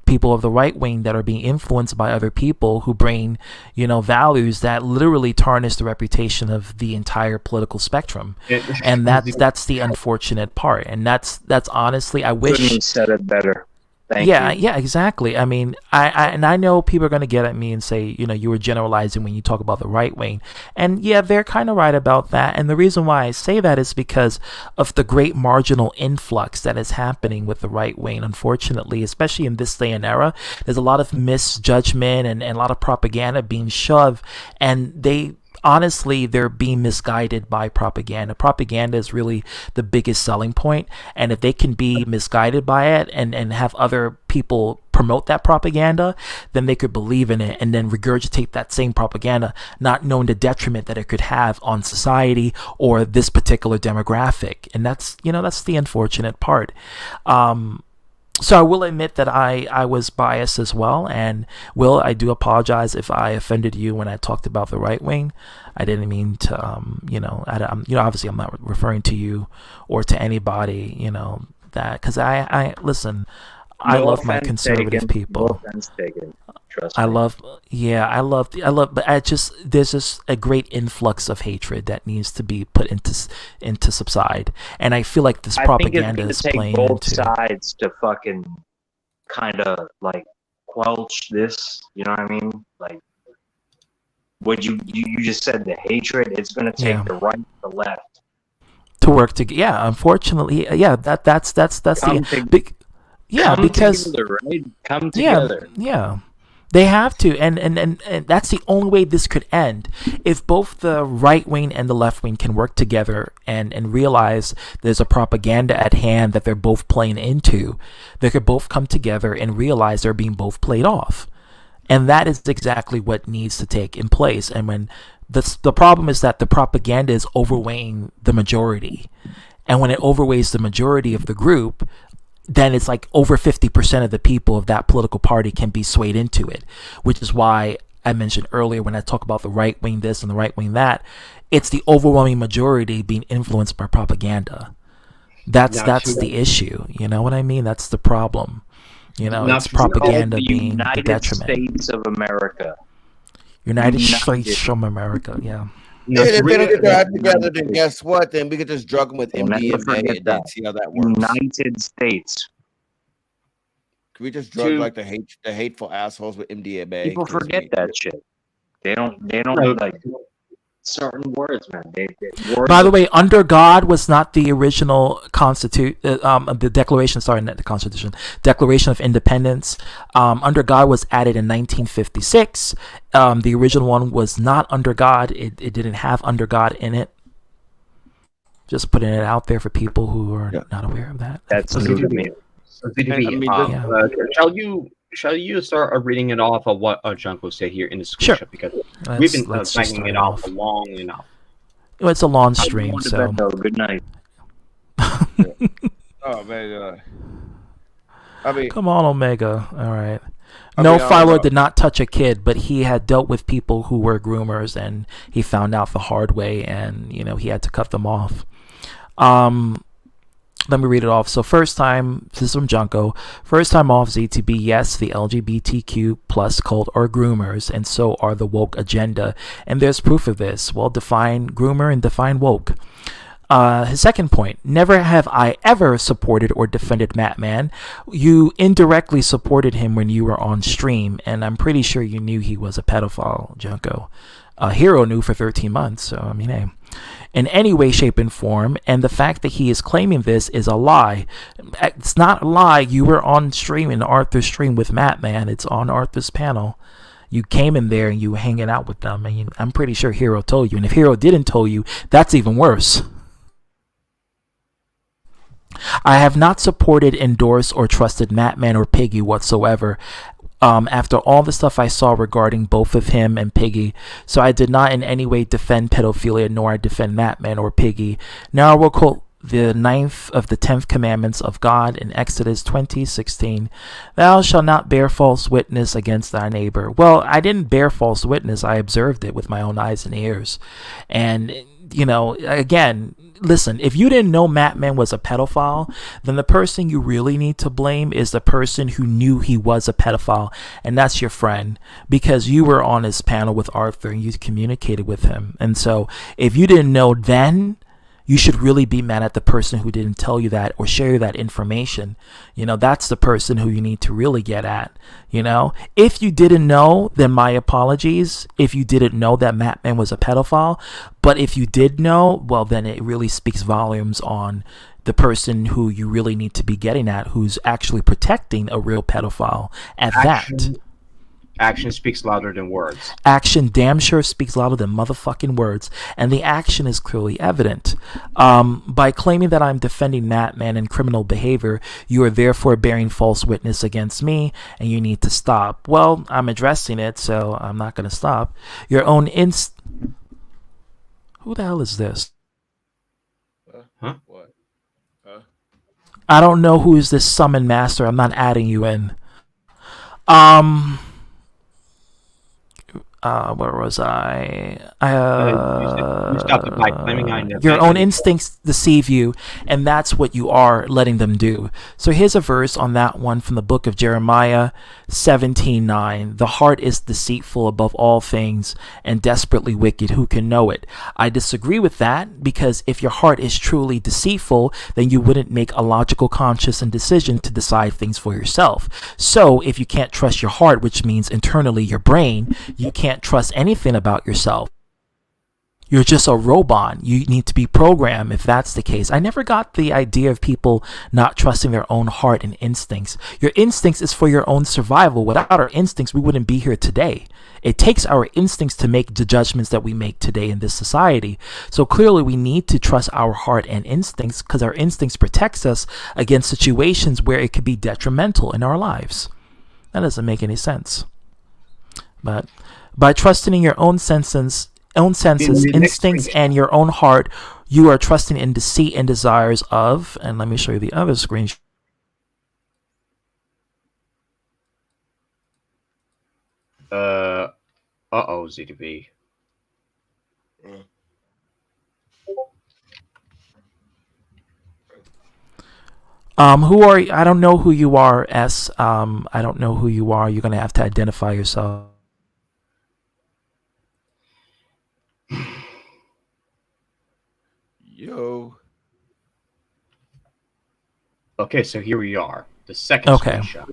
people of the right wing that are being influenced by other people who bring, values that literally tarnish the reputation of the entire political spectrum. And that's the unfortunate part. And that's honestly, I wish... Couldn't have said it better. Thank you. Yeah, exactly. I mean, I know people are going to get at me and say, you were generalizing when you talk about the right wing. And yeah, they're kind of right about that. And the reason why I say that is because of the great marginal influx that is happening with the right wing. Unfortunately, especially in this day and era, there's a lot of misjudgment and a lot of propaganda being shoved. And honestly, they're being misguided by propaganda. Propaganda is really the biggest selling point. And if they can be misguided by it and have other people promote that propaganda, then they could believe in it and then regurgitate that same propaganda, not knowing the detriment that it could have on society or this particular demographic. And that's the unfortunate part. So I will admit that I was biased as well, and Will, I do apologize if I offended you when I talked about the right wing. I didn't mean to, obviously I'm not referring to you or to anybody, that because I listen. I No love my offense conservative taken. people. No offense taken. Trust I me. love, yeah, but there's just a great influx of hatred that needs to be put into subside, and I feel like this I think it's propaganda gonna is take playing both into. sides to fucking kind of like quelch this. You know what I mean? Like what you just said, the hatred. It's gonna take Yeah. the right, the left. To work together, yeah. Unfortunately, yeah. That's Come the big, yeah. come Because together, right? Come yeah, together. yeah. They have to, and that's the only way this could end. If both the right wing and the left wing can work together and realize there's a propaganda at hand that they're both playing into, they could both come together and realize they're being both played off. And that is exactly what needs to take in place. And when the problem is that the propaganda is overweighing the majority. And when it overweighs the majority of the group, then it's like over 50% of the people of that political party can be swayed into it, which is why I mentioned earlier when I talk about the right wing this and the right wing that, it's the overwhelming majority being influenced by propaganda. That's the issue. You know what I mean? That's the problem. You know, it's propaganda being the United detriment. States of America. United States of America, yeah. If they don't get their act together, then guess what? Then we could just drug them with We'll never MDMA forget and then that. see how that works. United States. Can we just drug like the hateful assholes with MDMA? People 'Cause forget that shit. They don't like certain words, man. They words. By the way, under God was not the original the Declaration, sorry, not the Constitution, Declaration of Independence. Under God was added in 1956. The original one was not under God. It didn't have under God in it. Just putting it out there for people who are not aware of that. That's new to me. Shall you start reading it off of what Junko said here in the screenshot? Sure. Because Let's we've been just banging start it it off off. long enough. Well, it's a long I'm stream, going to so. bed, though. Good night. Oh man, I mean, Come on, Omega. All right. I No, mean, I don't Philo know. did not touch a kid, but he had dealt with people who were groomers, and he found out the hard way, and he had to cut them off. Let me read it off. So first time, this is from Junko. First time off ZTB, yes, the LGBTQ plus cult are groomers, and so are the woke agenda. And there's proof of this. Well, define groomer and define woke. His second point, never have I ever supported or defended Matman. You indirectly supported him when you were on stream, and I'm pretty sure you knew he was a pedophile, Junko. Hero knew for 13 months, so I mean, hey. In any way, shape, and form, and the fact that he is claiming this is a lie. It's not a lie. You were on stream in Arthur's stream with Matman. It's on Arthur's panel. You came in there and you were hanging out with them, and I'm pretty sure Hero told you. And if Hero didn't tell you, that's even worse. I have not supported, endorsed, or trusted Matman or Piggy whatsoever. After all the stuff I saw regarding both of him and Piggy, so I did not in any way defend pedophilia, nor I defend Matman or Piggy. Now I will quote the 9th of the 10th commandments of God in Exodus 20:16. Thou shalt not bear false witness against thy neighbor. Well, I didn't bear false witness. I observed it with my own eyes and ears. And, again, listen, if you didn't know Matman was a pedophile, then the person you really need to blame is the person who knew he was a pedophile, and that's your friend, because you were on his panel with Arthur and you communicated with him. And so if you didn't know then, you should really be mad at the person who didn't tell you that or share you that information. That's the person who you need to really get at. If you didn't know, then my apologies. If you didn't know that Matman was a pedophile, but if you did know, well, then it really speaks volumes on the person who you really need to be getting at, who's actually protecting a real pedophile at that. Action speaks louder than words. Action damn sure speaks louder than motherfucking words, and the action is clearly evident. By claiming that I'm defending Matman and criminal behavior, you are therefore bearing false witness against me, and you need to stop. Well, I'm addressing it, so I'm not going to stop. Your own Who the hell is this? Huh? What? I don't know who is this summon master. I'm not adding you in. where was I? You stopped it by claiming Your own instincts deceive you, and that's what you are letting them do. So here's a verse on that one from the book of Jeremiah 17:9. The heart is deceitful above all things and desperately wicked. Who can know it? I disagree with that, because if your heart is truly deceitful, then you wouldn't make a logical, conscious and decision to decide things for yourself. So if you can't trust your heart, which means internally your brain, you can't trust anything about yourself. You're just a robot. You need to be programmed if that's the case. I never got the idea of people not trusting their own heart and instincts. Your instincts is for your own survival. Without our instincts, we wouldn't be here today. It takes our instincts to make the judgments that we make today in this society. So clearly we need to trust our heart and instincts, because our instincts protects us against situations where it could be detrimental in our lives. That doesn't make any sense. But by trusting in your own senses, instincts, and your own heart, you are trusting in deceit and desires of, and let me show you the other screen. ZDB. Who are you? I don't know who you are, S. I don't know who you are. You're gonna have to identify yourself. Yo. Okay, so here we are. The second screenshot.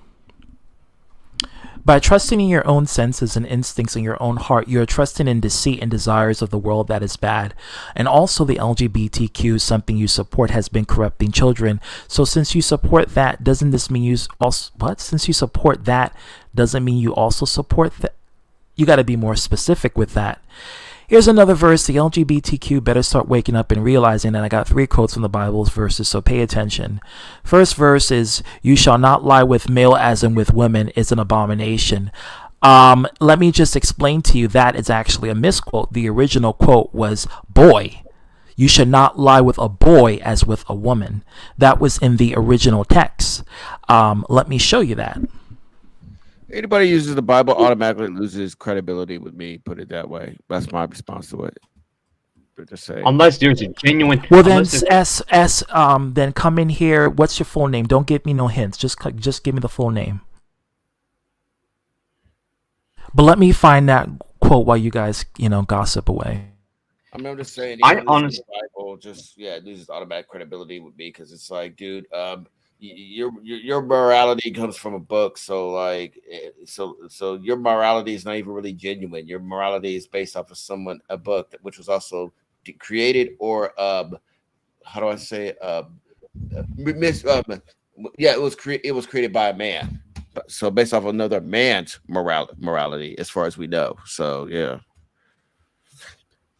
By trusting in your own senses and instincts in your own heart, you are trusting in deceit and desires of the world that is bad. And also the LGBTQ, something you support, has been corrupting children. So since you support that, doesn't this mean you also, what? Since you support that, doesn't mean you also support that? You got to be more specific with that. Here's another verse. The LGBTQ better start waking up and realizing, and I got 3 quotes from the Bible's verses, so pay attention. First verse is, you shall not lie with male as in with women is an abomination. Let me just explain to you that is actually a misquote. The original quote was boy. You should not lie with a boy as with a woman. That was in the original text. Let me show you that. Anybody uses the Bible automatically loses credibility with me. Put it that way. That's my response to it. Just say. Unless there's a genuine. Well, then then come in here. What's your full name? Don't give me no hints. Just give me the full name. But let me find that quote while you guys, gossip away. I mean, I'm just saying. I honestly, the Bible just it loses automatic credibility with me, because it's like, dude, your morality comes from a book, so like so your morality is not even really genuine. Your morality is based off of a book which was also created, or how do I say it was created by a man, so based off another man's morality as far as we know. So yeah.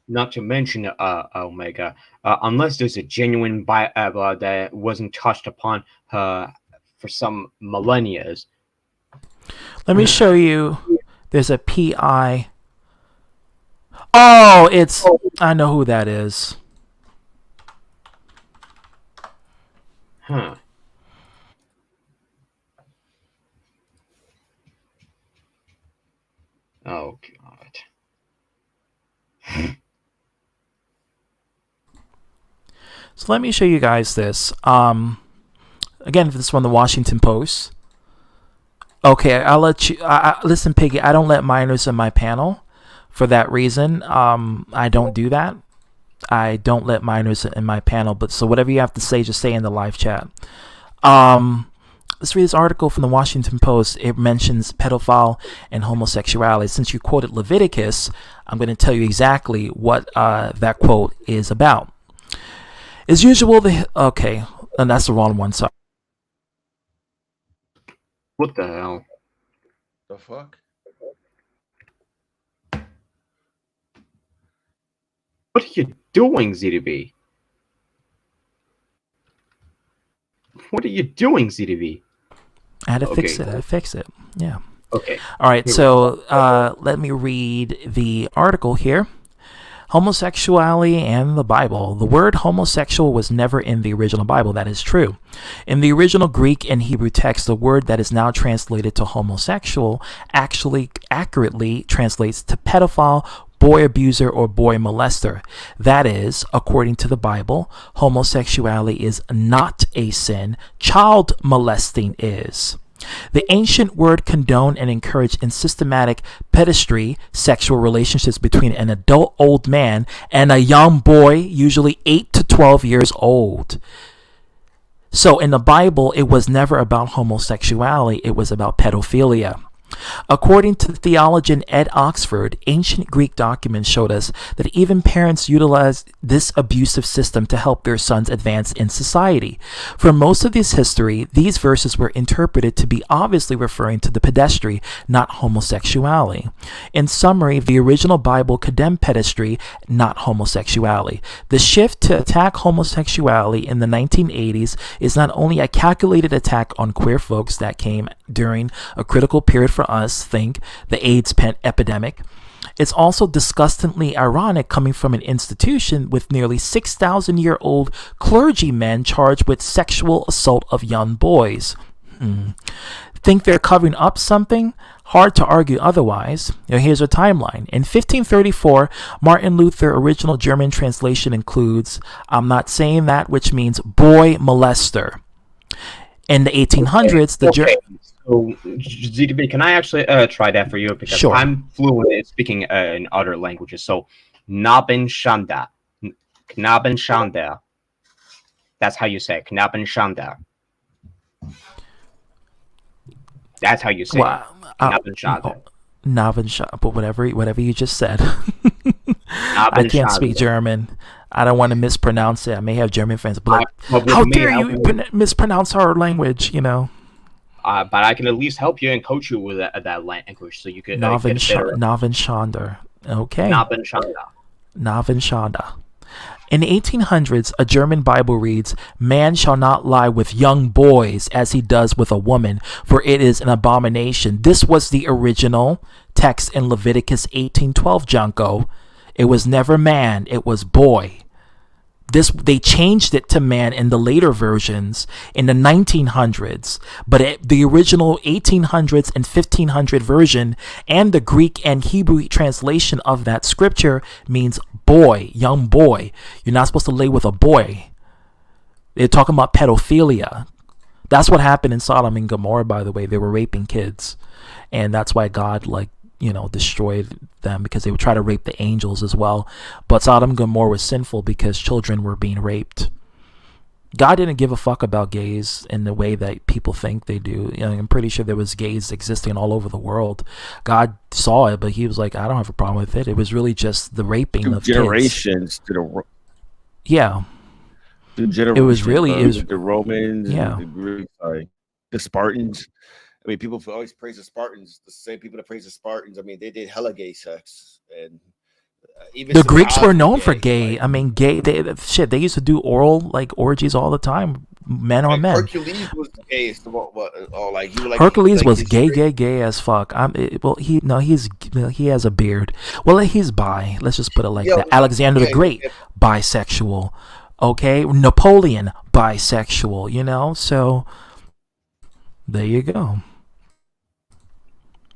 Not to mention Omega, unless there's a genuine Bible that wasn't touched upon for some millennia. Let me show you. There's a PI. Oh, I know who that is. Huh. Oh, God. So let me show you guys this. Again, this is from the Washington Post. Okay, I'll let you. Listen, Piggy, I don't let minors in my panel for that reason. I don't do that. I don't let minors in my panel. But so whatever you have to say, just say in the live chat. Let's read this article from the Washington Post. It mentions pedophile and homosexuality. Since you quoted Leviticus, I'm going to tell you exactly what that quote is about. As usual, okay, and that's the wrong one. Sorry. What the hell? The fuck? What are you doing, ZDB? What are you doing, ZDB? I had to fix it. Yeah. Okay. All right. So let me read the article here. Homosexuality and the Bible. The word homosexual was never in the original Bible. That is true. In the original Greek and Hebrew text, the word that is now translated to homosexual actually accurately translates to pedophile, boy abuser, or boy molester. That is, according to the Bible, homosexuality is not a sin. Child molesting is. The ancient word condone and encourage in systematic pedestry sexual relationships between an adult old man and a young boy, usually 8 to 12 years old. So in the Bible, it was never about homosexuality, it was about pedophilia. According to the theologian Ed Oxford, ancient Greek documents showed us that even parents utilized this abusive system to help their sons advance in society. For most of this history, these verses were interpreted to be obviously referring to the pedestry, not homosexuality. In summary, the original Bible condemned pedestry, not homosexuality. The shift to attack homosexuality in the 1980s is not only a calculated attack on queer folks that came during a critical period for us, think the AIDS epidemic. It's also disgustingly ironic coming from an institution with nearly 6,000-year-old clergymen charged with sexual assault of young boys. Think they're covering up something? Hard to argue otherwise. Here's a timeline. In 1534, Martin Luther's original German translation includes, "I'm not saying that," which means boy molester. In the 1800s, So, ZDB, can I actually try that for you? Because Sure. I'm fluent in speaking in other languages. So, Knabenschande. Knabenschande. That's how you say it. Knabenschande. That's how you say it. Knabenschande. But whatever you just said. I can't speak German. I don't want to mispronounce it. I may have German fans, but how dare you mispronounce our language, But I can at least help you and coach you with that language, so you could Navenschande. Okay. Navenschande. Navenschande. In the 1800s, a German Bible reads, "Man shall not lie with young boys as he does with a woman, for it is an abomination." This was the original text in Leviticus 18:12, Junko. It was never man, it was boy. They changed it to man in the later versions in the 1900s, but the original 1800s and 1500 version and the Greek and Hebrew translation of that scripture means boy, young boy. You're not supposed to lay with a boy. They're talking about pedophilia. That's what happened in Sodom and Gomorrah, by the way. They were raping kids, and that's why God destroyed them, because they would try to rape the angels as well. But Sodom and Gomorrah was sinful because children were being raped. God didn't give a fuck about gays in the way that people think they do. I'm pretty sure there was gays existing all over the world. God saw it, but he was like, I don't have a problem with it. It was really just the raping of generations kids. to the yeah. The generation, it was the Romans, yeah, the Greeks, the Spartans. I mean, people always praise the Spartans. The same people that praise the Spartans, I mean, they did hella gay sex, and even the Greeks were known for gay. I mean, gay. They used to do oral orgies all the time, men on men. Hercules was gay. Hercules was gay as fuck. He has a beard. Well, he's bi. Let's just put it like that. Alexander the Great, bisexual. Okay, Napoleon, bisexual. So there you go.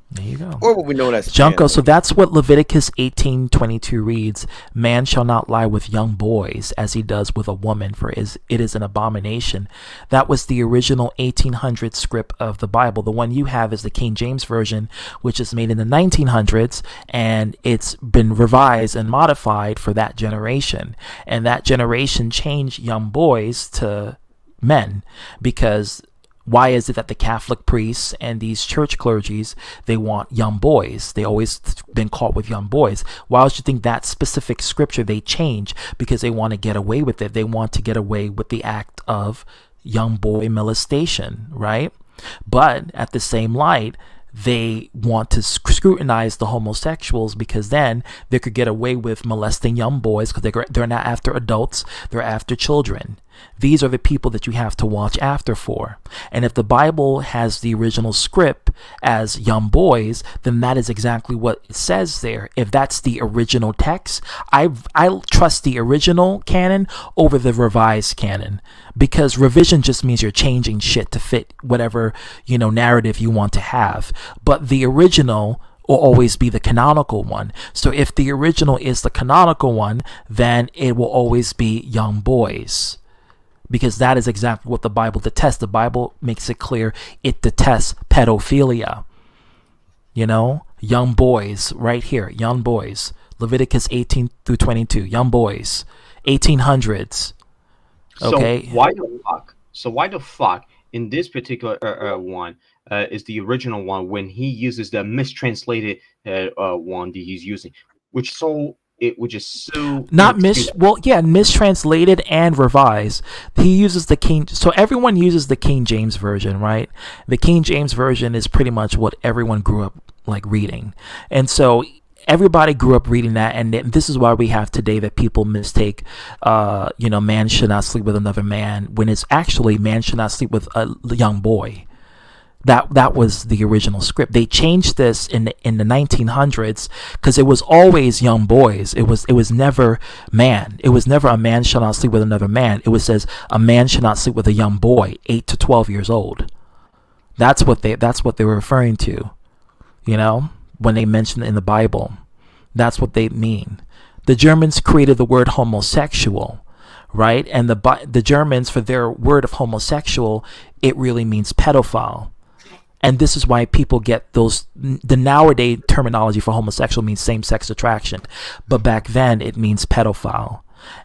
There you go. Or what we know as Junko. So that's what Leviticus 18:22 reads: "Man shall not lie with young boys as he does with a woman, for it is an abomination." That was the original 1800 script of the Bible. The one you have is the King James version, which is made in the 1900s, and it's been revised and modified for that generation. And that generation changed young boys to men, because why is it that the Catholic priests and these church clergies, they want young boys? They always been caught with young boys. Why would you think that specific scripture they change? Because they want to get away with it. They want to get away with the act of young boy molestation, right? But at the same light, they want to scrutinize the homosexuals, because then they could get away with molesting young boys, because they're not after adults, they're after children. These are the people that you have to watch after for. And if the Bible has the original script as young boys, then that is exactly what it says there. If that's the original text, I trust the original canon over the revised canon, because revision just means you're changing shit to fit whatever, narrative you want to have. But the original will always be the canonical one. So if the original is the canonical one, then it will always be young boys, because that is exactly what the Bible detests. The Bible makes it clear it detests pedophilia. Young boys, right here, young boys. Leviticus 18 through 22, young boys, 1800s. Okay. So why the fuck in this particular one is the original one when he uses the mistranslated one that he's using, which is so not mistranslated and revised. He uses the King, so everyone uses the King James version, right? The King James version is pretty much what everyone grew up reading, and so everybody grew up reading that, and this is why we have today that people mistake, man should not sleep with another man, when it's actually man should not sleep with a young boy. That was the original script. They changed this in the 1900s because it was always young boys. It was never man. It was never a man shall not sleep with another man. It says a man should not sleep with a young boy, 8 to 12 years old. That's what they were referring to, when they mention it in the Bible. That's what they mean. The Germans created the word homosexual, right? And the Germans, for their word of homosexual, it really means pedophile. And this is why people get the nowadays terminology for homosexual means same-sex attraction. But back then, it means pedophile.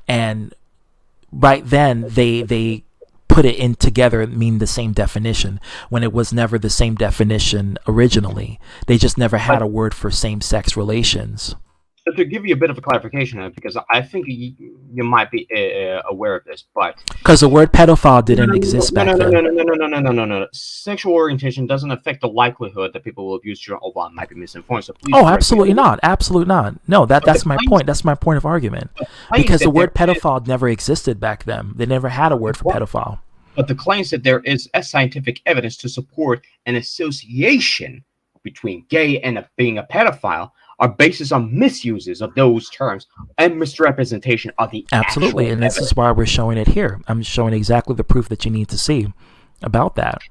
And right then, they put it in together and mean the same definition, when it was never the same definition originally. They just never had a word for same-sex relations. So to give you a bit of a clarification, because I think you might be aware of this, but because the word pedophile didn't exist back then. No. Sexual orientation doesn't affect the likelihood that people will abuse children. Oh, well, I might be misinformed. So please. Oh, absolutely not. Absolutely not. No, that's my point. That's my point of argument. Because the word pedophile never existed back then. They never had a word for pedophile. But the claims that there is scientific evidence to support an association between gay and being a pedophile are basis on misuses of those terms and misrepresentation of the absolutely, and this is why we're showing it here. I'm showing exactly the proof that you need to see about that,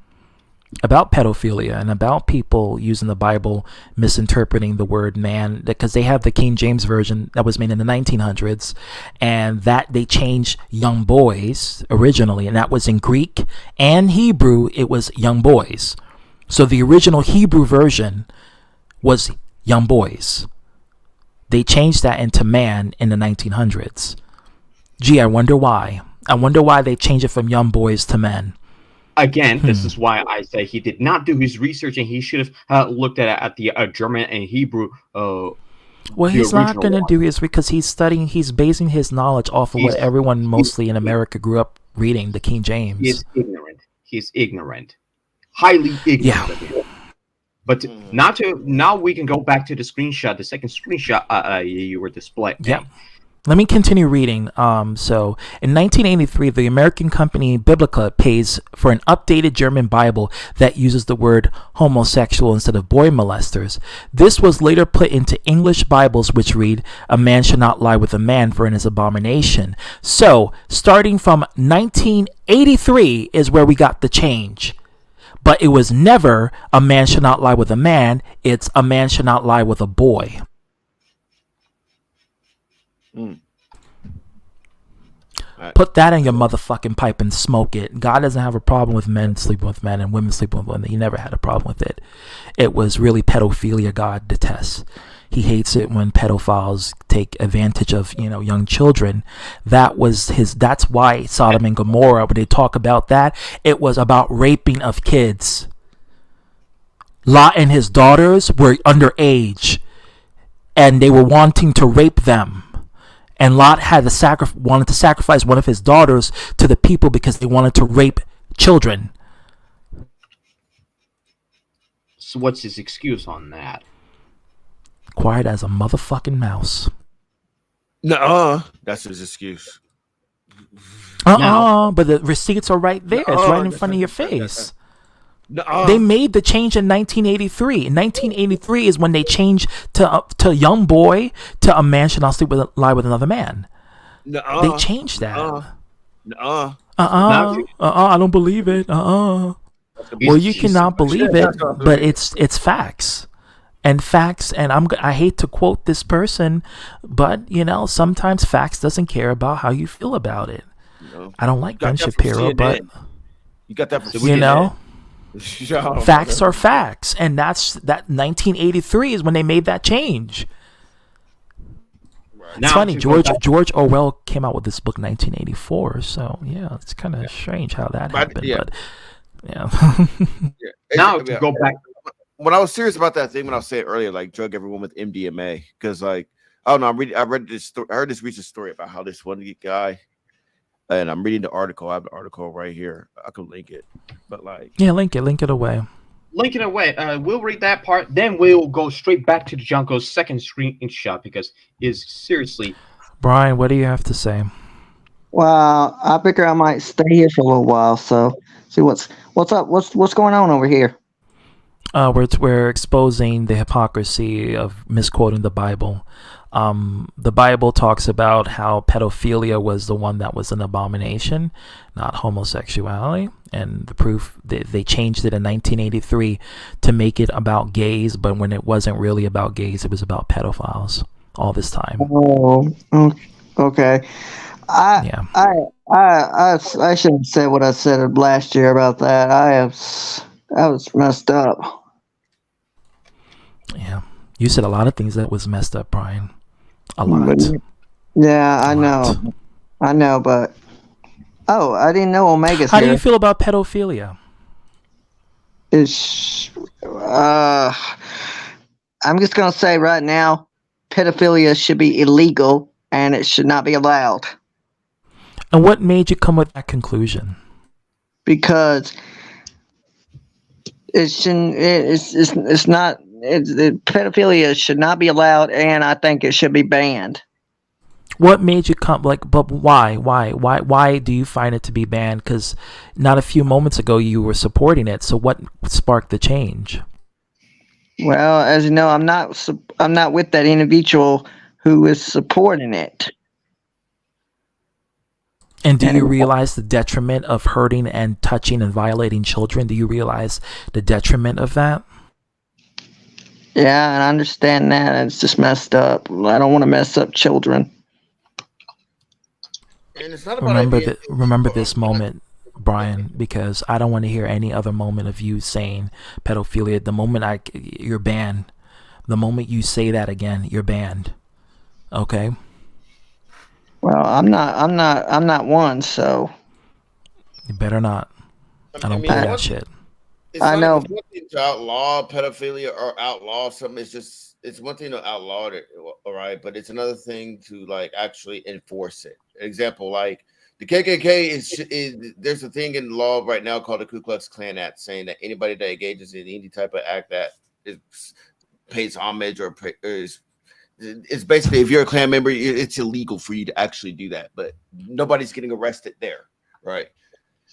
about pedophilia, and about people using the Bible misinterpreting the word man, because they have the King James version that was made in the 1900s, and that they changed young boys originally, and that was in Greek and Hebrew. It was young boys. So the original Hebrew version was young boys. They changed that into man in the 1900s. Gee, I wonder why. I wonder why they changed it from young boys to men. Again, this is why I say he did not do his research, and he should have looked at the German and Hebrew. Well, he's not going to do his, because he's basing his knowledge off of what everyone mostly in America grew up reading, the King James. He's ignorant. Highly ignorant. Yeah. But now we can go back to the screenshot, the second screenshot you were displaying. Yeah. Let me continue reading. So in 1983, the American company Biblica pays for an updated German Bible that uses the word homosexual instead of boy molesters. This was later put into English Bibles, which read, "A man should not lie with a man, for it is abomination." So starting from 1983 is where we got the change. But it was never "a man should not lie with a man." It's "a man should not lie with a boy." Put that in your motherfucking pipe and smoke it. God doesn't have a problem with men sleeping with men and women sleeping with women. He never had a problem with it. It was really pedophilia God detests. He hates it when pedophiles take advantage of, young children. That's why Sodom and Gomorrah, when they talk about that, it was about raping of kids. Lot and his daughters were underage, and they were wanting to rape them. And Lot wanted to sacrifice one of his daughters to the people because they wanted to rape children. So what's his excuse on that? Quiet as a motherfucking mouse. No, that's his excuse. But the receipts are right there. It's right in front of your face. They made the change in 1983. In 1983 is when they changed to young boy to a man should not lie with another man. They changed that. I don't believe it. Well, you cannot believe it, but it's facts. And facts, and I hate to quote this person, but sometimes facts doesn't care about how you feel about it. I don't like Ben Shapiro, but you got that from facts are facts, and that 1983 is when they made that change. It's Now, funny, George Orwell came out with this book 1984, so yeah, it's kind of strange how that happened. But now to go back. When I was serious about that thing, when I was saying earlier, like drug everyone with MDMA, because like I don't know, I read this story. I heard this recent story about how this one guy, and I'm reading the article. I have the article right here. I can link it, but like link it away. Link it away. We'll read that part, then we'll go straight back to Junko's second screenshot because it's seriously. Brian, what do you have to say? Well, I figure I might stay here for a little while. So see what's up. What's going on over here? We're exposing the hypocrisy of misquoting the Bible. The Bible talks about how pedophilia was the one that was an abomination, not homosexuality. And the proof, they changed it in 1983 to make it about gays, but when it wasn't really about gays, it was about pedophiles all this time. Oh, okay. I shouldn't have said what I said last year about that. I was messed up. Yeah, you said a lot of things that was messed up, Brian. A lot. Yeah, I know, but I didn't know Omega's How here. do you feel about pedophilia? I'm just gonna say right now, pedophilia should be illegal and it should not be allowed. And what made you come with that conclusion? Because it shouldn't. It's not. Pedophilia should not be allowed, and I think it should be banned. What made you come but why do you find it to be banned? Because not a few moments ago you were supporting it. So what sparked the change? Well, as you know, I'm not with that individual who is supporting it. And do you realize the detriment of hurting and touching and violating children? Do you realize the detriment of that? Yeah, and I understand that. It's just messed up. I don't want to mess up children. And it's not about remember this moment, Brian, because I don't want to hear any other moment of you saying pedophilia. The moment you're banned. The moment you say that again, you're banned. Okay? Well, I'm not one, so you better not. I don't play that shit. I know. It's one thing to outlaw pedophilia or outlaw something. It's one thing to outlaw it, all right, but it's another thing to like actually enforce it. Example, like the KKK is there's a thing in law right now called the Ku Klux Klan Act saying that anybody that engages in any type of act that pays homage or it's basically if you're a Klan member, it's illegal for you to actually do that, but nobody's getting arrested there, right?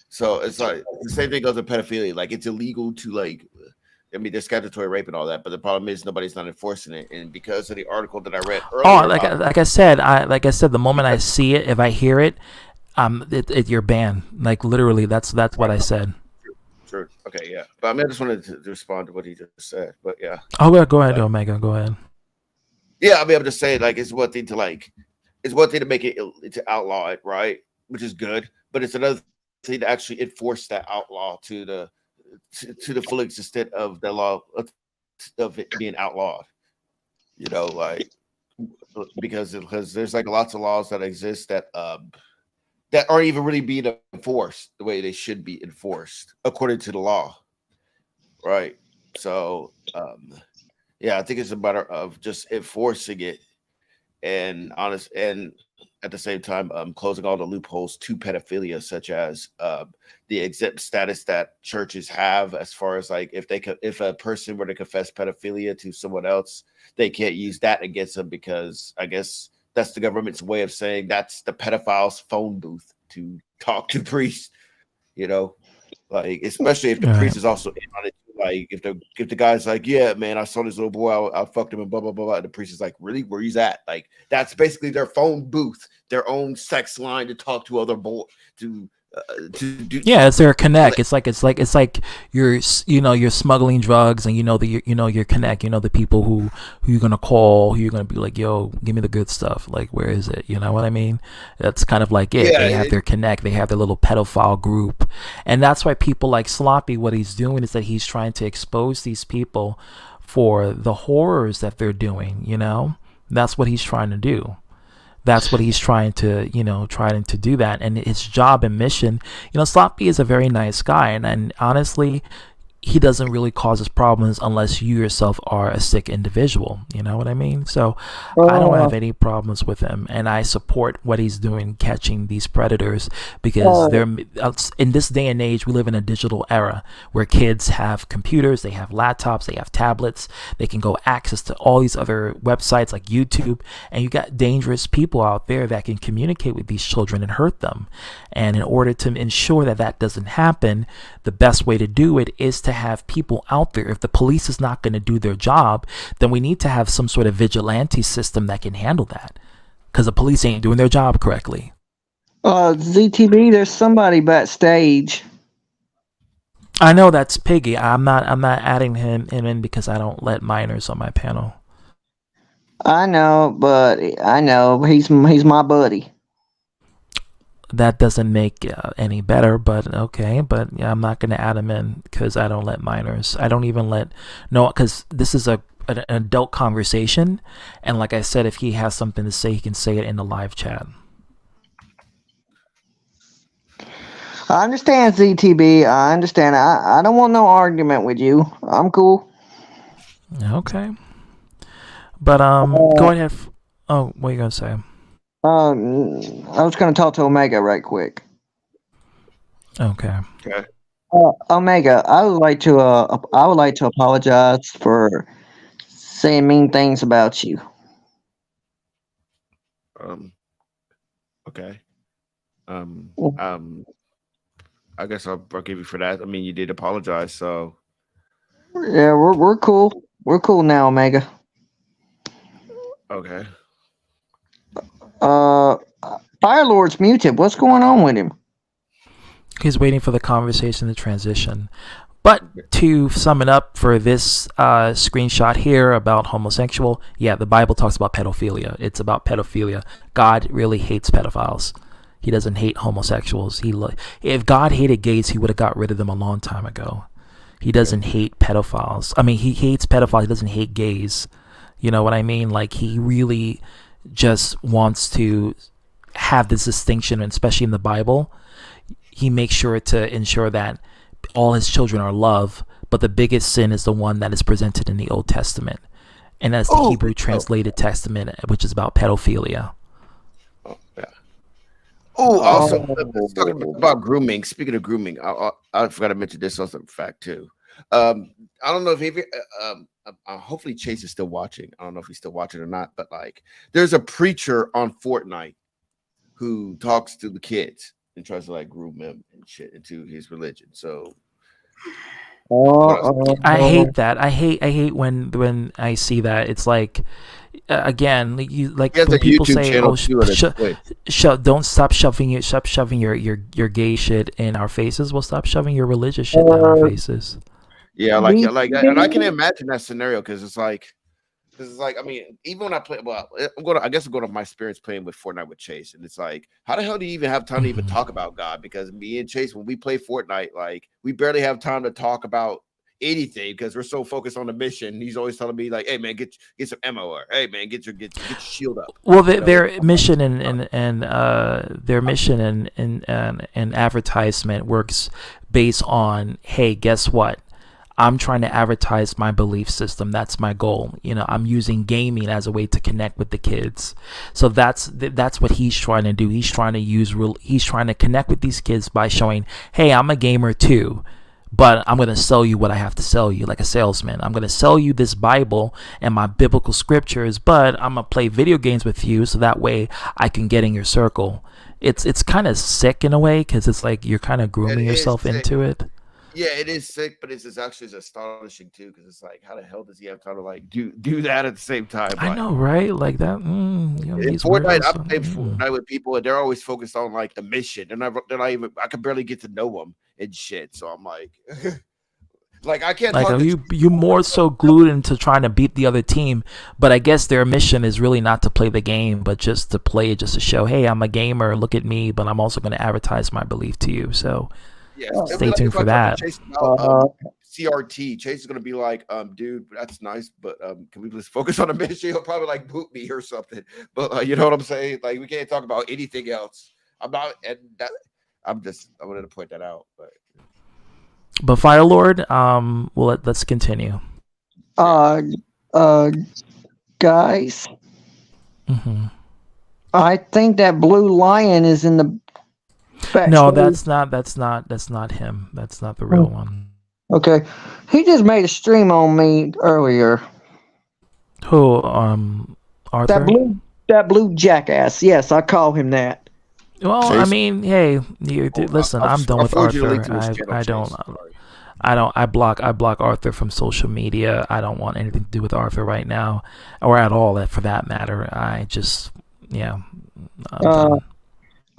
So it's like the same thing goes with pedophilia. Like it's illegal to there's statutory rape and all that, but the problem is nobody's not enforcing it. And because of the article that I read earlier, like I said, the moment I see it, if I hear it, you're banned. Like literally, that's what I said. Sure. Okay. Yeah. But I mean, I just wanted to respond to what he just said. But yeah. Oh, go ahead, Omega. Go ahead. Yeah, I'll be able to say it's one thing to make it to outlaw it, right? Which is good, but it's another thing to actually enforce that outlaw to the full extent of the law of it being outlawed. You know, like because there's like lots of laws that exist that aren't even really being enforced the way they should be enforced according to the law, right? So yeah, I think it's a matter of just enforcing it and at the same time closing all the loopholes to pedophilia, such as the exempt status that churches have as far as like if a person were to confess pedophilia to someone else, they can't use that against them because I guess that's the government's way of saying that's the pedophile's phone booth to talk to priests, you know. Like, especially if the Right. priest is also in on it. Like, if the guy's like, yeah, man, I saw this little boy, I fucked him and blah blah blah, blah. And the priest is like, really, where he's at? Like, that's basically their phone booth, their own sex line to talk to other to do. Yeah, it's their connect. It's like you're you're smuggling drugs, and your connect. The people who you're gonna call, who you're gonna be like, yo, give me the good stuff. Like, where is it? You know what I mean? That's kind of like it. Yeah, They have their connect. They have their little pedophile group, and that's why people like Sloppy. What he's doing is that he's trying to expose these people for the horrors that they're doing. That's what he's trying to do. That's what he's trying to do that. And his job and mission, Sloppy is a very nice guy. And honestly, he doesn't really cause us problems unless you yourself are a sick individual. You know what I mean? So I don't have any problems with him, and I support what he's doing, catching these predators, because they're in this day and age. We live in a digital era where kids have computers, they have laptops, they have tablets, they can go access to all these other websites like YouTube, and you got dangerous people out there that can communicate with these children and hurt them. And in order to ensure that that doesn't happen, the best way to do it is to have people out there. If the police is not going to do their job, then we need to have some sort of vigilante system that can handle that, because the police ain't doing their job correctly. ZTB, there's somebody backstage. I know that's Piggy. I'm not adding him in because I don't let minors on my panel. I know he's my buddy. That doesn't make any better, but okay. But yeah, I'm not going to add him in because I don't let minors. I don't even let because this is an adult conversation, and like I said, if he has something to say, he can say it in the live chat. I understand, ZTB. I understand. I don't want no argument with you. I'm cool. Okay. But go ahead. Oh, what are you gonna say? I was going to talk to Omega right quick. Okay. Okay. Omega, I would like to apologize for saying mean things about you. Okay. I guess I'll give you for that. I mean, you did apologize, so Yeah, we're cool. We're cool now, Omega. okay. Firelord's muted. What's going on with him? He's waiting for the conversation to transition. But to sum it up for this screenshot here about homosexual, yeah, the Bible talks about pedophilia. It's about pedophilia. God really hates pedophiles. He doesn't hate homosexuals. If God hated gays, he would have got rid of them a long time ago. He doesn't hate pedophiles. I mean, he hates pedophiles. He doesn't hate gays. You know what I mean? Like, he really just wants to have this distinction, and especially in the Bible, he makes sure to ensure that all his children are loved, but the biggest sin is the one that is presented in the Old Testament, and that's the Hebrew translated Testament, which is about pedophilia. Also, let's talk about grooming. Speaking of grooming, I forgot to mention this other fact too. I don't know if hopefully Chase is still watching. I don't know if he's still watching or not, but like, there's a preacher on Fortnite who talks to the kids and tries to like groom them and shit into his religion. So I hate that. I hate when I see that. It's like, again, when people say, don't stop shoving your gay shit in our faces. Well, stop shoving your religious shit down our faces. Yeah, and I can imagine that scenario because it's like, I mean, even when I play, I guess I'm going off my experience playing with Fortnite with Chase, and it's like, how the hell do you even have time to even talk about God? Because me and Chase, when we play Fortnite, like, we barely have time to talk about anything because we're so focused on the mission. He's always telling me like, "Hey man, get some ammo," or "Hey man, get your shield up." Well, their mission and advertisement works based on, hey, guess what? I'm trying to advertise my belief system. That's my goal. I'm using gaming as a way to connect with the kids. So that's what he's trying to do. He's trying to connect with these kids by showing, hey, I'm a gamer too, but I'm going to sell you what I have to sell you, like a salesman. I'm going to sell you this Bible and my biblical scriptures, but I'm going to play video games with you so that way I can get in your circle. It's kind of sick in a way because it's like you're kind of grooming yourself into it. Yeah, it is sick, but it's actually astonishing too, because it's like, how the hell does he have time to like do that at the same time? I Like, know, right? Like that. in These Fortnite, weirdos. I'm playing Fortnite with people, and they're always focused on like the mission. They're not even. I can barely get to know them and shit. So I'm like, like I can't Like, talk are to you more so glued into trying to beat the other team? But I guess their mission is really not to play the game, but just to play it, just to show, hey, I'm a gamer. Look at me. But I'm also going to advertise my belief to you. So stay tuned for that. CRT. Chase is gonna be like, dude, that's nice, but can we please focus on the mission? He'll probably like boot me or something. But you know what I'm saying? Like, we can't talk about anything else. I'm not, and that I wanted to point that out. But Firelord, well, let's continue. Guys, Mm-hmm. I think that blue lion is in the back. No, that's not him. That's not the real one. Okay, he just made a stream on me earlier. Who? Arthur? That blue jackass. Yes, I call him that. Well, I mean, hey, listen, I'm done with Arthur. I block Arthur from social media. I don't want anything to do with Arthur right now, or at all, for that matter. I just,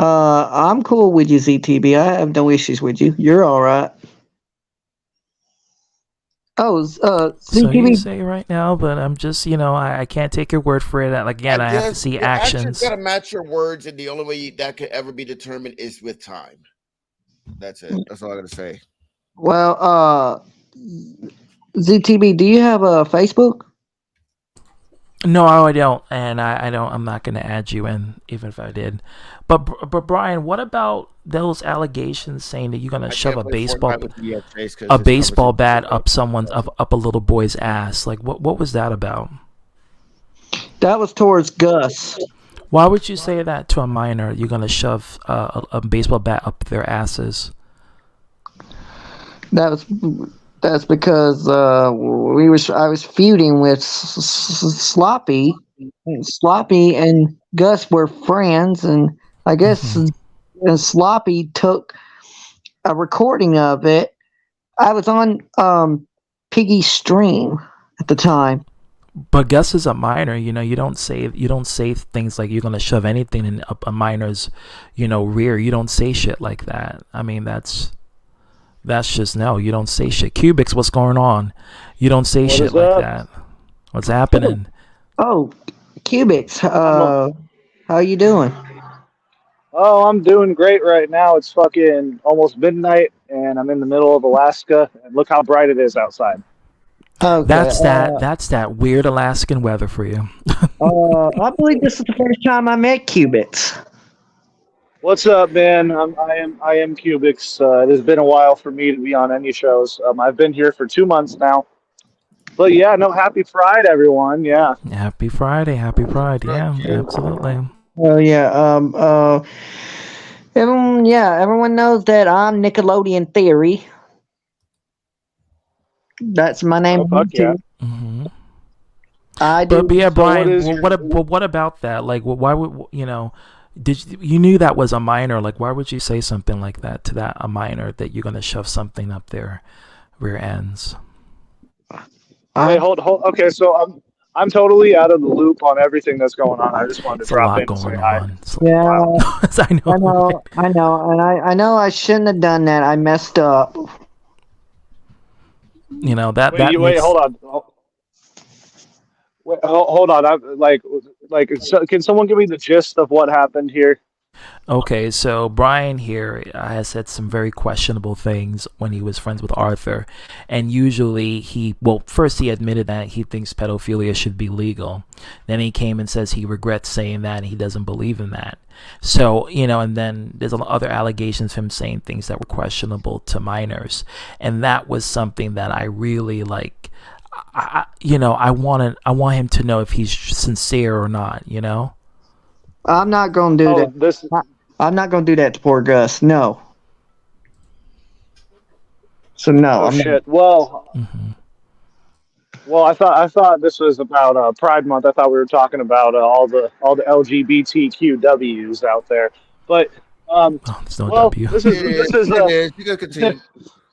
I'm cool with you, ZTB. I have no issues with you. You're all right. Oh, ZTB. So you say right now, but I'm just, I can't take your word for it. Like, again, I have to see actions. You gotta match your words, and the only way that could ever be determined is with time. That's it. That's all I gotta say. Well, ZTB, do you have a Facebook? No, I don't, and I don't. I'm not going to add you in, even if I did. But Brian, what about those allegations saying that you're going to shove a baseball bat up up a little boy's ass? Like, what was that about? That was towards Gus. Why would you say that to a minor? You're going to shove a baseball bat up their asses? That's because I was feuding with Sloppy. Sloppy and Gus were friends, and I guess Sloppy took a recording of it. I was on Piggy's stream at the time. But Gus is a minor, you don't say things like you're gonna shove anything in a minor's, rear. You don't say shit like that. I mean, that's just no. You don't say shit. Cubics, what's going on? You don't say shit like that. What's happening? Oh, Cubics, how you doing? Oh, I'm doing great right now. It's fucking almost midnight, and I'm in the middle of Alaska. And look how bright it is outside. Okay, that's that weird Alaskan weather for you. I believe this is the first time I met Cubics. What's up, man? I am Cubics. It has been a while for me to be on any shows. I've been here for 2 months now. But yeah, no, happy Pride, everyone. Yeah. Happy Friday. Happy Pride. Yeah, absolutely. Oh yeah. Everyone knows that I'm Nickelodeon Theory. That's my name. Oh, fuck yeah. Mm-hmm. I do. But yeah, Brian. What about that? Like, why would you knew that was a minor? Like, why would you say something like that to a minor, that you're gonna shove something up their rear ends? Hey, hold. Okay, so I'm totally out of the loop on everything that's going on. I just wanted to drop in and say hi. Yeah, I know, and I know I shouldn't have done that. I messed up. Wait, hold on. Wait, hold on. So, can someone give me the gist of what happened here? Okay, so Brian here has said some very questionable things when he was friends with Arthur, and usually first he admitted that he thinks pedophilia should be legal. Then he came and says he regrets saying that and he doesn't believe in that. So, and then there's other allegations of him saying things that were questionable to minors, and that was something that I really like. I want him to know if he's sincere or not. I'm not gonna do that. I'm not gonna do that to poor Gus. No. So no. Oh shit. Well. Mm-hmm. Well, I thought this was about Pride Month. I thought we were talking about all the LGBTQWs out there. But there's no W. This is you can continue.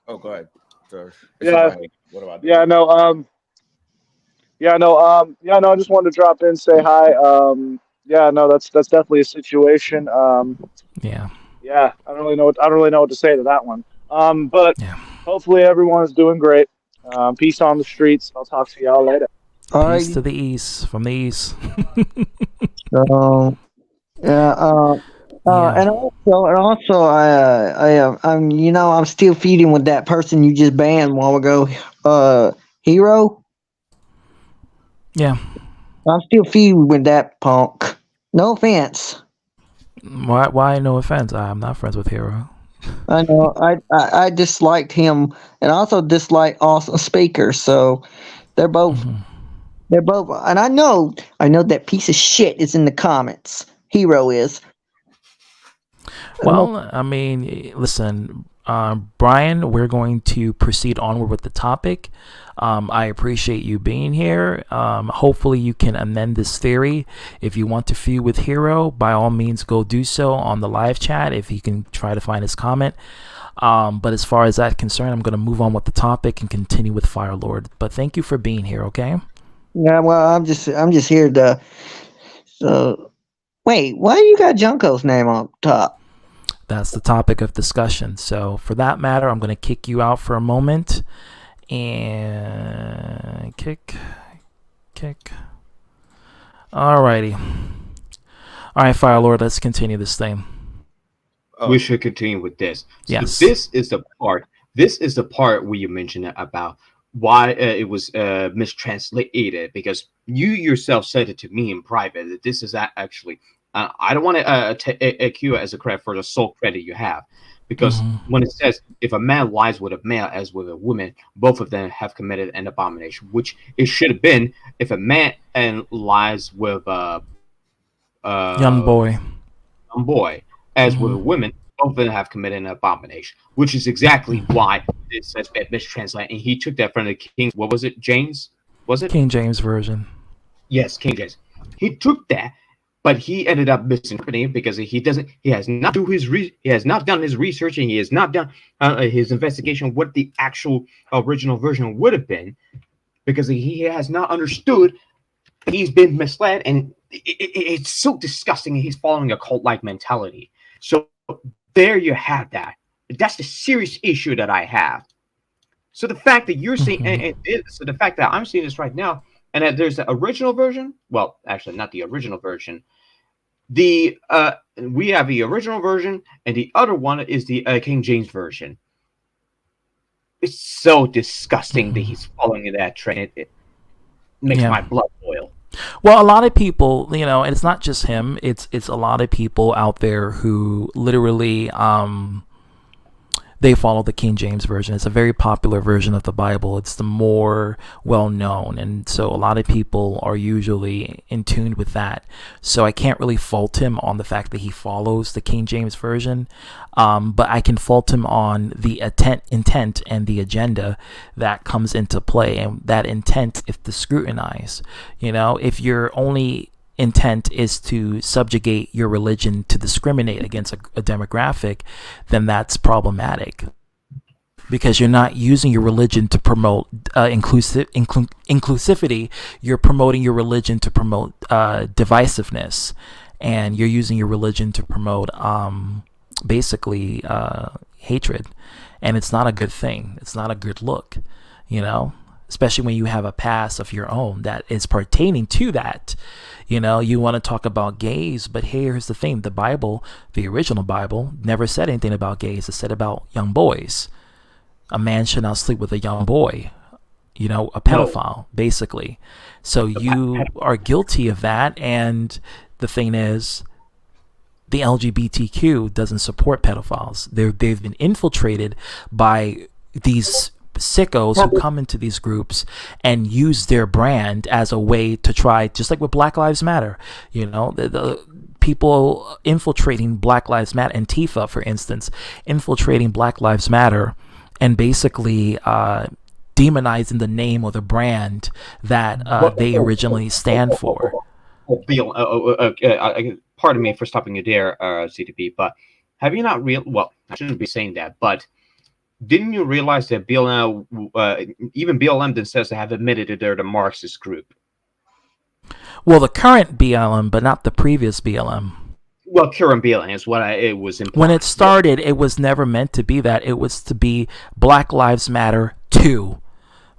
Oh, go ahead. Sorry. Yeah. What about? Yeah. No. Yeah. No. I just wanted to drop in, say hi. Yeah. No. That's definitely a situation. Yeah. Yeah. I don't really know. I don't really know what to say to that one. But hopefully everyone is doing great. Peace on the streets. I'll talk to y'all later. All Peace right. to the east, from the east. So yeah. And also, I'm, I'm still feeding with that person you just banned a while ago. Hero. Yeah. I'm still feeding with that punk. No offense. Why? No offense. I'm not friends with Hero. I know. I disliked him, and also dislike awesome speakers. So they're both. They're both. And I know that piece of shit is in the comments. Hero is. Well, I mean, listen, Brian, we're going to proceed onward with the topic. I appreciate you being here. Hopefully you can amend this theory. If you want to feud with Hero, by all means, go do so on the live chat if you can try to find his comment. But as far as that's concerned, I'm going to move on with the topic and continue with Fire Lord. But thank you for being here, okay? Yeah, well, I'm just here to. So, wait, why you got Junko's name on top? That's the topic of discussion. So for that matter, I'm going to kick you out for a moment. And kick. Alrighty. All right, Fire Lord, let's continue this thing. We should continue with this. Yes. So this is the part. This is the part where you mentioned about why it was mistranslated, because you yourself said it to me in private that this is actually. I don't want to accuse it as a credit for the sole credit you have, because when it says if a man lies with a male as with a woman, both of them have committed an abomination, which it should have been if a man lies with a young boy as with a woman, both of them have committed an abomination, which is exactly why this has been mistranslated. And he took that from the King. What was it, James? Was it King James version? Yes, King James. He took that. But he ended up misinterpreting it because he has not done his research, and he has not done his investigation what the actual original version would have been, because he has not understood. He's been misled, and it's so disgusting. He's following a cult-like mentality. So there you have that. That's the serious issue that I have. So the fact that you're seeing, so the fact that I'm seeing this right now, and that there's the original version. Well, actually, not the original version. We have the original version, and the other one is the King James version. It's so disgusting that he's following that trend. It makes my blood boil. Well, a lot of people, and it's not just him. It's a lot of people out there who literally they follow the King James version. It's a very popular version of the Bible. It's the more well-known, and so a lot of people are usually in tune with that. So I can't really fault him on the fact that he follows the King James version, but I can fault him on the intent and the agenda that comes into play, and that intent is to scrutinize. If your only intent is to subjugate your religion to discriminate against a demographic, then that's problematic, because you're not using your religion to promote inclusivity. You're promoting your religion to promote divisiveness, and you're using your religion to promote basically hatred, and it's not a good thing. It's not a good look, especially when you have a past of your own that is pertaining to that. You want to talk about gays, but here's the thing. The Bible, the original Bible, never said anything about gays. It said about young boys. A man should not sleep with a young boy, a pedophile, basically. So you are guilty of that. And the thing is, the LGBTQ doesn't support pedophiles. They've been infiltrated by these sickos who come into these groups and use their brand as a way to try, just like with Black Lives Matter, the people infiltrating Black Lives Matter, Antifa, for instance, infiltrating Black Lives Matter and basically demonizing the name or the brand that they originally stand for. Bill, pardon me for stopping you there, CTP, but have you not well, I shouldn't be saying that, but didn't you realize that BLM, even BLM themselves have admitted that they're the Marxist group? Well, the current BLM, but not the previous BLM. Well, current BLM is what it was implying. When it started, it was never meant to be that. It was to be Black Lives Matter 2.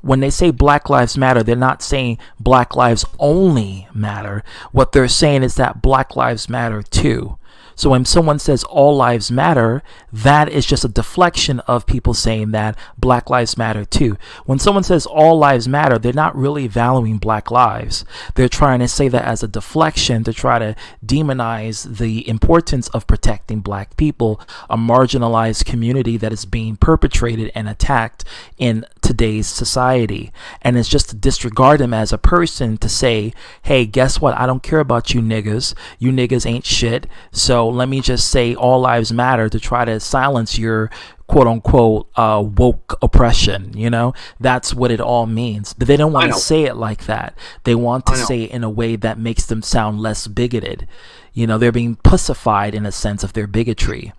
When they say Black Lives Matter, they're not saying Black Lives only matter. What they're saying is that Black Lives Matter too. So when someone says all lives matter, that is just a deflection of people saying that Black Lives Matter too. When someone says all lives matter, they're not really valuing Black lives. They're trying to say that as a deflection to try to demonize the importance of protecting Black people, a marginalized community that is being perpetrated and attacked in today's society. And it's just to disregard them as a person to say, hey, guess what? I don't care about you niggas. You niggas ain't shit. So let me just say all lives matter to try to silence your quote unquote woke oppression. You know, that's what it all means. But they don't want to say it like that. They want to say it in a way that makes them sound less bigoted. You know, they're being pussified in a sense of their bigotry.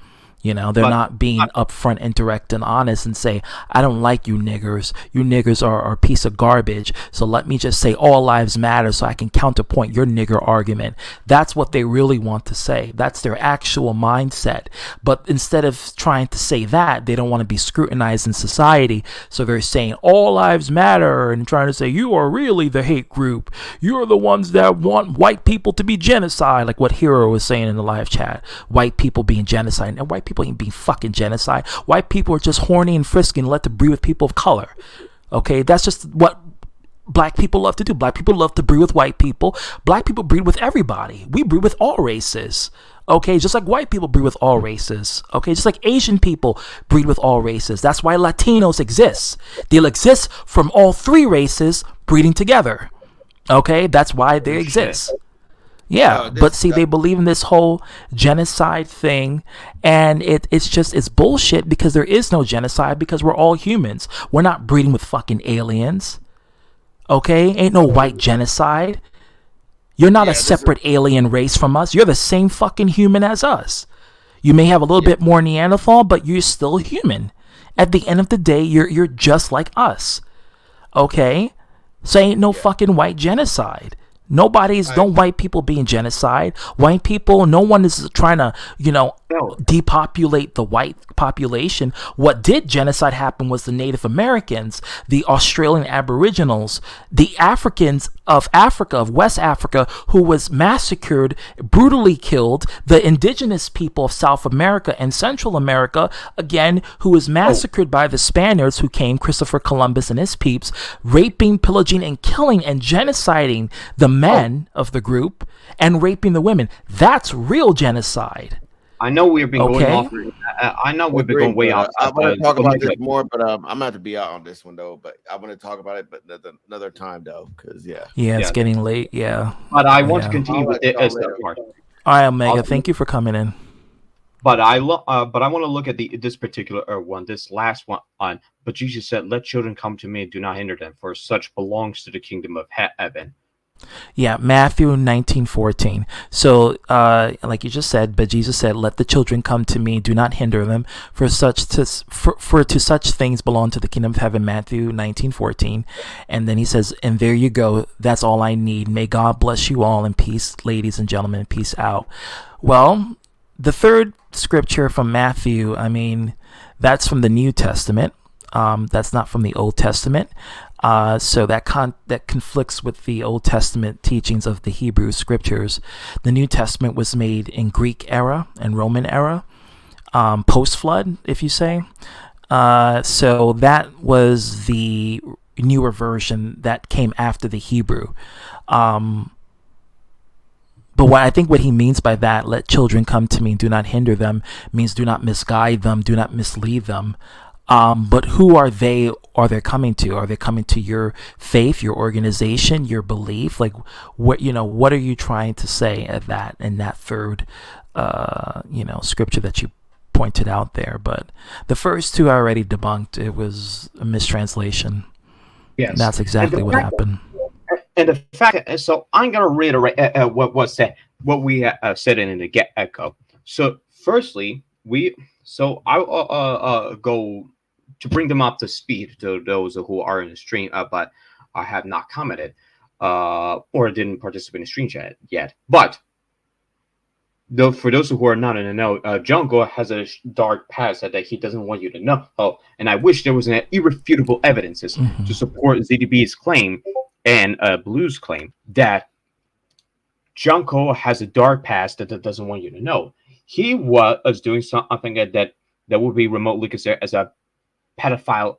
You know, they're not being upfront and direct and honest and say, I don't like you niggers. You niggers are a piece of garbage. So let me just say all lives matter so I can counterpoint your nigger argument. That's what they really want to say. That's their actual mindset. But instead of trying to say that, they don't want to be scrutinized in society. So they're saying all lives matter and trying to say you are really the hate group. You're the ones that want white people to be genocide. Like what Hero was saying in the live chat. White people being genocide. And white people ain't being fucking genocide. White people are just horny and frisky and let to breed with people of color. Okay, that's just what Black people love to do. Black people love to breed with white people. Black people breed with everybody. We breed with all races. Okay, just like white people breed with all races. Okay, just like Asian people breed with all races. That's why Latinos exist. They'll exist from all three races breeding together. Okay, that's why they exist. Yeah, but see, they believe in this whole genocide thing, and it's bullshit because there is no genocide because we're all humans. We're not breeding with fucking aliens. Okay? Ain't no white genocide. You're not a separate alien race from us. You're the same fucking human as us. You may have a little bit more Neanderthal, but you're still human. At the end of the day, you're just like us. Okay? So ain't no fucking white genocide. No white people being genocide. White people, no one is trying to, depopulate the white population. What did genocide happen was the Native Americans, the Australian Aboriginals, the Africans of Africa, of West Africa, who was massacred, brutally killed, the indigenous people of South America and Central America, again, who was massacred by the Spaniards who came, Christopher Columbus and his peeps, raping, pillaging, and killing and genociding the men of the group and raping the women. That's real genocide. I know we've been going off. I know we've been going way off. I want to talk about this more, but I'm gonna have to be out on this one though. But I want to talk about it, but another time though, because it's getting late. Yeah, but I want to continue with it as that part. All right, Omega, thank you for coming in. But I want to look at this particular one, this last one on. But Jesus said, "Let children come to me, and do not hinder them, for such belongs to the kingdom of heaven." Yeah, Matthew 19:14. So, like you just said, but Jesus said, "Let the children come to me; do not hinder them, for to such things belong to the kingdom of heaven." Matthew 19:14, and then he says, "And there you go. That's all I need. May God bless you all, and peace, ladies and gentlemen. Peace out." Well, the third scripture from Matthew, I mean, that's from the New Testament. That's not from the Old Testament. So that conflicts with the Old Testament teachings of the Hebrew scriptures. The New Testament was made in Greek era and Roman era, post-flood, if you say. So that was the newer version that came after the Hebrew. But what he means by that, let children come to me, do not hinder them, means do not misguide them, do not mislead them. But who are they coming to? Are they coming to your faith, your organization, your belief? Like, what are you trying to say in that third, scripture that you pointed out there? But the first two I already debunked. It was a mistranslation. Yes. And that's exactly what happened. And the fact, so I'm going to reiterate what we said in the get-go. So firstly, I'll go to bring them up to speed to those who are in the stream, but have not commented or didn't participate in the stream chat yet. But though, for those who are not in the know, Jungle has a dark past that he doesn't want you to know. Oh, and I wish there was an irrefutable evidences to support ZDB's claim and Blue's claim that Junko has a dark past that doesn't want you to know. He was doing something that would be remotely considered as a pedophile,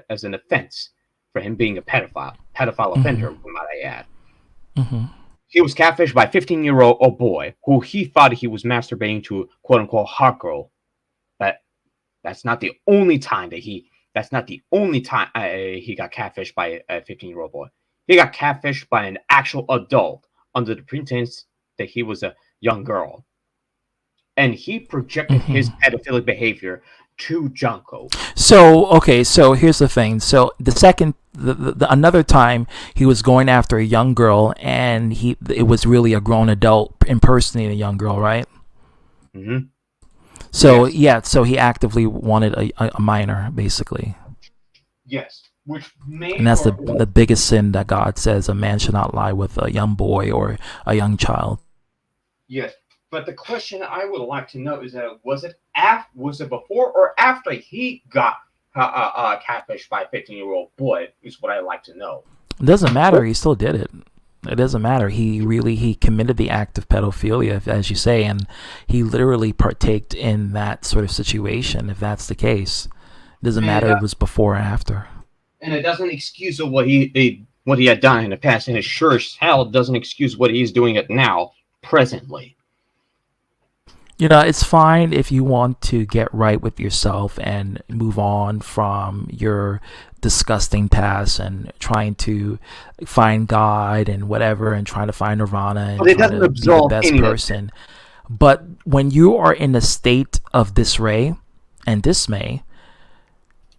as an offense for him being a pedophile offender, might I add. He was catfished by a 15-year-old boy who he thought he was masturbating to, quote unquote, hot girl. But that's not the only time that he got catfished by a 15-year-old boy. He got catfished by an actual adult under the pretense that he was a young girl. And he projected his pedophilic behavior to Junko. So, okay, so here's the thing. So another time he was going after a young girl, and it was really a grown adult impersonating a young girl, right? So so he actively wanted a minor, basically. Yes, and that's the biggest sin that God says a man should not lie with a young boy or a young child. Yes, but the question I would like to know is that was it before or after he got catfished by a 15-year-old boy? Is what I like to know. It doesn't matter. He still did it. It doesn't matter. He committed the act of pedophilia, as you say, and he literally partaked in that sort of situation. If that's the case, it doesn't matter if it was before or after. And it doesn't excuse what he had done in the past, and it sure as hell doesn't excuse what he's doing it now, presently. You know, it's fine if you want to get right with yourself and move on from your disgusting past and trying to find God and whatever and trying to find Nirvana and trying to be the best person. But when you are in a state of disarray and dismay,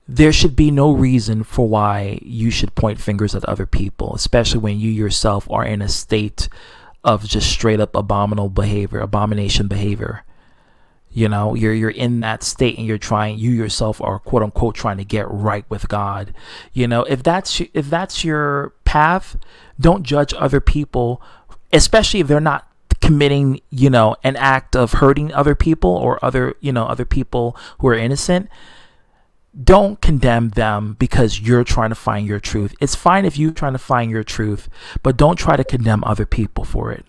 there should be no reason for why you should point fingers at other people, especially when you yourself are in a state of just straight up abomination behavior. You know, you're in that state and you yourself are quote unquote trying to get right with God. You know, if that's your path, don't judge other people, especially if they're not committing, you know, an act of hurting other people or other people who are innocent. Don't condemn them because you're trying to find your truth. It's fine if you're trying to find your truth, but don't try to condemn other people for it.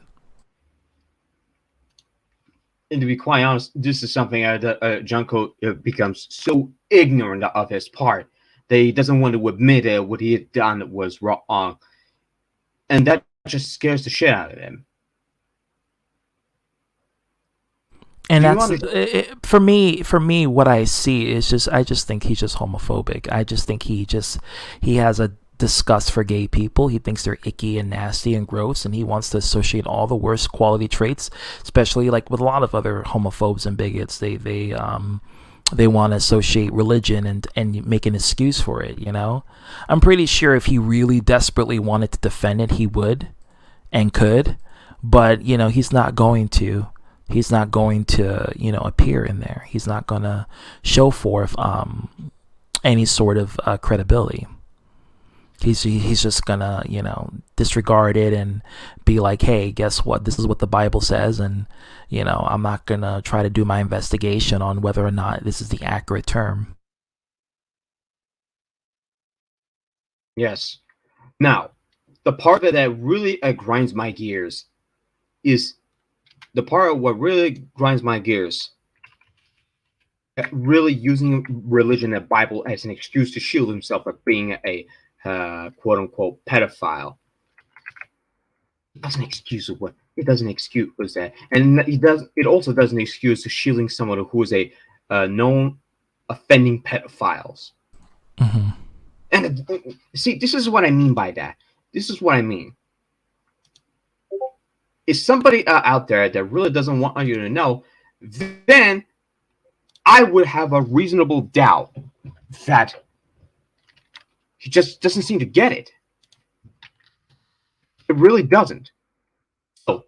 And to be quite honest, this is something that Junko becomes so ignorant of his part that he doesn't want to admit that what he had done was wrong. And that just scares the shit out of him. And for me, what I see is I just think he's just homophobic. I just think he has a disgust for gay people. He thinks they're icky and nasty and gross, and he wants to associate all the worst quality traits, especially like with a lot of other homophobes and bigots. They want to associate religion and make an excuse for it, you know? I'm pretty sure if he really desperately wanted to defend it, he would and could, but, you know, he's not going to. He's not going to, you know, appear in there. He's not going to show forth any sort of credibility. He's just gonna, you know, disregard it and be like, hey, guess what? This is what the Bible says, and, you know, I'm not gonna try to do my investigation on whether or not this is the accurate term. Yes. Now, the part that really grinds my gears is really using religion and Bible as an excuse to shield himself from being a quote unquote pedophile. It doesn't excuse that, and it also doesn't excuse shielding someone who is a known offending pedophiles. And see, this is what I mean by that. This is what I mean. If somebody out there that really doesn't want you to know, then I would have a reasonable doubt that he just doesn't seem to get it. It really doesn't. So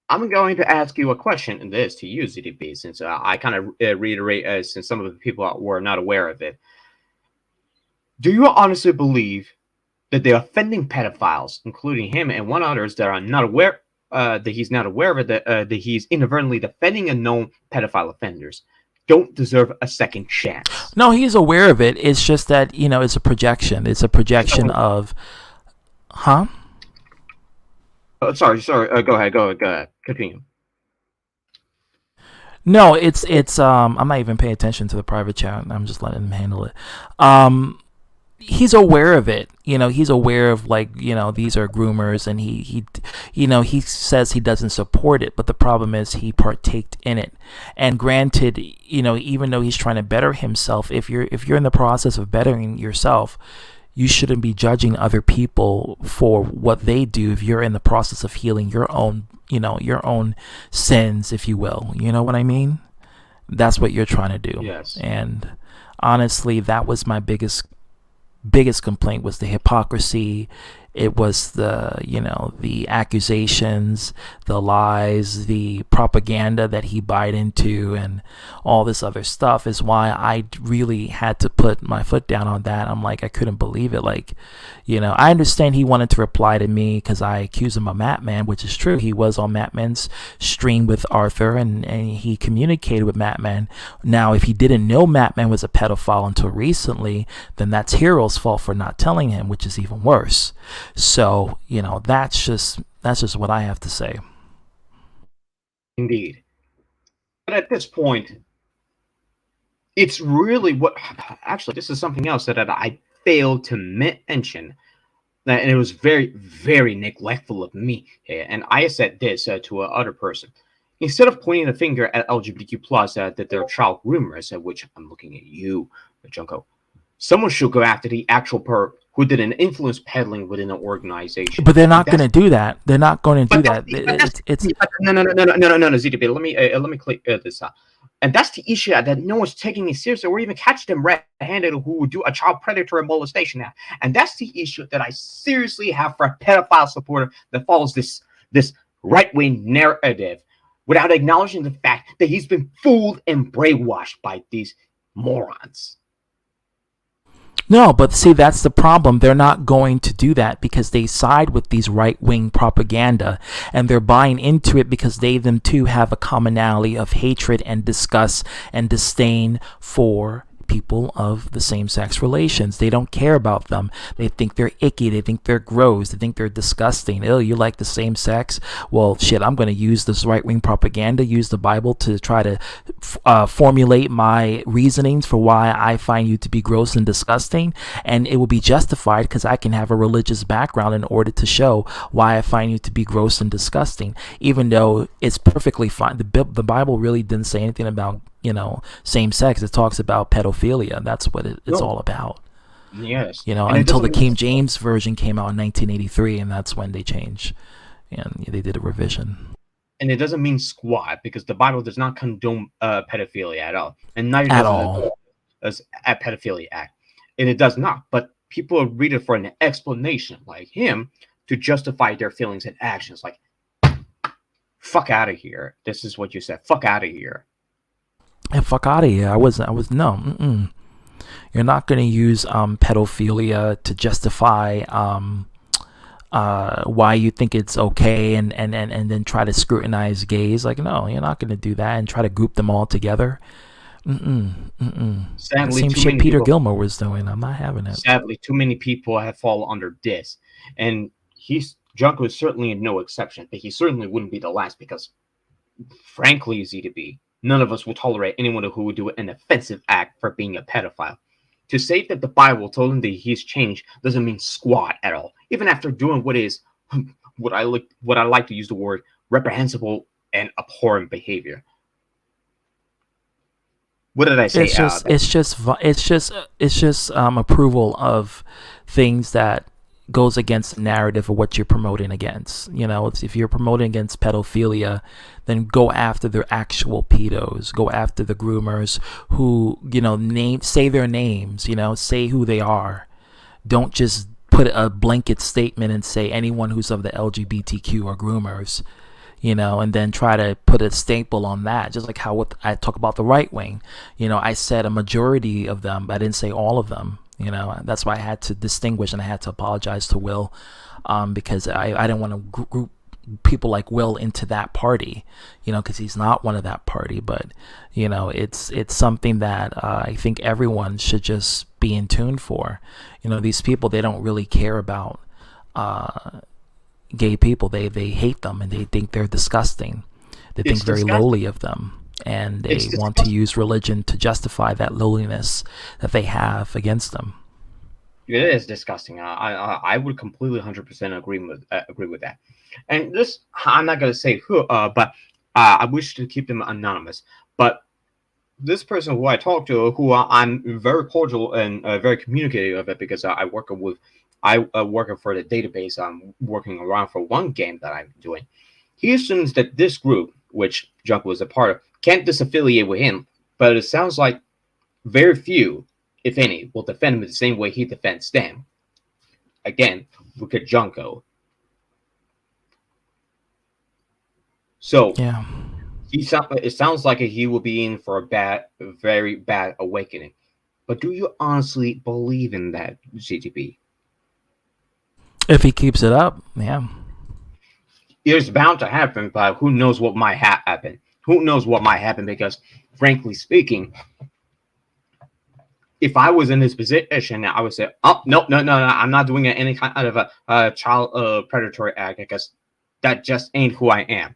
I'm going to ask you a question, and this to you, ZDB, since I kind of reiterate, since some of the people were not aware of it. Do you honestly believe that the offending pedophiles, including him and one others that are not aware that he's not aware of it, that he's inadvertently defending a known pedophile offenders, don't deserve a second chance? No, he's aware of it. It's just that, it's a projection. It's a projection of, huh? Oh, sorry. Go ahead. Continue. No, it's I'm not even paying attention to the private chat. I'm just letting him handle it. He's aware of it. He's aware of, these are groomers, and he says he doesn't support it, but the problem is he partaked in it. And granted, even though he's trying to better himself, if you're in the process of bettering yourself, you shouldn't be judging other people for what they do if you're in the process of healing your own sins, if you will. You know what I mean? That's what you're trying to do. Yes. And honestly, that was my biggest complaint, was the hypocrisy. It was the accusations, the lies, the propaganda that he bought into, and all this other stuff is why I really had to put my foot down on that. I'm like, I couldn't believe it. I understand he wanted to reply to me because I accused him of Mattman, which is true. He was on Mattman's stream with Arthur, and he communicated with Mattman. Now, if he didn't know Mattman was a pedophile until recently, then that's Hero's fault for not telling him, which is even worse. So, that's just what I have to say. Indeed. But at this point, it's really actually, this is something else that I failed to mention. And it was very, very neglectful of me. And I said this to another person. Instead of pointing the finger at LGBTQ plus that they're child groomers, at which I'm looking at you, Junko, someone should go after the actual perp who did an influence peddling within an organization. But they're not going to do that. They're not going to do that. No, ZDB. Let me click this out. And that's the issue, that no one's taking it seriously or even catch them red-handed who would do a child predator and molestation now. And that's the issue that I seriously have for a pedophile supporter that follows this right-wing narrative without acknowledging the fact that he's been fooled and brainwashed by these morons. No, but see, that's the problem. They're not going to do that because they side with these right-wing propaganda, and they're buying into it because them too have a commonality of hatred and disgust and disdain for people of the same-sex relations. They don't care about them. They think they're icky. They think they're gross. They think they're disgusting. Oh, you like the same sex? Well, shit, I'm going to use this right-wing propaganda, use the Bible to try to formulate my reasonings for why I find you to be gross and disgusting, and it will be justified because I can have a religious background in order to show why I find you to be gross and disgusting, even though it's perfectly fine. The Bible really didn't say anything about same sex. It talks about pedophilia. That's what it's all about. Yes. Until the King James version came out in 1983, and that's when they changed and they did a revision. And it doesn't mean squat because the Bible does not condone pedophilia at all, and neither at does all as a pedophilia act, and it does not. But people read it for an explanation, like him, to justify their feelings and actions. Like, fuck out of here. This is what you said. Fuck out of here. And fuck out of here. I was no. Mm-mm. You're not going to use pedophilia to justify why you think it's okay and then try to scrutinize gays. Like, no, you're not going to do that and try to group them all together. Sadly, same shit Peter Gilmore was doing. I'm not having it. Sadly, too many people have fallen under this, and Junko is certainly no exception. But he certainly wouldn't be the last because, frankly, Z2B, none of us will tolerate anyone who would do an offensive act for being a pedophile. To say that the Bible told him that he's changed doesn't mean squat at all. Even after doing what I like to use the word reprehensible and abhorrent behavior. What did I say? It's just approval of things that goes against the narrative of what you're promoting against. If you're promoting against pedophilia, then go after the actual pedos, go after the groomers who, say their names, say who they are. Don't just put a blanket statement and say anyone who's of the LGBTQ are groomers, and then try to put a staple on that. Just like how I talk about the right wing, I said a majority of them, but I didn't say all of them. You know, that's why I had to distinguish and I had to apologize to Will, because I didn't want to group people like Will into that party, you know, because he's not one of that party. But, you know, it's something that I think everyone should just be in tune for. You know, these people, they don't really care about gay people. They hate them and they think they're disgusting. They think very lowly of them. And they want to use religion to justify that lowliness that they have against them. It is disgusting. I would completely 100% agree with that. And this, I'm not gonna say who, but I wish to keep them anonymous. But this person who I talked to, who I'm very cordial and very communicative of it, because I work for the database. I'm working around for one game that I'm doing. He assumes that this group, which Junk was a part of, can't disaffiliate with him, but it sounds like very few, if any, will defend him the same way he defends them. Again, look at Junko. So yeah, it sounds like he will be in for a very bad awakening. But do you honestly believe in that, CTP? If he keeps it up, yeah. It's bound to happen, but who knows what might happen? Who knows what might happen? Because, frankly speaking, if I was in his position, I would say, "Oh, no, I'm not doing any kind of a child predatory act, because that just ain't who I am."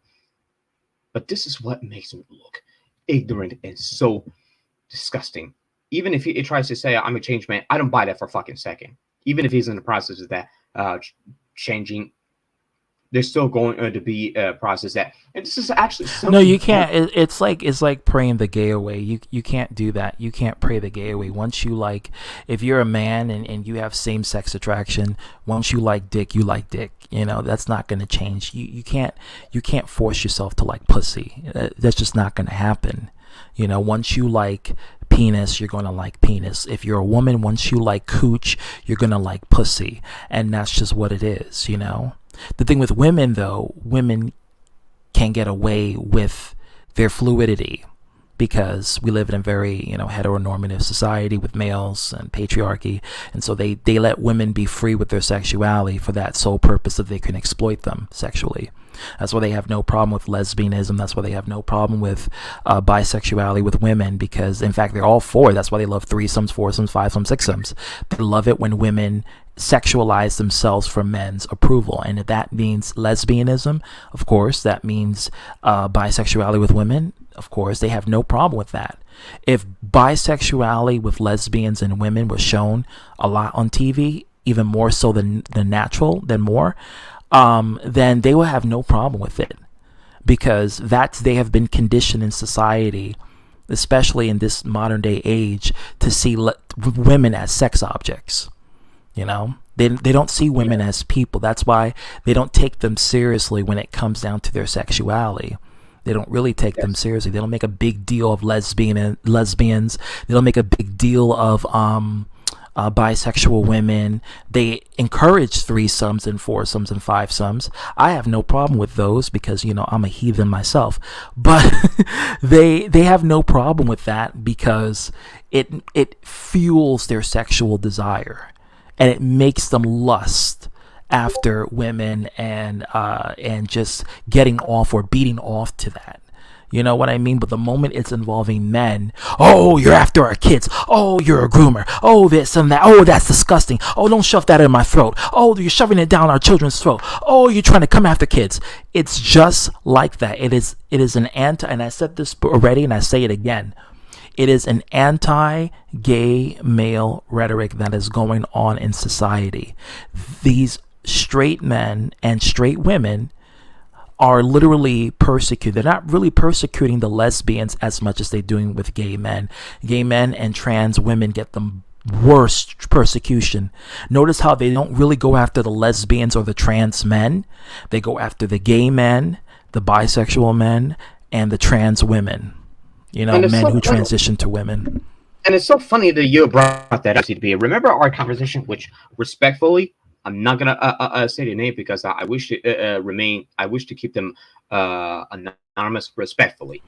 But this is what makes him look ignorant and so disgusting. Even if he tries to say, "I'm a changed man," I don't buy that for a fucking second. Even if he's in the process of that changing, there's still going to be a process that, and this is actually no, you can't. It's like praying the gay away. You can't do that. You can't pray the gay away. Once you like, if you're a man and you have same sex attraction, once you like dick, you like dick. You know, that's not going to change. You can't force yourself to like pussy. That's just not going to happen. You know, once you like penis, you're going to like penis. If you're a woman, once you like cooch, you're going to like pussy. And that's just what it is, you know. The thing with women, though, women can get away with their fluidity because we live in a very, you know, heteronormative society with males and patriarchy. And so they let women be free with their sexuality for that sole purpose that they can exploit them sexually. That's why they have no problem with lesbianism. That's why they have no problem with bisexuality with women, because, in fact, they're all for it. That's why they love threesomes, foursomes, fivesomes, sixsomes. They love it when women sexualize themselves for men's approval. And if that means lesbianism, of course, that means bisexuality with women, of course, they have no problem with that. If bisexuality with lesbians and women was shown a lot on TV, even more so than more, then they will have no problem with it, because they have been conditioned in society, especially in this modern day age, to see women as sex objects. You know, they don't see women as people. That's why they don't take them seriously when it comes down to their sexuality. They don't really take them seriously. They don't make a big deal of lesbians. They don't make a big deal of bisexual women. They encourage threesomes and foursomes and fivesomes. I have no problem with those because, you know, I'm a heathen myself. But they have no problem with that because it fuels their sexual desire. And it makes them lust after women and just getting off or beating off to that. You know what I mean? But the moment it's involving men, oh, you're after our kids. Oh, you're a groomer. Oh, this and that. Oh, that's disgusting. Oh, don't shove that in my throat. Oh, you're shoving it down our children's throat. Oh, you're trying to come after kids. It's just like that. It is an anti, and I said this already and I say it again. It is an anti-gay male rhetoric that is going on in society. These straight men and straight women are literally persecuted. They're not really persecuting the lesbians as much as they're doing with gay men. Gay men and trans women get the worst persecution. Notice how they don't really go after the lesbians or the trans men. They go after the gay men, the bisexual men, and the trans women. You know, men who transition to women. And it's so funny that you brought that up, CTP. Remember our conversation, which respectfully, I'm not gonna say the name because I wish to remain. I wish to keep them anonymous respectfully.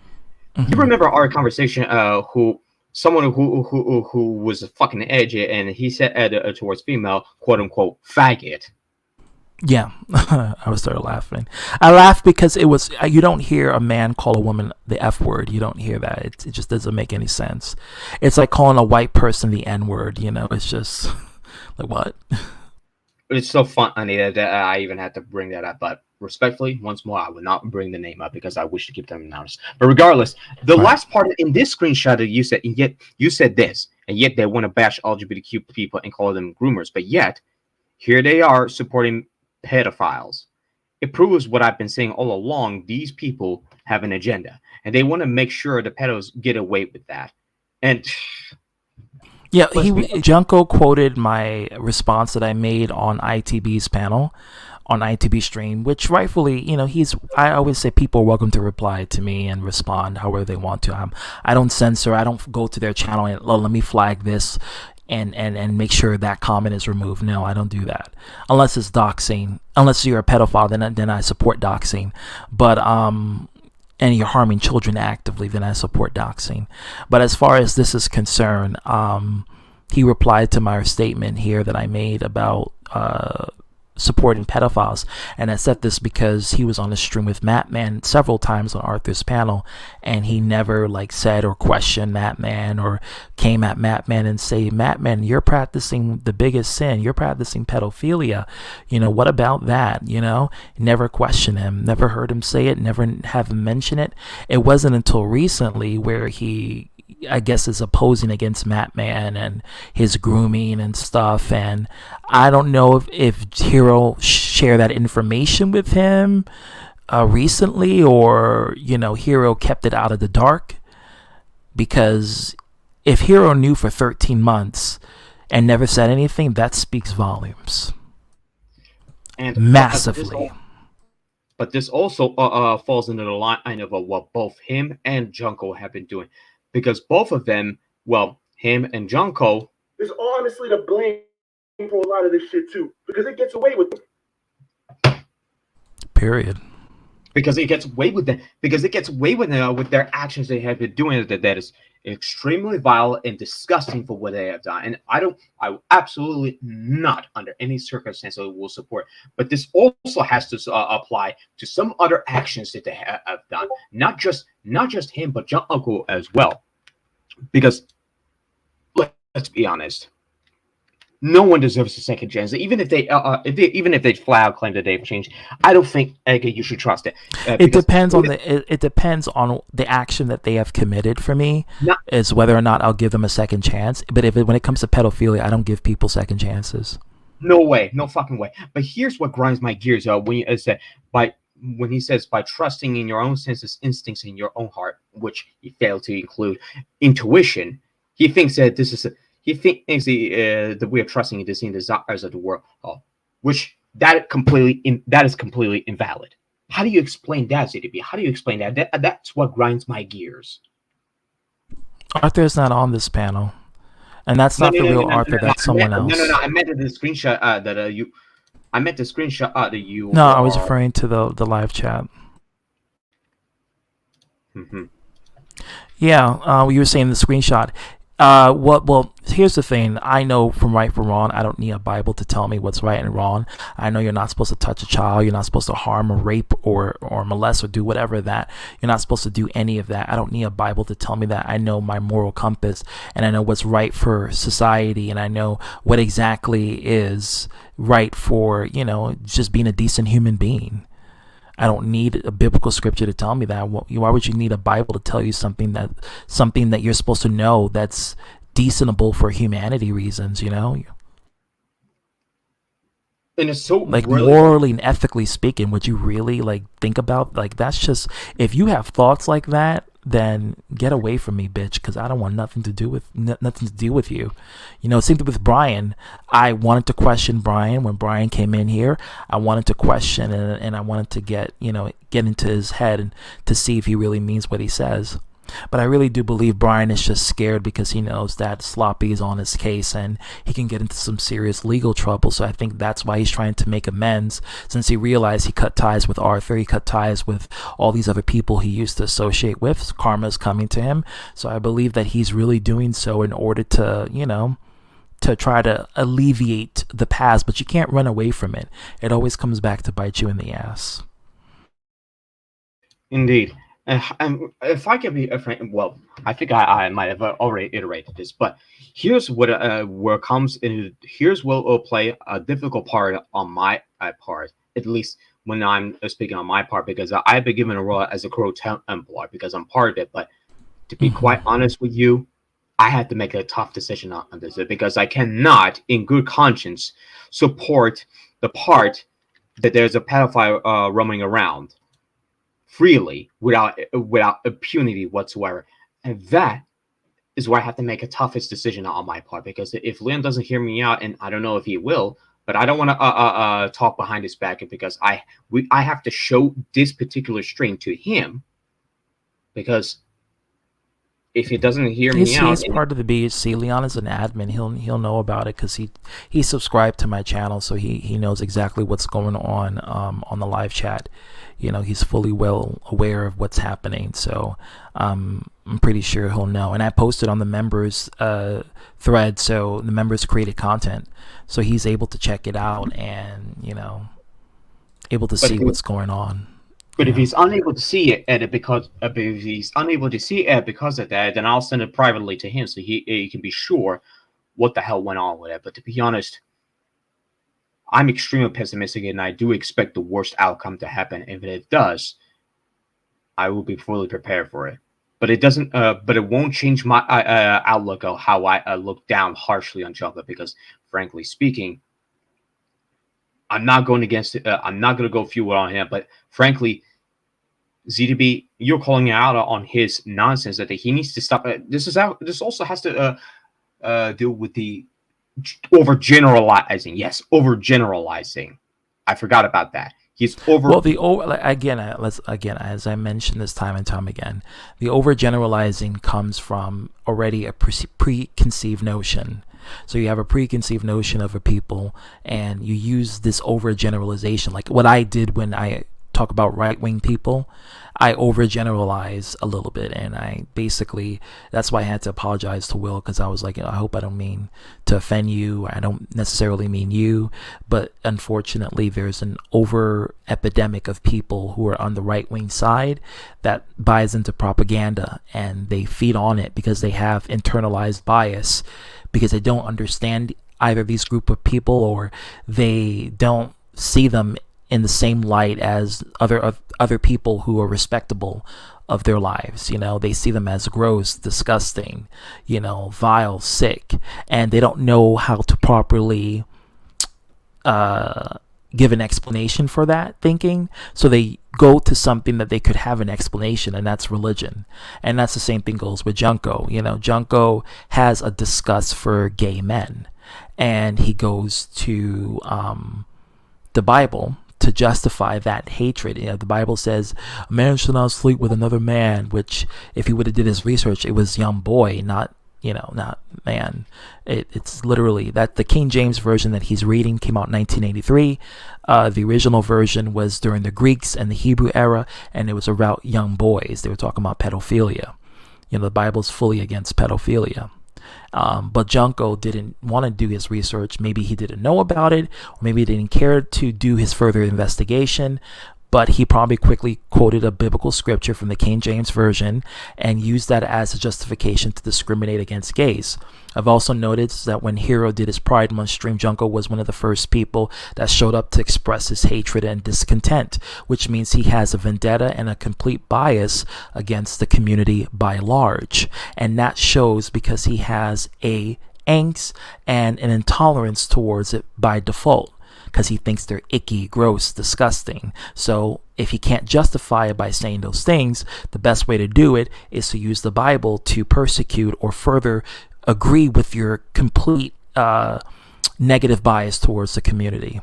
Mm-hmm. You remember our conversation? Who someone who was fucking edgy, and he said towards female, quote unquote, faggot. Yeah, I was started laughing. I laughed because it was, you don't hear a man call a woman the F word. You don't hear that. It just doesn't make any sense. It's like calling a white person the N word. It's just like, what? It's so funny that I even had to bring that up. But respectfully, once more, I will not bring the name up because I wish to keep them anonymous. But regardless, the last part in this screenshot that you said, and yet you said this, and yet they want to bash LGBTQ people and call them groomers. But yet, here they are supporting pedophiles. It proves what I've been saying all along. These people have an agenda, and they want to make sure the pedos get away with that. And yeah, Junko quoted my response that I made on ITB's panel, on ITB stream, which rightfully, I always say people are welcome to reply to me and respond however they want to. I don't censor. I don't go to their channel and let me flag this and make sure that comment is removed. No, I don't do that unless it's doxing. Unless you're a pedophile, then I support doxing. But and you're harming children actively, then I support doxing. But as far as this is concerned, he replied to my statement here that I made about supporting pedophiles, and I said this because he was on the stream with Mattman several times on Arthur's panel, and he never said or questioned Mattman or came at Mattman and say, Mattman, you're practicing the biggest sin, you're practicing pedophilia, what about that? Never questioned him, never heard him say it, never have him mention it. It wasn't until recently where he, I guess, is opposing against Mattman and his grooming and stuff, and I don't know if Hero shared that information with him recently, or Hero kept it out of the dark, because if Hero knew for 13 months and never said anything, that speaks volumes. And massively. But this also falls into the line of what both him and Junko have been doing. Because both of them, him and Junko, is honestly to blame for a lot of this shit too, because it gets away with them. Period. Because it gets away with them. Because it gets away with them with their actions they have been doing. That is extremely vile and disgusting for what they have done. And I absolutely not under any circumstance will support. But this also has to apply to some other actions that they have done. Not just him, but Junko as well. Because let's be honest, no one deserves a second chance. Even if they flat out claim that they've changed, I don't think you should trust it. It depends on the action that they have committed. For me, is whether or not I'll give them a second chance. But when it comes to pedophilia, I don't give people second chances. No way, no fucking way. But here's what grinds my gears when he says by trusting in your own senses, instincts, in your own heart, which he failed to include intuition. He thinks that that we are trusting in the same desires of the world, which that is completely invalid. How do you explain that, ZDB? How do you explain that? That's what grinds my gears. Arthur's not on this panel, and that's not the real Arthur. That's someone else. No. I meant the screenshot that you. I meant the screenshot that you. No, I was referring to the live chat. Mm-hmm. Yeah, you were saying the screenshot. Well, here's the thing. I know from right from wrong. I don't need a Bible to tell me what's right and wrong. I know you're not supposed to touch a child. You're not supposed to harm or rape or molest or do whatever that. You're not supposed to do any of that. I don't need a Bible to tell me that. I know my moral compass, and I know what's right for society, and I know what exactly is right for, just being a decent human being. I don't need a biblical scripture to tell me that. Why would you need a Bible to tell you something that you're supposed to know that's decentable for humanity reasons, And it's so morally and ethically speaking, would you really think about that's just, if you have thoughts like that, then get away from me, bitch, because I don't want nothing to do with you. Same thing with Brian. I wanted to question Brian when Brian came in here. I wanted to question and I wanted to get into his head and to see if he really means what he says. But I really do believe Brian is just scared because he knows that Sloppy is on his case and he can get into some serious legal trouble. So I think that's why he's trying to make amends, since he realized he cut ties with Arthur, he cut ties with all these other people he used to associate with. Karma's coming to him. So I believe that he's really doing so in order to, to try to alleviate the past, but you can't run away from it. It always comes back to bite you in the ass. Indeed. If I can be a friend, well, I think I might have already iterated this, but here's what where comes in. Here's what will play a difficult part on my part, at least when I'm speaking on my part, because I've been given a role as a Crow Templar because I'm part of it. But to be quite honest with you, I had to make a tough decision on this because I cannot, in good conscience, support the part that there's a pedophile roaming around freely without impunity whatsoever. And that is where I have to make a toughest decision on my part, because if Liam doesn't hear me out, and I don't know if he will, but I don't want to talk behind his back, because I have to show this particular string to him, because if he doesn't hear me out, he's part of the BHC. Leon is an admin. He'll know about it because he subscribed to my channel, so he knows exactly what's going on the live chat. He's fully well aware of what's happening, so I'm pretty sure he'll know. And I posted on the members thread, so the members created content, so he's able to check it out and able to see what's going on. But if he's unable to see it because of that, then I'll send it privately to him so he can be sure what the hell went on with it. But to be honest, I'm extremely pessimistic, and I do expect the worst outcome to happen. If it does, I will be fully prepared for it. But it doesn't. But it won't change my outlook of how I look down harshly on Jumper, because, frankly speaking, I'm not going against it. I'm not going to go fuel on him. But frankly, ZDB, you're calling out on his nonsense that he needs to stop. This also has to deal with the overgeneralizing. Yes, overgeneralizing. I forgot about that. He's over. Well, again, as I mentioned this time and time again, the overgeneralizing comes from already a preconceived notion. So you have a preconceived notion of a people, and you use this overgeneralization. Like what I did when I talk about right-wing people, I overgeneralize a little bit, and that's why I had to apologize to Will, because I was like, I hope I don't mean to offend you. I don't necessarily mean you, but unfortunately there's an over epidemic of people who are on the right-wing side that buys into propaganda, and they feed on it because they have internalized bias, because they don't understand either these group of people, or they don't see them in the same light as other people who are respectable of their lives. They see them as gross, disgusting, vile, sick, and they don't know how to properly give an explanation for that thinking. So they go to something that they could have an explanation, and that's religion. And that's the same thing goes with Junko. Junko has a disgust for gay men, and he goes to the Bible to justify that hatred. The Bible says a man should not sleep with another man, which, if he would have did his research, it was young boy, not man. It's literally that. The King James version that he's reading came out in 1983. The original version was during the Greeks and the Hebrew era, and it was about young boys. They were talking about pedophilia. The Bible's fully against pedophilia. But Junko didn't want to do his research. Maybe he didn't know about it, or maybe he didn't care to do his further investigation. But he probably quickly quoted a biblical scripture from the King James Version and used that as a justification to discriminate against gays. I've also noticed that when Hero did his Pride Month stream, Junko was one of the first people that showed up to express his hatred and discontent, which means he has a vendetta and a complete bias against the community by large. And that shows because he has a angst and an intolerance towards it by default, because he thinks they're icky, gross, disgusting. So if he can't justify it by saying those things, the best way to do it is to use the Bible to persecute or further agree with your complete negative bias towards the community.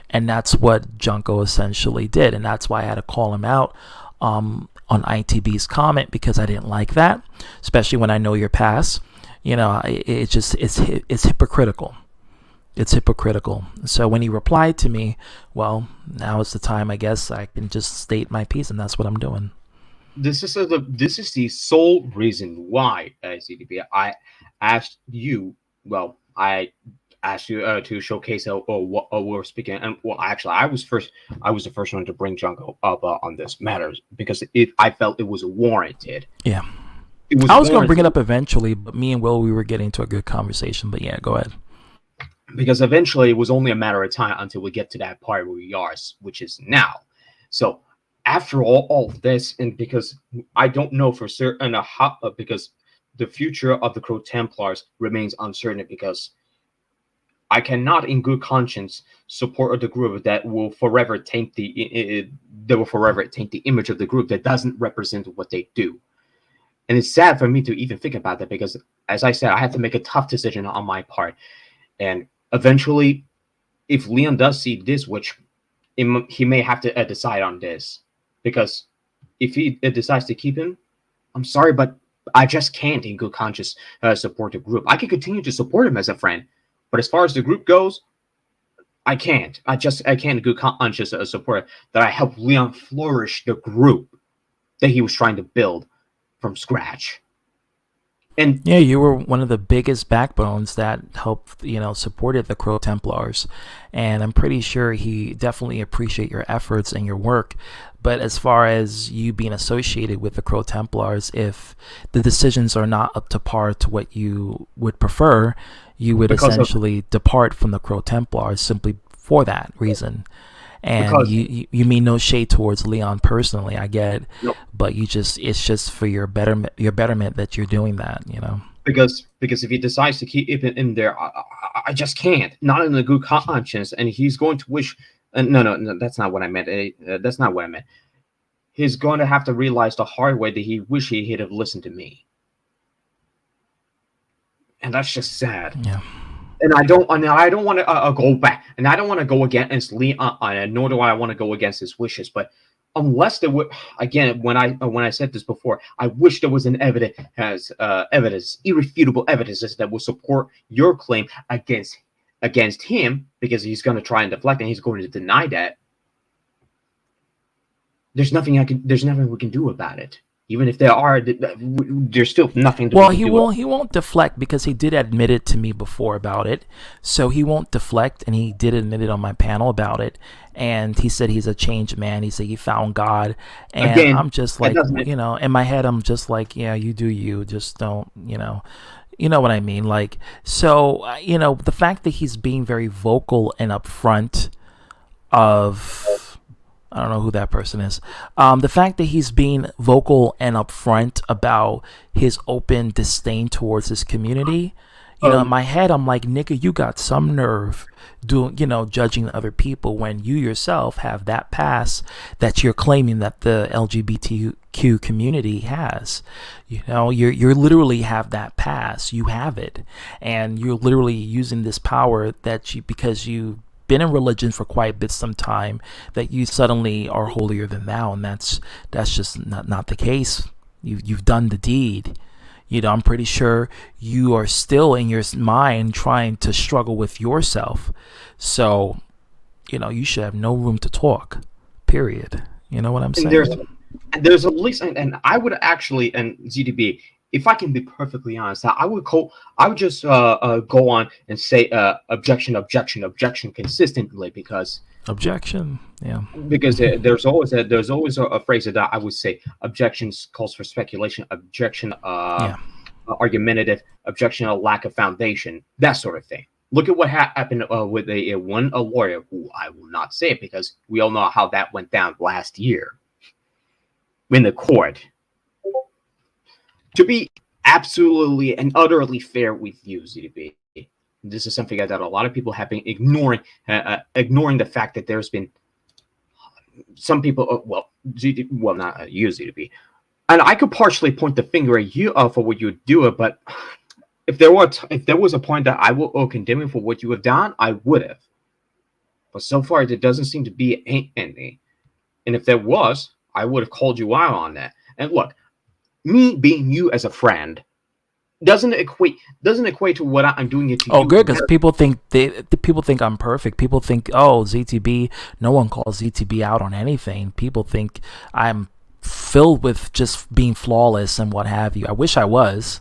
And that's what Junko essentially did, and that's why I had to call him out on on ITB's comment because I didn't like that, especially when I know your past. It's hypocritical. It's hypocritical. So when he replied to me, well, now is the time, I guess I can just state my piece, and that's what I'm doing. This is the sole reason why, CDP, I asked you. Well, I asked you to showcase what we're speaking. And well, actually, I was the first one to bring Junko up on this matter because I felt it was warranted. Yeah, I was going to bring it up eventually, but me and Will, we were getting to a good conversation. But yeah, go ahead. Because eventually it was only a matter of time until we get to that part where we are, which is now. So after all of this, and because I don't know for certain how, because the future of the Crow Templars remains uncertain, because I cannot in good conscience support the group that will forever taint the image of the group that doesn't represent what they do. And it's sad for me to even think about that because, as I said, I have to make a tough decision on my part. And eventually, if Leon does see this, which he may have to decide on this, because if he decides to keep him, I'm sorry, but I just can't in good conscience support the group. I can continue to support him as a friend, but as far as the group goes, I can't. I can't in good conscience support that I helped Leon flourish the group that he was trying to build from scratch. And yeah, you were one of the biggest backbones that helped, supported the Crow Templars, and I'm pretty sure he definitely appreciate your efforts and your work. But as far as you being associated with the Crow Templars, if the decisions are not up to par to what you would prefer, you would essentially depart from the Crow Templars simply for that reason. And you mean no shade towards Leon personally, I get, but it's just for your betterment that you're doing that, Because if he decides to keep it in there, I just can't, not in a good conscience, and he's going to wish. No, that's not what I meant. That's not what I meant. He's going to have to realize the hard way that he wish he'd have listened to me, and that's just sad. Yeah. And I don't want to go back, and I don't want to go against Leon, nor do I want to go against his wishes. But unless there would, again, when I said this before, I wish there was an evidence, irrefutable evidence that will support your claim against him, because he's going to try and deflect, and he's going to deny that. There's nothing we can do about it. Even if there are, there's still nothing to do. Well, he won't deflect because he did admit it to me before about it. So he won't deflect, and he did admit it on my panel about it. And he said he's a changed man. He said he found God. And again, I'm just like, in my head, I'm just like, yeah, you do you. Just don't, you know what I mean? Like, so, the fact that he's being very vocal and upfront of... I don't know who that person is. The fact that he's being vocal and upfront about his open disdain towards his community, in my head, I'm like, nigga, you got some nerve doing, judging other people when you yourself have that past that you're claiming that the LGBTQ community has. You literally have that past. You have it, and you're literally using this power because you been in religion for quite a bit some time, that you suddenly are holier than thou, and that's just not the case. You've done the deed. I'm pretty sure you are still in your mind trying to struggle with yourself. So, you should have no room to talk. Period. You know what I'm saying? There's at least, and I would actually, and ZDB, if I can be perfectly honest, I would just go on and say objection consistently, because objection, yeah. Because there's always a phrase that I would say: objections calls for speculation, objection argumentative, objection a lack of foundation, that sort of thing. Look at what happened with a lawyer who I will not say it because we all know how that went down last year in the court. To be absolutely and utterly fair with you, ZDB, this is something that a lot of people have been ignoring the fact that there's been some people, not you, ZDB, and I could partially point the finger at you for what you do, but if there was a point that I will condemn you for what you have done, I would have. But so far, there doesn't seem to be any. And if there was, I would have called you out on that. And look, me being you as a friend doesn't equate to what I'm doing it to you. Oh, good, because people think I'm perfect. People think, oh, ZTB. No one calls ZTB out on anything. People think I'm filled with just being flawless and what have you. I wish I was,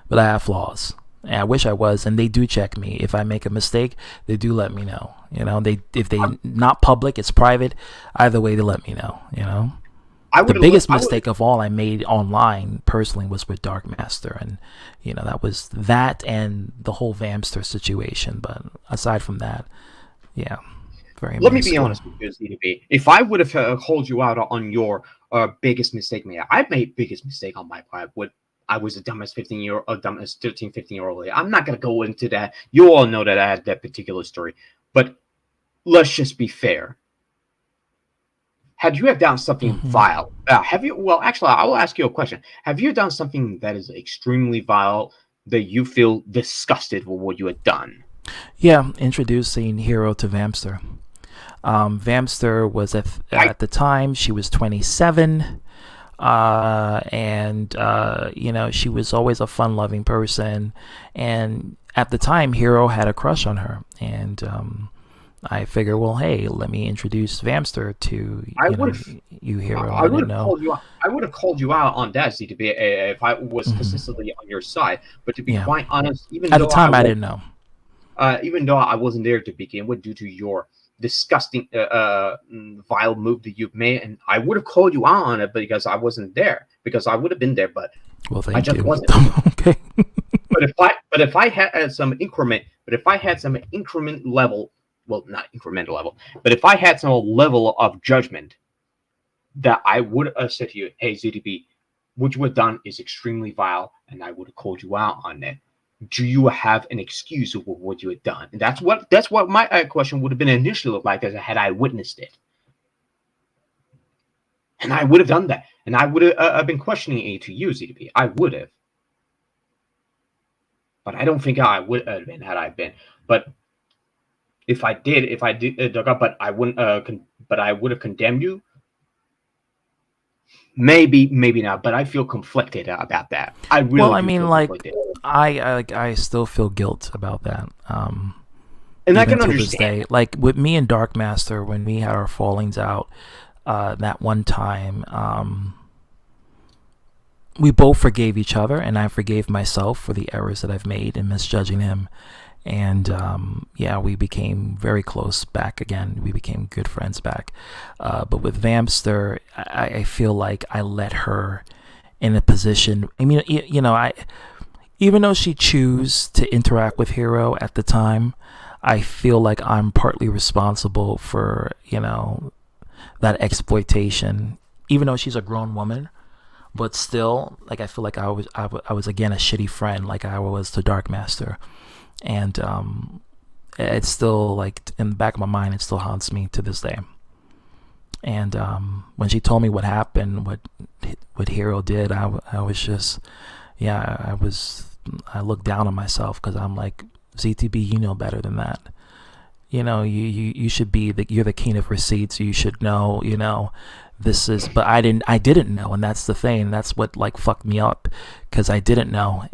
but I have flaws. And I wish I was, and they do check me. If I make a mistake, they do let me know. You know, if they not public, it's private. Either way, they let me know. You know. The biggest mistake of all I made online personally was with Dark Master, and you know that was that and the whole Vamster situation. But aside from that, yeah, very. Let me be honest with you, ZDB. If I would have called you out on your biggest mistake, I made biggest mistake on my part. I was the dumbest 13, 15-year-old. I'm not gonna go into that. You all know that I had that particular story, but let's just be fair. Had you have done something vile, have you? Well, actually, I will ask you a question. Have you done something that is extremely vile that you feel disgusted with what you had done? Yeah, introducing Hero to Vamster. Vamster was at the time she was 27, and you know, she was always a fun-loving person, and at the time Hero had a crush on her, and I figure, well, hey, let me introduce Vamster to you, Hero. I would have called you out on that, ZTB, if I was consistently on your side. But to be quite honest, even at though the time I didn't know. Even though I wasn't there to begin with, due to your disgusting, vile move that you've made, and I would have called you out on it because I wasn't there. Because I would have been there, but I just wasn't. Okay. But if I had some increment, level. Well, not incremental level, but if I had some level of judgment, that I would have said to you, hey, ZDB, what you have done is extremely vile, and I would have called you out on it. Do you have an excuse for what you had done? And that's what my question would have been initially like, as had I witnessed it. And I would have done that. And I would have been questioning it to you, ZDB. I would have. But I don't think I would have been had I been. But if I did, but I wouldn't. But I would have condemned you. Maybe not. But I feel conflicted about that. I really. Well, I mean, like, I still feel guilt about that. And I can understand. Like with me and Dark Master, when we had our fallings out, that one time, we both forgave each other, and I forgave myself for the errors that I've made in misjudging him. And yeah, we became very close back again. We became good friends back. But with Vamster, I feel like I let her in a position. I mean, you know, even though she chose to interact with Hero at the time, I feel like I'm partly responsible for, you know, that exploitation. Even though she's a grown woman, but still, like, I feel like I was again a shitty friend, like I was to Dark Master. And it's still, like, in the back of my mind, it still haunts me to this day. And when she told me what happened, what Hero did, I was just, yeah, I looked down on myself, because I'm like, ZTB, you know better than that. You know, you should be you're the king of receipts. You should know, you know, this is, but I didn't know, and that's the thing. That's what, like, fucked me up, because I didn't know.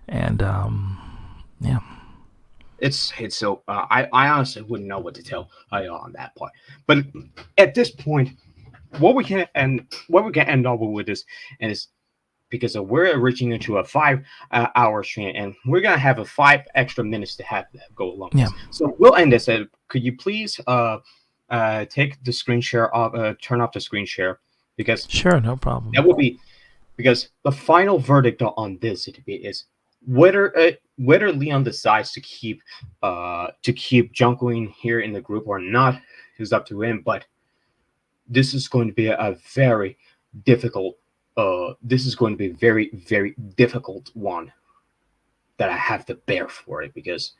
And yeah, it's so I honestly wouldn't know what to tell you on that part. But at this point, what we can end up with this, and it's because we're reaching into a 5-hour stream, and we're gonna have a 5 extra minutes to have that go along. Yeah. So we'll end this. Could you please take the screen share off, turn off the screen share, because sure, no problem. That will be because the final verdict on this is whether Leon decides to keep Junkoing here in the group or not is up to him. But this is going to be a very difficult. This is going to be a very, very difficult one that I have to bear for it, because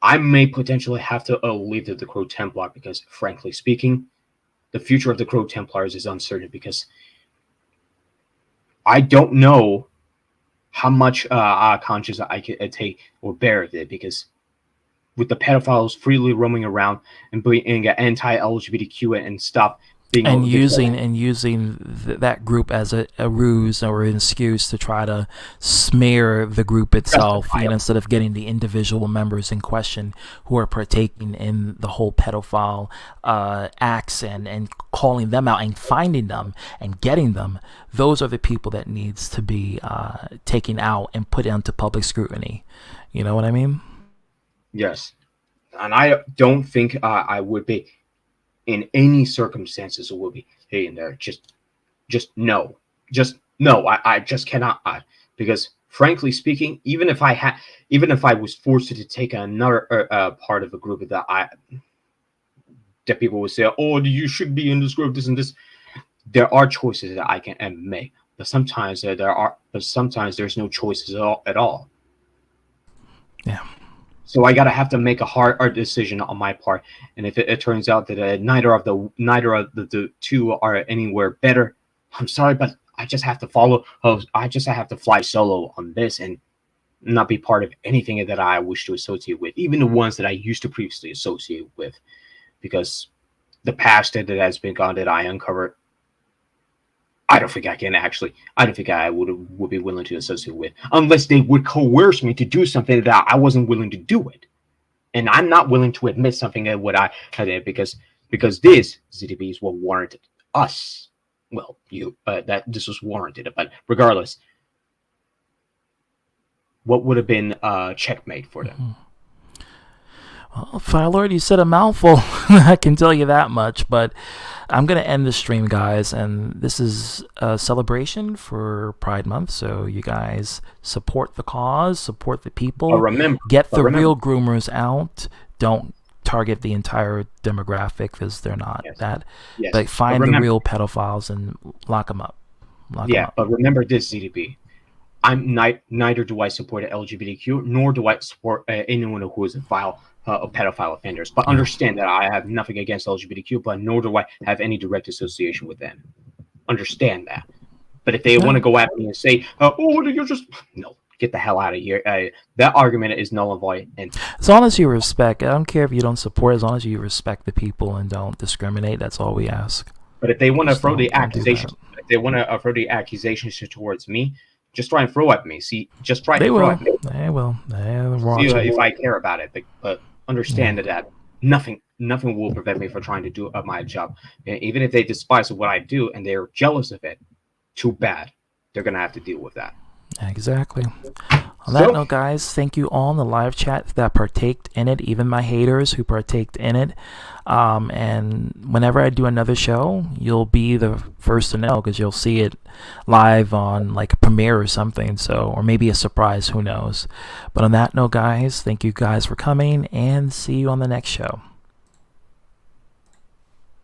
I may potentially have to leave the Crow Templar, because, frankly speaking, the future of the Crow Templars is uncertain, because I don't know how much conscience I can take or bear of it, because with the pedophiles freely roaming around and being anti-LGBTQ and stuff, and using that group as a ruse or an excuse to try to smear the group itself, instead of getting the individual members in question who are partaking in the whole pedophile acts and calling them out and finding them and getting them. Those are the people that needs to be taken out and put into public scrutiny. You know what I mean? Yes, and I don't think I would be. In any circumstances, it will be, hey, in there, just no, I just cannot, because frankly speaking, even if I was forced to take another part of a group that people would say, oh, you should be in this group, this and this, there are choices that I can make, but sometimes there's no choices at all. Yeah. So I have to make a hard decision on my part, and if it turns out that neither of the two are anywhere better, I'm sorry, but I just have to follow. I just have to fly solo on this and not be part of anything that I wish to associate with, even the ones that I used to previously associate with, because the past that has been gone that I uncovered, I don't think I would be willing to associate with, unless they would coerce me to do something that I wasn't willing to do it. And I'm not willing to admit something that what I had, because this ZDB is what warranted us. Well, that this was warranted, but regardless, what would have been checkmate for them? Well, Firelord, you said a mouthful. I can tell you that much, but I'm going to end the stream, guys, and this is a celebration for Pride Month, so you guys support the cause, support the people, get the real groomers out, don't target the entire demographic, because they're not that, but find the real pedophiles and lock them up. But remember this, ZDB. Neither do I support LGBTQ, nor do I support anyone who is a pedophile offenders. But understand that I have nothing against LGBTQ, but nor do I have any direct association with them. Understand that. But if they want to go at me and say, "Oh, you're just," no, get the hell out of here. That argument is null and void. And as long as you respect, I don't care if you don't support, as long as you respect the people and don't discriminate. That's all we ask. But if they want to throw the accusations, towards me, just try and throw at me. See, just try. They to will. Throw at me. They will. See if I care about it. But understand that nothing will prevent me from trying to do my job. Even if they despise what I do and they're jealous of it, too bad. They're gonna have to deal with that. Exactly. On that note, guys, thank you all in the live chat that partaked in it, even my haters who partaked in it. And whenever I do another show, you'll be the first to know, because you'll see it live on like a premiere or something, or maybe a surprise, who knows. But on that note, guys, thank you guys for coming, and see you on the next show.